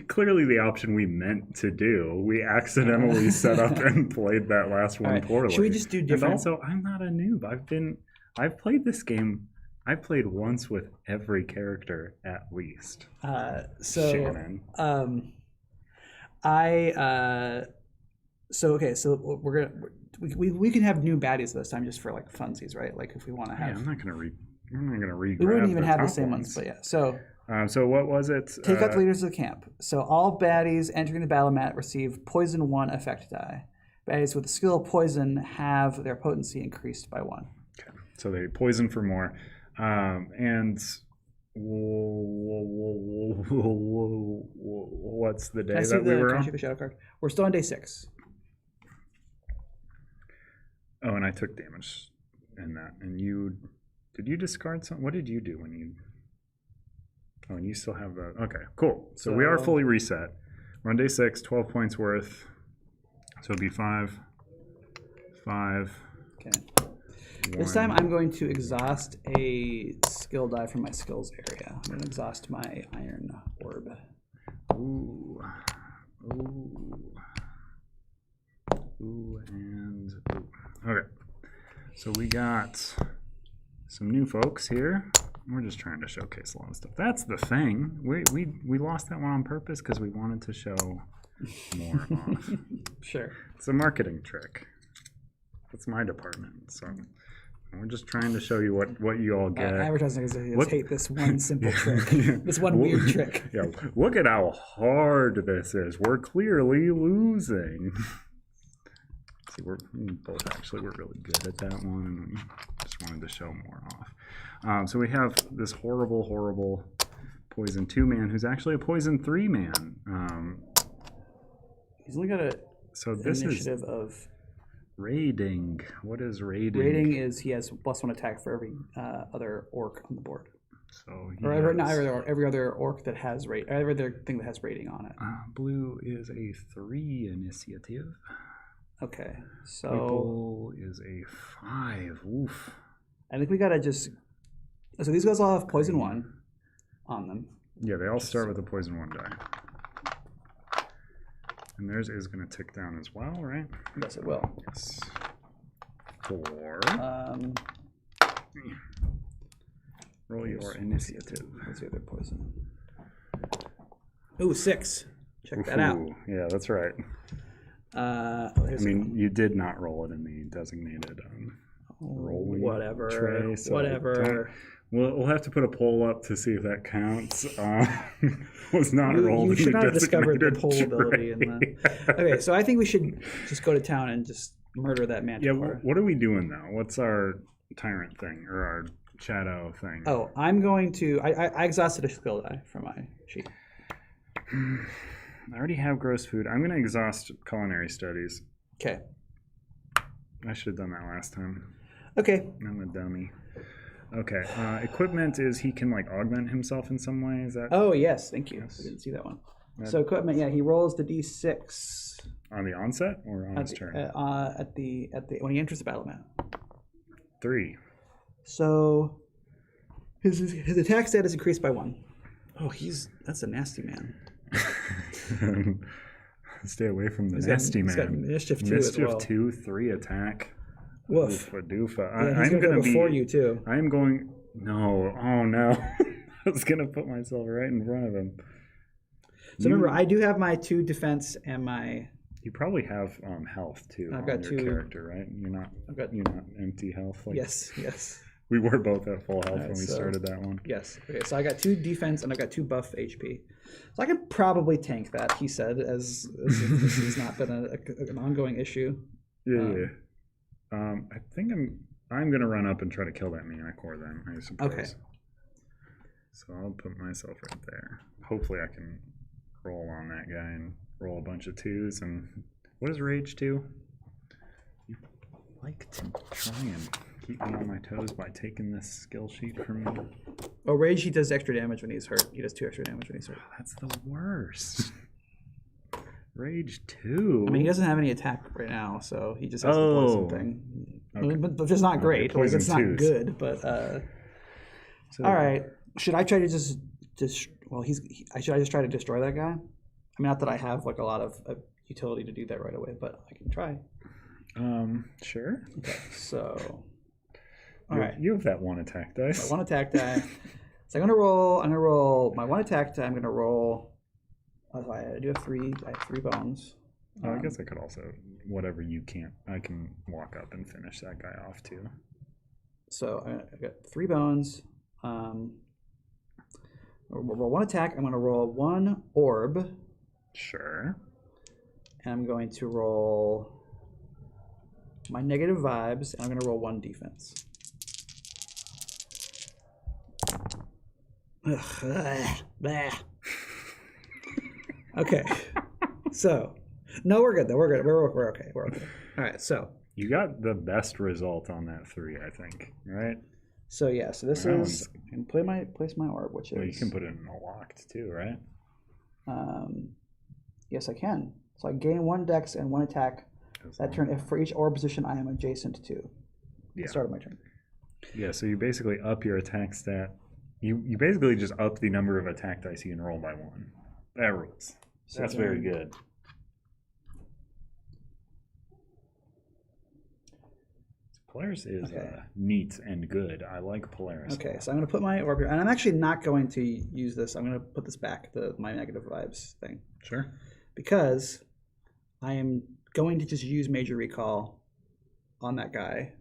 Clearly the option we meant to do. We accidentally set up and played that last one poorly. Should we just do different? And also, I'm not a noob. I've played this game. I've played once with every character at least. Shannon. We can have new baddies this time just for funsies, right? If we want to have. I'm not gonna read. We wouldn't even have the same ones, but So what was it? Take out the leaders of the camp. So all baddies entering the battle mat receive poison 1 effect die. Baddies with the skill of poison have their potency increased by 1. Okay. So they poison for more, and what's the day that we were on? Can I see the shadow card? We're still on day 6. Oh, and I took damage in that. And did you discard something? What did you do when you? Oh, and you still have the. Okay, cool. So we are fully reset. We're on day 6, 12 points worth. So it'd be 5. Okay. 1. This time I'm going to exhaust a skill die from my skills area. I'm going to exhaust my iron orb. Ooh, and ooh. Okay. So we got some new folks here. We're just trying to showcase a lot of stuff. That's the thing. We lost that one on purpose because we wanted to show more off. Sure. It's a marketing trick. That's my department. So we're just trying to show you what you all get. Advertising is hate this one simple trick. This one weird trick. Yeah. Look at how hard this is. We're clearly losing. See, we're really good at that one. Just wanted to show more off. So we have this horrible poison 2 man who's actually a poison 3 man. He's only got this initiative of raiding. What is raiding? Raiding is he has +1 attack for every other orc on the board. So every other orc that has every other thing that has raiding on it. Blue is a 3 initiative. Okay, so purple is a 5. Oof. I think we gotta just. So these guys all have poison 1 on them. Yeah, they all start with a poison 1 die. And theirs is going to tick down as well, right? Yes, it will. Yes. 4. Roll your initiative. What's the other poison? Ooh, 6. check that out. Yeah, that's right. I mean, you did not roll it in the designated rolling whatever. tray. So Whatever. We'll have to put a poll up to see if that counts. Was not rolled. You in should the not have discovered the designated poll tray. ability in the. Okay, so I think we should just go to town and just murder that manticore. Yeah, what are we doing now? What's our tyrant thing or our shadow thing? Oh, I'm going to. I exhausted a skill die from my sheet. I already have gross food. I'm going to exhaust culinary studies. Okay. I should have done that last time. Okay. I'm a dummy. Okay. Equipment is he can like augment himself in some way. Is that? Oh yes, thank you. Yes. I didn't see that one. That- So equipment, yeah, he rolls the d6 On the onset or on his turn? at the when he enters the battle map. 3. So his attack stat is increased by 1. Oh, that's a nasty man. Stay away from the He's nasty got man. mischief 2 as well. 2, 3 attack. Woof. Oofa doofa. Yeah, he's I'm gonna going go to before be. you too. I am going. No. Oh no. I was going to put myself right in front of him. So remember, I do have my 2 defense and my. You probably have health too. I've on got your 2 character, right? You're not. You're not empty health. Like, Yes. We were both at full health when we so- started that one. Yes. Okay, so I got 2 defense and I got 2 buff HP. So I could probably tank that, he said, as if this has not been an ongoing issue. Yeah. I think I'm gonna run up and try to kill that manticore then, I suppose. Okay. So I'll put myself right there. Hopefully I can roll on that guy and roll a bunch of 2s. And what does rage do? You like to try and keep me on my toes by taking this skill sheet from me. Oh, Rage, he does extra damage when he's hurt. He does 2 extra damage when he's hurt. That's the worst. Rage 2. I mean, he doesn't have any attack right now, so he just has the poison thing. Okay. But it's not great. Like, poison it's not 2s. good, but... So, all right. Should I try to just should I just try to destroy that guy? I mean, not that I have like a lot of utility to do that right away, but I can try. Sure. Okay, so all right. You have that 1 attack dice. My 1 attack die. So I'm gonna roll my 1 attack die. I'm gonna roll. Oh, I do have 3. I have 3 bones. I guess I could also, whatever you can't, I can walk up and finish that guy off too. So I got 3 bones. Roll 1 attack. I'm going to roll 1 orb. Sure. And I'm going to roll my negative vibes. And I'm going to roll 1 defense. Okay. So, no, we're good though. We're good. We're okay. We're okay. All right. So You got the best result on that 3, I think, right? So this That is. I can place my orb, which is. Well, you can put it in a locked too, right? Yes, I can. So I gain 1 dex and 1 attack that turn if for each orb position I am adjacent to. Yeah. Start of my turn. Yeah, so you basically up your attack stat. You basically just up the number of attack dice you can roll by 1. That rules. So That's then- very good. Polaris is neat and good. I like Polaris. Okay, so I'm going to put my orb here, and I'm actually not going to use this. I'm going to put this back, my negative vibes thing, Sure. because I am going to just use Major Recall on that guy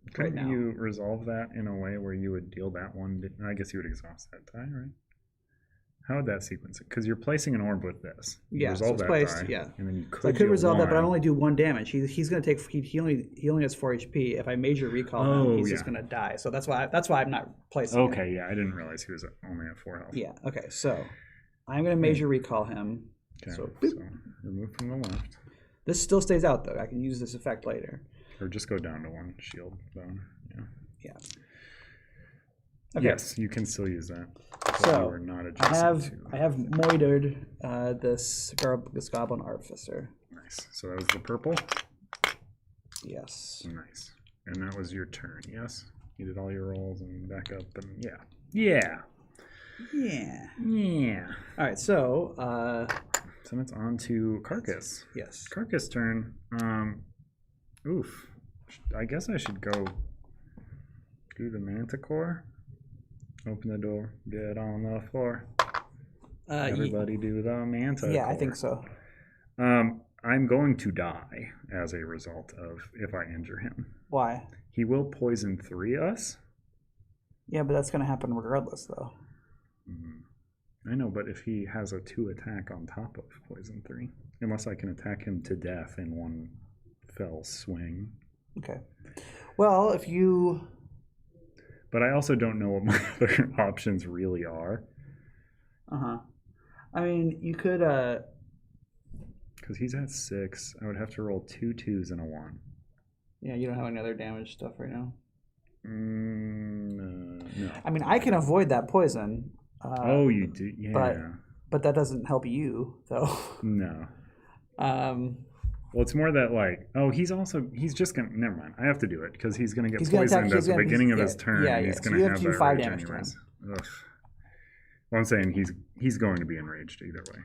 right Couldn't now. you resolve that in a way where you would deal that 1? I guess you would exhaust that die, right? How would that sequence it? Because you're placing an orb with this. You Yeah, so resolve it's that placed, die, yeah. and then you could. So I could deal resolve that, but I 1. only do 1 damage. He's going to take. He only has 4 HP. If I Major Recall him, he's just going to die. So that's why I'm not placing. him. Okay, yeah, I didn't realize he was only at 4 health. Yeah. Okay. So I'm going to Major Recall him. Okay, So, so remove from the left, this still stays out though. I can use this effect later. or just go down to 1 shield bone. Yeah. Yeah. Okay. Yes, you can still use that. So, you are not I adjacent have moitered this Goblin Artificer. Nice. So that was the purple. Yes. Nice. And that was your turn. Yes. You did all your rolls and back up and yeah. All right. So. So it's on to Carcass. Yes. Carcass turn. Oof. I guess I should go do the Manticore. Open the door. Get on the floor. Everybody do the Manticore. Yeah, I think so. I'm going to die as a result of if I injure him. Why? He will poison 3 us. Yeah, but that's going to happen regardless, though. I know, but if he has a 2 attack on top of poison 3, unless I can attack him to death in one fell swing. Okay. Well, if you... But I also don't know what my other options really are. Uh-huh. I mean, you could... Because he's at 6. I would have to roll 2 2s and a 1. Yeah, you don't have any other damage stuff right now. No. I mean, I can avoid that poison. Oh, you do? Yeah. But that doesn't help you, though. No. Well, it's more that, like, he's just going to, never mind. I have to do it because he's going to get poisoned at the beginning of his turn. Yeah, He's so going to have do that 5 rage damage anyways. Ugh. Well, I'm saying he's going to be enraged either way.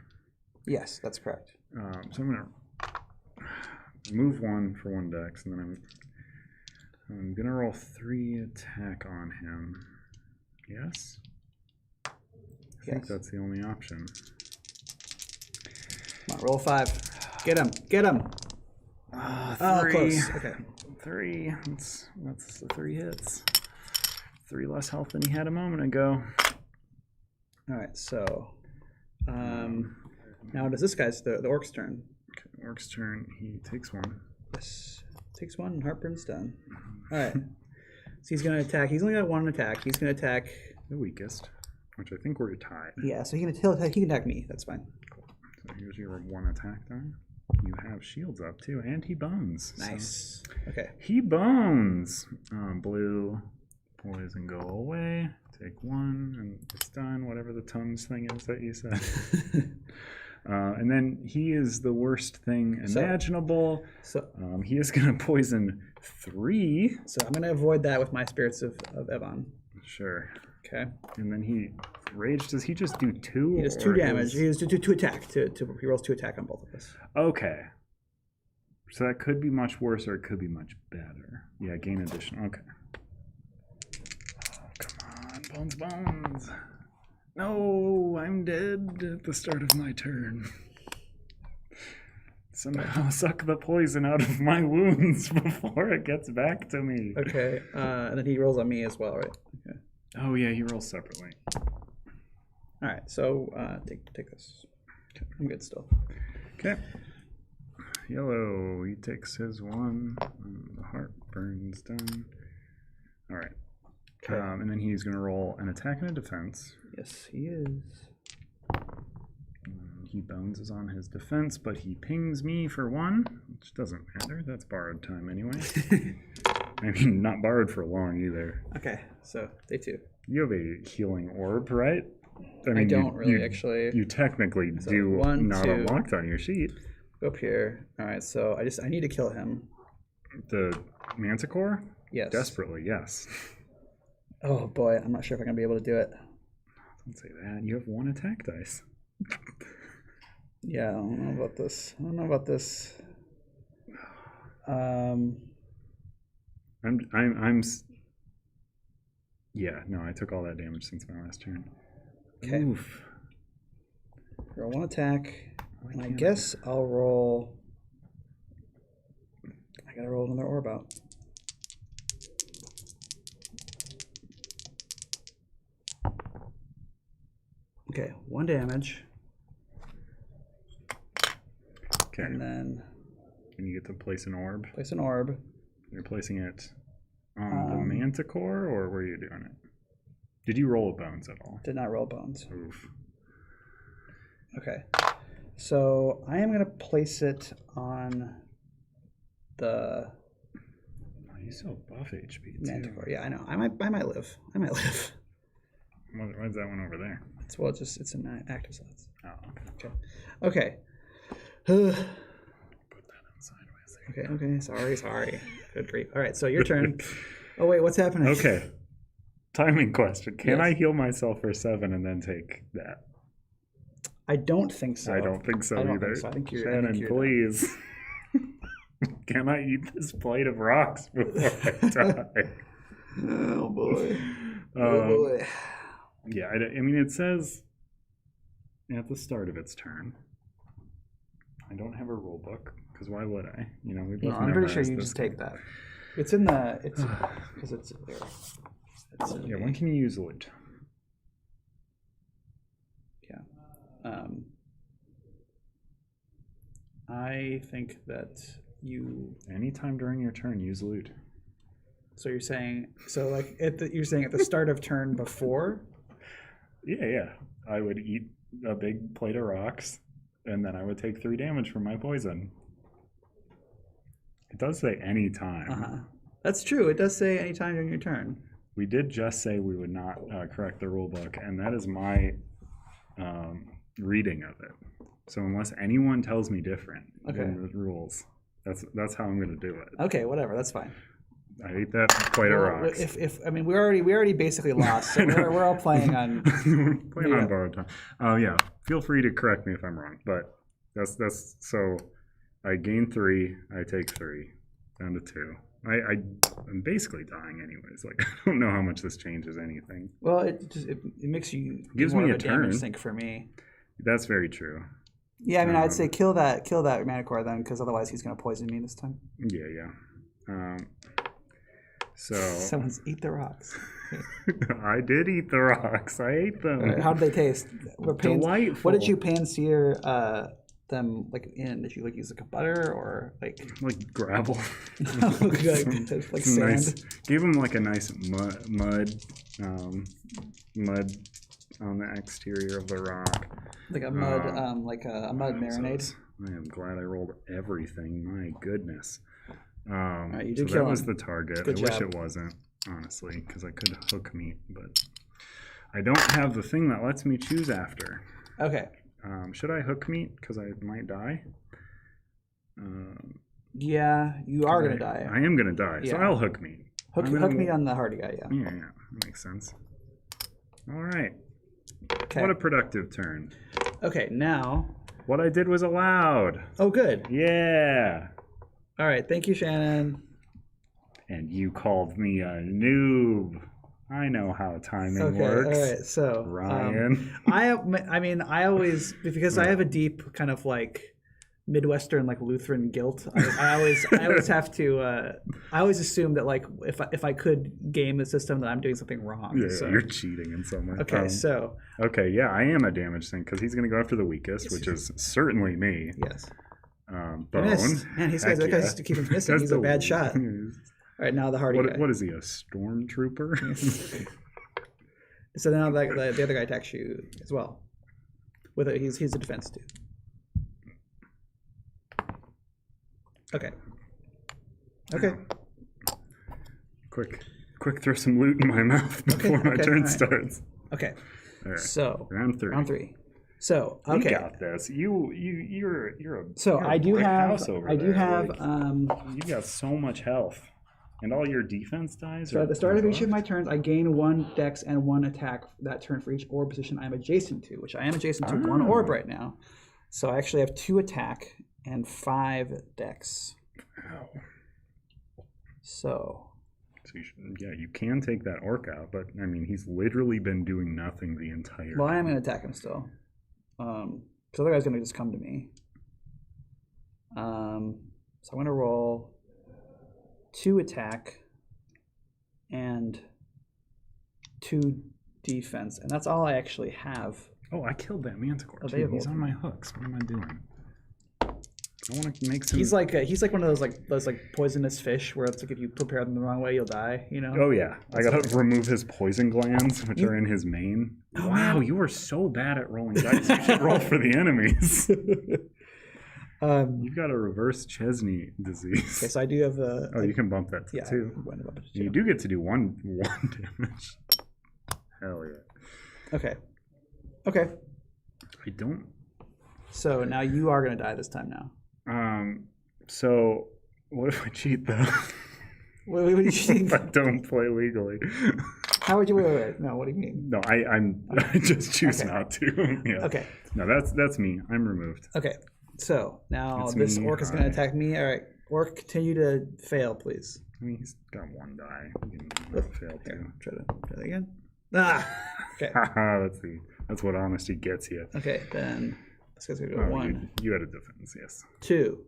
Yes, that's correct. So I'm going to move 1 for 1 dex, and then I'm going to roll 3 attack on him. Yes? I think that's the only option. Come on, roll 5. Get him. 3. Oh, close. Okay. 3. That's the 3 hits. 3 less health than he had a moment ago. All right, so now it is this guy's, the orc's turn. Okay, orc's turn. He takes 1. Yes. Takes 1, heartburn's done. All right. So he's going to attack. He's only got 1 attack. He's going to attack... The weakest, which I think we're tied. Yeah, so he can attack me. That's fine. Cool. So here's your 1 attack then. You have shields up too, and he bones. Nice. So Okay. he bones. Blue, poison, go away. Take 1, and it's done. Whatever the Tums thing is that you said. And then he is the worst thing imaginable. So he is going to poison 3. So I'm going to avoid that with my Spirits of Evan. Sure. Okay. And then he rage. Does he just do 2? He does 2 damage. He does 2 attack. He rolls 2 attack on both of us. Okay. So that could be much worse, or it could be much better. Yeah, gain additional. Okay. Oh, come on, bones. No, I'm dead at the start of my turn. Somehow suck the poison out of my wounds before it gets back to me. Okay. And then he rolls on me as well, right? Okay. Oh yeah, he rolls separately. All right. So take this. Okay. I'm good still. Okay. Yellow. He takes his 1. The heart burns done. All right. Okay. And then he's going to roll an attack and a defense. Yes, he is. He bones is on his defense, but he pings me for 1, which doesn't matter. That's borrowed time anyway. I mean, not borrowed for long either. Okay, so day 2. You have a healing orb, right? I don't really, actually. You technically So do 1, not 2. unlocked on your sheet. Go up here. All right, so I need to kill him. The Manticore? Yes. Desperately, yes. Oh boy, I'm not sure if I'm gonna be able to do it. Don't say that. You have 1 attack dice. Yeah, I don't know about this. Yeah, no, I took all that damage since my last turn. Okay. Oof. Roll 1 attack. And I guess I'll roll. I gotta roll another orb out. Okay, 1 damage. Okay. And then And you get to place an orb. place an orb. You're placing it on the Manticore, or where are you doing it? Did you roll bones at all? Did not roll bones. Oof. Okay. So I am going to place it on the Oh, you still have buff HP too. Manticore. Yeah, I know. I might live. Why is that one over there? It's an active slots. Oh, okay. Okay. Put that on sideways there. Okay. Sorry. Good grief. All right, so your turn. Oh wait, what's happening? Okay. Timing question. Can Yes. I heal myself for 7 and then take that? I don't think so. I don't think so I don't either. think so. I think you're Shannon, please. Can I eat this plate of rocks before I die? Oh boy. Oh boy. Yeah, I mean, it says at the start of its turn. I don't have a rule book because why would I? You know, we both. No, I'm pretty sure memorized you this just game. take that. It's in the. It's because it's there. It's in Yeah, the- when can you use loot? Yeah. I think that you. Anytime during your turn, use loot. So you're saying like you're saying at the start of turn before. Yeah. I would eat a big plate of rocks, and then I would take 3 damage from my poison. It does say anytime. That's true. It does say anytime during your turn. We did just say we would not correct the rule book, and that is my reading of it. So unless anyone tells me different in the rules, that's how I'm going to do it. Okay, whatever. That's fine. I ate that plate of rocks. If I mean we already basically lost, so we're all playing on playing on borrowed time. Yeah, feel free to correct me if I'm wrong, but that's so. I gain 3. I take 3 down to 2. I'm basically dying anyways. Like I don't know how much this changes anything. Well, it makes you Gives more me of a damage turn. sink for me. That's very true. Yeah, I mean I'd say kill that mana core then, because otherwise he's gonna poison me this time. Yeah. So Someone's eat the rocks. I did eat the rocks. I ate them. Right, how did they taste? Delightful. What did you pan-sear them like in? Did you like use like a butter or like gravel? like sand? Nice. Gave them like a nice mud on the exterior of the rock. Like a mud, like a mud marinade. I am glad I rolled everything. My goodness. Right, you so did kill that was him. the target. Good I wish job. it wasn't, honestly, because I could hook meat, but I don't have the thing that lets me choose after. Okay. Should I hook meat? Because I might die. Yeah, you are gonna die. I am gonna die, so Yeah. I'll hook meat. Hook meat on the hardy guy. Yeah. Yeah, that makes sense. All right. Okay. What a productive turn. Okay. Now. What I did was allowed. Oh, good. Yeah. All right. Thank you, Shannon. And you called me a noob. I know how timing works. All right. So Ryan. I mean, I always because I have a deep kind of like Midwestern like Lutheran guilt. I always have to. I always assume that like if I could game the system, that I'm doing something wrong. Yeah, so. you're cheating in some way. Okay, Okay, yeah, I am a damage thing because he's going to go after the weakest, which is certainly me. Yes. Bone. Man, that guy's to keep him missing. He's a bad shot. All right, now the hardy guy. What is he, a stormtrooper? So now the other guy attacks you as well. With it, he's a defense too. Okay. Quick, throw some loot in my mouth before my turn starts. Okay. All right. So round 3. So okay. You got this. You're a. So you're I do brick have. house over I do there. have. Like, you got so much health, and all your defense dies. So at the start of each of my turns, I gain 1 dex and 1 attack that turn for each orb position I'm adjacent to, which I am adjacent to 1 orb right now. So I actually have 2 attack and 5 dex. Wow. So you can take that orc out, but I mean, he's literally been doing nothing the entire. Well, I am going to attack him still. So the other guy's going to just come to me. So I'm going to roll 2 attack and 2 defense, and that's all I actually have. Oh, I killed that manticore too. Available. He's on my hooks. What am I doing? I want to make some. He's like one of those poisonous fish where it's like if you prepare them the wrong way, you'll die. You know. Oh yeah, I gotta remove his poison glands, which are in his mane. Oh, wow, man. you are so bad at rolling dice. You should roll for the enemies. You've got a reverse Chesney disease. Okay, so I do have the. Oh, you can bump that to 2. I'm going to bump it to 2. You do get to do one damage. Hell yeah. Okay. I don't. So now you are going to die this time now. So what if I cheat though? What do you think? If I don't play legally. How would you? Wait. No, what do you mean? No, I just choose not to. Yeah. Okay. No, that's me. I'm removed. Okay. So now It's this me, orc is going to hi. attack me. All right. Orc, continue to fail, please. I mean, he's got 1 die. He can fail too. Try that again. Ah. Okay. Haha, That's what honesty gets you. Okay, then this guy's gonna go 1. You had a defense, yes. 2.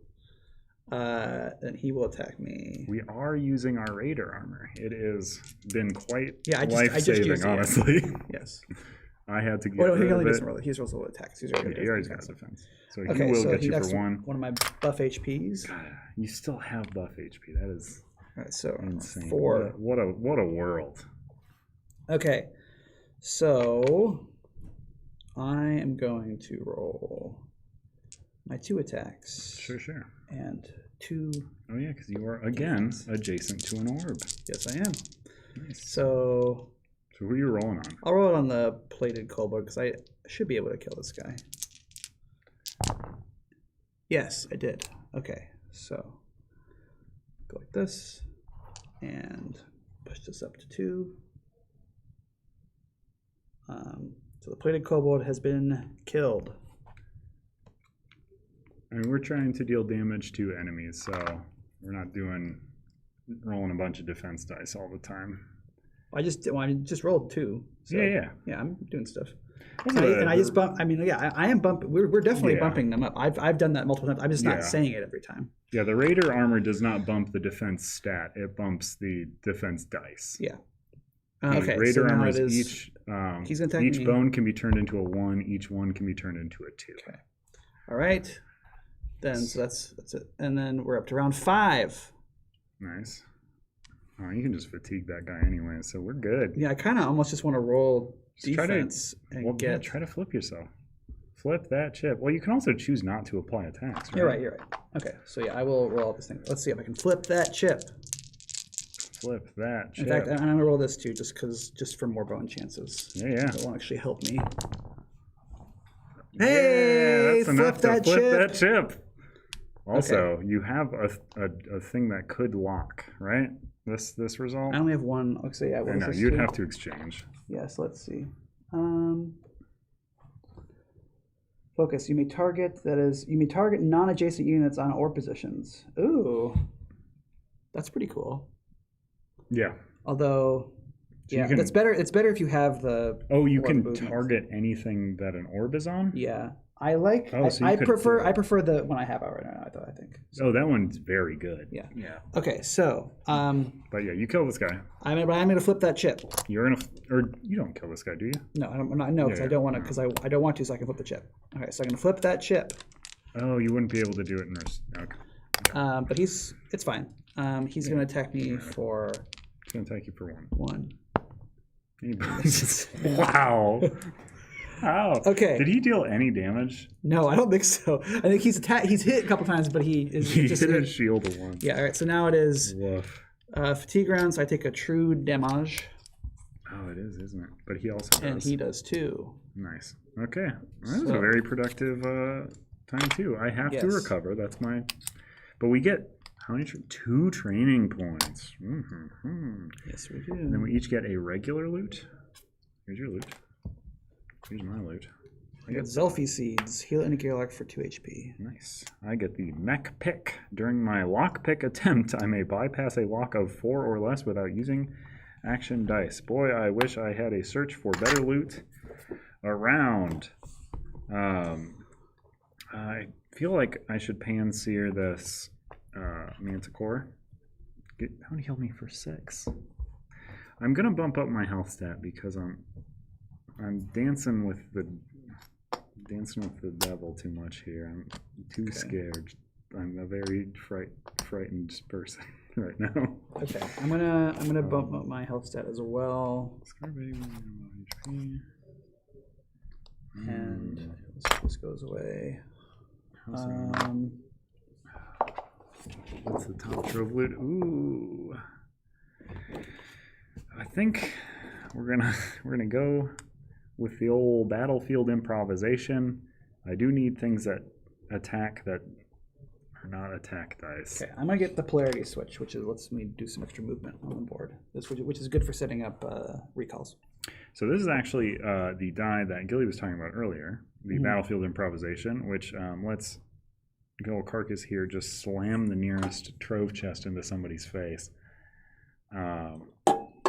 Then he will attack me. We are using our Raider armor. It has been quite I just life-saving, used it, honestly. Yes. I had to get Well, he rid only of gets it. he's also attacks. He's Yeah, already he already got defense. So he okay, will so get he you knocks for 1. one of my buff HPs. God, you still have buff HP. That is All right, so insane. 4. What a world. Okay, so I am going to roll my 2 attacks. Sure. And 2. Oh yeah, because you are again adjacent to an orb. Yes, I am. Nice. So who are you rolling on? I'll roll it on the plated kobold because I should be able to kill this guy. Yes, I did. Okay, so go like this and push this up to 2. So the plated kobold has been killed. And we're trying to deal damage to enemies, so we're not rolling a bunch of defense dice all the time. I just rolled 2. So, Yeah. I'm doing stuff. Well, And I just bump. I mean, yeah, I am bumping. We're definitely Yeah. bumping them up. I've done that multiple times. I'm just not saying it every time. Yeah, the Raider armor does not bump the defense stat. It bumps the defense dice. Yeah. The Okay. Raider So now armor it is is. each He's gonna attack each me. bone can be turned into a 1. Each 1 can be turned into a 2. Okay. All right. Then so that's it. And then we're up to round 5. Nice. Oh, you can just fatigue that guy anyway, so we're good. Yeah, I kind of almost just want to roll Just defense and try to flip yourself. Flip that chip. Well, you can also choose not to apply attacks. Right? You're right. Okay, so yeah, I will roll this thing. Let's see if I can flip that chip. Flip that chip. In fact, I'm gonna roll this too, just for more bone chances. Yeah. That won't actually help me. Yeah, Hey, that's enough flip to that flip chip. that chip. Also, you have a thing that could lock, right? This result. I only have one. Okay, so yeah, what I is know this you'd do? have to exchange. Yes, let's see. Focus. You may target non-adjacent units on orb positions. Ooh, that's pretty cool. Yeah. Although, So you yeah, can- that's better. It's better if you have the. Oh, you orb can movement. target anything that an orb is on. Yeah, I like. Oh, so you I could prefer. throw- I prefer the one I have out right now. I think. Oh, that one's very good. Yeah. Yeah. Okay, so But yeah, you kill this guy. I'm gonna flip that chip. You're gonna, or you don't kill this guy, do you? No, I'm not. No, because Yeah, I don't want to. Because I don't want to, so I can flip the chip. Okay, so I'm gonna flip that chip. Oh, you wouldn't be able to do it in okay. But it's fine. He's gonna attack me for It's gonna take you for 1. 1. Wow. How? Okay. Did he deal any damage? No, I don't think so. I think he's hit a couple times, but he is He just hit his shield a 1. Yeah. All right. So now it is Woof. fatigue round. So I take a true damage, Oh, it is, isn't it? But he also does. and he does too. Nice. Okay. That was a So- very productive time too. I have to Yes. recover. That's my. But we get how many? 2 training points. Mm-hmm. Yes, we do. And then we each get a regular loot. Here's your loot. Here's my loot. I We got Zelfie seeds. Heal any Gearlock for 2 HP. Nice. I get the mech pick. During my lock pick attempt, I may bypass a lock of 4 or less without using action dice. Boy, I wish I had a search for better loot around. I feel like I should pan-sear this Manticore. That would heal me for 6. I'm gonna bump up my health stat because I'm dancing with the devil too much here. I'm too scared. I'm a very frightened person right now. Okay. I'm gonna bump up my health stat as well. And this goes away. What's the top trove loot? Ooh. I think we're gonna go with the old battlefield improvisation. I do need things that attack that are not attack dice. Okay, I'm gonna get the polarity switch, which lets me do some extra movement on the board. Which is good for setting up recalls. So this is actually the die that Gilly was talking about earlier, the battlefield improvisation, which lets good old Carcass here just slam the nearest trove chest into somebody's face.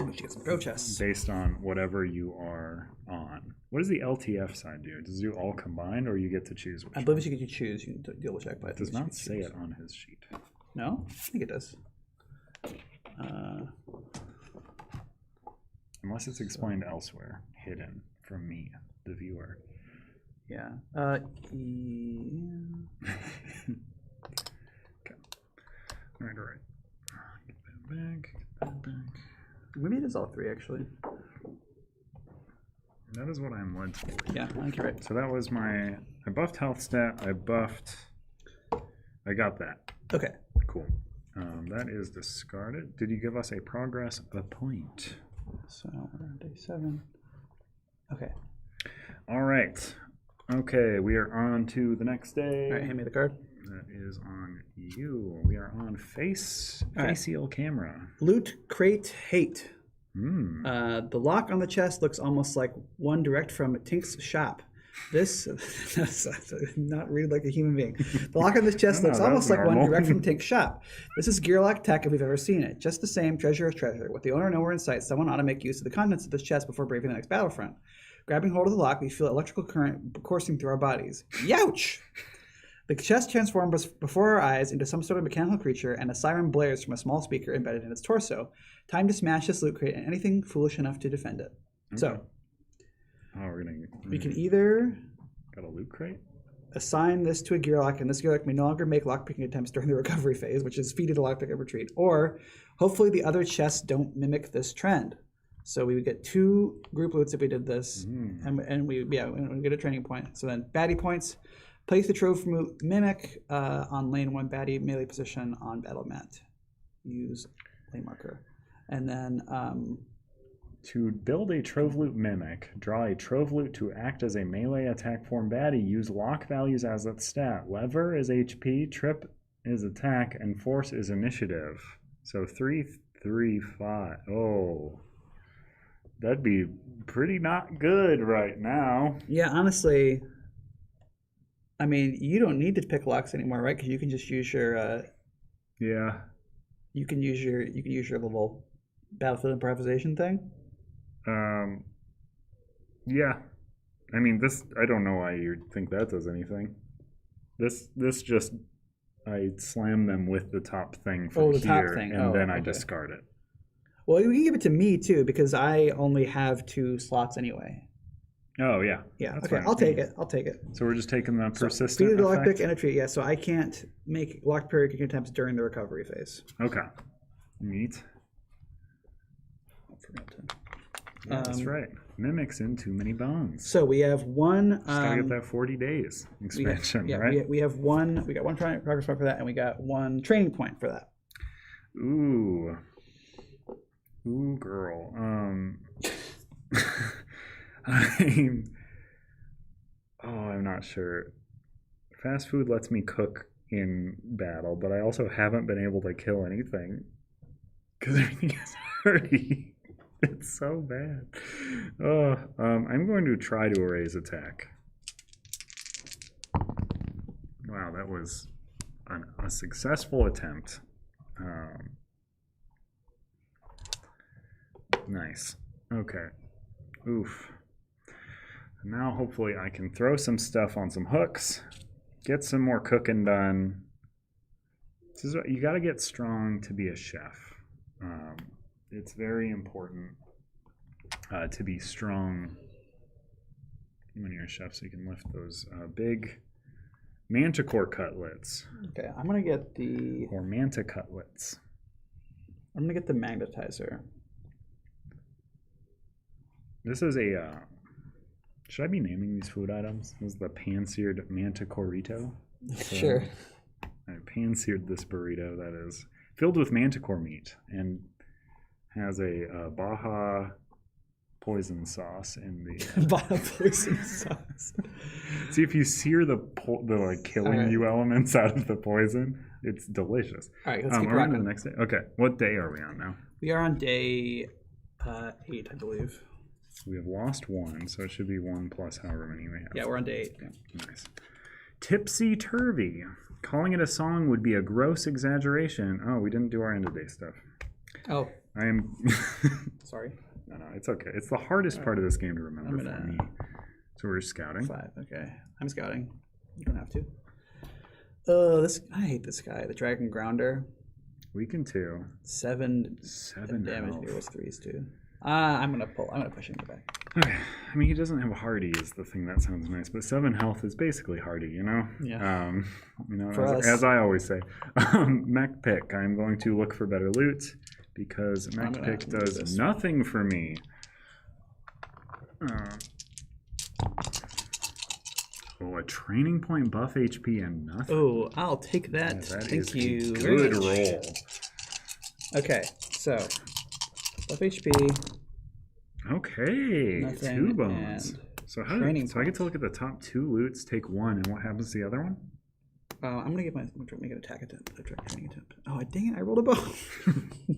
We should get some pro chests. based on whatever you are on. What does the LTF side do? Does it do all combined, or you get to choose which I believe you can choose. You can double check, but It does not say it on his sheet. No, I think it does. Unless it's explained elsewhere, hidden from me, the viewer. Yeah. Okay. All right. Get that back. Maybe it is all three, actually. That is what I'm led to believe. Yeah, I think you're right. So that was I buffed health stat, I got that. Okay. Cool. That is discarded. Did you give us a progress point? So we're on day 7. Okay. All right. Okay, we are on to the next day. All right, hand me the card. That is on you. We are on facial camera. Loot Crate Hate. Mm. The lock on the chest looks almost like one direct from Tink's shop. This not really like a human being. The lock on this chest looks almost like one direct from Tink's shop. This is gear lock tech if we've ever seen it. Just the same, treasure is treasure. With the owner nowhere in sight, someone ought to make use of the contents of this chest before braving the next battlefront. Grabbing hold of the lock, we feel electrical current coursing through our bodies. Youch! The chest transforms before our eyes into some sort of mechanical creature, and a siren blares from a small speaker embedded in its torso. Time to smash this loot crate and anything foolish enough to defend it. Okay. So, we can either got a loot crate. assign this to a gear lock, and this gear lock may no longer make lockpicking attempts during the recovery phase, which is feeded to lockpick and retreat. Or, hopefully the other chests don't mimic this trend. So we would get 2 group loots if we did this, and we get a training point. So then baddie points. Place the trove mimic on lane 1 baddie melee position on battle mat. Use lane marker. And then to build a trove loot mimic, draw a trove loot to act as a melee attack form baddie. Use lock values as its stat. Lever is HP, trip is attack, and force is initiative. So 3, 3, 5. Oh, that'd be pretty not good right now. Yeah, honestly. I mean, you don't need to pick locks anymore, right? Because you can just use your. Yeah. You can use your little battlefield improvisation thing. Yeah. I mean, this. I don't know why you think that does anything. This just. I slam them with the top thing from the here, top thing. and then I okay. discard it. Well, you can give it to me too because I only have 2 slots anyway. Oh yeah. Yeah. That's okay. fine. I'll take it. So we're just taking the persistent Feed the effect? lockpick and a treat. Yeah. So I can't make lock period attempts during the recovery phase. Okay. Neat. I forgot to. Yeah, that's right. Mimics in too many bones. So we have one. Just gotta get that 40 days expansion, right? We have one. We got 1 progress point for that, and we got 1 training point for that. Ooh, girl. I'm not sure. Fast food lets me cook in battle, but I also haven't been able to kill anything because everything is dirty. It's so bad. I'm going to try to erase attack. Wow, that was a successful attempt. Nice. Okay. Oof. Now hopefully I can throw some stuff on some hooks, get some more cooking done. This is what, you got to get strong to be a chef. It's very important to be strong when you're a chef, so you can lift those big manticore cutlets. Okay, I'm gonna get the or manta cutlets. I'm gonna get the magnetizer. This is a. Should I be naming these food items? This is the pan-seared manticorito. Sure. I pan-seared this burrito that is filled with manticore meat and has a Baja poison sauce in the Baja poison sauce. See, if you sear the like killing right. you elements out of the poison, it's delicious. All right, let's keep are we on rocking. the next day? Okay, what day are we on now? We are on day 8, I believe. We have lost 1, so it should be 1 plus however many we have. Yeah, we're on day 8. Yeah. Nice. Tipsy-turvy. Calling it a song would be a gross exaggeration. Oh, we didn't do our end-of-day stuff. Oh. I am. Sorry. No, it's okay. It's the hardest part of this game to remember for me. So we're scouting. 5. Okay, I'm scouting. You don't have to. I hate this guy. The Dragon Grounder. Weaken 2. 7 damage. health. It was 3s too. I'm gonna push him back. Okay. I mean, he doesn't have hardy is the thing that sounds nice, but 7 health is basically hardy, you know? Yeah. As I always say. Mech pick. I'm going to look for better loot because mech pick does nothing for me. A training point, buff HP, and nothing. Oh, I'll take that. Yeah, Thank you. Good roll. Okay, so buff HP. Okay, Nothing, 2 bones. So I get to look at the top 2 loots, take 1, and what happens to the other one? I'm gonna make an attack attempt. A training attempt. Oh dang it! I rolled a bone.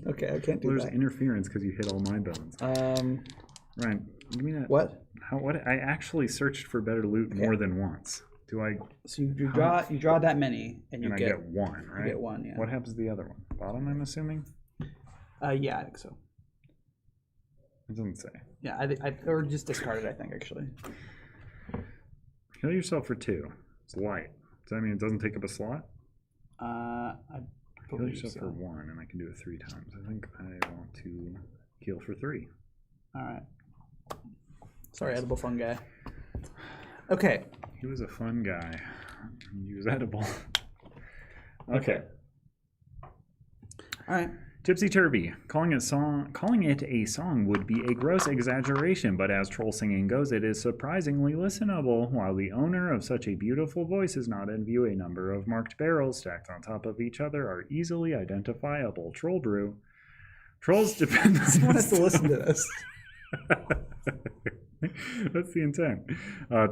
Okay, I can't do There's that. interference because you hit all my bones. Ryan, give me that. What? What? I actually searched for better loot more than once. Do I? So you draw that many, and I get 1, right? You get 1. Yeah. What happens to the other one? Bottom, I'm assuming. Yeah, I think so. It doesn't say. Yeah, or just discard it. I think actually. Heal yourself for 2. It's light. Does that mean it doesn't take up a slot? Heal yourself for 1, and I can do it 3 times. I think I want to heal for 3. All right. Sorry, edible fun guy. Okay. He was a fun guy. He was edible. Okay. All right. Tipsy Turvy. Calling it a song would be a gross exaggeration, but as troll singing goes, it is surprisingly listenable. While the owner of such a beautiful voice is not in view, a number of marked barrels stacked on top of each other are easily identifiable. Troll brew. Trolls depend on... Someone has to listen to this. That's the intent.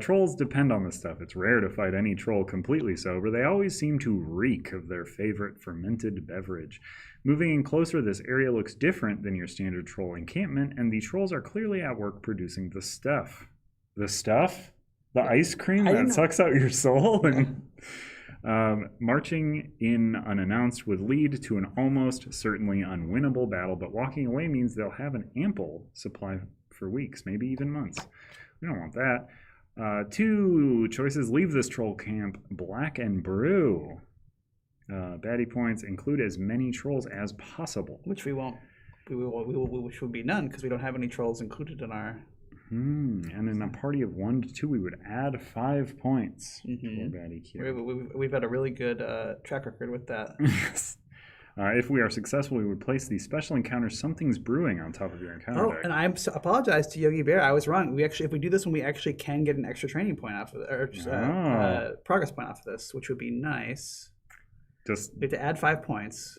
Trolls depend on this stuff. It's rare to fight any troll completely sober. They always seem to reek of their favorite fermented beverage. Moving in closer, this area looks different than your standard troll encampment, and the trolls are clearly at work producing the stuff. The stuff? The ice cream that sucks out your soul? And marching in unannounced would lead to an almost certainly unwinnable battle, but walking away means they'll have an ample supply for weeks, maybe even months. We don't want that. 2 choices. Leave this troll camp. Black and brew. Baddie points. Include as many trolls as possible. Which we won't. Which would be none because we don't have any trolls included in our... And in a party of 1 to 2, we would add 5 points to our baddie queue. We've had a really good track record with that. Yes. If we are successful, we would place the special encounter "Something's Brewing" on top of your encounter deck. And I apologize to Yogi Bear. I was wrong. We actually, if we do this one, we actually can get an extra training point off of it, or progress point off of this, which would be nice. We have to add 5 points.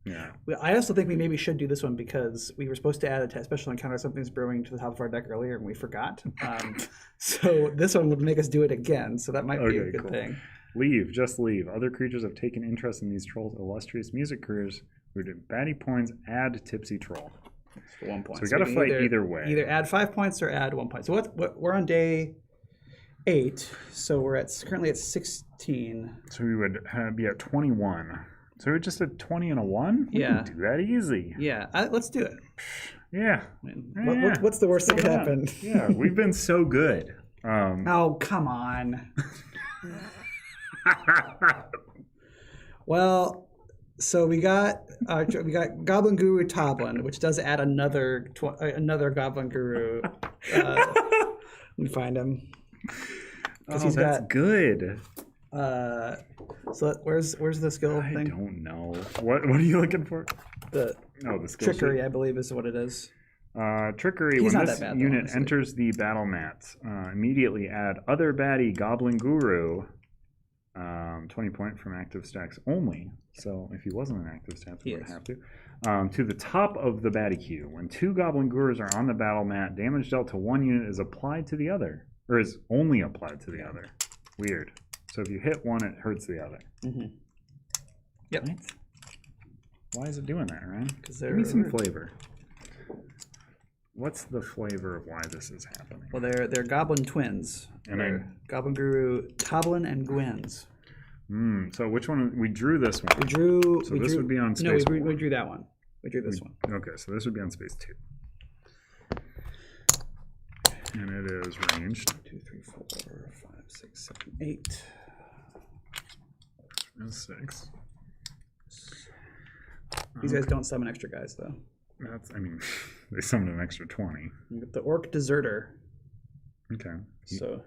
Yeah. I also think we maybe should do this one because we were supposed to add a special encounter "Something's Brewing" to the top of our deck earlier, and we forgot. So this one would make us do it again. So that might be a good thing. Leave, just leave. Other creatures have taken interest in these trolls' illustrious music careers. We do baddie points, add tipsy troll. For 1 point. So we got to fight either way. Either add 5 points or add 1 point. So we're on day 8, so we're currently at 16. So we would be at 21. So we're just at 20 and a 1? We can do that easy. Yeah, let's do it. Yeah. What's the worst that could happen? Yeah, we've been so good. Oh, come on. Well, so we got Goblin Guru Toblin, which does add another Goblin Guru. Let me find him. That's good. So where's the skill thing? I don't know. What are you looking for? The skill trickery, sheet? I believe, is what it is. Trickery. When this unit enters the battle mat, immediately add other baddie Goblin Guru. 20 point from active stacks only. So if he wasn't an active stack, we wouldn't have to the top of the baddie queue. When 2 Goblin Gurus are on the battle mat, damage dealt to one unit is applied to the other, or is only applied to the other. Weird. So if you hit one, it hurts the other. Yep. Right? Why is it doing that, Ryan? Give me some flavor. What's the flavor of why this is happening? Well, they're Goblin twins. And they're Goblin Guru Toblin and Gwyn's. So which one? We drew this one. We drew. So this would be on space. No, we drew that one. We drew this one. Okay, so this would be on space 2. And it is ranged. 2, 3, 4, 5, 6, 7, 8. And 6. These guys don't summon extra guys, though. That's, I mean, they summoned an extra 20. You get the Orc Deserter. Okay. So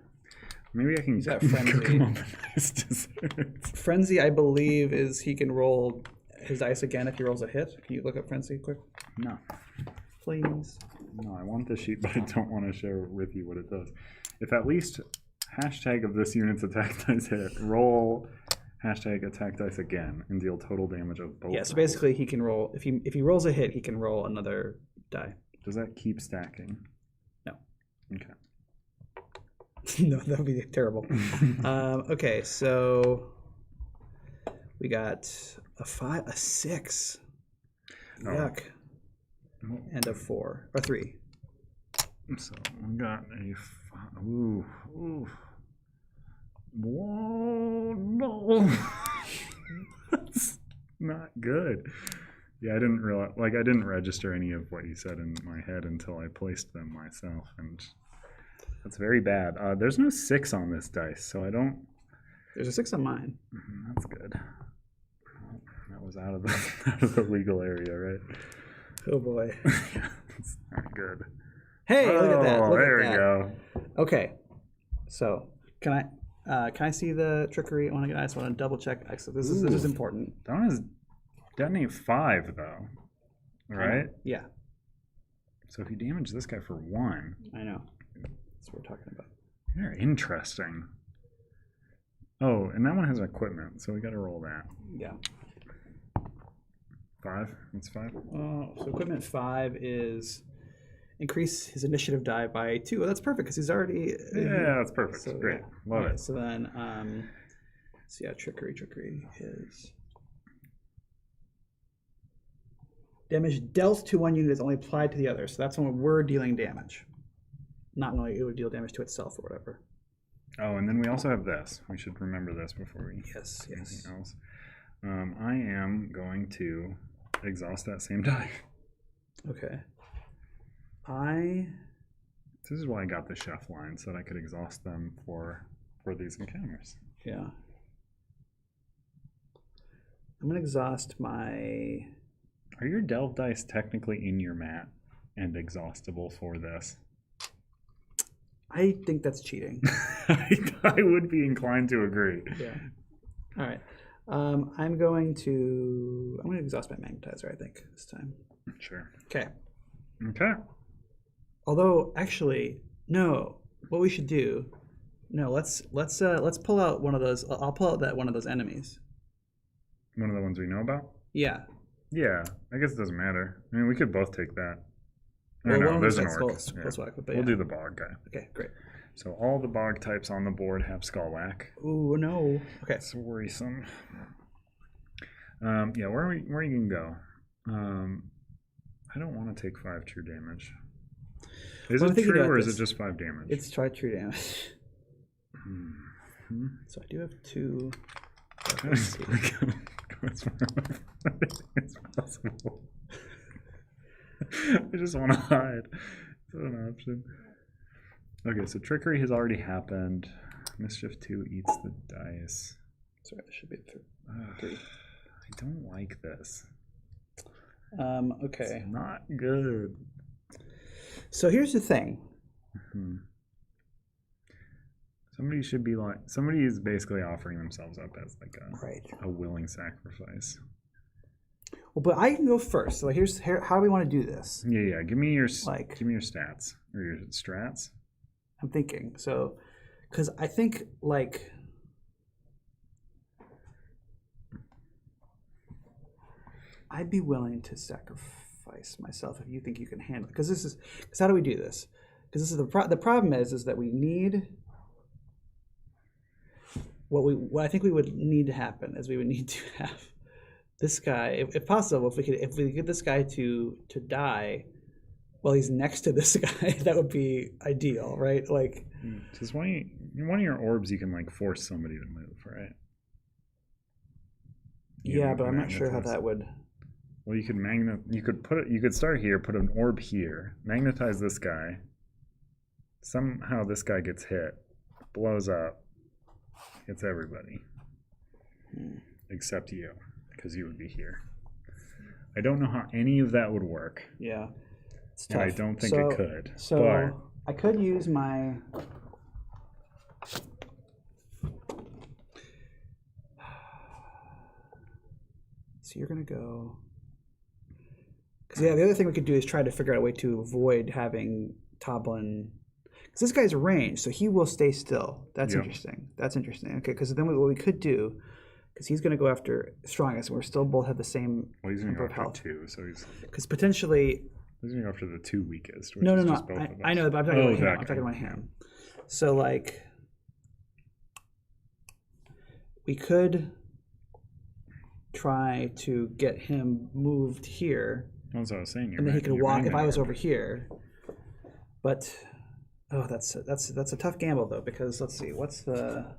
maybe I can he's got cook Frenzy. him up a nice dessert. Frenzy, I believe, is he can roll his dice again if he rolls a hit. Can you look up Frenzy quick? No. Please. No, I want the sheet, but I don't want to share with you what it does. If at least hashtag of this unit's attack dice hit, roll hashtag attack dice again and deal total damage of both. Yeah, so basically he can roll, if he rolls a hit, he can roll another die. Does that keep stacking? No. Okay. No, that would be terrible. Okay, so we got a 5, a 6. Yuck. Oh. And a 4, or 3. So we got a 5. Ooh. Whoa, no. That's not good. Yeah, I didn't realize, I didn't register any of what you said in my head until I placed them myself, and that's very bad. There's no 6 on this dice, so I don't. There's a 6 on mine. That's good. Well, that was out of the legal area, right? Oh boy. It's not good. Hey, look at that. Look there at we that. go. Okay, so can I see the trickery? I just want to double check. So this is important. That one is detonate 5 though, right? Yeah, So if you damage this guy for 1, I know. That's what we're talking about. they're interesting. Oh, and that one has equipment, so we got to roll that. Yeah. 5. That's 5. So equipment 5 is increase his initiative die by 2. Oh, that's perfect because he's already. Yeah, that's perfect. So, Great. yeah. Love Okay, it. so then, so yeah, trickery is damage dealt to one unit is only applied to the other. So that's when we're dealing damage, not when it would deal damage to itself or whatever. Oh, and then we also have this. We should remember this before we Yes. do anything else. I am going to exhaust that same die. Okay. This is why I got the chef line, so that I could exhaust them for these encounters. Yeah. I'm gonna exhaust my. Are your delve dice technically in your mat and exhaustible for this? I think that's cheating. I would be inclined to agree. Yeah. All right. I'm going to exhaust my magnetizer, I think, this time. Sure. Okay. Okay. Although, actually, no. What we should do? No. Let's pull out one of those. I'll pull out one of those enemies. One of the ones we know about? Yeah. Yeah. I guess it doesn't matter. I mean, we could both take that. Well, No, one of there's them's an got orc. skulls, but We'll do the bog guy. Okay, great. So all the bog types on the board have skull whack. Ooh, no. Okay. That's worrisome. Yeah, where are you gonna go? I don't want to take 5 true damage. Is it true or is it just 5 damage? It's true damage. Mm-hmm. So I do have 2. It's possible. I just want to hide. Is that an option? Okay, so trickery has already happened. Mischief 2 eats the dice. Sorry, this should be 3. I don't like this. Okay. It's not good. So here's the thing. Mm-hmm. Somebody is basically offering themselves up as like a willing sacrifice. Well, but I can go first. So how do we want to do this? Yeah. Give me your stats or your strats. I'm thinking so, because I think I'd be willing to sacrifice myself if you think you can handle it. Because how do we do this? Because this is the problem is that we need what I think we would need to happen is we would need to have this guy, if possible, if we could get this guy to die while he's next to this guy, that would be ideal, right? Like, just one of your orbs, you can force somebody to move, right? Yeah, but I'm not sure how that would. Well, you could start here, put an orb here, magnetize this guy. Somehow this guy gets hit, blows up, hits everybody. Except you, because you would be here. I don't know how any of that would work. Yeah. It's And tough. I don't think it could. So but I could use my... So you're going to go... Because, yeah, the other thing we could do is try to figure out a way to avoid having Toblin... Because this guy's ranged, so he will stay still. That's interesting. That's interesting. Okay, because then what we could do, because he's going to go after Strongest, and we're still both have the same he's going to number go of after health. 2, so he's Potentially... going to go after the 2 weakest, which No. is just both of us. I know, but I'm talking about him. that I'm talking guy. about him. So, like, we could try to get him moved here, That's what I was saying. and then he could walk if I was over here. But that's a tough gamble though, because let's see, what's the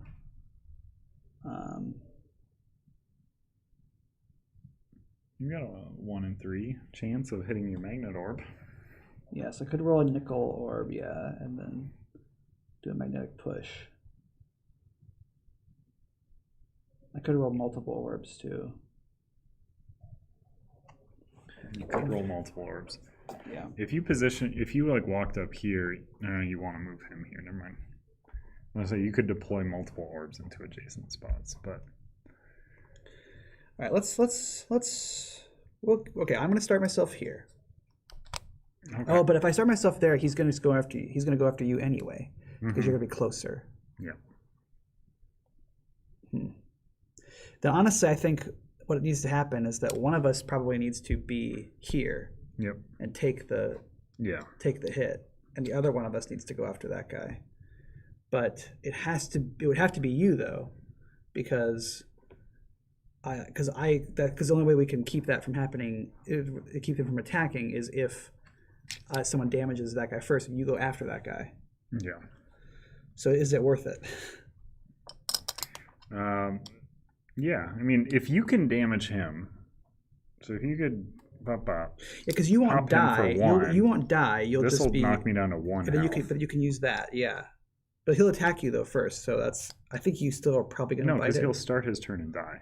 You got a 1 in 3 chance of hitting your magnet orb. yes, I could roll a nickel orb, and then do a magnetic push. I could roll multiple orbs too. You could roll multiple orbs. Yeah. If you like walked up here, you want to move him here. Never mind. I was gonna say you could deploy multiple orbs into adjacent spots, but All right, okay, I'm going to start myself here. okay. Oh, but if I start myself there, he's going to go after you. He's going to go after you anyway, because you're going to be closer. Yeah. Then honestly, I think what needs to happen is that one of us probably needs to be here Yep. and take the hit, and the other one of us needs to go after that guy. But it would have to be you though, because the only way we can keep that from happening, keep them from attacking, is if someone damages that guy first and you go after that guy. Yeah. So is it worth it? Yeah. I mean, if you can damage him, so if you could pop up. Yeah, because you won't die. You won't die. You'll This just will be. knock me down to 1 But then health. you can use that. Yeah. But he'll attack you though first, so I think you still are probably going to No, bite because it. he'll start his turn and die.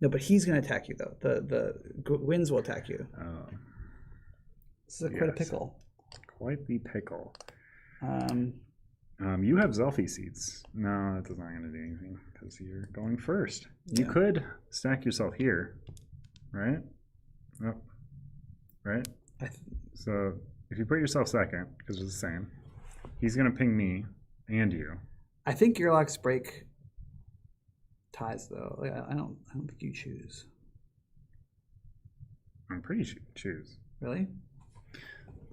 No, but he's going to attack you though. The winds will attack you. This is quite a pickle. Quite the pickle. Um, You have Zelfie seats. No, that's not going to do anything because you're going first. You Yeah. could stack yourself here, right? Oh, right? So if you put yourself second, because it's the same, he's going to ping me and you. I think Gearlocks break ties though. Like, I don't think you choose. I'm pretty sure you choose. Really?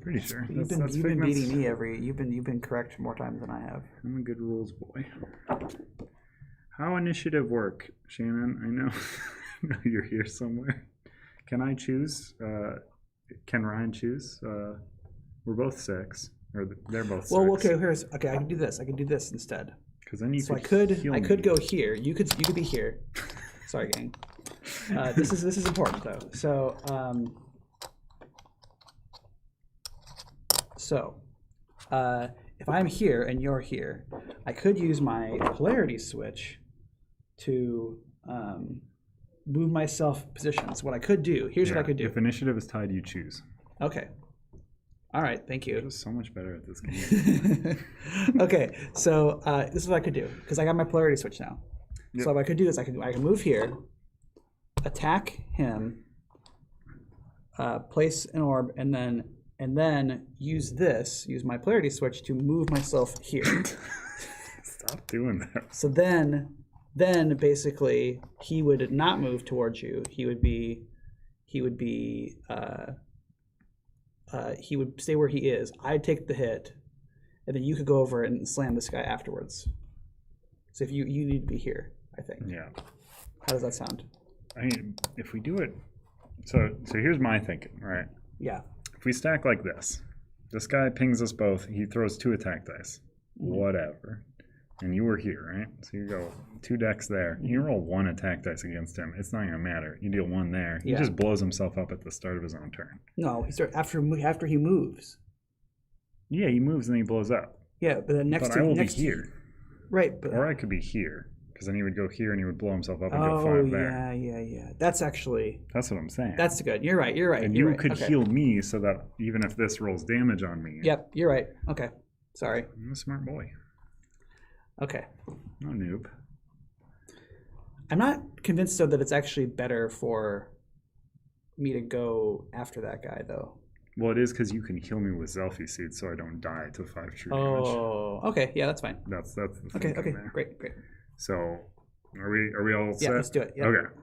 Pretty sure. You've been beating me you've been correct more times than I have. I'm a good rules boy. How initiative work, Shannon? I know, I know you're here somewhere. Can I choose? Can Ryan choose? We're both 6, or they're both 6. Well, okay. I can do this. I can do this instead. Because then you So could I could go here. You could be here. Sorry, gang. This is important though. So if I'm here and you're here, I could use my polarity switch to move myself positions. What I could do, here's what I could do. If initiative is tied, you choose. Okay. All right, thank you. You're so much better at this game. Okay, so this is what I could do, because I got my polarity switch now. Yep. So what I could do is I can move here, attack him, place an orb, and then use my polarity switch to move myself here. Stop doing that. So then basically he would not move towards you. He would stay where he is. I'd take the hit, and then you could go over and slam this guy afterwards. So if you need to be here, I think. Yeah. How does that sound? I mean, if we do it, so here's my thinking, right? Yeah. If we stack like this guy pings us both. He throws 2 attack dice. Whatever. and you were here, right? So you go 2 decks there. You roll 1 attack dice against him. It's not gonna matter. You deal 1 there. He just blows himself up at the start of his own turn. No, he starts after he moves. Yeah, he moves and then he blows up. Yeah, but then next But to I will next be here, right? But or I could be here because then he would go here and he would blow himself up and go oh 5 there. yeah. That's actually That's what I'm saying. that's good. You're right. And you're you right. could Okay. heal me so that even if this rolls damage on me, Yep, you're right. Okay, sorry. I'm a smart boy. Okay, No noob. I'm not convinced though that it's actually better for me to go after that guy though. Well, it is because you can heal me with Zelfie Seed so I don't die to 5 true damage. Oh, okay, yeah, that's fine. That's the Okay, thinking there. great. So, are we all set? Yeah, let's do it. Yeah. Okay.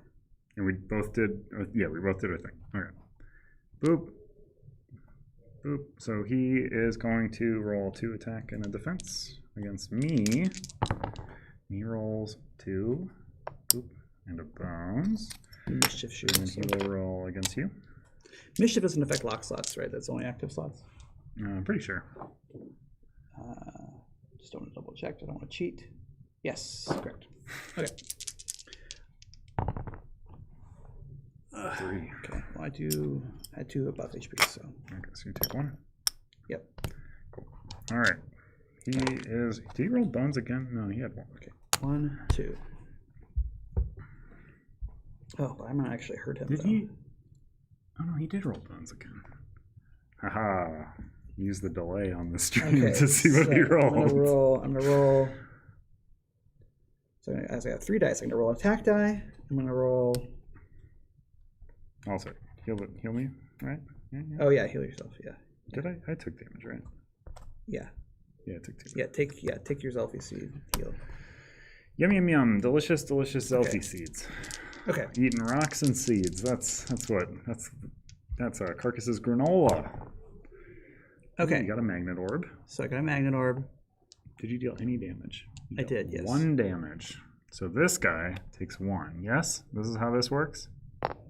And we both did. We both did our thing. Okay. Boop. Boop. So he is going to roll 2 attack and a defense against me. He rolls 2. Boop. And a bones. Mischief And then shooting. he will roll against you. Mischief doesn't affect lock slots, right? That's only active slots. I'm pretty sure. Just don't want to double check. I don't want to cheat. Yes, correct. Okay. 3. Okay. Well, I had 2 above HP, so. Okay, so you take 1. Yep. Cool. All right. Did he roll bones again? No, he had 1. Okay. 1, 2. Oh, but I'm gonna actually hurt him. Did though. he? Oh no, he did roll bones again. Haha. Use the delay on the stream Okay, to see what he rolled. I'm gonna roll. So as I have 3 dice, I'm gonna roll an attack die. I'm gonna roll. Also, heal me, right? Yeah. Oh yeah, heal yourself. Yeah. Did I took damage, right? Yeah. Yeah, I took 2. Yeah. Take your Zelfie seed. Heal. Yum yum yum. Delicious Zelfie Okay. seeds. Okay. Eating rocks and seeds. That's Carcass's granola. Okay. You got a magnet orb. So I got a magnet orb. Did you deal any damage? You I dealt did, yes. 1 damage. So this guy takes 1. Yes? This is how this works?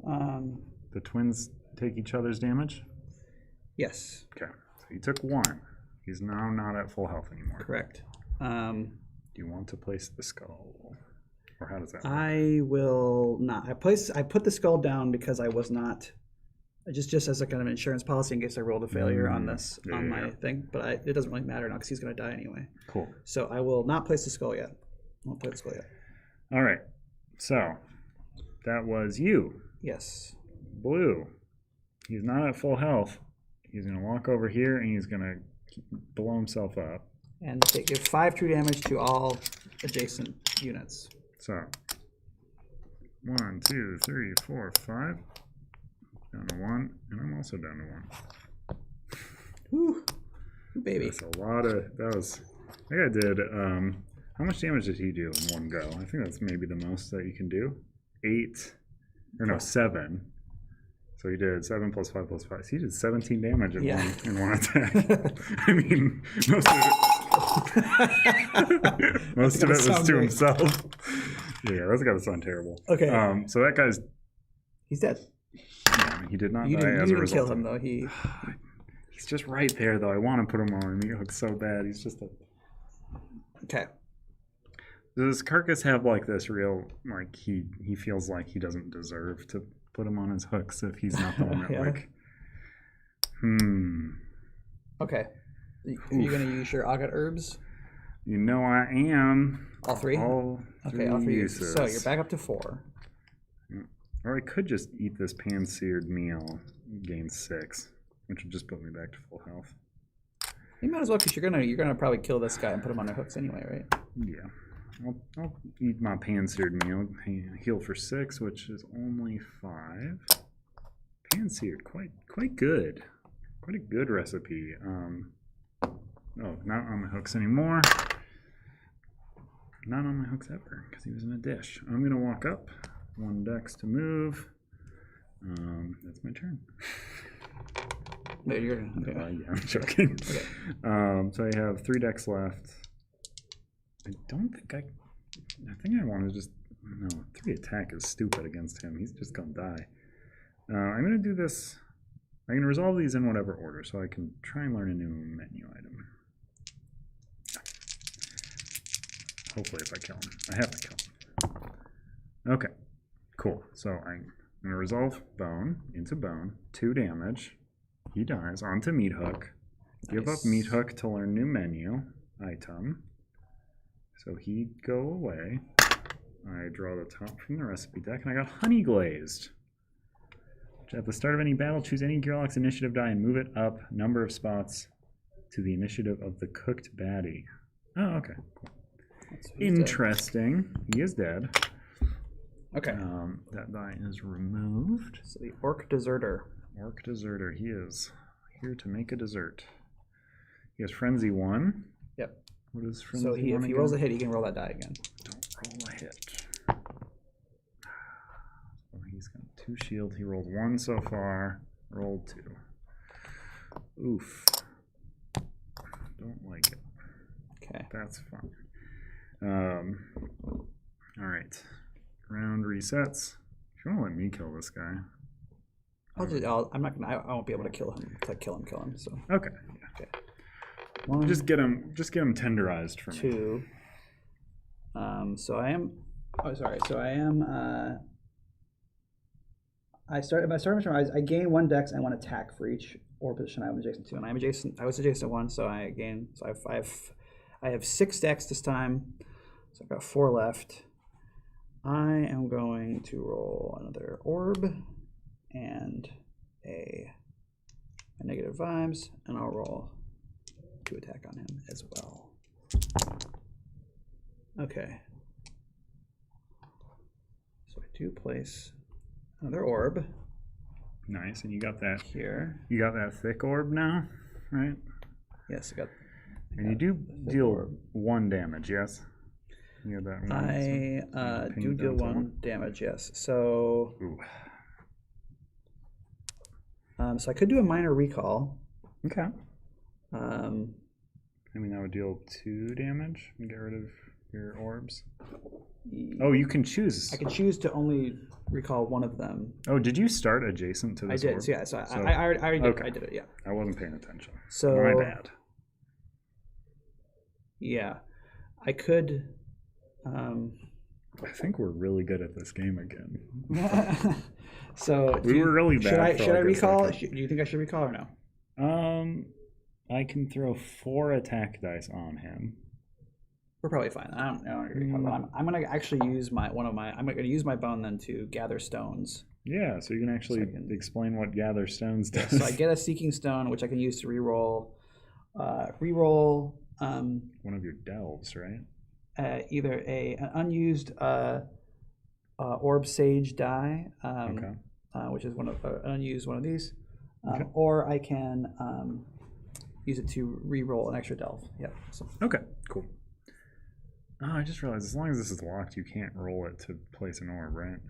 The twins take each other's damage? Yes. Okay. So he took 1. He's now not at full health anymore. Correct. Do you want to place the skull? Or how does that work? I will not. I put the skull down because I was not. Just as a kind of insurance policy in case I rolled a failure on this on my thing, but it doesn't really matter now because he's going to die anyway. Cool. So I will not place the skull yet. I won't play the skull yet. All right. So that was you, Yes. Blue. He's not at full health. He's going to walk over here and he's going to blow himself up. And give 5 true damage to all adjacent units. So 1, 2, 3, 4, 5. Down to 1, and I'm also down to 1. Whew. Baby. That's a lot of. That was. I think I did. How much damage did he do in one go? I think that's maybe the most that you can do. 8, or no, 7. So he did 7 plus 5 plus 5. So he did 17 damage in one attack. I mean, most of it was to himself. Yeah, that's got to sound terrible. Okay. So that guy's. He's dead. Yeah, he did not You die didn't, as you a didn't kill result. him though. He's just right there though. I want to put him on meat hook so bad. He's just a. Okay. Does Carcass have like this real like he feels like he doesn't deserve to put him on his hooks if he's not the one that Yeah. like. Okay. Are you going to use your Agat herbs? You know I am. All 3? All Okay, all 3 uses. uses. So you're back up to 4. Or I could just eat this pan-seared meal, gain 6, which would just put me back to full health. You might as well because you're gonna probably kill this guy and put him on the hooks anyway, right? Yeah. I'll eat my pan-seared meal, heal for 6, which is only 5. Pan-seared, quite good. Quite a good recipe. Oh, not on my hooks anymore. Not on my hooks ever, because he was in a dish. I'm going to walk up. 1 dex to move. That's my turn. No, you're okay. Yeah, I'm joking. Okay. So I have 3 decks left. I think I want to just... No, 3 attack is stupid against him. He's just going to die. I'm going to do this... I can resolve these in whatever order, so I can try and learn a new menu item. Hopefully if I kill him. I have to kill him. Okay, cool. So I'm going to resolve bone into bone. 2 damage. He dies. Onto meat hook. Give up meat hook to learn new menu item. So he'd go away. I draw the top from the recipe deck, and I got honey glazed. At the start of any battle, choose any Gearlock's initiative die and move it up number of spots to the initiative of the cooked baddie. Oh, okay. Cool. Interesting. Dead. He is dead. Okay. That die is removed. So the Orc Deserter. Orc Deserter. He is here to make a dessert. He has Frenzy 1. Yep. What is Frenzy 1 if he rolls a hit, he can roll that die again. Don't roll a hit. So he's got 2 shield. He rolled 1 so far. Rolled 2. Oof. Don't like it. Okay. That's fun. All right. Round resets. If you want to let me kill this guy. I'm not gonna. I won't be able to kill him. Kill him. So. Okay. Okay. 1, just get him tenderized for me. 2. So I am. Oh, sorry. So I am. If I start my turn, I gain 1 dex and 1 attack for each orb position I'm adjacent to, and I was adjacent to 1, so I gain. So I have 6 dex this time. So I've got 4 left. I am going to roll another orb and a negative vibes, and I'll roll 2 attack on him as well. Okay. So I do place another orb. Nice, and you got that here. You got that thick orb now, right? Yes, I got. And you do deal 1 damage, yes? You have that 1. I do deal 1 damage, yes. So. Ooh. So I could do a minor recall. Okay. I mean, that would deal 2 damage and get rid of your orbs. Oh, you can choose. I can choose to only recall 1 of them. Oh, did you start adjacent to this orb? I did, yeah. So I already did, okay. I did it, yeah. I wasn't paying attention. So my bad. Yeah. I could... I think we're really good at this game again. So we were really bad. Should I recall? Do you think I should recall or no? I can throw 4 attack dice on him. We're probably fine. I don't know. I'm gonna actually use I'm gonna use my bone then to gather stones. Yeah, so you can actually explain what gather stones does. So I get a seeking stone, which I can use to reroll. One of your delves, right? Either an unused orb sage die, which is an unused one of these, or I can use it to re-roll an extra delve. Yep. So. Okay, cool. Oh, I just realized as long as this is locked, you can't roll it to place an orb, right?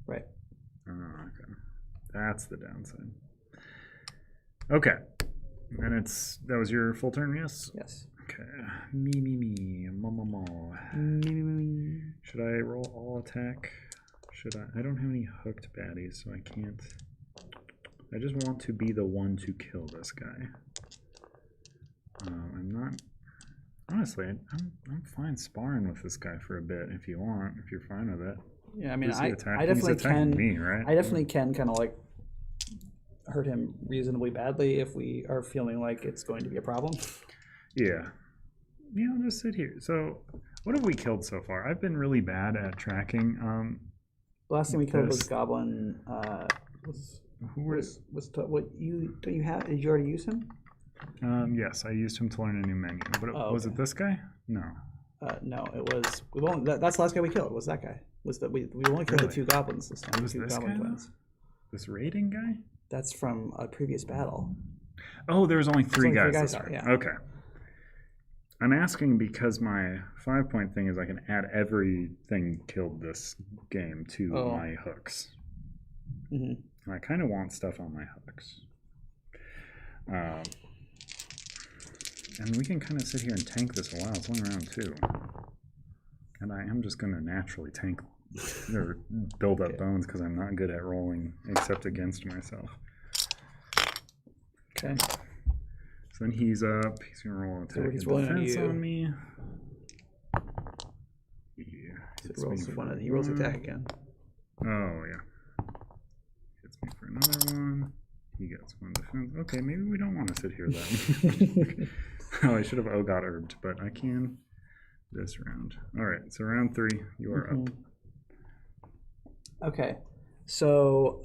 Right. Oh, okay. That's the downside. Okay. And that was your full turn, yes? Yes. Okay. Me. Mo. Should I roll all attack? Should I? I don't have any hooked baddies, so I can't. I just want to be the one to kill this guy. I'm not. Honestly, I'm fine sparring with this guy for a bit if you want. If you're fine with it. Yeah, I mean, I definitely can. Me, right? I definitely can kind of like hurt him reasonably badly if we are feeling like it's going to be a problem. Yeah. Yeah, I'll just sit here. So, what have we killed so far? I've been really bad at tracking. The last thing we killed was Goblin. Did you already use him? Yes, I used him to learn a new menu. But was it this guy? No. No, it was. That's the last guy we killed. Was that guy? We only killed the 2 goblins this time. It was 2 this goblin guy, twins. This raiding guy? That's from a previous battle. Oh, there was only 3 guys. Yeah. Okay. I'm asking because my 5-point thing is I can add everything killed this game to my hooks. Mm-hmm. I kind of want stuff on my hooks. And we can kind of sit here and tank this a while. It's only round 2. And I am just going to naturally tank or build up bones because I'm not good at rolling except against myself. Okay. So then he's up. He's going to roll an attack and defense on me. Hits me rolls for one. He rolls one. attack again. Oh, yeah. Hits me for another one. He gets one defense. Okay, maybe we don't want to sit here then. Oh, I should have got herbed, but I can this round. All right, so round 3, you are up. Okay, so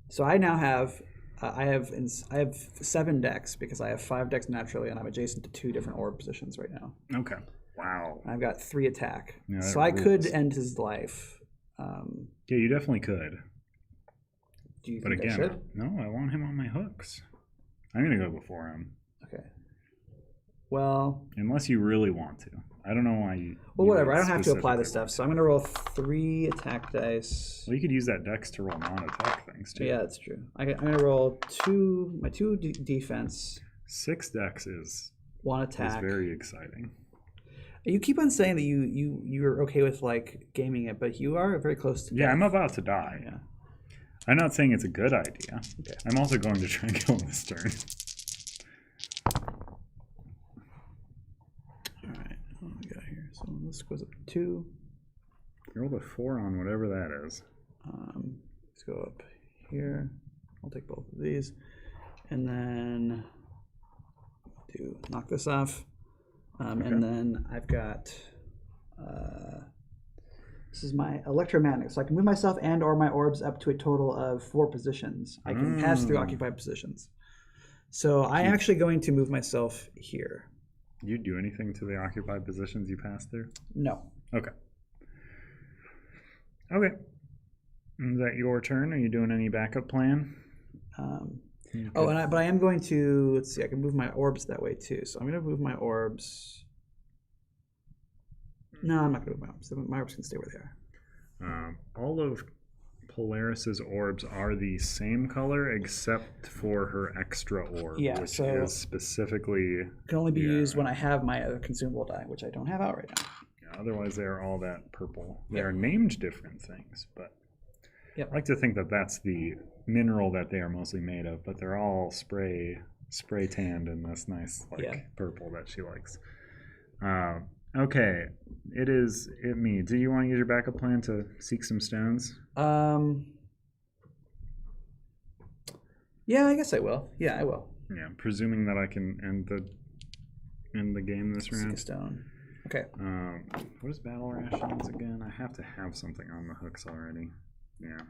so I now have I have 7 decks because I have 5 decks naturally, and I'm adjacent to 2 different orb positions right now. Okay. Wow. I've got 3 attack, Yeah, so I rules. could end his life. Yeah, you definitely could. Do you But think I again, should? no, I want him on my hooks. I'm going to go before him. Okay. Well, Unless you really want to. I don't know why you... well, you whatever. would I don't have to apply this specifically stuff, so I'm going to roll 3 attack dice. Well, you could use that dex to roll non-attack things, too. Yeah, that's true. I'm going to roll 2 defense, 6 dex is 1 attack. very exciting. You keep on saying that you're okay with like gaming it, but you are very close to Yeah, death. I'm about to die. Yeah. I'm not saying it's a good idea. Okay. I'm also going to try and kill him this turn. All right. What do we got here? So this goes up 2. Roll a 4 on whatever that is. Let's go up here. I'll take both of these, and then knock this off. And then I've got this is my electromagnet, so I can move myself and or my orbs up to a total of 4 positions. I can pass through occupied positions. So I'm actually going to move myself here. You do anything to the occupied positions you pass through? No. Okay. Okay. Is that your turn? Are you doing any backup plan? Okay. Oh, but I am going to, let's see, I can move my orbs that way too. So I'm going to move my orbs. No, I'm not going to move my orbs. My orbs can stay where they are. All of Polaris's orbs are the same color except for her extra orb, which is specifically... Can only be used when I have my other consumable die, which I don't have out right now. Yeah, otherwise they are all that purple. They are named different things, but Yep. I like to think that that's the mineral that they are mostly made of, but they're all spray tanned in this nice purple that she likes. Okay, it me. Do you want to use your backup plan to seek some stones? Yeah, I guess I will. Yeah, I will. Yeah, presuming that I can end the game this round. Seek a stone. Okay. What is battle rations again? I have to have something on the hooks already. Yeah.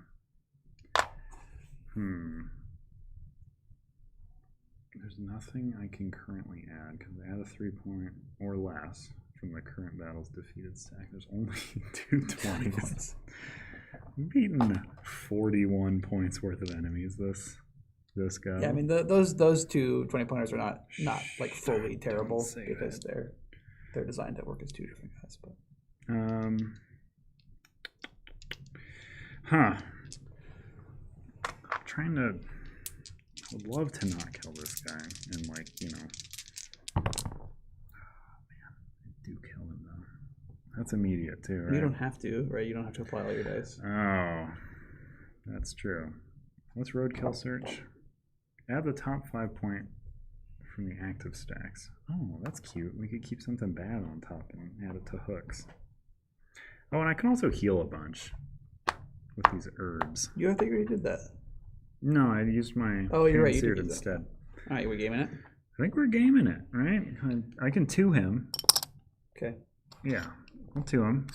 There's nothing I can currently add because I add a 3-point or less from the current battle's defeated stack. There's only 2 20s. I'm beating 41 points worth of enemies this go. Yeah, I mean those 2 20-pointers are not like fully terrible because they're designed to work as 2 different guys. But I would love to not kill this guy and I do kill him though. That's immediate too, right? You don't have to, right? You don't have to apply all your dice. Oh, that's true. Let's roadkill search. Add the top 5 point from the active stacks. Oh, that's cute. We could keep something bad on top and add it to hooks. Oh, and I can also heal a bunch with these herbs. I think you already did that. No, I used my you're right. You seared did instead. All right, we're gaming it. I think we're gaming it, right? I can 2 him. Okay. Yeah, I'll 2 him.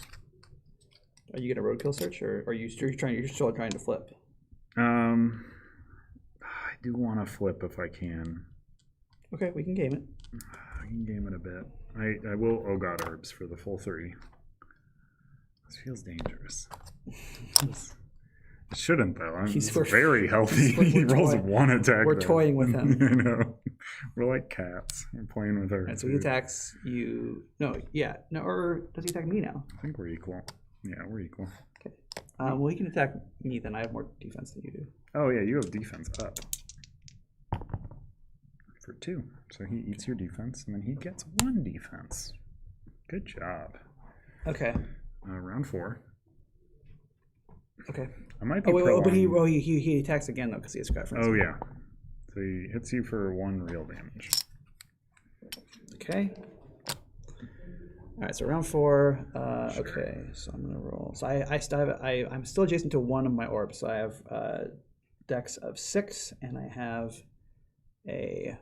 Are you gonna roadkill search, or are you're still trying to flip? I do want to flip if I can. Okay, we can game it. I can game it a bit. I will herbs for the full 3. This feels dangerous. It shouldn't though. He's very healthy. He rolls 1 attack. We're toying with him. I know. We're like cats. We're playing with her. Right, so he attacks you. No, or does he attack me now? I think we're equal. Yeah, we're equal. Okay. Well, he can attack me then. I have more defense than you do. Oh yeah, you have defense up for 2. So he eats your defense, and then he gets 1 defense. Good job. Okay. Round 4. Okay. I might be but he attacks again though because he has scrap friends. Oh yeah. So he hits you for 1 real damage. Okay. right, so round 4. Okay, so I'm gonna roll. So I still have I'm still adjacent to one of my orbs. So I have dex of 6, and I have a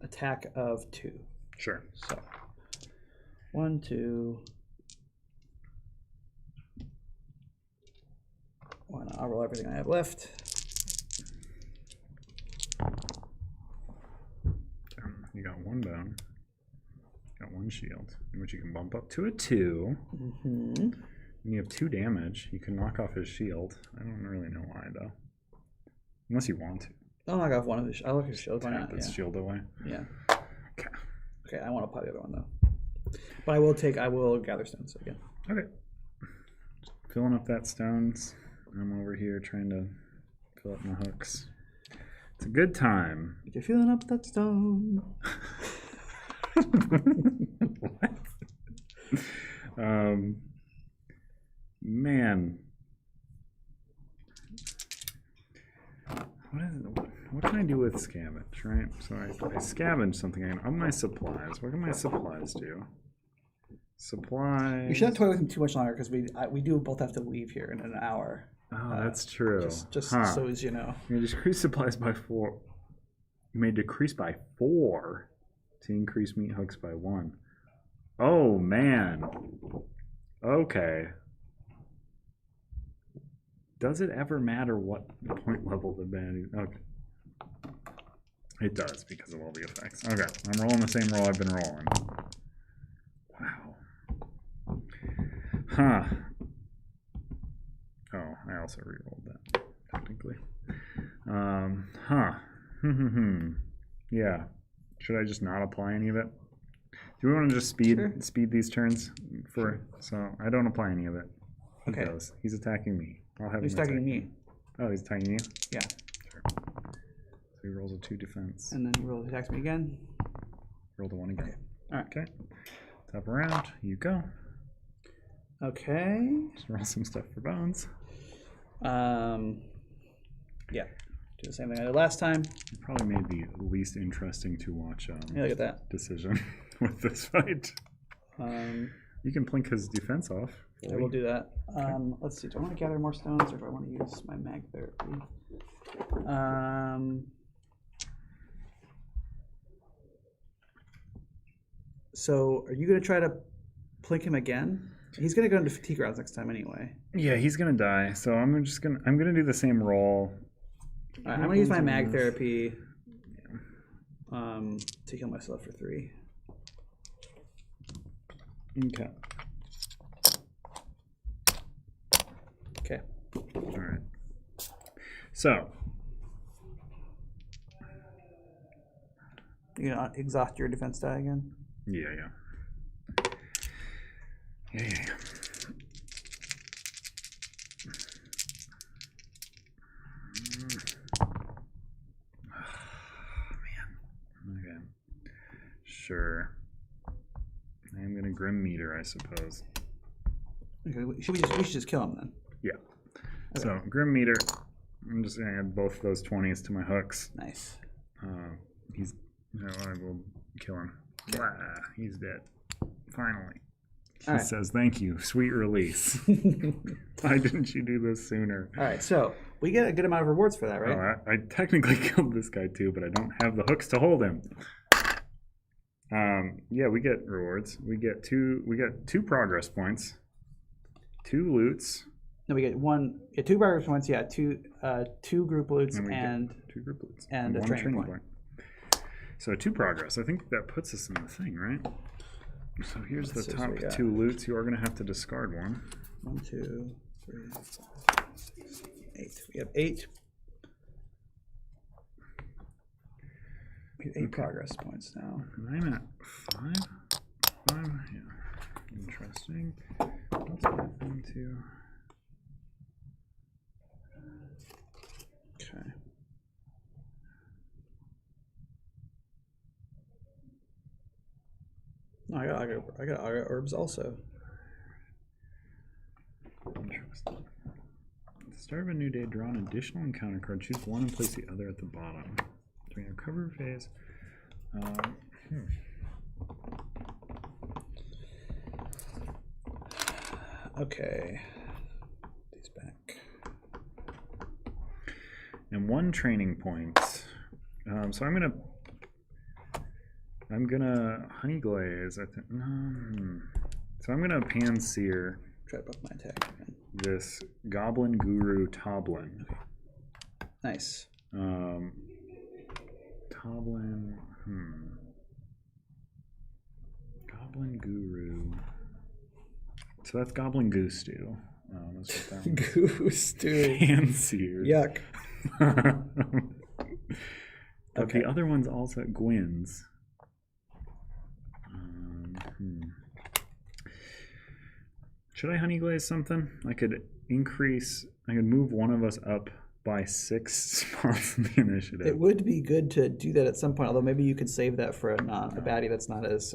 attack of 2. Sure. So 1, 2. 1. I'll roll everything I have left. You got 1 bone. Got 1 shield, which you can bump up to a 2. Mm-hmm. And you have 2 damage. You can knock off his shield. I don't really know why though. Unless you want to. I'll knock off one of his. I'll look at his shield. Why Tap not? its Yeah. shield away. Yeah. Okay. Okay, I want to apply the other one though. But I will gather stones again. Okay. Filling up that stones. I'm over here trying to fill up my hooks. It's a good time. You're filling up that stone. What? Man. What can I do with scavenge, right? So I scavenge something. Up my supplies. What can my supplies do? Supplies. You shouldn't toy with him too much longer because we do both have to leave here in an hour. Oh, that's true. Just Huh. so as you know. You may decrease supplies by 4. You may decrease by 4 to increase meat hooks by 1. Oh man. Okay. Does it ever matter what point level the band is? Okay. It does because of all the effects. Okay. I'm rolling the same roll I've been rolling. Wow. Huh. Oh, I also re-rolled that, technically. Huh. Yeah. Should I just not apply any of it? Do we want to just speed these turns so I don't apply any of it. He Okay. goes. He's attacking me. I'll have He's him attacking attack me. Oh, he's attacking you? Yeah. Sure. So he rolls a 2 defense. And then he attacks me again. Rolled a 1 again. Okay. All right. Okay. Top around. You go. Okay. Just roll some stuff for bones. Yeah. Do the same thing I did last time. You probably made the least interesting to watch Yeah, look at that. decision with this fight. You can plink his defense off. I will do that. Let's see. Do I want to gather more stones or do I want to use my mag therapy? So, are you going to try to plink him again? He's going to go into fatigue rounds next time anyway. Yeah, he's gonna die. So I'm gonna do the same roll. All right, I'm going to use my mag therapy to heal myself for 3. Okay. Okay. All right. So You gonna exhaust your defense die again? yeah. Okay. Sure. I'm gonna Grim Meter, I suppose. Okay, we should just kill him then. Yeah. Okay. So Grim Meter. I'm just gonna add both those 20s to my hooks. Nice. I will kill him. Blah, he's dead. Finally. He All right. says, "Thank you, sweet release." Why didn't you do this sooner? All right, so we get a good amount of rewards for that, right? Oh, I technically killed this guy too, but I don't have the hooks to hold him. Yeah, we get rewards. We get two progress points, 2 loots. No, we get 2 progress points. Yeah, two group loots and 2 group loots and a 1 training point. So 2 progress. I think that puts us in the thing, right? So here's the top 2 loots. You are going to have to discard one. 1, 2, 3, 4, 5, 6, 8. We have 8. We have 8 progress points now. I'm at 5. Yeah. Interesting. Let's get into. Okay. No, I got herbs also. Interesting. At the start of a new day, draw an additional encounter card. Choose one and place the other at the bottom. During your recovery phase. Okay. These back. And 1 training point. So I'm gonna honey glaze. I think. So I'm gonna pan sear. Try to buff my attack again. This Goblin Guru Toblin. Nice. Toblin. Goblin Guru. So that's Goblin Goose Stew. That's what that one is. Goose stew. Pan seared. Yuck. But Okay. the other one's also at Gwyn's. Should I honey glaze something? I could move one of us up by 6 spots in the initiative. It would be good to do that at some point, although maybe you could save that for a baddie that's not as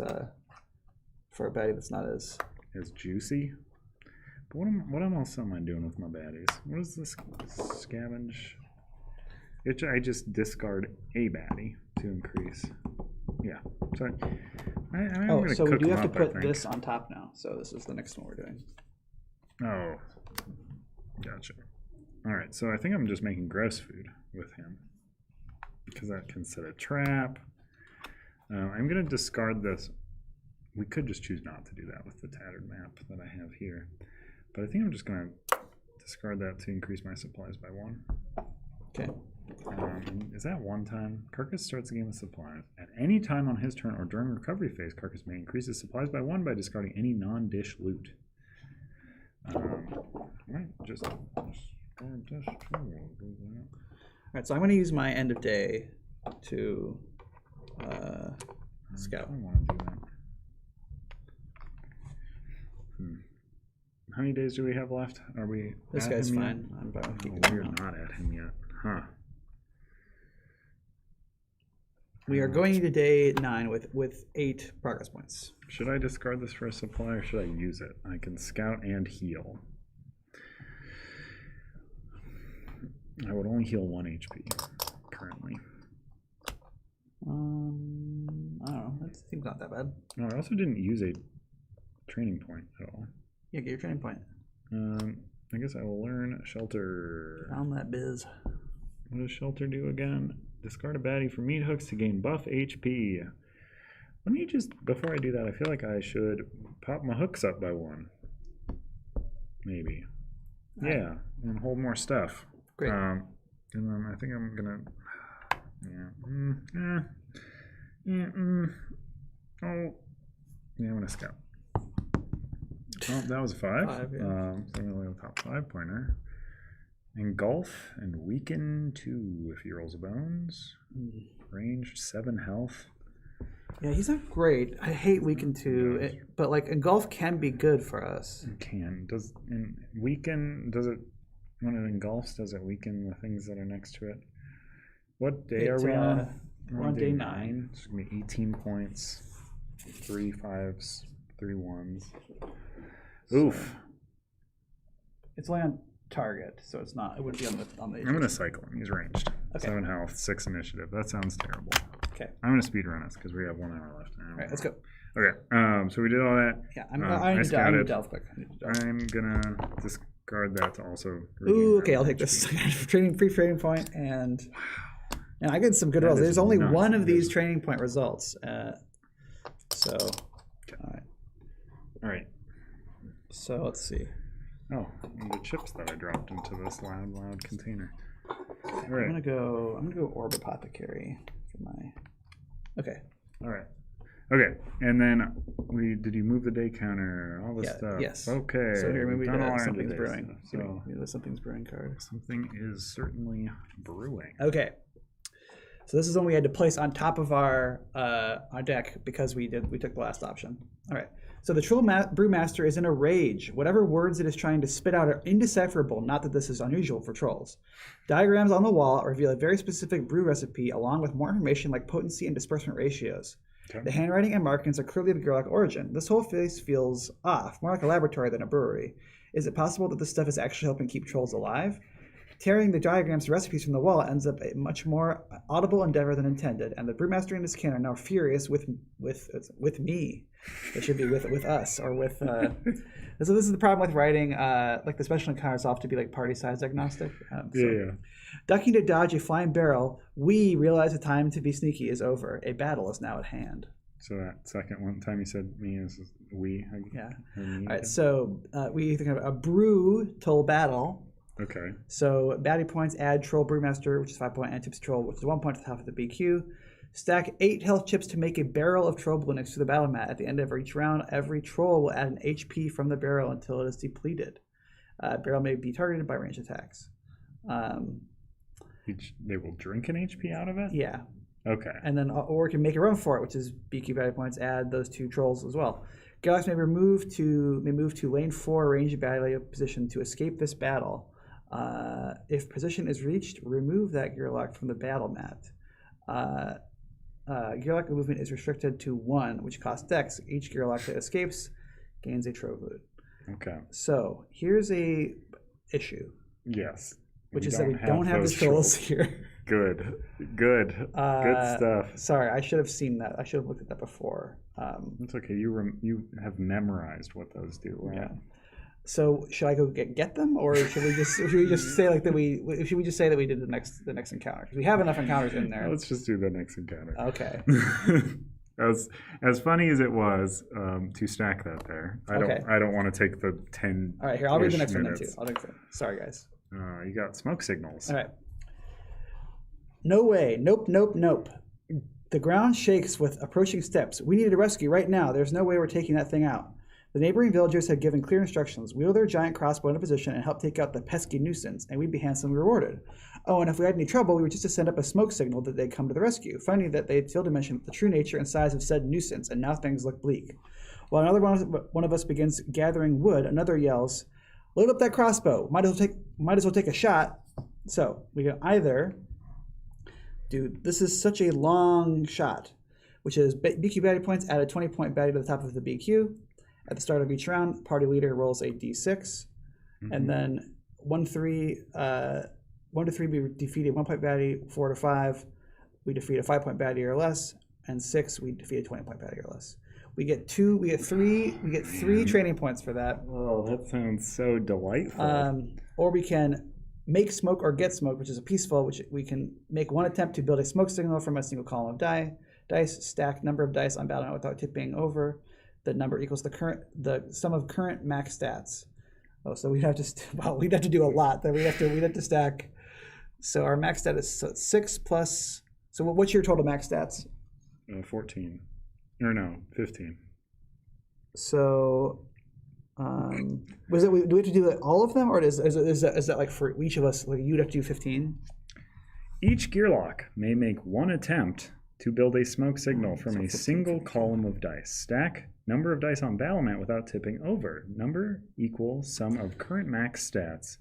As juicy. But what else am I doing with my baddies? What is this scavenge? I just discard a baddie to increase. Yeah. So I'm gonna so we cook do them have to up, I put think. this on top now. So this is the next one we're doing. Oh, gotcha. All right, so I think I'm just making gross food with him because that can set a trap. I'm gonna discard this. We could just choose not to do that with the tattered map that I have here, but I think I'm just gonna discard that to increase my supplies by 1. Okay. Is that 1 time? Carcass starts the game with supplies. At any time on his turn or during recovery phase, Carcass may increase his supplies by 1 by discarding any non-dish loot. Right, just discard dish 2. All right, so I'm going to use my end of day to scout. I want to do that. How many days do we have left? Are we? This at guy's him yet? fine. I'm fine with keeping We're him. not at him yet, huh? We are going into day 9 with 8 progress points. Should I discard this for a supply or should I use it? I can scout and heal. I would only heal 1 HP currently. I don't know. That seems not that bad. No, I also didn't use a training point at all. Yeah, get your training point. I guess I will learn Shelter. Found that biz. What does Shelter do again? Discard a baddie for meat hooks to gain buff HP. Let me just, before I do that, I feel like I should pop my hooks up by 1. Maybe. Yeah, and hold more stuff. Great. And then I think I'm gonna. I'm gonna scout. Oh, that was a 5. 5, yeah. So I'm gonna lay on top 5 pointer. Engulf and weaken 2 if he rolls a bones. Ranged 7 health. Yeah, he's not great. I hate weaken 2, but like engulf can be good for us. It can. Does it weaken? Does it when it engulfs? Does it weaken the things that are next to it? What day are we on? We're on day 9. It's gonna be 18 points. 3 5s, 3 1s. Oof. It's only on target, so it's not. It wouldn't be on the. I'm gonna cycle him. He's ranged. Okay. 7 health, 6 initiative. That sounds terrible. Okay. I'm gonna speed run us because we have 1 hour left. All right, let's go. Okay. So we did all that. Yeah, I I need to scouted. delve quick. I'm gonna discard that to also. Ooh, regain okay, I'll my take this. HP. Free training point, and I get some good That rolls. is There's only nuts. one of That these is- training point results. So, all right. All right. So let's see. Oh, and the chips that I dropped into this loud container. All I'm right. gonna go Orb Apothecary for my. Okay. All right. Okay. And then did you move the day counter? All this Yeah, stuff. yes. Okay. So here we've maybe done all our something's day brewing. stuff. So Maybe the something's brewing card. something is certainly brewing. Okay. So this is one we had to place on top of our deck because we took the last option. All right. So the Troll Brewmaster is in a rage. Whatever words it is trying to spit out are indecipherable, not that this is unusual for trolls. Diagrams on the wall reveal a very specific brew recipe along with more information like potency and disbursement ratios. Okay. The handwriting and markings are clearly of Gerlach origin. This whole place feels off, more like a laboratory than a brewery. Is it possible that this stuff is actually helping keep trolls alive? Tearing the diagrams and recipes from the wall ends up a much more audible endeavor than intended, and the brewmaster and his kin are now furious with me. It should be with us or with. So this is the problem with writing. Like the special encounters have to be like party size agnostic. Yeah. Ducking to dodge a flying barrel, we realize the time to be sneaky is over. A battle is now at hand. So that second one time you said me is we. Yeah. Me. All right. So we think of a brutal battle. Okay. So batting points add Troll Brewmaster, which is 5 point, and Tips Troll, which is 1 point to the top of the BQ. Stack 8 health chips to make a barrel of Troll Blue next to the battle mat. At the end of each round, every troll will add an HP from the barrel until it is depleted. Barrel may be targeted by range attacks. They will drink an HP out of it? Yeah. Okay. And then, or can make a run for it, which is BQ batting points, add those 2 trolls as well. Garrux may move to lane 4 range battle position to escape this battle. If position is reached, remove that Gearlock from the battle mat. Gearlock movement is restricted to 1, which costs Dex. Each Gearlock that escapes gains a Trove Loot. Okay. So here's a issue. Yes. Which is that we don't have the trolls here. Good stuff. Sorry, I should have seen that. I should have looked at that before. It's okay. You have memorized what those do, right? Yeah. So should I go get them, or should we just say like that should we just say that we did the next encounter? Because we have enough encounters in there. Let's just do the next encounter. Okay. As funny as it was to stack that there, I don't want to take the 10. All right, here I'll read the next minutes. one then too. Sorry, guys. You got smoke signals. All right. No way. Nope. The ground shakes with approaching steps. We need a rescue right now. There's no way we're taking that thing out. The neighboring villagers have given clear instructions. Wheel their giant crossbow into position and help take out the pesky nuisance, and we'd be handsomely rewarded. Oh, and if we had any trouble, we were just to send up a smoke signal that they'd come to the rescue. Funny that they'd failed to mention the true nature and size of said nuisance, and now things look bleak. While another one of us begins gathering wood, another yells, "Load up that crossbow! Might as well take a shot." So we can either do. This is such a long shot, which is BQ baddie points. Add a 20-point baddie to the top of the BQ. At the start of each round, party leader rolls a d6, and then 1 to 3 we defeat a 1-point baddie. 4 to 5 we defeat a 5-point baddie or less, and 6 we defeat a 20-point baddie or less. We get 3 training points for that. Oh, that sounds so delightful. Or we can make smoke or get smoke, which is a peaceful, which we can make 1 attempt to build a smoke signal from a single column of dice. Stack number of dice on battle mat without tipping over. The number equals the sum of current max stats. Oh, so we'd have to do a lot. Then we'd have to stack. So our max stat is 6 plus. So what's your total max stats? 14. Or no, 15. So, do we have to do all of them, or is that like for each of us? Like you'd have to do 15. Each Gearlock may make 1 attempt to build a smoke signal from a single column of dice. Stack number of dice on battle mat without tipping over. Number equals sum of current max stats.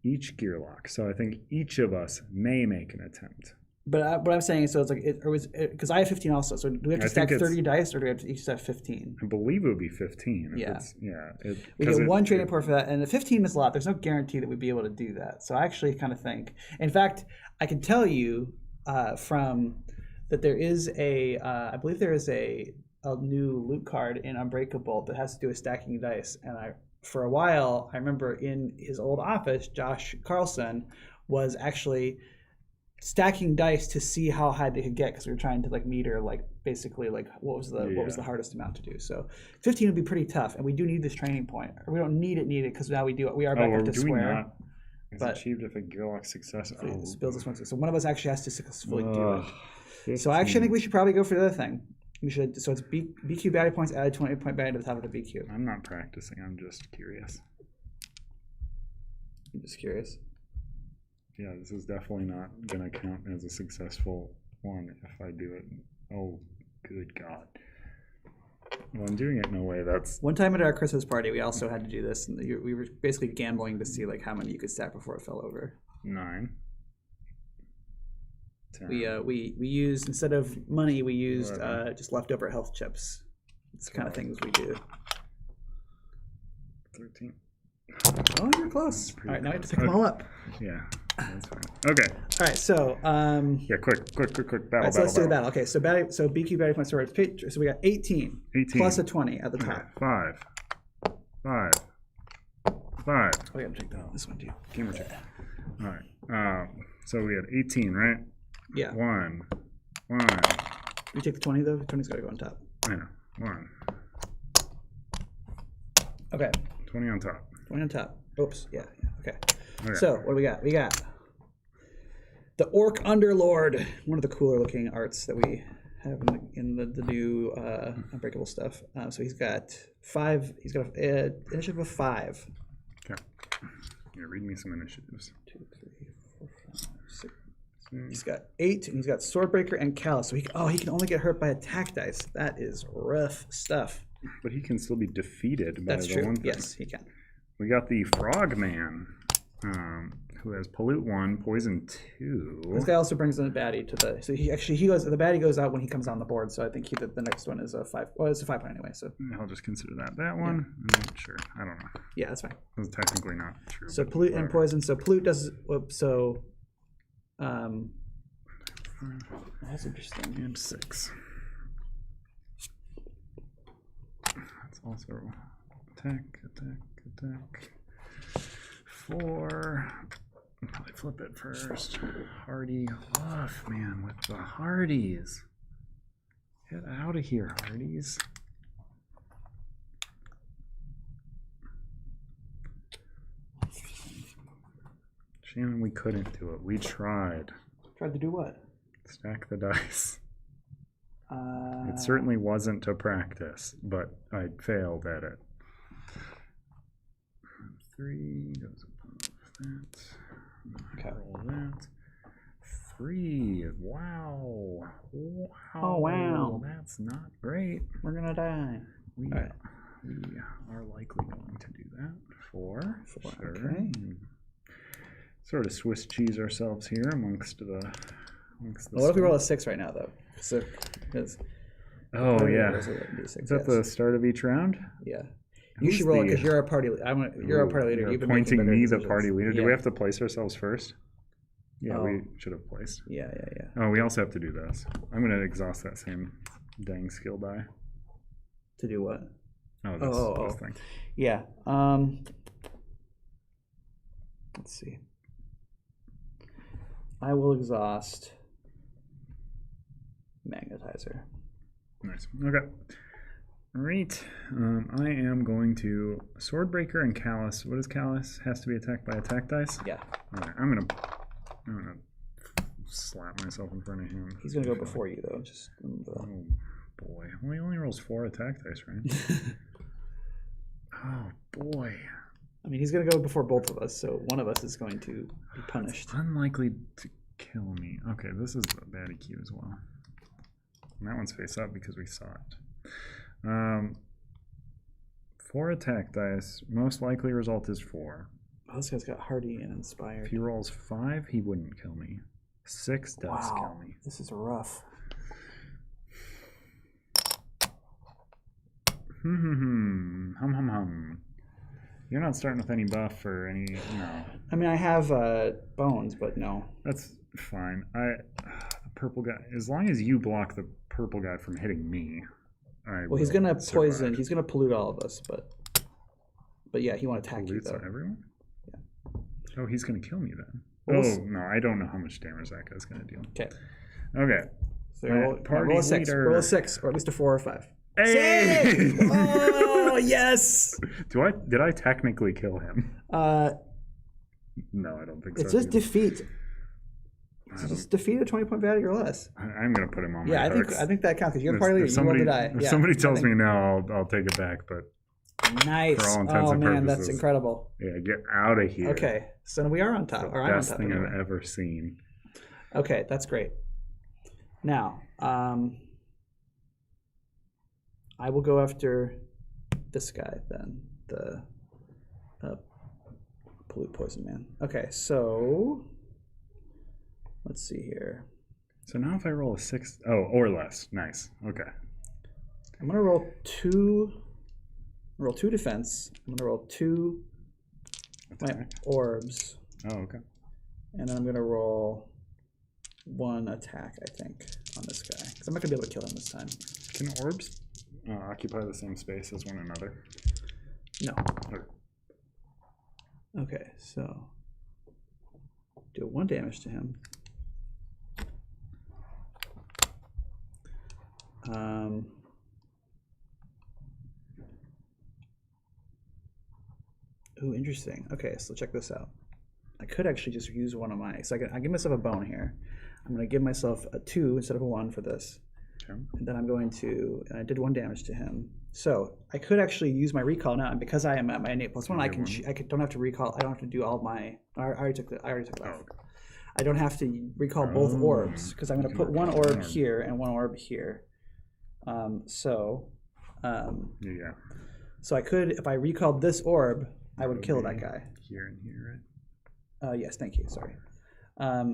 Each Gearlock. So I think each of us may make an attempt. But what I'm saying is, so it's like because I have 15 also. So do we have to stack 30 dice, or do we have to each have 15? I believe it would be 15. Yeah. We get 1 training point for that, and the 15 is a lot. There's no guarantee that we'd be able to do that. So I actually kind of think, in fact, I can tell you from that there is I believe there is a new loot card in Unbreakable that has to do with stacking dice, and for a while I remember in his old office, Josh Carlson was actually stacking dice to see how high they could get, because we were trying to like meter like basically like what was the hardest amount to do. So 15 would be pretty tough, and we do need this training point. Or we don't need it because now we are back up to square. It's achieved if a Gearlock success. Builds this one. So one of us actually has to successfully do it. 15. So I actually think we should probably go for the other thing. We should. So it's BQ baddie points, added 20-point baddie to the top of the BQ. I'm not practicing. I'm just curious. I'm just curious. Yeah, this is definitely not going to count as a successful one if I do it. Oh, good God. Well, I'm doing it in a way that's... One time at our Christmas party, we also had to do this, and we were basically gambling to see like how many you could stack before it fell over. 9. 10. We used, instead of money, we used just leftover health chips. It's the kind of things we do. 13. Oh, you're close. Pretty All right, now I have to close. pick them all up. Yeah, that's fine. Okay. All right, so Yeah, quick. Battle, right, so let's do the battle. Okay, so BQ battle points. So we got 18 plus a 20 at the top. Okay. 5. Oh, yeah, I'm checking this one too. Gamer check. All right. So we had 18, right? Yeah. 1. You take the 20 though. 20's got to go on top. I know. 1. Okay. 20 on top. 20 on top. Oops. Yeah. Okay. Okay. So what do we got? We got the Orc Underlord, one of the cooler looking arts that we have in the new Unbreakable stuff. So he's got 5. He's got an initiative of 5. Okay. Yeah, read me some initiatives. 2, 3, 4, 5, 6. He's got 8, and he's got Swordbreaker and Callus. So he can only get hurt by attack dice. That is rough stuff. But he can still be defeated by That's the true. one thing. Yes, he can. We got the Frogman, who has Pollute 1, Poison 2. This guy also brings in a baddie to the. So the baddie goes out when he comes on the board. So I think the next one is a 5. Well, it's a 5 point anyway. So I'll just consider that one. Sure, I don't know. yeah, that's fine. That's technically not true. So but Pollute and whatever. Poison. So Pollute does. So. That's interesting. And 6. That's also attack. 4. I'll probably flip it first. Hardy. Off, man, with the Hardies. Get out of here, Hardies. Shannon, we couldn't do it. We tried. Tried to do what? Stack the dice. It certainly wasn't to practice, but I failed at it. 3 goes above that. Okay. Roll that. 3. Wow. Oh, wow. That's not great. We're gonna die. We All right. are likely going to do that. 4. Sure. Okay. Sort of Swiss cheese ourselves here amongst the. Well, what if we roll a 6 right now, though? So, Oh yeah. Is Is that the start of each round? Yeah. You Who's should roll it the- because you're our party. You're our party leader. You're You've been making appointing better me the decisions. party leader. Do Yeah. we have to place ourselves first? Yeah, Oh. we should have placed. Yeah. Oh, we also have to do this. I'm going to exhaust that same dang skill die. To do what? Oh, this thing. Yeah. Let's see. I will exhaust Magnetizer. Nice. Okay. All right. I am going to Swordbreaker and Callus. What is Callus? Has to be attacked by attack dice? Yeah. All right. I'm gonna slap myself in front of him. He's gonna go before you though. Just Oh boy. Well, he only rolls 4 attack dice, right? Oh boy. I mean, he's gonna go before both of us, so one of us is going to be punished. Unlikely to kill me. Okay, this is a baddie cue as well. And that one's face up because we saw it. 4 attack dice. Most likely result is 4. Oh, this guy's got Hardy and Inspired. If he rolls 5, he wouldn't kill me. 6 does kill me. This is rough. Hum. You're not starting with any buff or any, no. I mean, I have bones, but no. That's fine. The purple guy, as long as you block the purple guy from hitting me, Well, he's gonna survive. poison. He's gonna pollute all of us, but yeah, he won't attack you Pollutes though. everyone? Yeah. Oh, he's gonna kill me then. Well, Oh no, I don't know how much damage that guy's gonna deal. Okay. Okay. So roll a 6. leader. Roll a 6, or at least a 4 or 5. Hey! Oh yes. Did I technically kill him? No, I don't think so. It's just defeat. Just defeat a 20-point value or less. I'm gonna put him on my Yeah, hooks. I think that counts because you're the party leader. If You roll the die. If Yeah, somebody I tells think- me no, I'll take it back. But Nice. for all intents Oh and man, that's purposes. incredible. yeah, get out of here. Okay, so we are on top. Or I'm on Best top. thing anyway. I've ever seen. Okay, that's great. Now, I will go after this guy then, the Pollute Poison Man. Okay, so let's see here. So now if I roll a 6, or less, nice. Okay. I'm gonna roll 2 defense. I'm gonna roll 2 my orbs. Oh, okay. And then I'm going to roll 1 attack, I think, on this guy. Because I'm not going to be able to kill him this time. Can orbs occupy the same space as one another? No. Or, Okay, so do 1 damage to him. Ooh, interesting. Okay, so check this out. I could actually just use one of my, so I give myself a bone here. I'm going to give myself a 2 instead of a 1 for this. okay. And then I'm going to, and I did 1 damage to him. So I could actually use my recall now, and because I am at my innate +1, don't have to recall. I don't have to do all my. I already took it off. Oh, okay. I don't have to recall both orbs because I'm going to put 1 orb here and 1 orb here. Yeah. So I could, if I recalled this orb, I would kill that guy. Here and here, right? Yes, thank you. Sorry.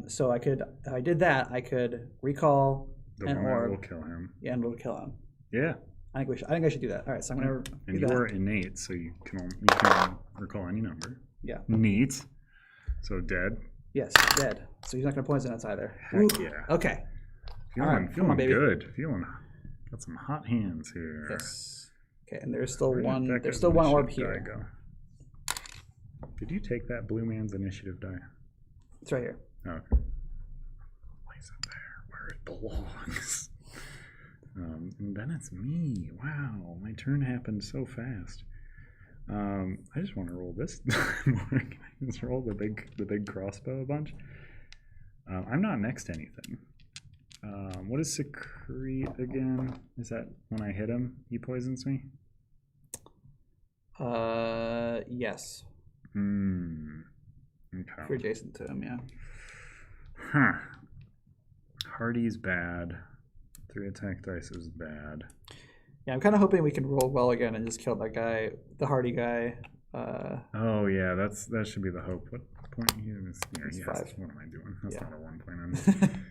So I could, if I did that, I could recall an orb. Will kill him. Yeah, and we'll kill him. Yeah. I think I should do that. All right, so I'm gonna. And you are innate, so you can recall any number. Yeah. Neat. So dead. Yes, dead. So he's not gonna poison us either. Heck yeah. Okay. Feeling come on, baby. good. Got some hot hands here. Yes. Okay, and there's still Where did one. that There's guy's still 1 orb initiative here. die go? Did you take that blue man's initiative die? It's right here. Oh, okay. Place it there where it belongs. And then it's me. Wow, my turn happened so fast. I just want to roll this. Can I just roll the big crossbow a bunch? I'm not next to anything. What is secrete again? Is that when I hit him, he poisons me? Yes. Okay. If you're adjacent to him, yeah. Huh. Hardy's bad. 3 attack dice is bad. Yeah, I'm kind of hoping we can roll well again and just kill that guy, the Hardy guy. Oh yeah, that should be the hope. What point here is here? It's Yes. 5. What am I doing? That's Yeah. not a 1 point on.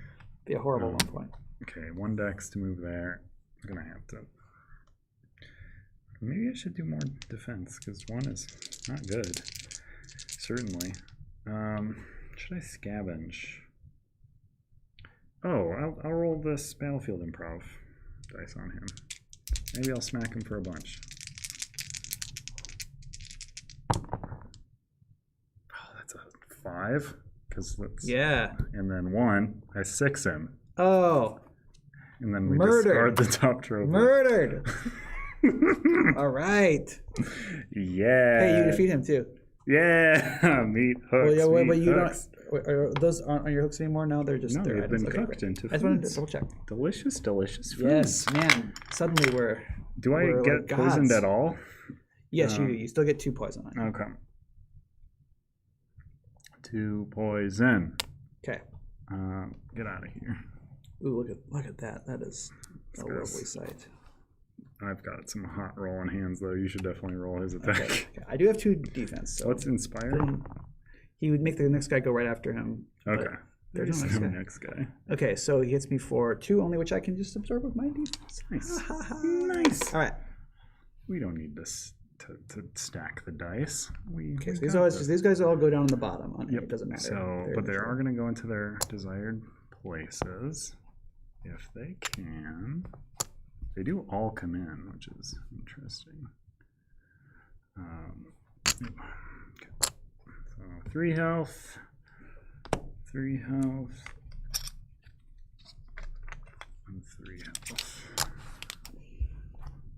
Be a horrible 1 point. Okay, 1 dex to move there. I'm gonna have to. Maybe I should do more defense because 1 is not good. Certainly. Should I scavenge? Oh, I'll roll this battlefield improv dice on him. Maybe I'll smack him for a bunch. Oh, that's a 5. Yeah. And then 1, I 6 him. Oh. And then we Murdered. discard the top trophy. Murdered. All right. Yeah. Hey, you defeat him too. Yeah. Meat hooks. Well, yeah, meat but you hooks. those aren't on your hooks anymore now? They're just No, they're they've items. been Okay, cooked great. into I just wanted to foods. double check. Delicious, delicious foods. Yes, man. Suddenly we're. Do I we're get like poisoned gods. at all? Yes, you still get 2 poison on you. Okay. 2 poison. Okay. Get out of here. Ooh, look at that. That is a This lovely guy's- sight. I've got some hot rolling hands though. You should definitely roll his attack. Okay. I do have 2 defense. So What's inspired? he would make the next guy go right after him. but Okay. There's no There's next no guy. next guy. Okay, so he hits me for 2 only, which I can just absorb with my defense. Nice. Nice. All right. We don't need this to stack the dice. Okay, so these guys all go down on the bottom. Yep. It doesn't matter. So, but they are going to go into their desired places if they can. They do all come in, which is interesting. Okay. So 3 health, 3 health, and 3 health.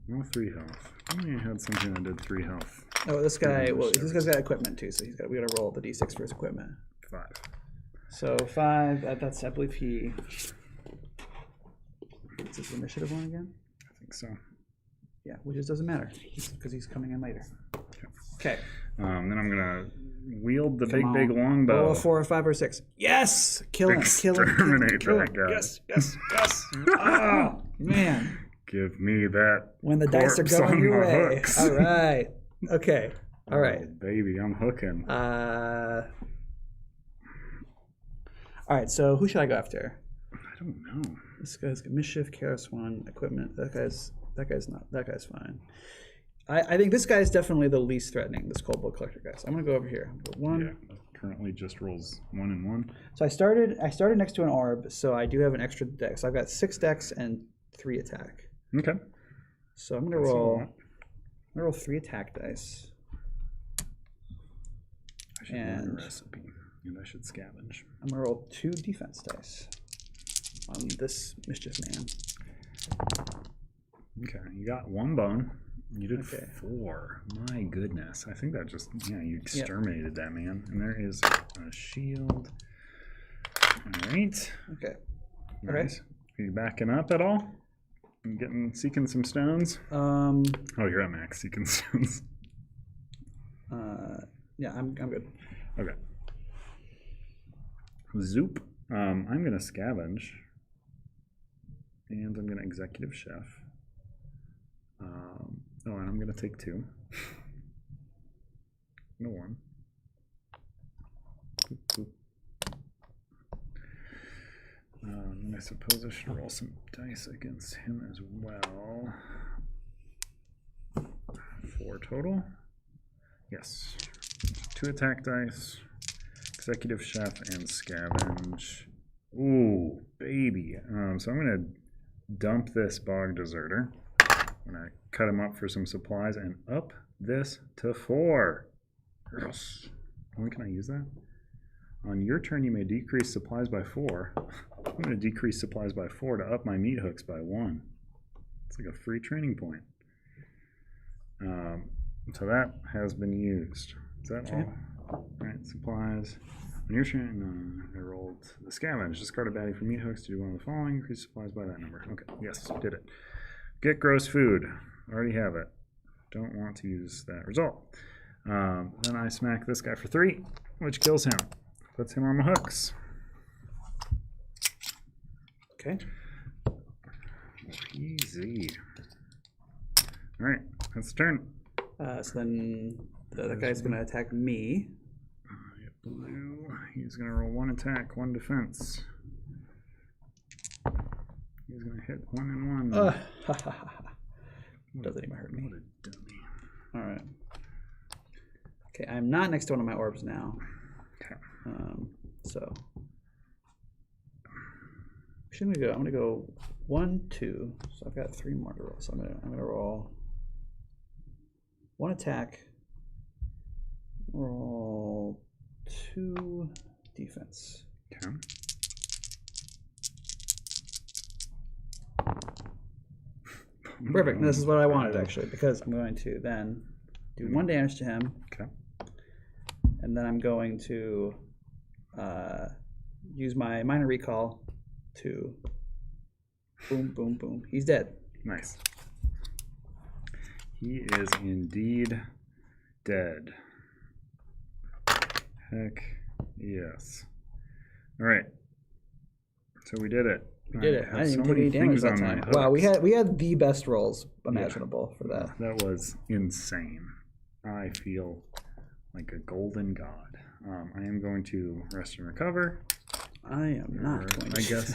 No 3 health. I only had something that did 3 health. Oh, this guy. Well, this guy's got equipment too, so we got to roll the d6 for his equipment. 5. So 5. That's I believe he. Is this the initiative one again? I think so. Yeah, which just doesn't matter because he's coming in later. Okay. Then I'm gonna wield the Come big on. longbow. Roll a 4 or 5 or 6. Yes! Kill him! Kill him! Exterminate Kill him! that guy. Yes! Yes! Yes! Oh man! Give me that. When the dice are corpse going on your my way. hooks. All right. Okay. All right. Oh, baby, I'm hooking. All right. So who should I go after? I don't know. This guy's got mischief, chaos 1, equipment. That guy's fine. I think this guy is definitely the least threatening, this Cold Blood Collector guy. So I'm going to go over here. One. Yeah, currently just rolls 1 and 1. So I started next to an orb, so I do have an extra dex. So I've got 6 dex and 3 attack. Okay. So I'm going to roll 3 attack dice. I should learn a recipe, and I should scavenge. I'm going to roll 2 defense dice on this mischief man. Okay, you got 1 bone. You did 4. My goodness. I think that just, you exterminated that man. And there is a shield. All right. Okay. Nice. Are you backing up at all? Seeking some stones? Oh, you're at max seeking stones. Yeah, I'm good. Okay. Zoop. I'm going to scavenge. And I'm going to executive chef. And I'm going to take 2. No 1. Boop, boop. And I suppose I should roll some dice against him as well. 4 total. Yes. 2 attack dice, executive chef, and scavenge. Ooh, baby. So I'm going to dump this bog deserter. I'm going to cut him up for some supplies and up this to 4. Yes. When can I use that? On your turn, you may decrease supplies by 4. I'm going to decrease supplies by 4 to up my meat hooks by 1. It's like a free training point. So that has been used. Is that all? All right, supplies. On your turn, I rolled the scavenge. Discard a baddie for meat hooks to do one of the following. Increase supplies by that number. Okay, yes, did it. Get gross food. Already have it. Don't want to use that result. Then I smack this guy for 3, which kills him. Puts him on the hooks. Okay. Easy. All right, that's the turn. So then the guy's going to attack me. Blue. He's going to roll 1 attack, 1 defense. He's going to hit 1 and 1. Doesn't even hurt me. What a dummy. All right. Okay, I'm not next to one of my orbs now. Okay. So I'm gonna go 1, 2. So I've got 3 more to roll. So I'm gonna roll 1 attack. Roll 2 defense. Okay. Perfect. This is what I wanted actually, because I'm going to then do 1 damage to him. Okay. And then I'm going to use my minor recall to boom, boom, boom. He's dead. Nice. He is indeed dead. Heck yes. All right. So we did it. We did it. I didn't even take any damage that time. Wow, we had the best rolls imaginable for that. That was insane. I feel like a golden god. I am going to rest and recover. I am not going to. I guess.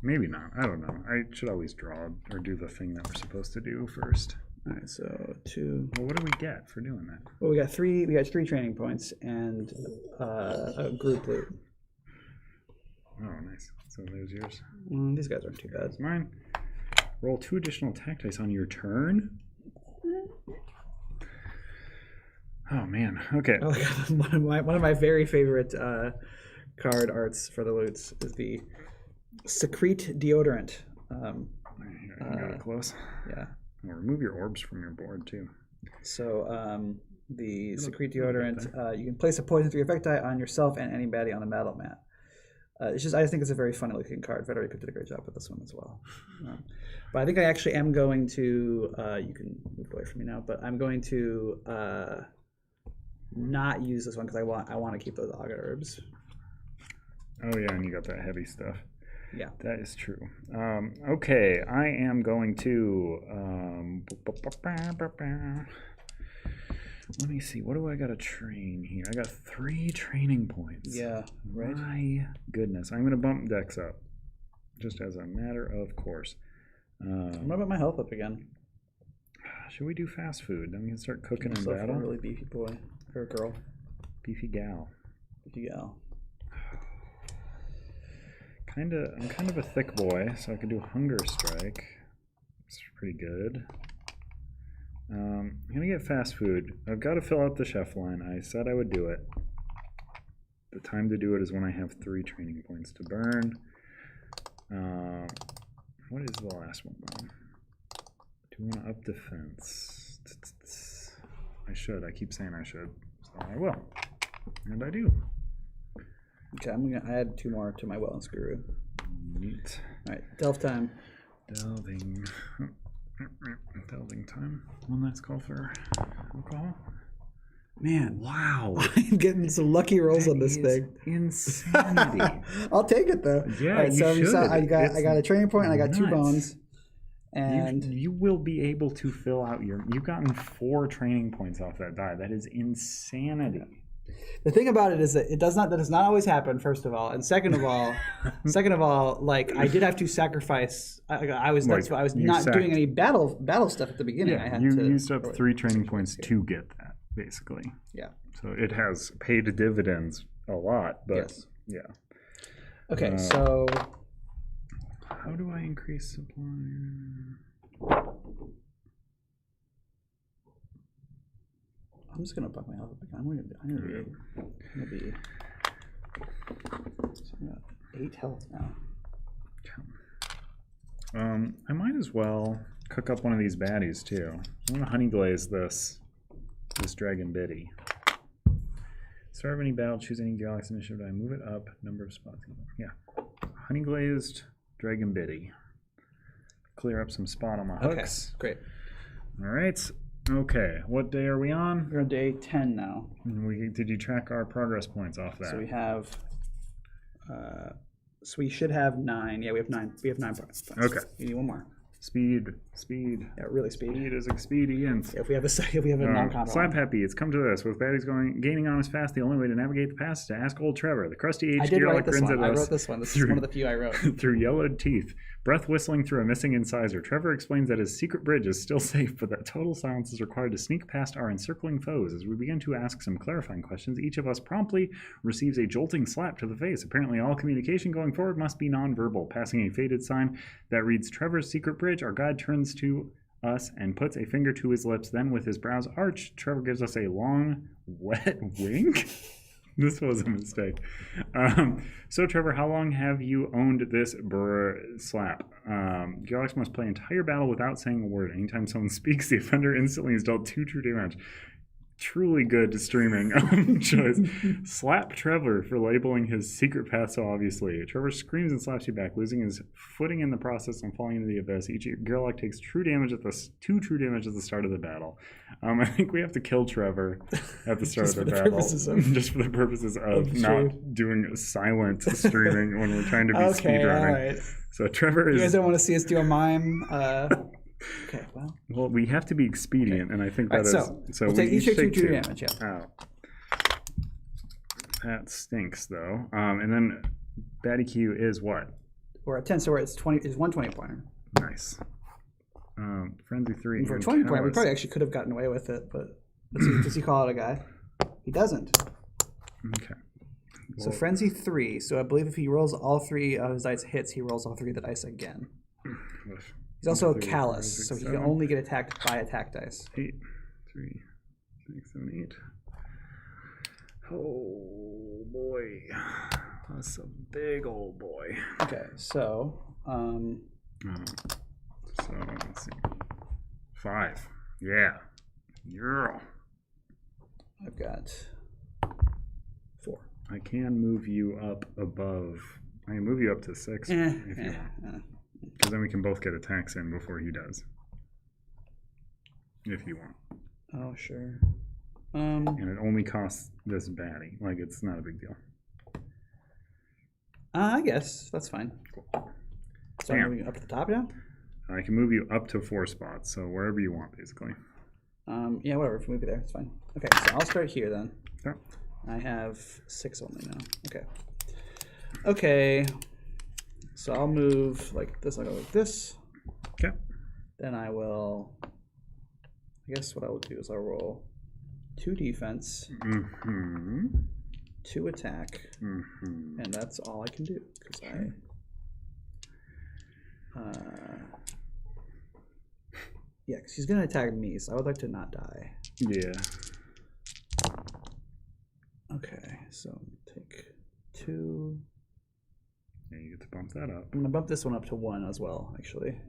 Maybe not. I don't know. I should always draw or do the thing that we're supposed to do first. All right, so 2. Well, what do we get for doing that? Well, we got 3. We got 3 training points and a group loot. Oh, nice. So there's yours. These guys aren't too bad. That's mine. Roll 2 additional attack dice on your turn. Oh man. Okay. Oh, one of my very favorite card arts for the loots is the secrete deodorant. You got it close. Yeah. Well, remove your orbs from your board too. So the secrete deodorant, you can place a poison 3 effect die on yourself and any baddie on the battle mat. I just think it's a very funny looking card. Federico did a great job with this one as well. But I think I actually am going to. You can move away from me now, but I'm going to not use this one because I want to keep those Aga herbs. Oh yeah, and you got that heavy stuff. Yeah, that is true. Okay, I am going to. Let me see. What do I got to train here? I got 3 training points. Yeah, right. My goodness, I'm going to bump Dex up, just as a matter of course. I'm gonna put my health up again. Should we do fast food? Then we can start cooking in So battle. really beefy boy or girl. Beefy gal. Beefy gal. I'm kind of a thick boy, so I could do Hunger Strike. It's pretty good. I'm gonna get fast food. I've got to fill out the chef line. I said I would do it. The time to do it is when I have 3 training points to burn. What is the last one though? Do we want to up defense? I should. I keep saying I should, so I will, and I do. Okay, I'm gonna add 2 more to my wellness guru. Neat. All right, delve time. Delving time. One last call for alcohol. Man, Wow. I'm getting some lucky rolls on this thing. Insanity. I'll take it though. Yeah, All right, you so should. I got a training point and I got 2 nuts. bones. And You will be able to fill out you've gotten 4 training points off that die. That is insanity. the thing about it is that that does not always happen. First of all, and second of all, like I did have to sacrifice. I was Like, I was you not sacked- doing any battle stuff at the beginning. I Yeah, had you to used up 3 training points to get that, basically. Yeah. So it has paid dividends a lot, but Yes. yeah. Okay, so How do I increase supply? I'm just gonna buck my health up again. I'm gonna be. So I'm at 8 health now. I might as well cook up one of these baddies too. I want to honey glaze this dragon biddy. Start of any battle, choose any galaxy initiative. I move it up. Number of spots. Yeah, honey glazed dragon biddy. Clear up some spot on my hooks. Okay, great. All right. Okay. What day are we on? We're on day 10 now. And did you track our progress points off that? So we have. So we should have 9. Yeah, we have 9. We have 9 points. Okay. You need 1 more. Speed. Yeah, really speed. Speed is expedient. If we have a non-combat. Slap happy, it's come to this. With baddies gaining on us fast, the only way to navigate the pass is to ask old Trevor. The crusty I aged did Gearlock write this grins one. at I us wrote this one. This is one of the few I wrote. through yellowed teeth. Breath whistling through a missing incisor. Trevor explains that his secret bridge is still safe, but that total silence is required to sneak past our encircling foes. As we begin to ask some clarifying questions, each of us promptly receives a jolting slap to the face. Apparently, all communication going forward must be nonverbal. Passing a faded sign that reads Trevor's secret bridge, our guide turns to us and puts a finger to his lips. Then, with his brows arched, Trevor gives us a long, wet wink. This was a mistake. So, Trevor, how long have you owned this slap? Galax must play entire battle without saying a word. Anytime someone speaks, the offender instantly is dealt 2 true damage. Truly good streaming choice. Slap Trevor for labeling his secret path so obviously. Trevor screams and slaps you back, losing his footing in the process and falling into the abyss. Each Gerlach takes 2 true damage at the start of the battle. I think we have to kill Trevor at the start of the battle, just for the purposes of not doing silent streaming when we're trying to be speedrunning. All right. So Trevor is. You guys don't want to see us do a mime. Okay, Well, we have to be expedient, and I think that is. So we'll take each 2 true damage. Yeah. Oh. That stinks, though. And then Batty Q is what? We're at 10, so it's 20. Is 120 pointer. Nice. Frenzy 3. For a 20 pointer, we probably actually could have gotten away with it, but does he call out a guy? He doesn't. Okay. So Frenzy 3. So I believe if he rolls all 3 of his dice hits, he rolls all 3 of the dice again. He's also a callous, so he can only get attacked by attack dice. 8, 3, 6, 7, 8. Oh boy, that's a big old boy. Okay, so so let's see, 5. Yeah. I've got 4. I can move you up above. I can move you up to 6 if you want. Because then we can both get attacks in before he does. If you want. Oh, sure. And it only costs this baddie. Like, it's not a big deal. I guess. That's fine. Cool. So I'm moving up to the top now? I can move you up to 4 spots, so wherever you want, basically. Yeah, whatever. If we move you there, it's fine. Okay, so I'll start here then. Okay. I have 6 only now. Okay. Okay. So I'll move like this. I'll go like this. Okay. Then I will I guess what I will do is I'll roll 2 defense, 2 attack, and that's all I can do because yeah, because he's gonna attack me, so I would like to not die. Yeah. Okay, so take 2. Yeah, you get to bump that up. I'm gonna bump this one up to 1 as well, actually.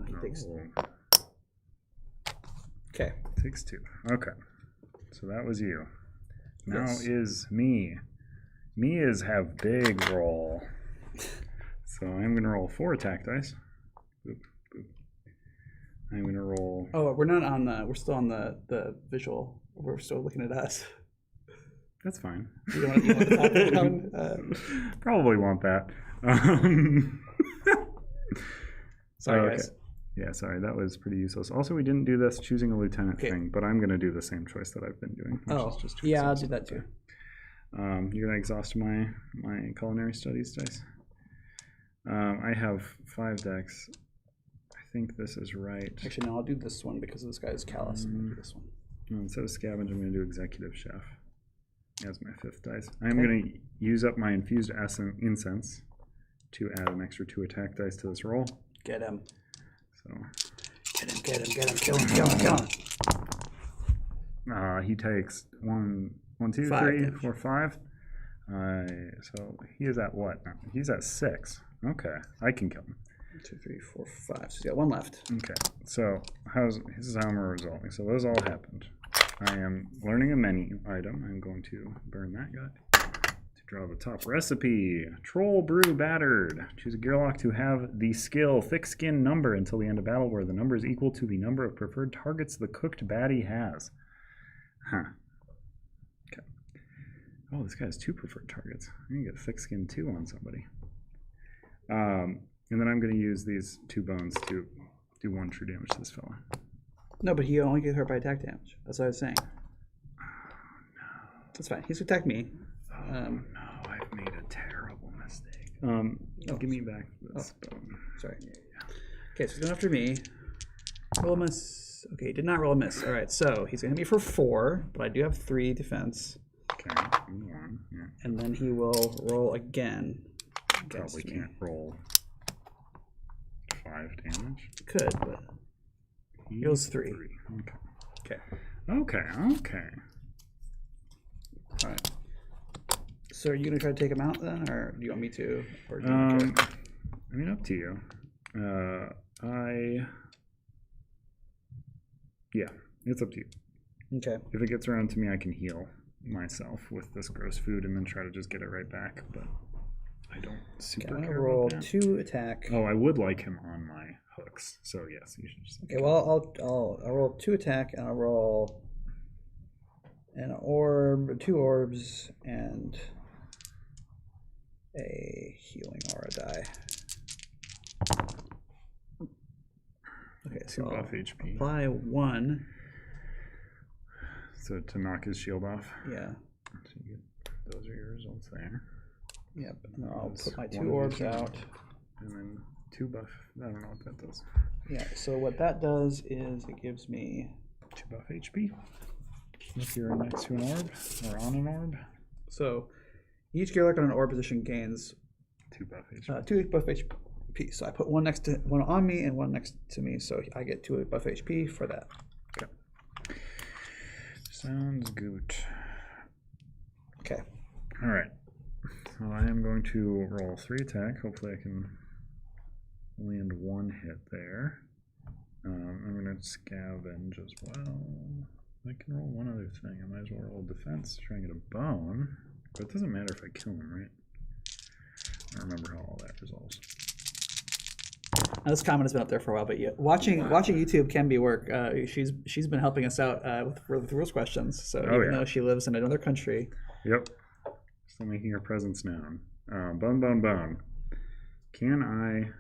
He takes. Okay. Takes 2. Okay. So that was you. Now Yes. is me. Me is have big roll. So I'm gonna roll 4 attack dice. Boop, boop. I'm gonna roll. Oh, we're not on the. We're still on the visual. We're still looking at us. That's fine. You want the top down? Probably want that. Sorry, guys. Yeah, sorry, that was pretty useless. Also, we didn't do this choosing a lieutenant thing, but I'm going to do the same choice that I've been doing. Oh, is just yeah, I'll do that too. You're going to exhaust my culinary studies dice. I have 5 decks. I think this is right. Actually, no, I'll do this one because this guy's callous. I'm gonna do this one. No, instead of scavenge, I'm going to do executive chef as my 5th dice. I'm going to use up my infused incense to add an extra 2 attack dice to this roll. Get him. So Get him, kill him. He takes 1, 2, 5 3, damage. 4, 5. So he is at what now? He's at 6. Okay, I can kill him. 2, 3, 4, 5. So he's got 1 left. Okay, so this is how we're resolving. So those all happened. I am learning a menu item. I'm going to burn that guy to draw the top recipe. Troll Brew Battered. Choose a Gearlock to have the skill Thick Skin Number until the end of battle, where the number is equal to the number of preferred targets the cooked baddie has. Huh. Okay. Oh, this guy has 2 preferred targets. I'm going to get Thick Skin 2 on somebody. And then I'm going to use these 2 bones to do 1 true damage to this fella. No, but he only gets hurt by attack damage. That's what I was saying. Oh, no. That's fine. He's attacked me. No, I've made a terrible mistake. Give me back this bone. Sorry. Okay, so he's going after me. Roll a miss. Okay, he did not roll a miss. All right, so he's going to hit me for 4, but I do have 3 defense. Okay, 1. Yeah. And then he will roll again. Probably can't roll 5 damage. Could, but he rolls 3. Okay. Okay. Okay. All right. So are you gonna try to take him out then, or do you want me to? Or do you care? I mean, up to you. Yeah, it's up to you. Okay. If it gets around to me, I can heal myself with this gross food and then try to just get it right back. But I don't super I'm gonna care roll about that. 2 attack. Oh, I would like him on my hooks. So yes, you should just. Okay. Well, I'll roll 2 attack, and I'll roll an orb, 2 orbs, and a healing aura die. Okay, 2 so buff I'll HP. apply 1. So to knock his shield off. Yeah. So you get, those are your results there. Yep. And then I'll put my 2 1 orbs additional. out. And then 2 buff. I don't know what that does. Yeah. So what that does is it gives me 2 buff HP. If you're next to an orb or on an orb. so each gearlock on an orb position gains 2 buff HP. 2 buff HP. So I put one on me and 1 next to me, so I get 2 buff HP for that. Okay. Sounds good. Okay. All right. So I am going to roll 3 attack. Hopefully I can land 1 hit there. I'm going to scavenge as well. I can roll 1 other thing. I might as well roll defense, try and get a bone. But it doesn't matter if I kill him, right? I don't remember how all that resolves. Now, this comment has been up there for a while, but yeah, watching YouTube can be work. She's been helping us out with rules questions. So even though she lives in another country, yep, still making her presence known. Bone. Can I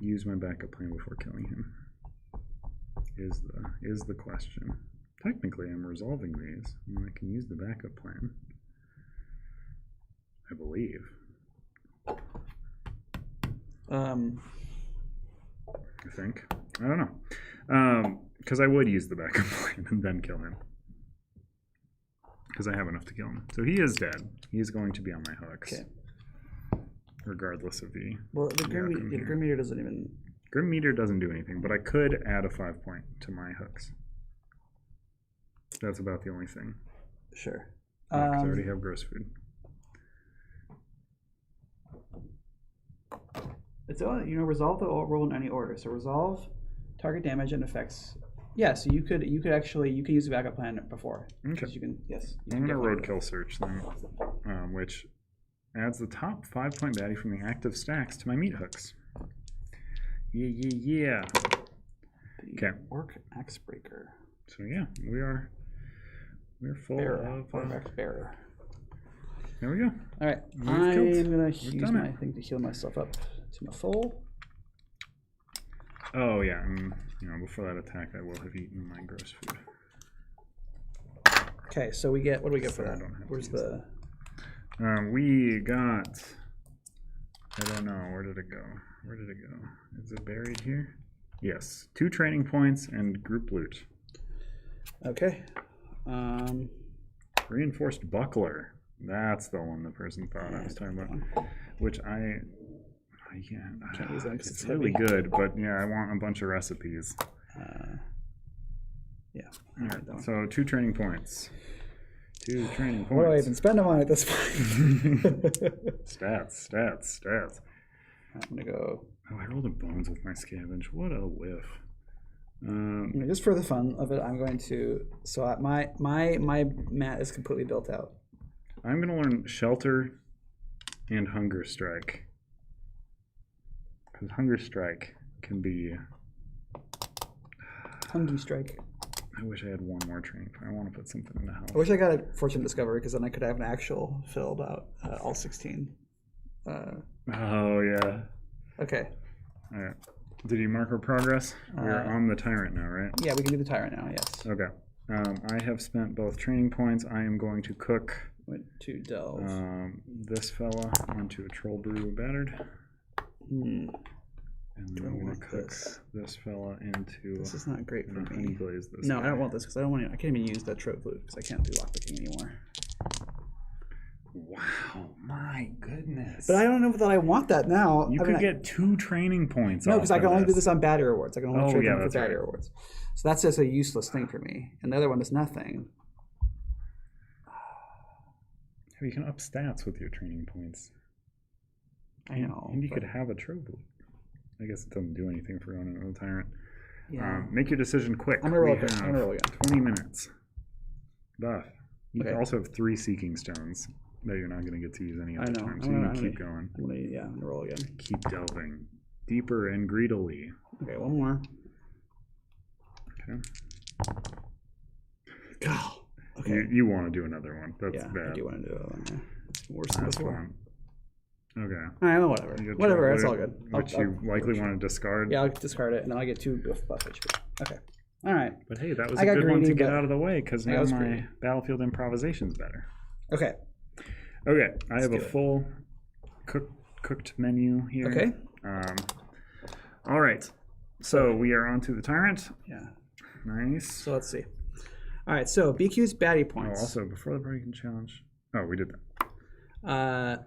use my backup plan before killing him? Is the question. Technically, I'm resolving these, and I can use the backup plan. I believe. I I think. I don't know. Because I would use the backup plan and then kill him. Because I have enough to kill him. So he is dead. He's going to be on my hooks. Okay. Regardless of the... Well, the Grim Meter doesn't even... Grim Meter doesn't do anything, but I could add a 5-point to my hooks. That's about the only thing. Sure. Because I already have gross food. It's resolve the roll in any order. So resolve, target damage and effects. Yeah, so you could use the backup plan before. Okay. You can I'm gonna roadkill search then, which adds the top 5-point baddie from the active stacks to my meat hooks. Yeah. Okay. Orc Axe Breaker. So yeah, we're full of Axe Bearer. There we go. All right, I am gonna use my thing to heal myself up to my full. Oh yeah, and before that attack, I will have eaten my gross food. Okay, so what do we get for that? Where's the? We got. I don't know. Where did it go? Is it buried here? Yes, 2 training points and group loot. Okay. Reinforced buckler. That's the one the person thought I was talking about. Which can't use that. It's really good, but yeah, I want a bunch of recipes. Yeah. All right. So 2 training points. 2 training points. What do I even spend them on at this point? Stats. I'm gonna go. Oh, I rolled a bones with my scavenge. What a whiff. Just for the fun of it, I'm going to. So my mat is completely built out. I'm gonna learn shelter and hunger strike. Because hunger strike can be. Hungry strike. I wish I had one more training point. I want to put something in the house. I wish I got a fortune discovery because then I could have an actual filled out all 16. Oh yeah. Okay. All right. Did you mark our progress? We're on the Tyrant now, right? Yeah, we can do the Tyrant now. Yes. Okay. I have spent both training points. I am going to cook. Went to delve. This fella onto a troll brew battered. And then I'm going to cook this fella into. This is not great for me. Honey glaze this. No, guy. I don't want this because I don't want. I can't even use that trove loot because I can't do lockpicking anymore. Wow, my goodness. But I don't know that I want that now. You could get 2 training points. No, because I can only do this on baddie rewards. I can only trade them for baddie right. rewards. So that's just a useless thing for me. And the other one is nothing. You can up stats with your training points. I know. And you could have a trove loot. I guess it doesn't do anything for owning a Tyrant. Yeah. Make your decision quick. I'm gonna roll again. 20 minutes. Buff. You Okay. also have 3 seeking stones that you're not going to get to use any other time. So I'm you gonna can keep going. I'm gonna roll again. Keep delving. Deeper and greedily. Okay, one more. Okay. God. Okay. You want to do another one. That's Yeah, bad. I do want to do it. Yeah. It's worse than That's before. fine. Okay. All right, well, whatever. Whatever, it's all good. Which you likely want to discard. Yeah, I'll discard it, and then I get 2 buff HP. Okay. All right. But hey, that was I a got good one greedy, to get but- out of the way because now was my greedy. battlefield improvisation's better. Okay. Okay, I have a do it. full cooked menu here. Okay. All right. So we are on to the Tyrant. Yeah. Nice. So let's see. All right. So BQ's baddie Oh, points. also before the breaking challenge. Oh, we did that.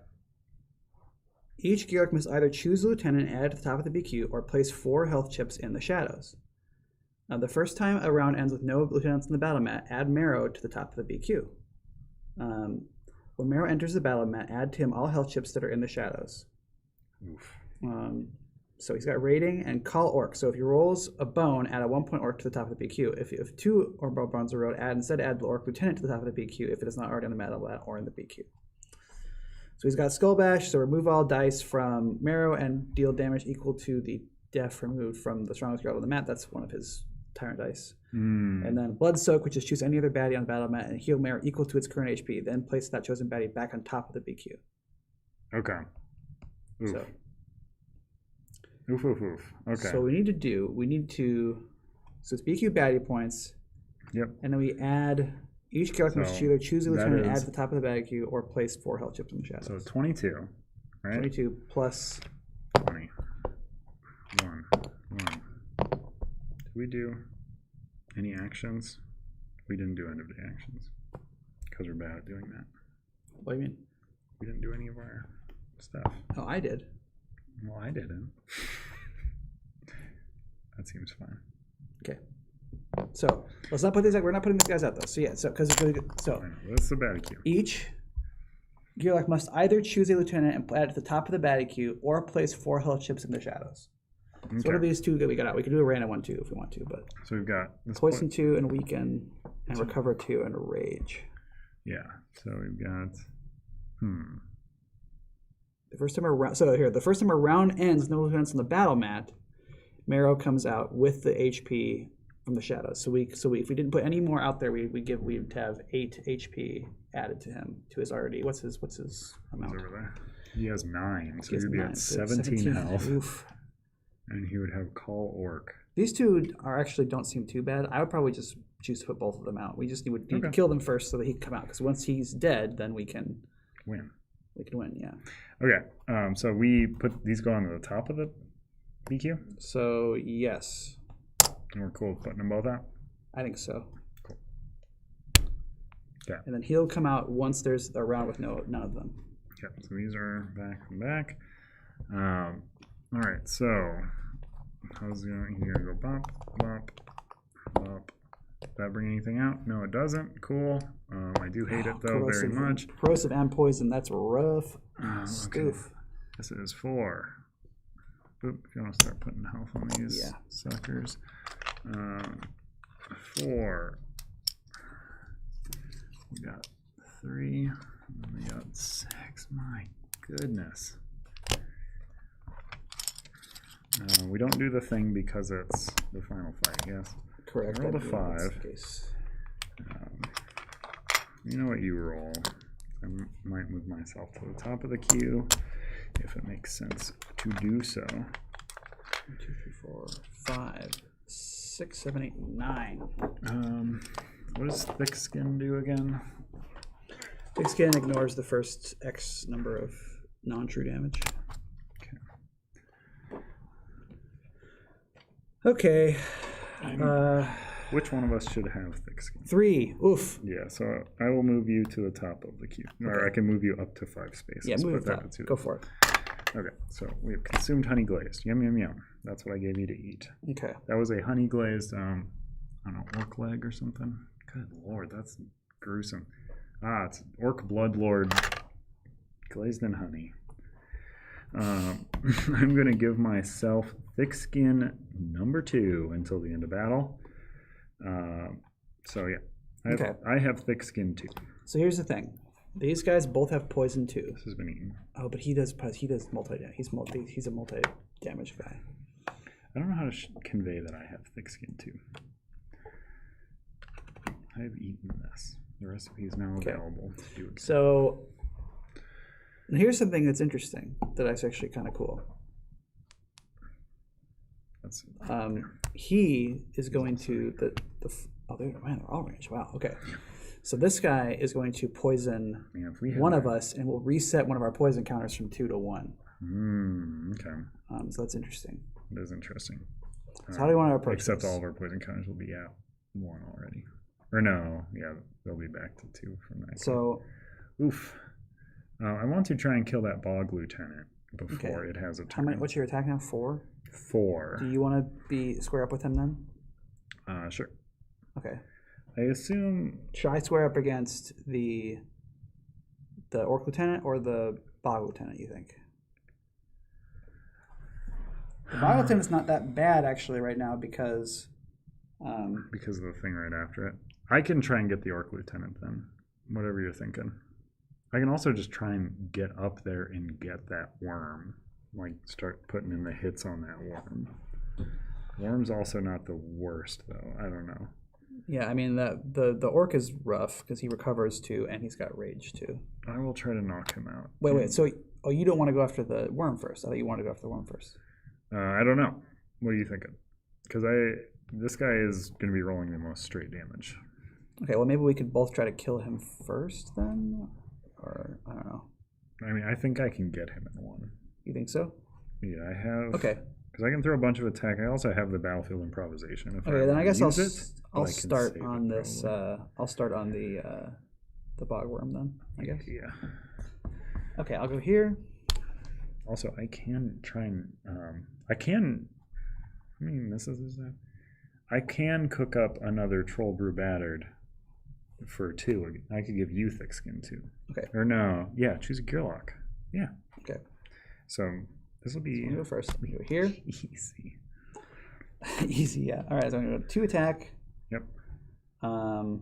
Each Gearlock must either choose a lieutenant and add to the top of the BQ or place 4 health chips in the shadows. The first time a round ends with no lieutenants in the battle mat, add Marrow to the top of the BQ. When Marrow enters the battle mat, add to him all health chips that are in the shadows. Oof. So he's got rating and call orc. So if he rolls a bone, add a 1-point orc to the top of the BQ. If 2 or more bones are rolled, add the orc lieutenant to the top of the BQ if it is not already on the battle mat or in the BQ. So he's got Skull Bash, so remove all dice from Marrow and deal damage equal to the def removed from the strongest guard on the mat. That's one of his Tyrant dice. And then Blood Soak, which is choose any other baddie on the battle mat and heal Marrow equal to its current HP. Then place that chosen baddie back on top of the BQ. Okay. Oof. So, Oof. Okay. so so it's BQ baddie points. Yep. And then we add each character must either choose a that lieutenant and add is- to the top of the BQ or place 4 health chips in the shadows. So 22, right? 22 plus 20. 1. Did we do any actions? We didn't do end of day actions because we're bad at doing that. What do you mean? We didn't do any of our stuff. Oh, I did. Well, I didn't. That seems fine. Okay. So let's not put these. We're not putting these guys out though. So yeah. So because That's the bad queue. each Gearlock must either choose a lieutenant and add it to the top of the battle queue, or place 4 health chips in the shadows. Okay. So what are these 2 that we got out? We could do a random one too if we want to, but So we've got this poison 2 and weaken, and recover 2 and rage. Yeah. So we've got. The first time a round. So here, the first time a round ends, no lieutenants on the battle mat. Marrow comes out with the HP from the shadows. So if we didn't put any more out there, we'd have 8 HP added to him, to his already. What's his amount? Over there. He has 9, so He has he'd be 9, at so 17 health, Oof. and he would have Call Orc. These 2 don't seem too bad. I would probably just choose to put both of them out. We just need to kill them first so that he can come out. Because once he's dead, then we can win. We can win, yeah. Okay. So we put these go on the top of the BQ. So yes, And we're cool with putting them both out. I think so. Cool. Yeah. And then he'll come out once there's a round with none of them. Okay. So these are back and back. All right. So how's going? You're gonna go bump, bump, bump. Does that bring anything out? No, it doesn't. Cool. I do hate it though very much. Corrosive and poison. That's rough. Okay. Stoof. This is 4. Boop. If you want to start putting health on these suckers. 4. We got 3. And we got 6. My goodness. We don't do the thing because it's the final fight, yes? Correct. Roll the 5. You know what you roll. I might move myself to the top of the queue if it makes sense to do so. 1, 2, 3, 4, 5, 6, 7, 8, 9. What does Thick Skin do again? Thick Skin ignores the first X number of non-true damage. Okay. Which one of us should have Thick Skin? 3. Oof. Yeah, so I will move you to the top of the queue. Or I can move you up to 5 spaces. Yeah, move that. Go for it. Okay, so we have consumed honey glazed. Yum, yum, yum. That's what I gave you to eat. Okay. That was a honey glazed, I don't know, orc leg or something. Good lord, that's gruesome. It's orc blood lord glazed in honey. I'm going to give myself Thick Skin number 2 until the end of battle. So yeah, I have Thick Skin 2. So here's the thing: these guys both have poison 2. This has been eaten. Oh, but he does multi. He's a multi damage guy. I don't know how to convey that I have Thick Skin 2. I have eaten this. The recipe is now available to do it. So here's something that's interesting that's actually kind of cool. He is going to they're all range. Wow. Okay. So this guy is going to poison one of us, and we'll reset one of our poison counters from 2 to 1. Okay. So that's interesting. It is interesting. So how do you want to approach Except this? all of our poison counters will be at 1 already. Or no, yeah, they'll be back to 2 from that. So, oof. I want to try and kill that bog lieutenant before it has a turn. What's your attack now? 4? 4. Do you want to be square up with him then? Sure. Okay. I assume. Should I square up against the orc lieutenant or the bog lieutenant? You think? The bog lieutenant's not that bad actually right now because of the thing right after it. I can try and get the orc lieutenant then. Whatever you're thinking. I can also just try and get up there and get that worm. Like, start putting in the hits on that worm. Worm's also not the worst, though. I don't know. Yeah, I mean, the orc is rough because he recovers 2 and he's got rage 2. I will try to knock him out. Wait. So, you don't want to go after the worm first? I thought you wanted to go after the worm first. I don't know. What are you thinking? Because this guy is going to be rolling the most straight damage. Okay, well, maybe we could both try to kill him first then? Or, I don't know. I mean, I think I can get him in 1. You think so? Yeah, I have... Okay. Because I can throw a bunch of attack. I also have the battlefield improvisation. If Okay, then I guess I'll use it, I'll but I can start save on it this. probably. I'll start on the bogworm then. I guess. Yeah. Okay, I'll go here. Also, I can try and I can. I mean, this is that. I can cook up another Troll Brew Battered for 2. I could give you Thick Skin 2. Okay. Or no, yeah, choose a Gearlock. Yeah. Okay. So this will be. I'm gonna go first. I'm gonna go here. Easy. Easy, yeah. All right, so I'm gonna go 2 attack. Yep. I'm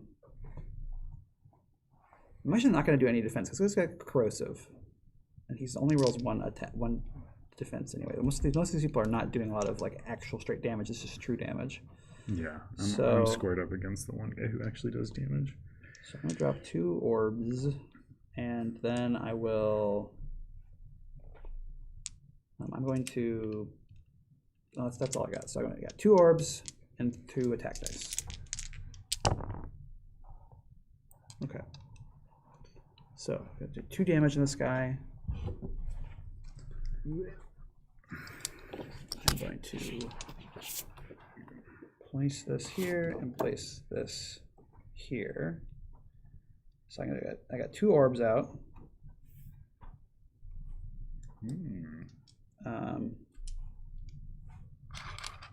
actually not gonna do any defense because this got corrosive, and he's only rolls 1 attack, 1 defense anyway. Most of these people are not doing a lot of like actual straight damage. It's just true damage. Yeah, So I'm squared up against the one guy who actually does damage. So I'm gonna drop 2 orbs, and then I will. I'm going to. Oh, that's all I got. So I got 2 orbs and 2 attack dice. Okay. So I'm gonna do 2 damage in this guy. I'm going to place this here and place this here. So I got 2 orbs out.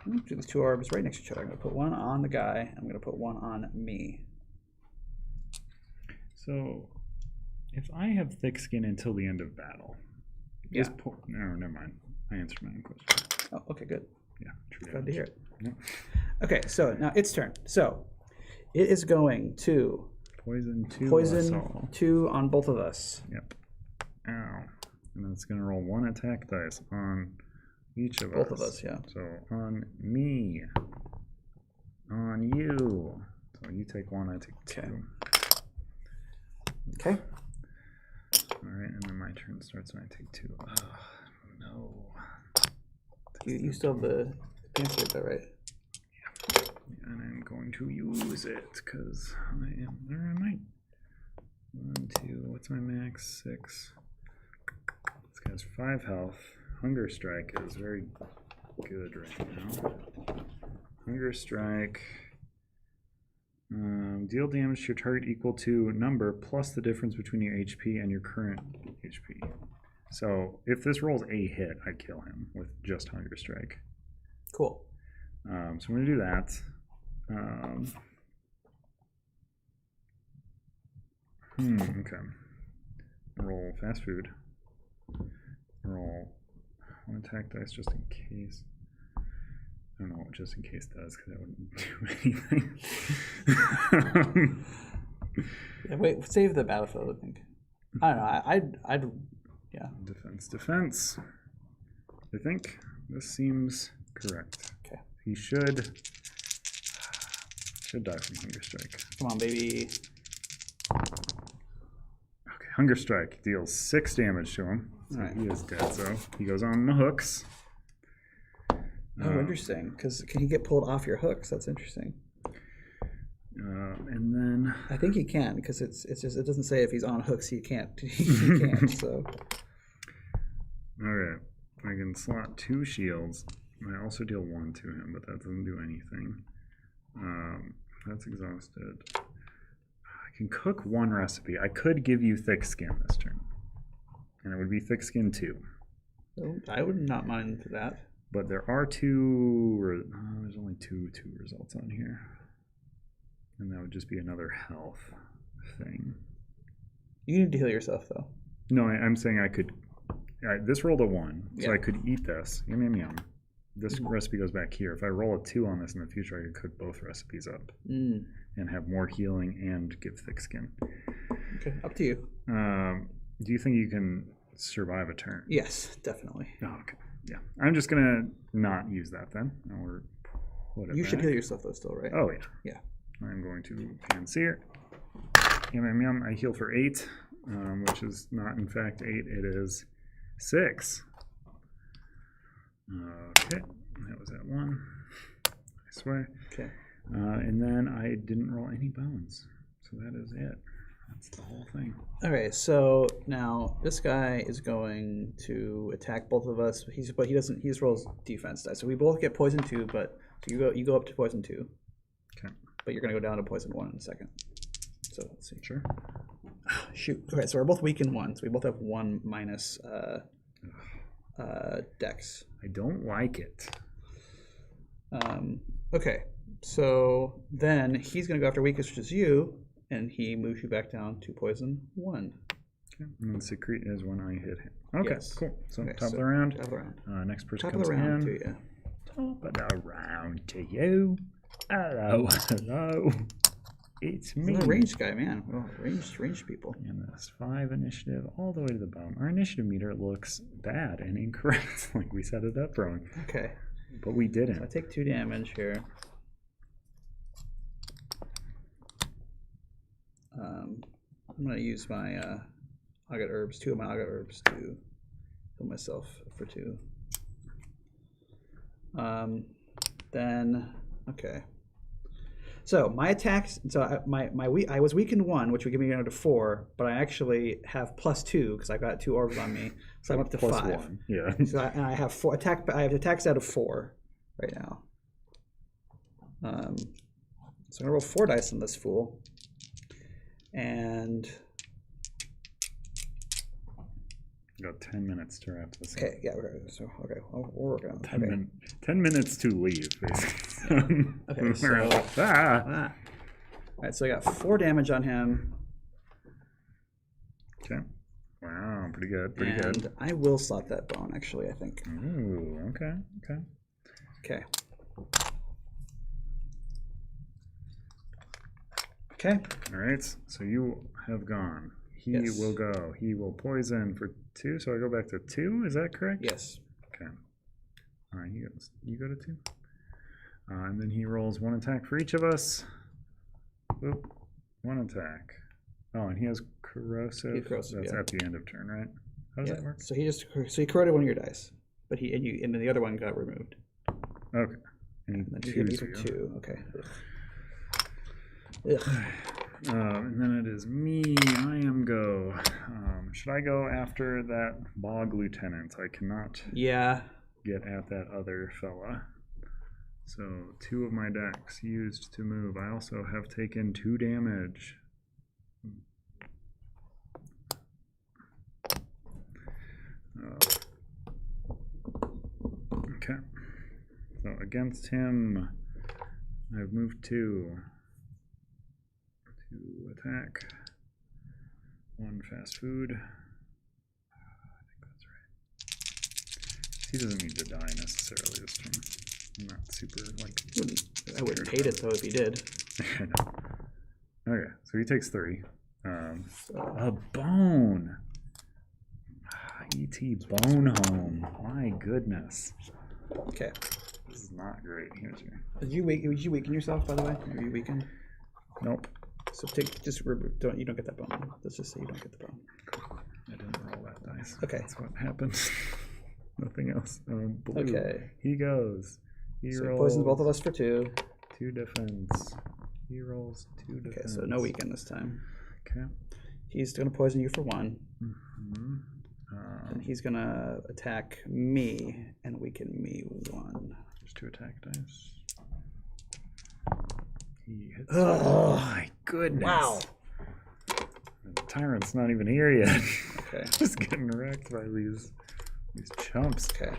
Do the 2 orbs right next to each other. I'm going to put 1 on the guy. I'm going to put 1 on me. So, if I have Thick Skin until the end of battle, Yeah. No, never mind. I answered my own question. Oh, okay, good. Yeah, true. Glad to hear it. Yep. Okay, so now its turn. So it is going to Poison 2. poison 2 on both of us. Yep. Ow. And then it's going to roll 1 attack dice on each of us. Both of us, yeah. So on me. On you. So you take 1, I take 2. Okay. All right, and then my turn starts when I take 2. Oh, no. You still have the answer though, right? Yeah. And I'm going to use it because I am. Or I might. 1, 2. What's my max? 6. This guy's 5 health. Hunger Strike is very good right now. Hunger Strike. Deal damage to your target equal to number plus the difference between your HP and your current HP. So if this rolls a hit, I kill him with just Hunger Strike. Cool. So I'm going to do that. Okay. Roll fast food. Roll 1 attack dice just in case. I don't know what just in case does because I wouldn't do anything. Yeah, wait, save the battlefield, I think. I don't know. I'd yeah. Defense. I think this seems correct. Okay. He should die from Hunger Strike. Come on, baby. Okay, Hunger Strike deals 6 damage to him. So Right. he is dead, so he goes on the hooks. Oh, interesting. Because can he get pulled off your hooks? That's interesting. And then I think he can because it's just it doesn't say if he's on hooks he can't. He can't. So. okay, I can slot 2 shields. I also deal 1 to him, but that doesn't do anything. That's exhausted. I can cook 1 recipe. I could give you Thick Skin this turn, and it would be Thick Skin 2. I would not mind that. But there are 2. There's only two results on here, and that would just be another health thing. You need to heal yourself though. No, I'm saying I could. This rolled a 1, so Yeah. I could eat this. Yum yum yum. This recipe goes back here. If I roll a 2 on this in the future, I could cook both recipes up and have more healing and give Thick Skin. Okay, up to you. Do you think you can survive a turn? Yes, definitely. Oh, okay. Yeah. I'm just gonna not use that then, or put it You should back. heal yourself though, still, right? Oh yeah. Yeah. I'm going to Panseer. Yum yum yum. I heal for 8, which is not in fact 8. It is 6. Okay, that was at 1. I swear. Okay. And then I didn't roll any bones, so that is it. That's the whole thing. Okay, so now this guy is going to attack both of us. But he doesn't. He just rolls defense dice. So we both get poison 2, but you go up to poison 2. Okay. But you're gonna go down to poison 1 in a second. So let's see. Sure. Shoot. Okay, so we're both weak in 1. So we both have 1 minus dex. I don't like it. Okay, so then he's gonna go after weakest, which is you, and he moves you back down to poison 1. Okay. And then secrete is when I hit him. Okay, Yes. cool. So Okay, top of the round. Top of the round. Next person Top of comes the round in. to you. Top of the round to you. Hello, hello. It's me. He's a ranged guy, man. Oh, ranged people. And that's 5 initiative all the way to the bottom. Our initiative meter looks bad and incorrect. Like we set it up wrong. Okay. But we So I didn't. take 2 damage here. I'm gonna use my Agat herbs, 2 of my Agat herbs to heal myself for 2. Then okay. So my attacks. So I was weakened 1, which would give me down to 4, but I actually have +2 because I got 2 orbs on me, so I'm up to Plus 5. 1. Yeah. So and I have 4 attack. I have attacks out of 4 right now. So I'm gonna roll 4 dice on this fool, and Got 10 minutes to wrap this up. okay, yeah. So okay, we're working on. 10 minutes to leave, basically. Okay, so Ah. all right, so I got 4 damage on him, Okay. Wow, pretty good, pretty and good. I will slot that bone. Actually, I think. Ooh, okay, okay. Okay. Okay. All right, so you have gone. He Yes. will go. He will poison for 2, so I go back to 2. Is that correct? Yes. Okay. All right, you go to 2. And then he rolls 1 attack for each of us. Oop, 1 attack. Oh, and he has corrosive. He has corrosive, That's yeah. at the end of turn, right? How does Yeah. that work? So he corroded 1 of your dice, but and then the other one got removed. Okay. And And then he he hit me twos for you. 2. Okay. Ugh. And then it is me. I am go. Should I go after that bog lieutenant? I cannot Yeah. get at that other fella. So 2 of my decks used to move. I also have taken 2 damage. Okay. So against him, I've moved 2. 2 attack. 1 fast food. I think that's right. He doesn't need to die necessarily this turn. I'm not super like. I wouldn't hate it though if he did. I know. Okay, so he takes 3. So, A bone. E.T. Bone Home. My goodness. okay. This is not great. Here's your. Did you weaken yourself, by the way? Are you weakened? Nope. So you don't get that bone. Let's just say you don't get the bone. I didn't roll that dice. Okay. That's what happened. Nothing else. Blue. Okay. He goes. He So he rolls. poisons both of us for 2. 2 defense. He rolls 2 defense. Okay, so no weaken this time. Okay. He's gonna poison you for 1, Mm-hmm. and he's gonna attack me and weaken me 1. There's 2 attack dice. He hits. Ugh. Oh my goodness. Wow. The Tyrant's not even here yet. Okay. Just getting wrecked by these chumps. Okay. All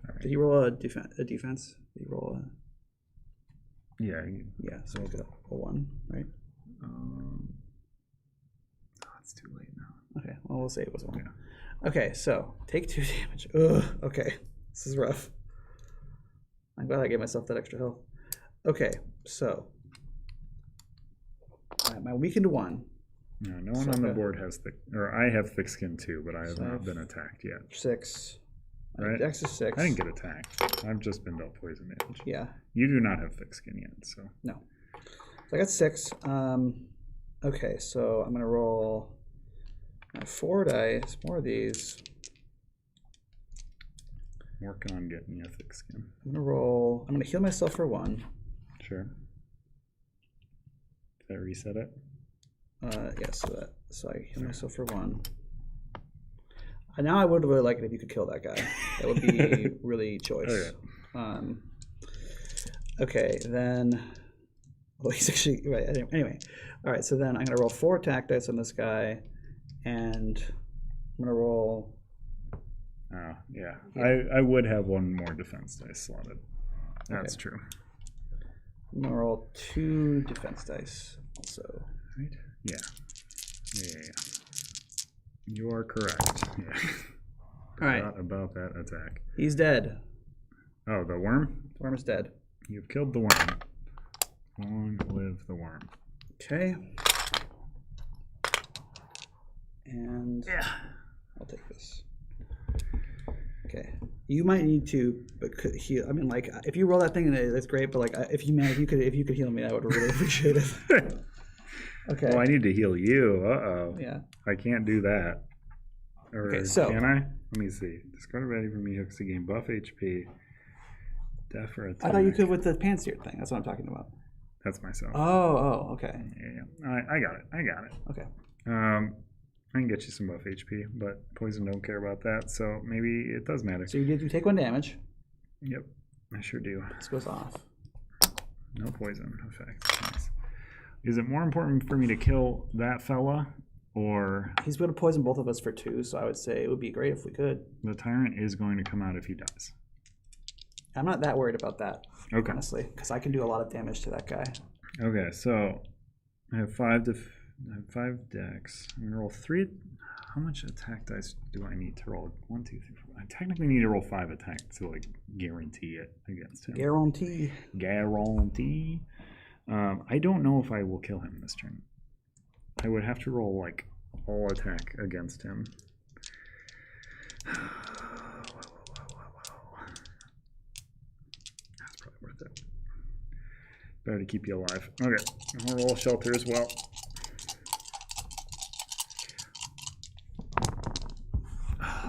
right. Did he roll a defense? Did he roll a? Yeah. Yeah. So he's got a 1, right? Oh, it's too late now. Okay. Well, we'll say it was a 1. Yeah. Okay. So take 2 damage. Ugh. Okay. This is rough. I'm glad I gave myself that extra health. Okay. So my weakened 1. No one So on the good. board has thick, or I have thick skin too, but I have So not been attacked yet. 6. Right? Dex is 6. I didn't get attacked. I've just been dealt poison damage. Yeah. You do not have thick skin yet, so. No. So I got 6. Okay, so I'm gonna roll my 4 dice, more of these. Working on getting you thick skin. I'm gonna heal myself for 1. Sure. Did I reset it? Yeah, so I heal myself for 1. Now I would really like it if you could kill that guy. That would be really choice. Okay, then. Well, he's actually right. Anyway, all right. So then I'm gonna roll 4 attack dice on this guy, and I'm gonna roll. Oh yeah. I would have 1 more defense dice slotted. That's true. I'm gonna roll 2 defense dice. Also. Right? Yeah. You are correct. Yeah. All right. Forgot about that attack. He's dead. Oh, the worm? The worm is dead. You've killed the worm. Long live the worm. Okay. And I'll take this. Okay. You might need to heal. I mean, like, if you roll that thing, that's great. But like, if you could heal me, I would really appreciate it. Okay. Well, I need to heal you. Uh-oh. Yeah. I can't do that. Or Okay, so can I? Let me see. Discard a ready for me hooks to gain buff HP. Death or attack. I thought you could with the pan-seared thing. That's what I'm talking about. That's myself. Oh, okay. Yeah. I got it. Okay. I can get you some buff HP, but poison don't care about that, so maybe it does matter. So you take 1 damage. Yep, I sure do. This goes off. No poison effect. Nice. Is it more important for me to kill that fella, or... He's going to poison both of us for 2, so I would say it would be great if we could. The Tyrant is going to come out if he dies. I'm not that worried about that, Okay. honestly, because I can do a lot of damage to that guy. Okay, so I have 5 decks. I'm going to roll 3. How much attack dice do I need to roll? 1, 2, 3, 4. I technically need to roll 5 attack to like guarantee it against him. Guarantee. I don't know if I will kill him this turn. I would have to roll like all attack against him. That's probably worth it. Better to keep you alive. Okay, I'll roll shelter as well.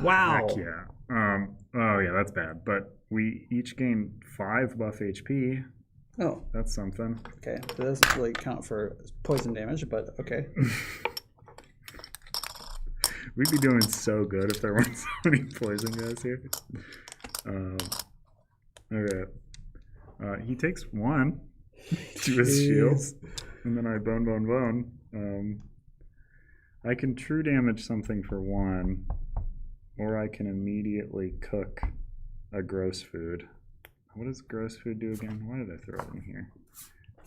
Wow. Heck yeah. Oh yeah, that's bad. But we each gain 5 buff HP. Oh, That's something. okay. So that doesn't really count for poison damage, but okay. We'd be doing so good if there weren't so many poison guys here. Okay. He takes 1 to his shields, and then I bone. I can true damage something for 1, or I can immediately cook a gross food. What does gross food do again? Why did I throw it in here?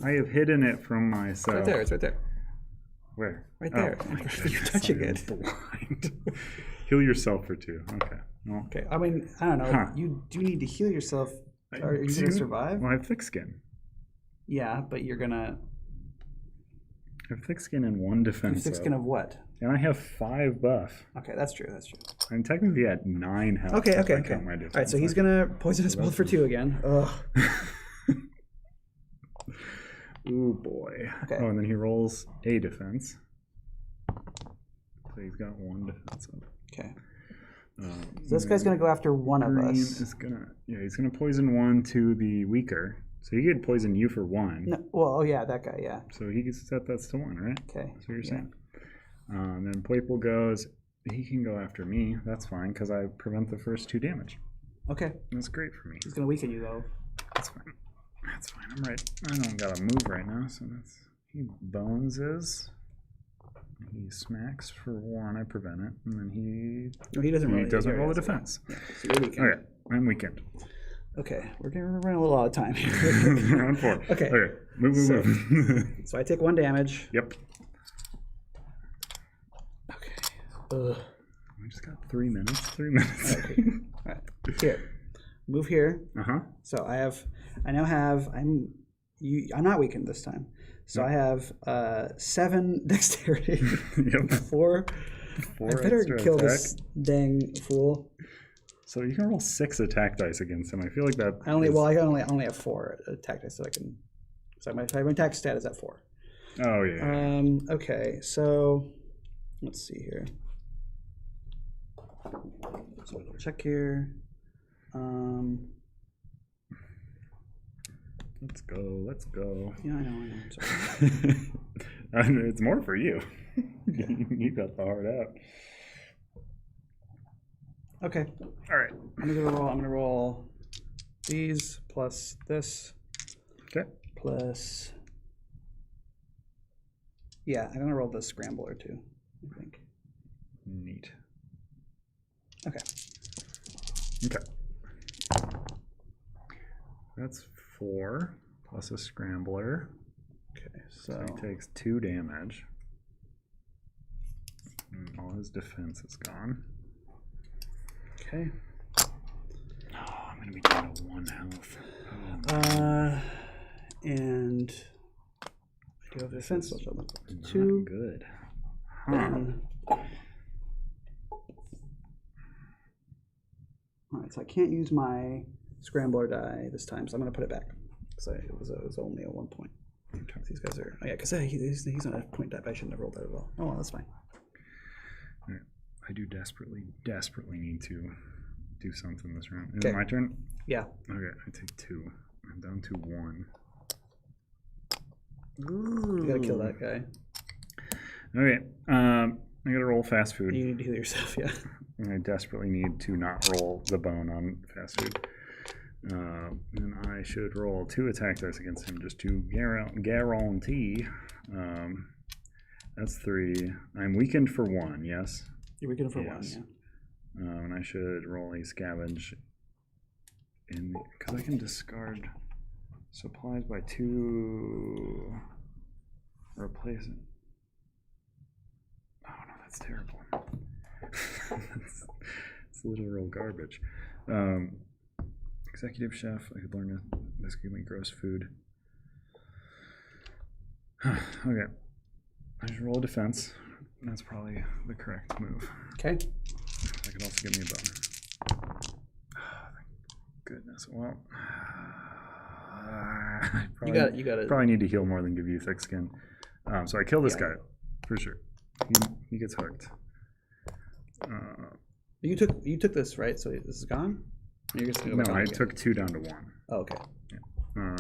I have hidden it from myself. Right there. It's right there. Where? Right there. Oh, my You're goodness, touching I am it. blind. Heal yourself for 2. Okay. Well, Okay. I mean, I don't know. Huh. You do need to heal yourself. Are you going to survive? Well, I have thick skin. Yeah, but you're going to... I have thick skin and 1 defense. Thick skin of what? And I have 5 buff. Okay, that's true. I'm technically at 9 health. Okay. if I count my defense. All right, so he's going to poison us both for 2 again. Ugh. Ooh, boy. Okay. Oh, and then he rolls a defense. So he's got 1 defense. Okay. So this guy's going to go after one of us. Is gonna, he's going to poison 1 to the weaker. So he could poison you for 1. No, well, oh yeah, that guy, yeah. So he gets set that to 1, right? Okay. That's what you're saying. And then Playful goes, he can go after me. That's fine, because I prevent the first 2 damage. Okay. That's great for me. He's going to weaken you, though. That's fine. That's fine. I'm right. I don't got to move right now, so that's... He boneses. He smacks for 1. I prevent it. And then he... No, he doesn't roll. He doesn't roll the defense. Yeah, so you're weakened. Okay. I'm weakened. Okay. We're running a little out of time here. Round 4. Okay. Okay. Move. So I take 1 damage. Yep. Okay. Ugh. We just got 3 minutes. 3 minutes. Okay. All right. Here. Move here. Uh-huh. So I'm not weakened this time. So I have 7 dexterity. Yep. 4. 4 I better extra kill attack. this dang fool. So you can roll 6 attack dice against him. I feel like that. I only have 4 attack dice, so I can. So my attack stat is at 4. Oh yeah. Okay, so let's see here. So we'll check here. Let's go. Yeah, I know. Sorry. It's more for you. You got the hard out. Okay. All right. I'm gonna roll these plus this. Okay. Plus. Yeah, I'm gonna roll the scrambler too, I think. Neat. Okay. Okay. That's 4 plus a scrambler. Okay, So he takes 2 damage. And all his defense is gone. Okay. Oh, I'm gonna be down to 1 health. And I do have defense, so I'll up to Not 2. good. Then. Alright, so I can't use my scrambler die this time, so I'm going to put it back. Because it was only a 1 point. Okay. These guys are. Oh, yeah, because he's on a point die, but I shouldn't have rolled that at all. Oh, well, that's fine. All right. I do desperately need to do something this round. Is Okay. it my turn? Yeah. Okay, I take 2. I'm down to 1. You got to kill that guy. Okay. I gotta roll fast food. You need to heal yourself, yeah. And I desperately need to not roll the bone on fast food. And I should roll 2 attack dice against him just to guarantee. That's 3. I'm weakened for 1, yes? You're weakened for 1, Yes. yeah. And I should roll a scavenge because I can discard supplies by 2. Replace it. Oh no, that's terrible. It's literal garbage. Executive chef. I could learn this give me gross food. Okay. I should roll a defense. That's probably the correct move. Okay. That could also give me a bone. Oh, thank goodness. Well, I probably, You got it. probably need to heal more than give you thick skin. So I kill this guy for sure. He gets hooked. You took this, right? So this is gone? You're just gonna go back on I again? took 2 down to 1. Oh, okay. Yeah.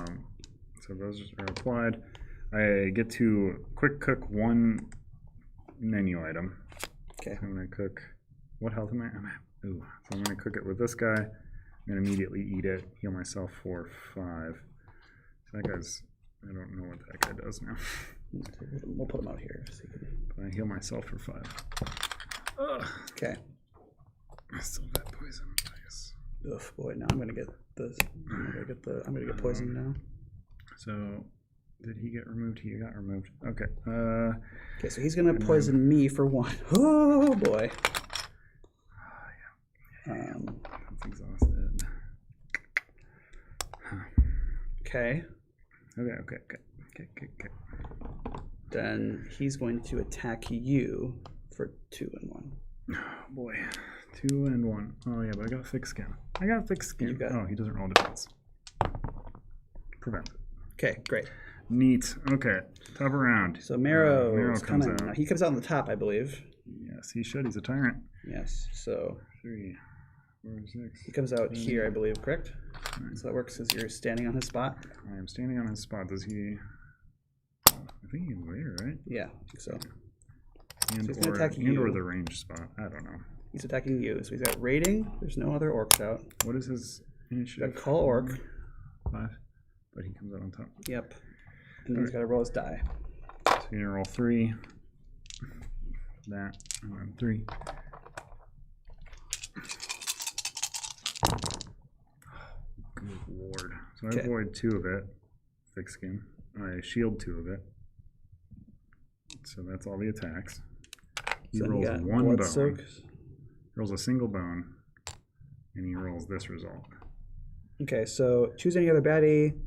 So those are applied. I get to quick cook 1 menu item. Okay. So I'm gonna cook. What health am I? Ooh. So I'm gonna cook it with this guy. I'm gonna immediately eat it. Heal myself for 5. So that guy's. I don't know what that guy does now. We'll put him out here. So But I heal myself for 5. Ugh. okay. I still got poison. Nice. Ugh, boy, now I'm gonna get this. I'm gonna get poisoned now. So, did he get removed? He got removed. Okay. Okay, so he's gonna poison me for 1. Oh boy. That's exhausted. Okay. Okay. Then he's going to attack you for 2 and 1. Oh boy. 2 and 1. Oh yeah, but I got thick skin. You got Oh, he doesn't roll defense. Prevent. Okay, great. Neat. Okay. Top of round. So Marrow is comes coming. out. Now, he comes out on the top, I believe. Yes, he should. He's a tyrant. Yes. So 3, 4, 6. he comes out here, I believe, correct? Nine. So that works as you're standing on his spot. I am standing on his spot. Does he? I think he's there, right? Yeah, I think so. And, he's gonna attack you. or the range spot. I don't know. He's attacking you. So he's got raiding. There's no other orcs out. What is his He's initiative? got call orc. 5. But he comes out on top. Yep. And he's got to roll his die. So you're gonna roll 3. That and then 3. Good lord. So I avoid 2 of it. Thick skin. I shield 2 of it. So that's all the attacks. He So rolls got 1 blood bone. soaks. Rolls a single bone. And he rolls this result. Okay, so choose any other baddie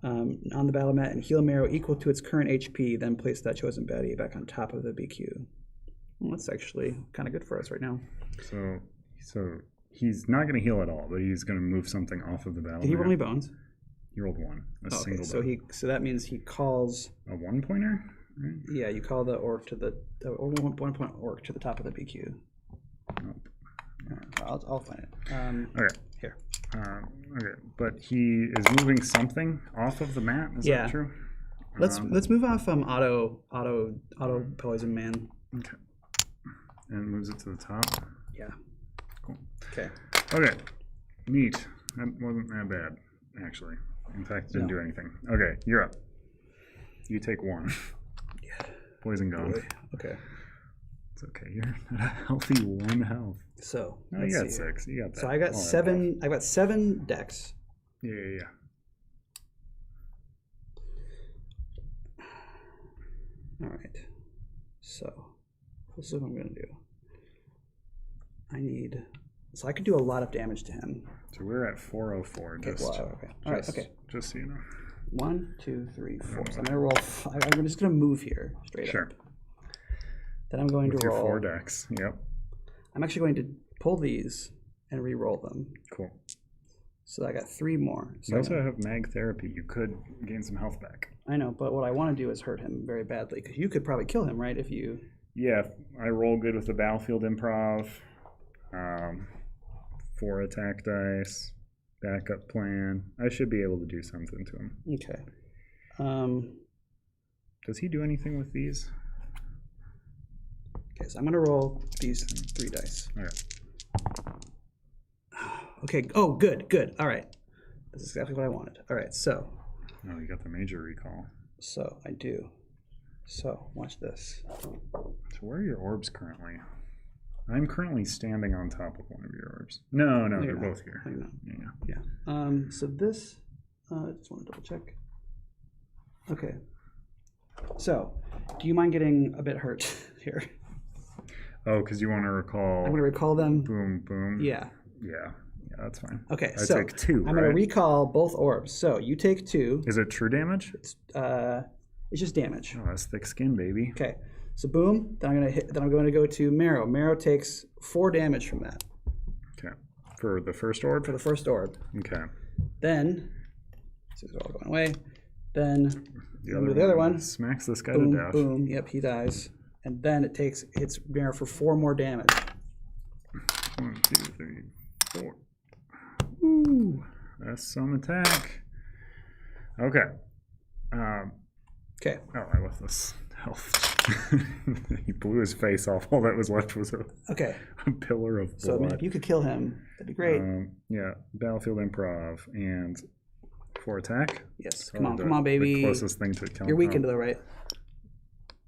on the battle mat and heal Marrow equal to its current HP, then place that chosen baddie back on top of the BQ. Well, that's actually kind of good for us right now. So he's not going to heal at all, but he's going to move something off of the battle. Did he roll map. any bones? He rolled 1. A Okay, single so bone. so that means he calls. A 1-pointer? Right? Yeah, you call the orc to the only 1 point orc to the top of the BQ. Nope. I'll find it. Okay. Here. Okay, but he is moving something off of the mat. Is that true? Let's move off auto poison man. Okay. And it moves it to the top. Yeah. Cool. Okay. Okay. Neat. That wasn't that bad, actually. In fact, it didn't do anything. Okay, you're up. You take 1. Yeah. Poison gone. Boy. Okay. It's okay. You're at a healthy 1 health. So No, you got 6. You got that. So I got all that 7. buff. I got 7 decks. Yeah. All right. So this is what I'm gonna do. So I could do a lot of damage to him. So we're at 404. Okay. Okay. All right. Okay. Just so you know. 1, 2, 3, 4. So I'm gonna roll. I'm just gonna move here straight Sure. up. Then I'm going With to your roll. 4 decks. Yep. I'm actually going to pull these and re-roll them. Cool. So I got 3 more. So You also have mag therapy. You could gain some health back. I know, but what I want to do is hurt him very badly because you could probably kill him, right? If you. Yeah, I roll good with the battlefield improv. 4 attack dice. Backup plan. I should be able to do something to him. Okay. Does he do anything with these? Okay, so I'm gonna roll these 3 dice. Okay. Okay. Oh, good. All right. This is exactly what I wanted. All right. So Oh, you got the major recall. I do. So watch this. So where are your orbs currently? I'm currently standing on top of one of your orbs. No, you're they're not. both here. No, you're not. Yeah. Yeah. So this. I just want to double check. Okay. So, do you mind getting a bit hurt here? Oh, because you want to recall. I'm going to recall them. Boom, boom. Yeah. Yeah, that's fine. Okay. I So take 2. I'm going to recall both orbs. So you take 2. Is it true damage? It's just damage. Oh, that's thick skin, baby. Okay. So boom. Then I'm going to hit. Then I'm going to go to Marrow. Marrow takes 4 damage from that Okay. For the first orb? for the first orb. Okay. Then, so it's all going away. Then The other one smacks this guy boom, to death. boom. Yep, he dies. And then it hits Marrow for 4 more damage. 1, 2, 3, 4. Ooh, that's some attack. Okay. Okay. Oh, I left this health. He blew his face off. All that was left was a Okay. pillar of blood. So I mean, if you could kill him, that'd be great. Yeah, battlefield improv and 4 attack. Yes. Oh, Come on, baby. The closest thing to killing. You're weakened though, right?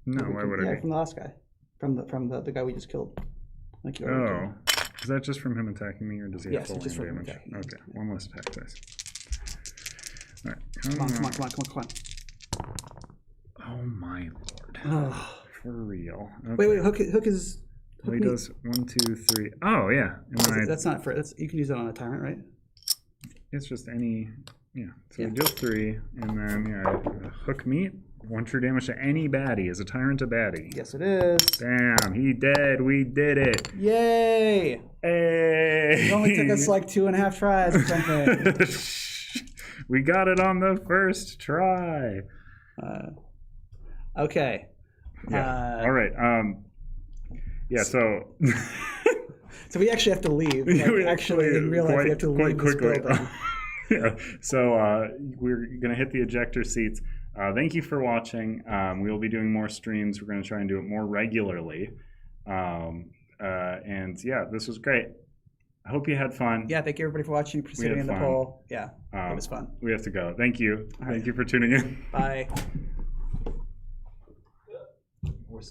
No, why would I Yeah, be? from the last guy, from the guy we just killed. Like you Oh, is that just from him attacking me, or does he have Yes, full it's just from him damage? attacking you. Okay, 1 less attack dice. All right, Come on. Oh my lord! Oh. For real? Okay. Wait. Hook is. Well, he does 1, 2, 3. Oh yeah, and then That's not for. You can use that on a tyrant, right? it's just any. Yeah, so Yeah. we deal 3, and then hook meat. 1 true damage to any baddie. Is a tyrant a baddie? Yes, it is. Bam! He dead. We did it. Yay! Hey! It only took us like 2.5 tries or something. We got it on the first try. Okay. Yeah. All right. Yeah. So. So we actually have to leave. Like, actually, in real life, we have to leave this building. Yeah. So we're gonna hit the ejector seats. Thank you for watching. We will be doing more streams. We're gonna try and do it more regularly. And yeah, this was great. I hope you had fun. Yeah, thank you everybody for watching, participating in the fun. poll. Yeah, it was fun. We have to go. Thank you. All Thank right. you for tuning in. Bye.